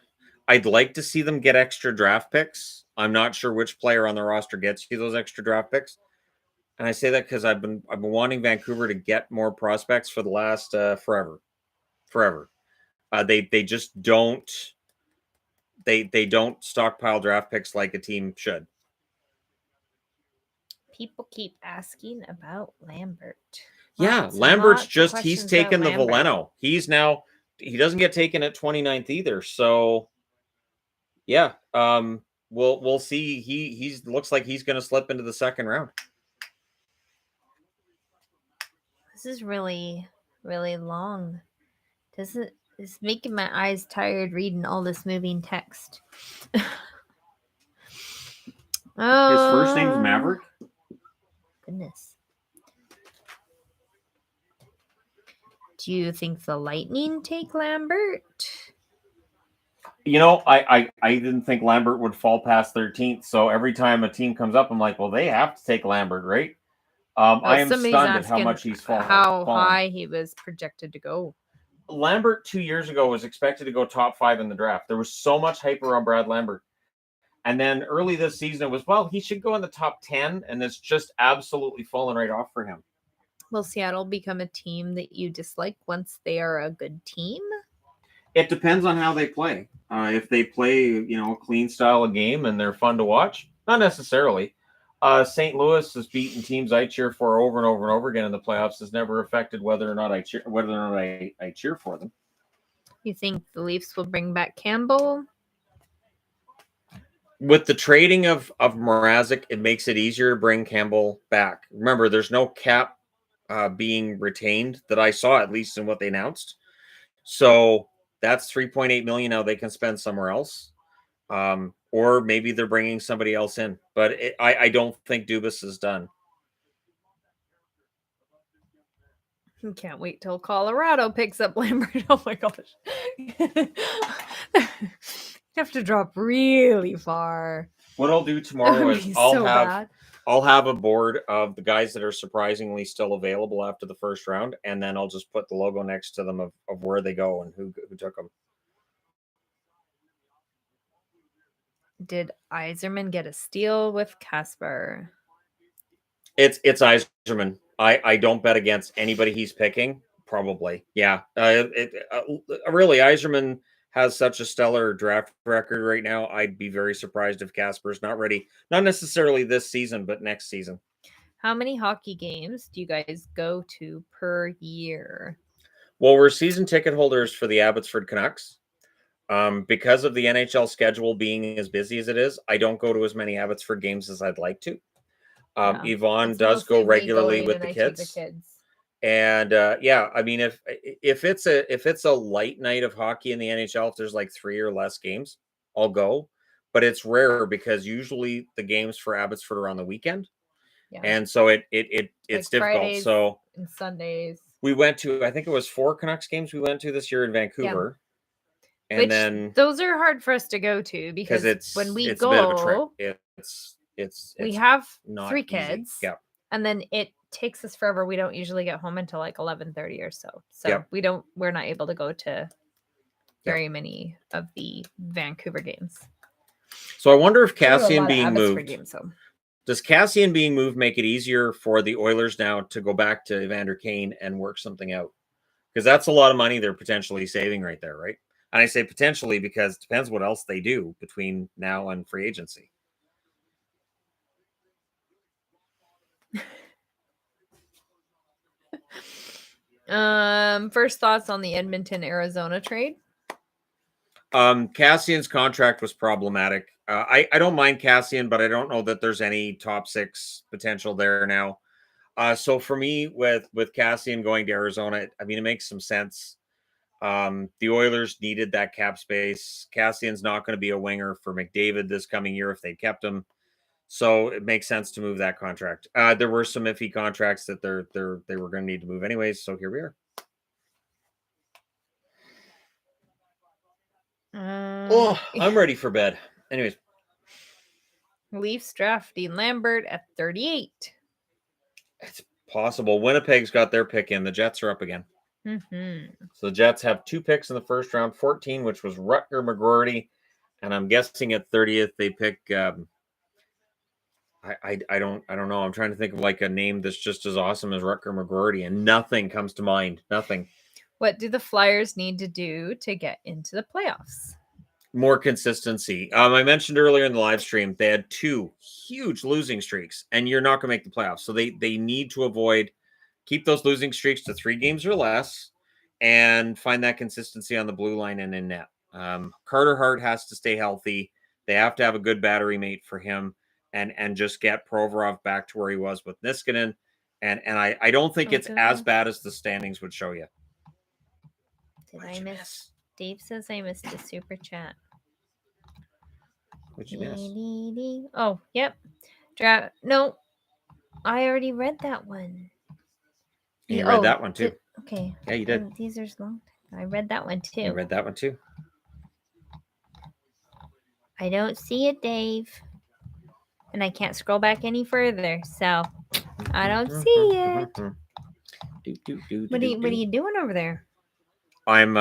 I'd like to see them get extra draft picks. I'm not sure which player on the roster gets you those extra draft picks. And I say that because I've been wanting Vancouver to get more prospects for the last forever. They just don't don't stockpile draft picks like a team should. People keep asking about Lambert. Yeah, Lambert's he's taken the Veleno. He doesn't get taken at 29th either. So yeah, we'll see. He looks like he's going to slip into the second round. This is really, really long. It's making my eyes tired reading all this moving text. Oh, his first name's Maverick. Goodness. Do you think the Lightning take Lambert? I didn't think Lambert would fall past 13th. So every time a team comes up, I'm like, well, they have to take Lambert, right? I am stunned at how much he's fallen. How high he was projected to go. Lambert 2 years ago was expected to go top 5 in the draft. There was so much hype around Brad Lambert. And then early this season, it was, well, he should go in the top 10. And it's just absolutely fallen right off for him. Will Seattle become a team that you dislike once they are a good team? It depends on how they play. If they play, a clean style of game and they're fun to watch, not necessarily. St. Louis has beaten teams I cheer for over and over and over again in the playoffs. Has never affected whether or not I cheer for them. You think the Leafs will bring back Campbell? With the trading of Mrazek, it makes it easier to bring Campbell back. Remember, there's no cap being retained that I saw, at least in what they announced. So that's $3.8 million now they can spend somewhere else. Or maybe they're bringing somebody else in. But I don't think Dubas is done. Can't wait till Colorado picks up Lambert. Oh my gosh. You have to drop really far. What I'll do That tomorrow would is be so bad. I'll have a board of the guys that are surprisingly still available after the first round, and then I'll just put the logo next to them of where they go and who took them. Did Iserman get a steal with Casper? It's Iserman. I don't bet against anybody he's picking. Probably, yeah. Really, Iserman has such a stellar draft record right now. I'd be very surprised if Casper's not ready. Not necessarily this season, but next season. How many hockey games do you guys go to per year? Well, we're season ticket holders for the Abbotsford Canucks. Because of the NHL schedule being as busy as it is, I don't go to as many Abbotsford games as I'd like to. Yeah, Yvonne it's does go mostly me regularly going with and the I take kids. the kids. And yeah, I mean, if it's a light night of hockey in the NHL, if there's like 3 or less games, I'll go. But it's rare because usually the games for Abbotsford are on the weekend, Yeah, and so it's like difficult. Fridays So and Sundays. we went to, I think it was 4 Canucks games we went to this year in Vancouver, and Which then those are hard for us to go to because because when we it's a bit of a trip. go, It's we have not 3 easy. kids. Yeah. And then it takes us forever. We don't usually get home until like 11:30 or so. So Yep. we're not able to go to very many of the Vancouver games. So I wonder if We go to a Cassian lot of being Abbotsford moved. games, so. Does Cassian being moved make it easier for the Oilers now to go back to Evander Kane and work something out? Because that's a lot of money they're potentially saving right there, right? And I say potentially because it depends what else they do between now and free agency. First thoughts on the Edmonton Arizona trade. Cassian's contract was problematic. I don't mind Cassian, but I don't know that there's any top 6 potential there now. So for me, with Cassian going to Arizona, I mean, it makes some sense. The Oilers needed that cap space. Cassian's not going to be a winger for McDavid this coming year if they kept him. So it makes sense to move that contract. There were some iffy contracts that they were going to need to move anyways. So here we are. I'm ready for bed. Anyways, Leafs draft Dean Lambert at 38. it's possible. Winnipeg's got their pick in. The Jets are up again. Mm-hmm. So the Jets have 2 picks in the first round, 14, which was Rutger McGroarty, and I'm guessing at 30th they pick. I don't know. I'm trying to think of like a name that's just as awesome as Rutger McGroarty, and nothing comes to mind. Nothing. What do the Flyers need to do to get into the playoffs? More consistency. I mentioned earlier in the live stream they had 2 huge losing streaks, and you're not going to make the playoffs. So they need to keep those losing streaks to 3 games or less, and find that consistency on the blue line and in net. Carter Hart has to stay healthy. They have to have a good battery mate for him, and just get Provorov back to where he was with Niskanen. And I don't think it's as bad as the standings would show you. Did I miss? Dave says I missed a super chat. What'd you miss? Oh, yep. No, I already read that one. You read that one too. Okay. Yeah, you did. These are long. I read that one too. You read that one too. I don't see it, Dave. And I can't scroll back any further, so I don't see it. What are you doing over there? I'm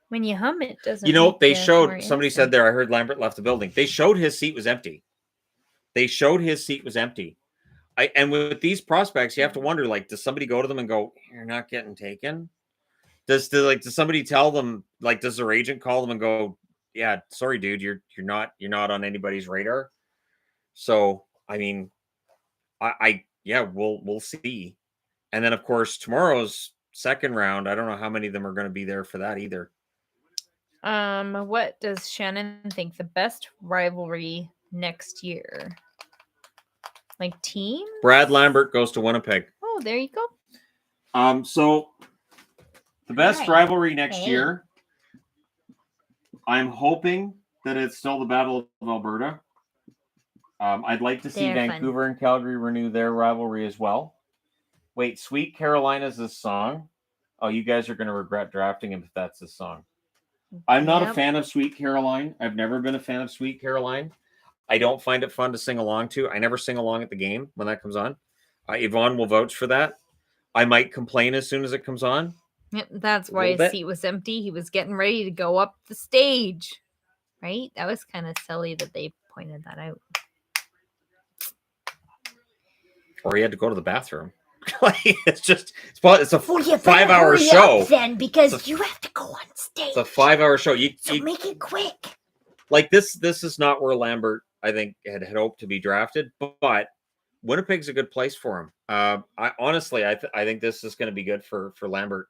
When you hum, it doesn't. You know, they more showed, somebody innocent. said there, I heard Lambert left the building. They showed his seat was empty. And with these prospects, you have to wonder, like, does somebody go to them and go, "You're not getting taken"? Does somebody tell them, like, does their agent call them and go, "Yeah, sorry, dude, you're not on anybody's radar"? So, I mean, yeah, we'll see. And then of course tomorrow's second round, I don't know how many of them are going to be there for that either. What does Shannon think the best rivalry next year? Like team? Brad Lambert goes to Winnipeg. Oh, there you go. So the best Right. rivalry next Hey. year, I'm hoping that it's still the Battle of Alberta. I'd like to see They're fun. Vancouver and Calgary renew their rivalry as well. Wait, Sweet Carolina's his song? Oh, you guys are going to regret drafting him if that's his song. I'm not a Yep. fan of Sweet Caroline. I've never been a fan of Sweet Caroline. I don't find it fun to sing along to. I never sing along at the game when that comes on. Yvonne will vouch for that. I might complain as soon as it comes on. Yep, that's A why little his bit. seat was empty. He was getting ready to go up the stage. Right? That was kind of silly that they pointed that out. Or he had to go to the bathroom. Like, it's a Well, you better 5-hour hurry show. up then, because It's a- you have to go on stage. It's a 5-hour show. So make it quick. Like this is not where Lambert, I think, had hoped to be drafted, but Winnipeg's a good place for him. I honestly, I think this is going to be good for Lambert.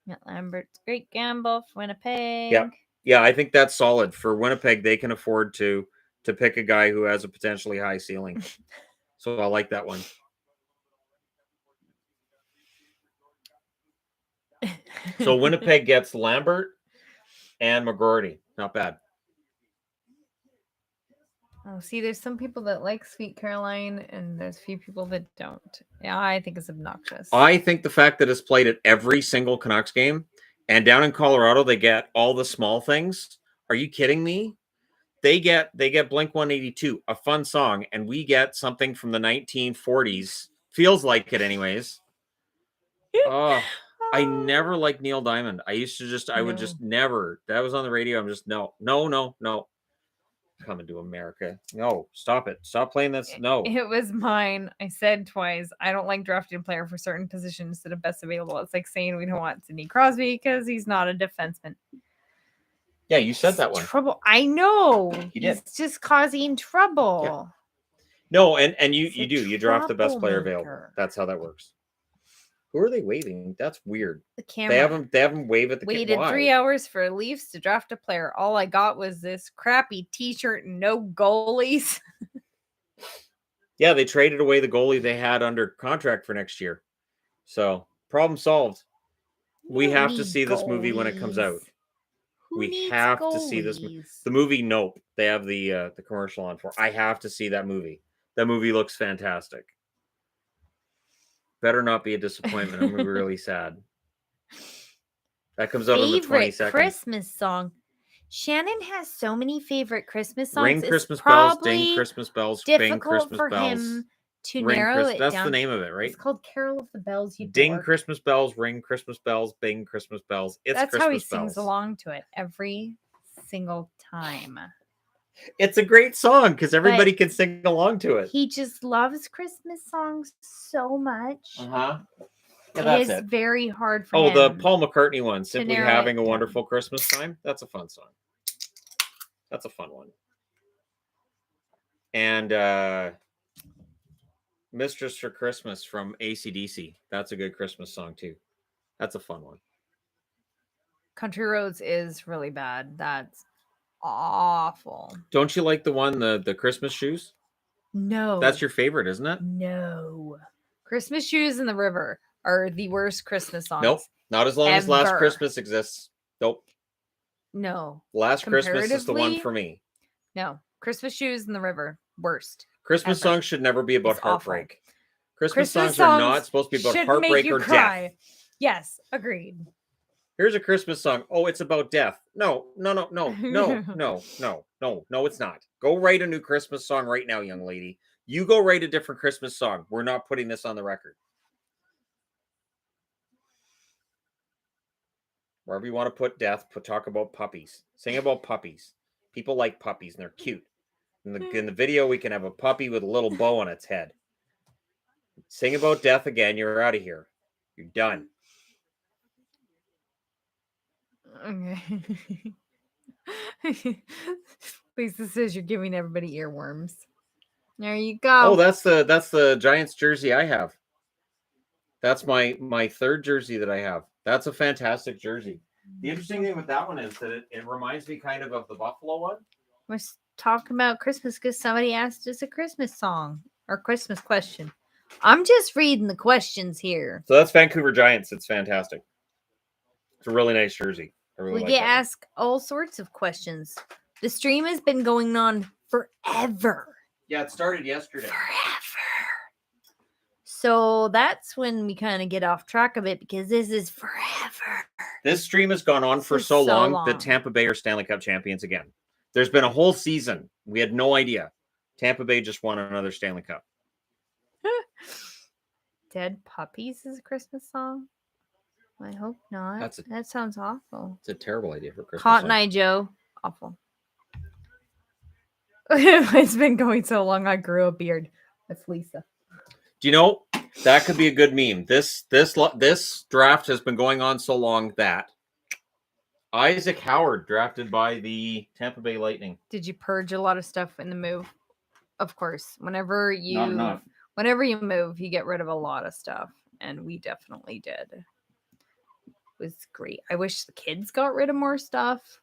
Yeah, Lambert's great gamble for Winnipeg. Yeah, I think that's solid for Winnipeg. They can afford to pick a guy who has a potentially high ceiling. So I like that one. So Winnipeg gets Lambert and McGroarty. Not bad. Oh, see, there's some people that like Sweet Caroline, and there's a few people that don't. Yeah, I think it's obnoxious. I think the fact that it's played at every single Canucks game, and down in Colorado they get all the small things. Are you kidding me? They get Blink 182, a fun song, and we get something from the 1940s. Feels like it, anyways. Oh, I never liked Neil Diamond. I used to I would just never. That was on the radio. I'm just no. Coming to America. No, stop it. Stop playing this. No. It was mine. I said twice, I don't like drafting a player for certain positions instead of best available. It's like saying we don't want Sidney Crosby because he's not a defenseman. Yeah, you said that one. Trouble. I know. You did. He's just causing trouble. No, and you He's a do. You draft the best player available. troublemaker. That's how that works. Who are they waving? That's weird. The camera. They have him wave at the Waited why? 3 hours for Leafs to draft a player. All I got was this crappy T-shirt and no goalies. Yeah, they traded away the goalie they had under contract for next year. So, problem solved. We have to see this movie when it comes out. We have to see this. The movie, nope. They have the commercial on for. I have to see that movie. That movie looks fantastic. Better not be a disappointment. I'm gonna be really sad. That comes out on the 22nd. Christmas song. Shannon has so many favorite Christmas songs. Ring it's Christmas bells, probably ding Christmas bells, bing difficult Christmas for bells. him to Ring narrow it That's down. the name of it, right? It's called Carol of the Bells. You Ding dork. Christmas bells, ring Christmas bells, bing Christmas bells. It's That's Christmas how he bells. sings along to it every single time. It's a great song because everybody can sing along to it. He just loves Christmas songs so much. Yeah, It that's is it. very hard for Oh, him. the Paul McCartney one, Simply narrow Having it a down. Wonderful Christmas Time. That's a fun song. That's a fun one. And Mistress for Christmas from AC/DC. That's a good Christmas song too. That's a fun one. Country Roads is really bad. That's awful. Don't you like the one, the Christmas shoes? No. That's your favorite, isn't it? No. Christmas Shoes in the River are the worst Christmas songs. Nope. Not as long as Last Ever. Christmas exists. Nope. No. Last Christmas is the one Comparatively, for me. No. Christmas Shoes in the River. Worst. Christmas Ever. songs should never be about It's awful. heartbreak. Christmas songs are not supposed to be about shouldn't make heartbreak you or cry. death. Yes, agreed. Here's a Christmas song. Oh, it's about death. No, it's not. Go write a new Christmas song right now, young lady. You go write a different Christmas song. We're not putting this on the record. Wherever you want to put death, talk about puppies. Sing about puppies. People like puppies and they're cute. In the video, we can have a puppy with a little bow on its head. Sing about death again. You're out of here. You're done. Okay. Lisa says you're giving everybody earworms. There you go. Oh, that's the Giants jersey I have. That's my third jersey that I have. That's a fantastic jersey. The interesting thing with that one is that it reminds me kind of the Buffalo one. We're talking about Christmas because somebody asked us a Christmas song or Christmas question. I'm just reading the questions here. So that's Vancouver Giants. It's fantastic. It's a really nice jersey. I really We like get that one. asked all sorts of questions. The stream has been going on forever. Yeah, it started yesterday. Forever. So that's when we kind of get off track of it because this is forever. This stream has gone on for is so so long long. that Tampa Bay are Stanley Cup champions again. There's been a whole season. We had no idea. Tampa Bay just won another Stanley Cup. Dead Puppies is a Christmas song. I hope not. That sounds awful. It's a terrible idea for Christmas. Cotton song. Eye Joe. Awful. It's been going so long. I grew a beard. That's Lisa. Do you know that could be a good meme? This draft has been going on so long that Isaac Howard drafted by the Tampa Bay Lightning. Did you purge a lot of stuff in the move? Of course. Whenever Not you enough. move, you get rid of a lot of stuff. And we definitely did. It was great. I wish the kids got rid of more stuff.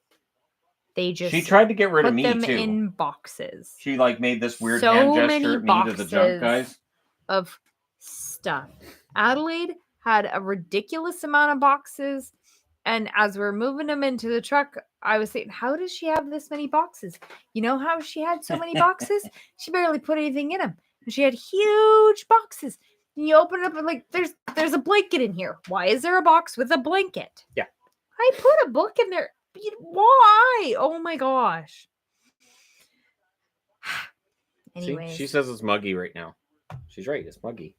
They just She tried to get rid of put me them too. in boxes. She like made this weird So hand many gesture at me to the junk boxes. guys. Of stuff. Adelaide had a ridiculous amount of boxes, and as we're moving them into the truck, I was thinking, how does she have this many boxes? You know how she had so many boxes? She barely put anything in them. She had huge boxes. And you open it up and like, there's a blanket in here. Why is there a box with a blanket? Yeah. I put a book in there. Why? Oh my gosh. Anyways. See, she says it's muggy right now. She's right. It's muggy.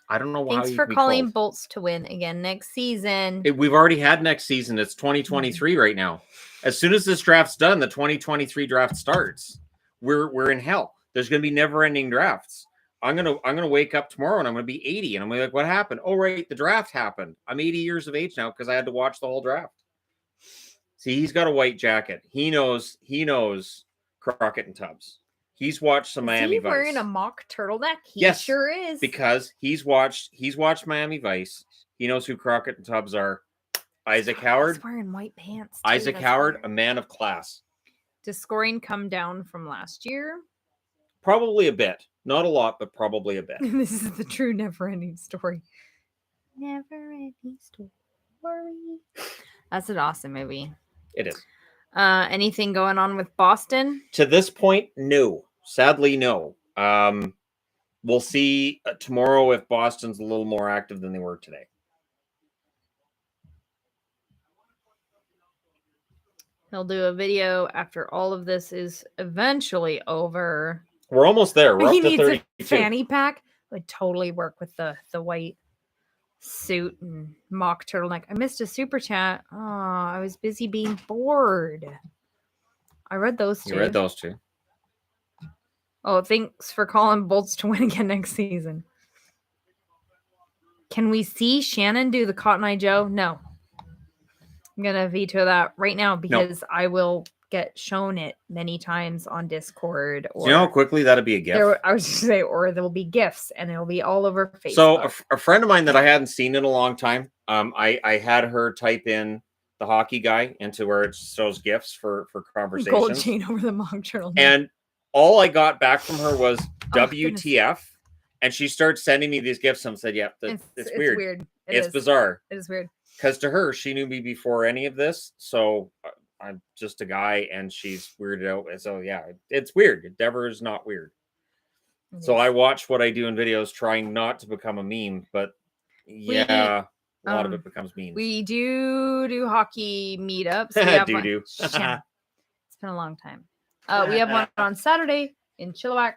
I don't know why. Thanks for calling Bolts to win again next season. We've already had next season. It's 2023 right now. As soon as this draft's done, the 2023 draft starts. We're in hell. There's going to be never-ending drafts. I'm gonna wake up tomorrow and I'm gonna be 80 and I'm gonna be like, what happened? Oh right, the draft happened. I'm 80 years of age now because I had to watch the whole draft. See, he's got a white jacket. He knows Crockett and Tubbs. He's watched some Miami Vice. Wearing a mock turtleneck? He Yes, sure is. Because he's watched Miami Vice. He knows who Crockett and Tubbs are. Isaac Howard. He's wearing white pants. Isaac Howard, a man of class. Does scoring come down from last year? Probably a bit. Not a lot, but probably a bit. This is the true never-ending story. Never-ending story. That's an awesome movie. It is. Anything going on with Boston? To this point, no. Sadly, no. We'll see tomorrow if Boston's a little more active than they were today. He'll do a video after all of this is eventually over. We're almost there. We're He up to needs 32. a fanny pack. Would totally work with the white suit and mock turtleneck. I missed a super chat. Oh, I was busy being bored. I read those two. You read those two. Oh, thanks for calling Bolts to win again next season. Can we see Shannon do the Cotton Eye Joe? No. I'm going to veto that right now because I will get shown it many times on Discord. Or Do you know how quickly that'd be a gift? I was just say, or there will be gifts and it'll be all over Facebook. So a friend of mine that I hadn't seen in a long time, I had her type in the hockey guy into where it shows gifts for conversations. Gold chain over the mock turtle. And all I got back from her was WTF. Goodness. And she started sending me these gifts. And said, yeah, it's weird. It's bizarre. It is weird. Because to her, she knew me before any of this. So I'm just a guy and she's weirded out. So yeah, it's weird. Deborah is not weird. So I watch what I do in videos trying not to become a meme. But yeah, a lot of it becomes memes. We do hockey meetups. We have one. Do. It's been a long time. We have one on Saturday in Chilliwack.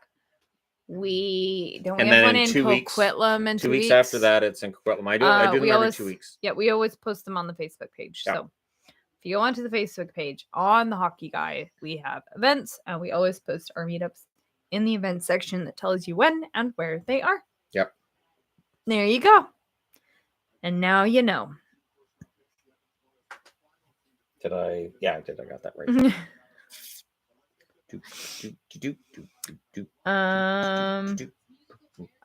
We have one in Coquitlam in 2 weeks after that, it's in Coquitlam. I do them every 2 weeks. Yeah, we always post them on the Facebook page. Yeah. So if you go onto the Facebook page on the Hockey Guy, we have events and we always post our meetups in the events section that tells you when and where they are. Yep. There you go. And now you know. Did I? Yeah, I did. I got that right.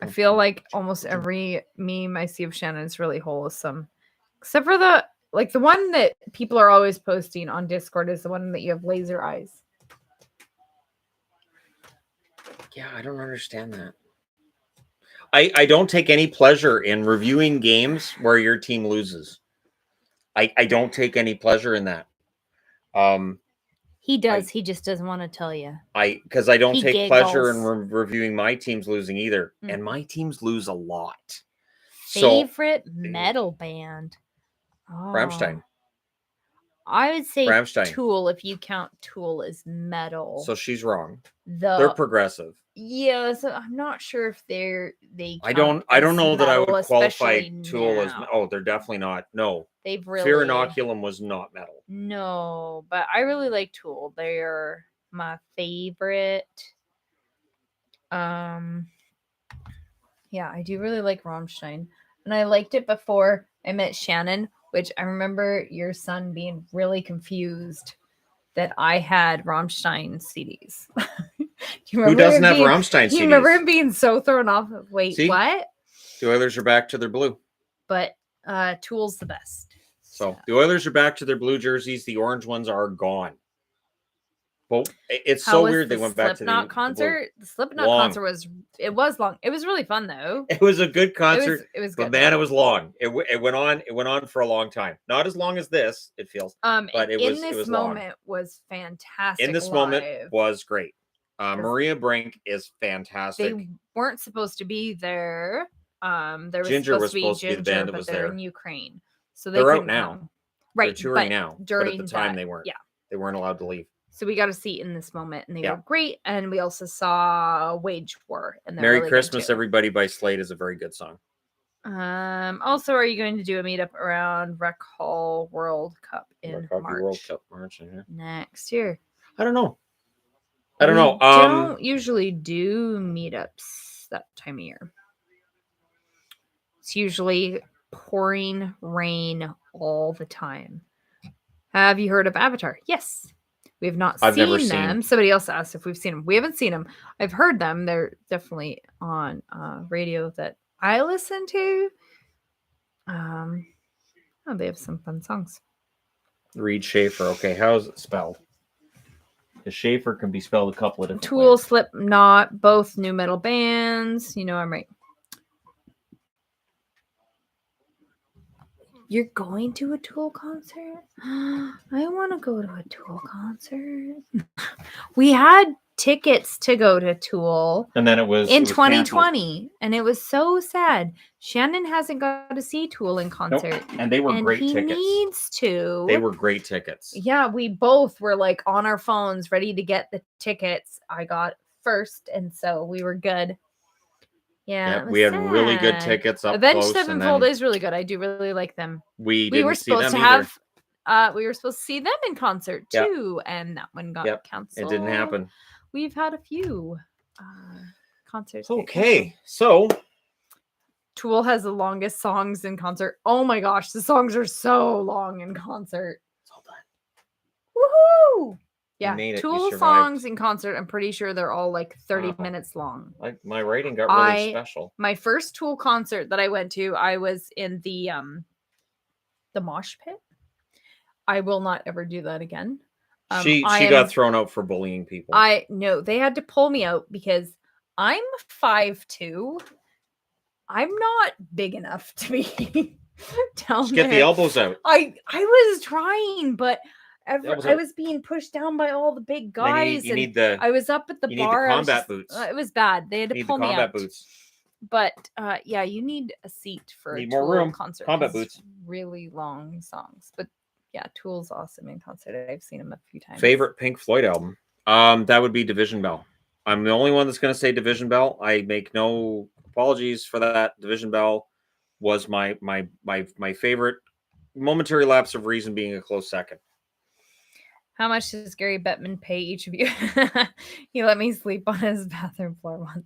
I feel like almost every meme I see of Shannon is really wholesome, except for the one that people are always posting on Discord is the one that you have laser eyes. Yeah, I don't understand that. I don't take any pleasure in reviewing games where your team loses. I don't take any pleasure in that. He does. He just doesn't want to tell you. Because I don't He take pleasure in giggles. reviewing my teams losing either, and Mhm. my teams lose a lot. So Favorite metal band? Oh, Rammstein. I would say Rammstein. Tool if you count Tool as metal. So she's wrong. They're progressive. Yeah, so I'm not sure if they. I don't know that I would metal, qualify especially Tool as. now. Oh, they're definitely not. No, They've Fear really Inoculum was not metal. no, but I really like Tool. They're my favorite. Yeah, I do really like Rammstein, and I liked it before I met Shannon, which I remember your son being really confused that I had Rammstein CDs. Do you remember Who doesn't him have being, Rammstein CDs? You remember him being so thrown off of, wait, See? what? The Oilers are back to their blue. But Tool's the best. So the Oilers are back to their blue jerseys. The orange ones are gone. Well, it's How so was weird the they went back to Slipknot the concert. The Slipknot Long. concert was long. It was really fun though. It was a good concert. It was But good. man, it was long. It went on for a long time. Not as long as this, it feels. But it was long. moment was fantastic. In this moment was great. Maria Brink is fantastic. They weren't supposed to be there. There was Ginger supposed was to be supposed to be the Ginger, band that but was they're there. in Ukraine, so They're out couldn't now. come. Right, They're touring but now. But during at the time that, they weren't. Yeah. They weren't allowed to leave. So we got a seat in this moment, and they Yeah. were great. And we also saw Wage War, and they're Merry really good, Christmas, too. Everybody by Slade is a very good song. Also, are you going to do a meetup around Rec Hall World Cup in Hockey March? World Cup March. Next year. I don't know. We I don't know. don't usually do meetups that time of year. It's usually pouring rain all the time. Have you heard of Avatar? Yes. We have not I've never seen seen them. Somebody else asked if we've seen them. We haven't seen them. I've heard them. They're definitely on radio that I listen to. They have some fun songs. Reed Schaefer. Okay, how's it spelled? Because Schaefer can be spelled a couple of different Tool, ways. Slipknot, both new metal bands. You know I'm right. You're going to a Tool concert? I want to go to a Tool concert. We had tickets to go to Tool And then it was in it was canceled. 2020, and it was so sad. Shannon hasn't got to see Tool in concert. Nope. And they were and great he tickets. needs to. They were great tickets. Yeah, we both were like on our phones ready to get the tickets. I got first, and so we were good. Yeah, Yep, we had really good tickets up Avenged close. Sevenfold is really good. I do really like them. We We were didn't see supposed them to either. have we were supposed to see them in concert Yep. too, and that one got canceled. It didn't happen. We've had a few concerts. get Okay, canceled. so Tool has the longest songs in concert. Oh my gosh, the songs are so long in concert. it's all done. Woohoo! Yeah, made it, you Tool survived. songs in concert. I'm pretty sure they're all like 30 Wow. minutes long. My rating got really I- special. My first Tool concert that I went to, I was in the mosh pit. I will not ever do that again. She got thrown out for bullying people. No, they had to pull me out because I'm 5'2". I'm not big enough to be down Just get the there. elbows out. I was trying, but Elbows I out. was being pushed down by all the big Then guys. you need the I was up at the you need the bar. I was combat just- boots. It was bad. They had you to need the pull me combat out. boots. But yeah, you need a seat for Need a more Tool room. concert. Combat 'cause it's boots. Really long songs, but yeah, Tool's awesome in concert. I've seen him a few times. Favorite Pink Floyd album? That would be Division Bell. I'm the only one that's going to say Division Bell. I make no apologies for that. Division Bell was my favorite. Momentary lapse of reason being a close second. How much does Gary Bettman pay each of you? He let me sleep on his bathroom floor once.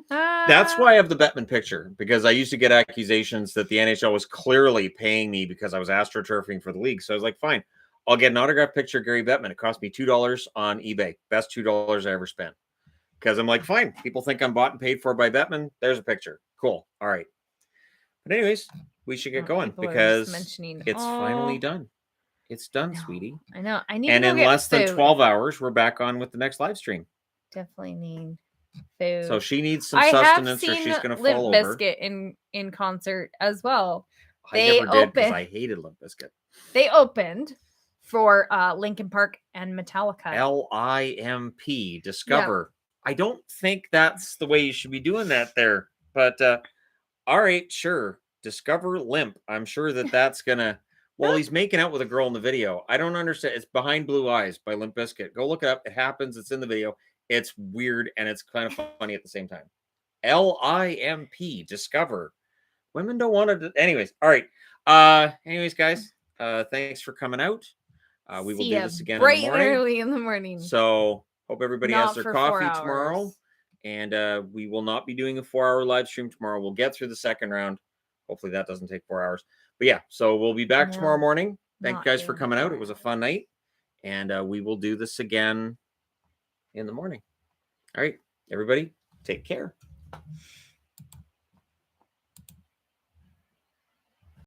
That's why I have the Bettman picture, because I used to get accusations that the NHL was clearly paying me because I was astroturfing for the league. So I was like, fine, I'll get an autographed picture of Gary Bettman. It cost me $2 on eBay. Best $2 I ever spent. Because I'm like, fine, people think I'm bought and paid for by Bettman. There's a picture. Cool. All right. But anyways, we should get going people are because mentioning, it's finally "Oh, done. It's done, no, sweetie. I know. I need And to go in get less than food. 12 hours, we're back on with the next live stream. Definitely need food. So she needs some I have sustenance or seen she's going to Limp fall over. Bizkit in concert as well. I They never did because open- I hated Limp Bizkit. They opened for Linkin Park and Metallica. LIMP, discover. I don't think that's the way you should be doing that there. But all right, sure. Discover Limp. I'm sure that's gonna. Well, he's making out with a girl in the video. I don't understand. It's Behind Blue Eyes by Limp Bizkit. Go look it up. It happens. It's in the video. It's weird and it's kind of funny at the same time. LIMP, discover. Women don't want to. Anyways, all right. Anyways, guys, thanks for coming out. We will See do ya this again in bright the and morning. early in the morning. So hope everybody Not has their for 4 coffee tomorrow. hours. And we will not be doing a 4-hour live stream tomorrow. We'll get through the second round. Hopefully that doesn't take 4 hours. But yeah, so we'll be back tomorrow No, morning. Thank you not guys for doing coming out. 4 It was a fun night. And we will do this again in the morning. All right, everybody, take care.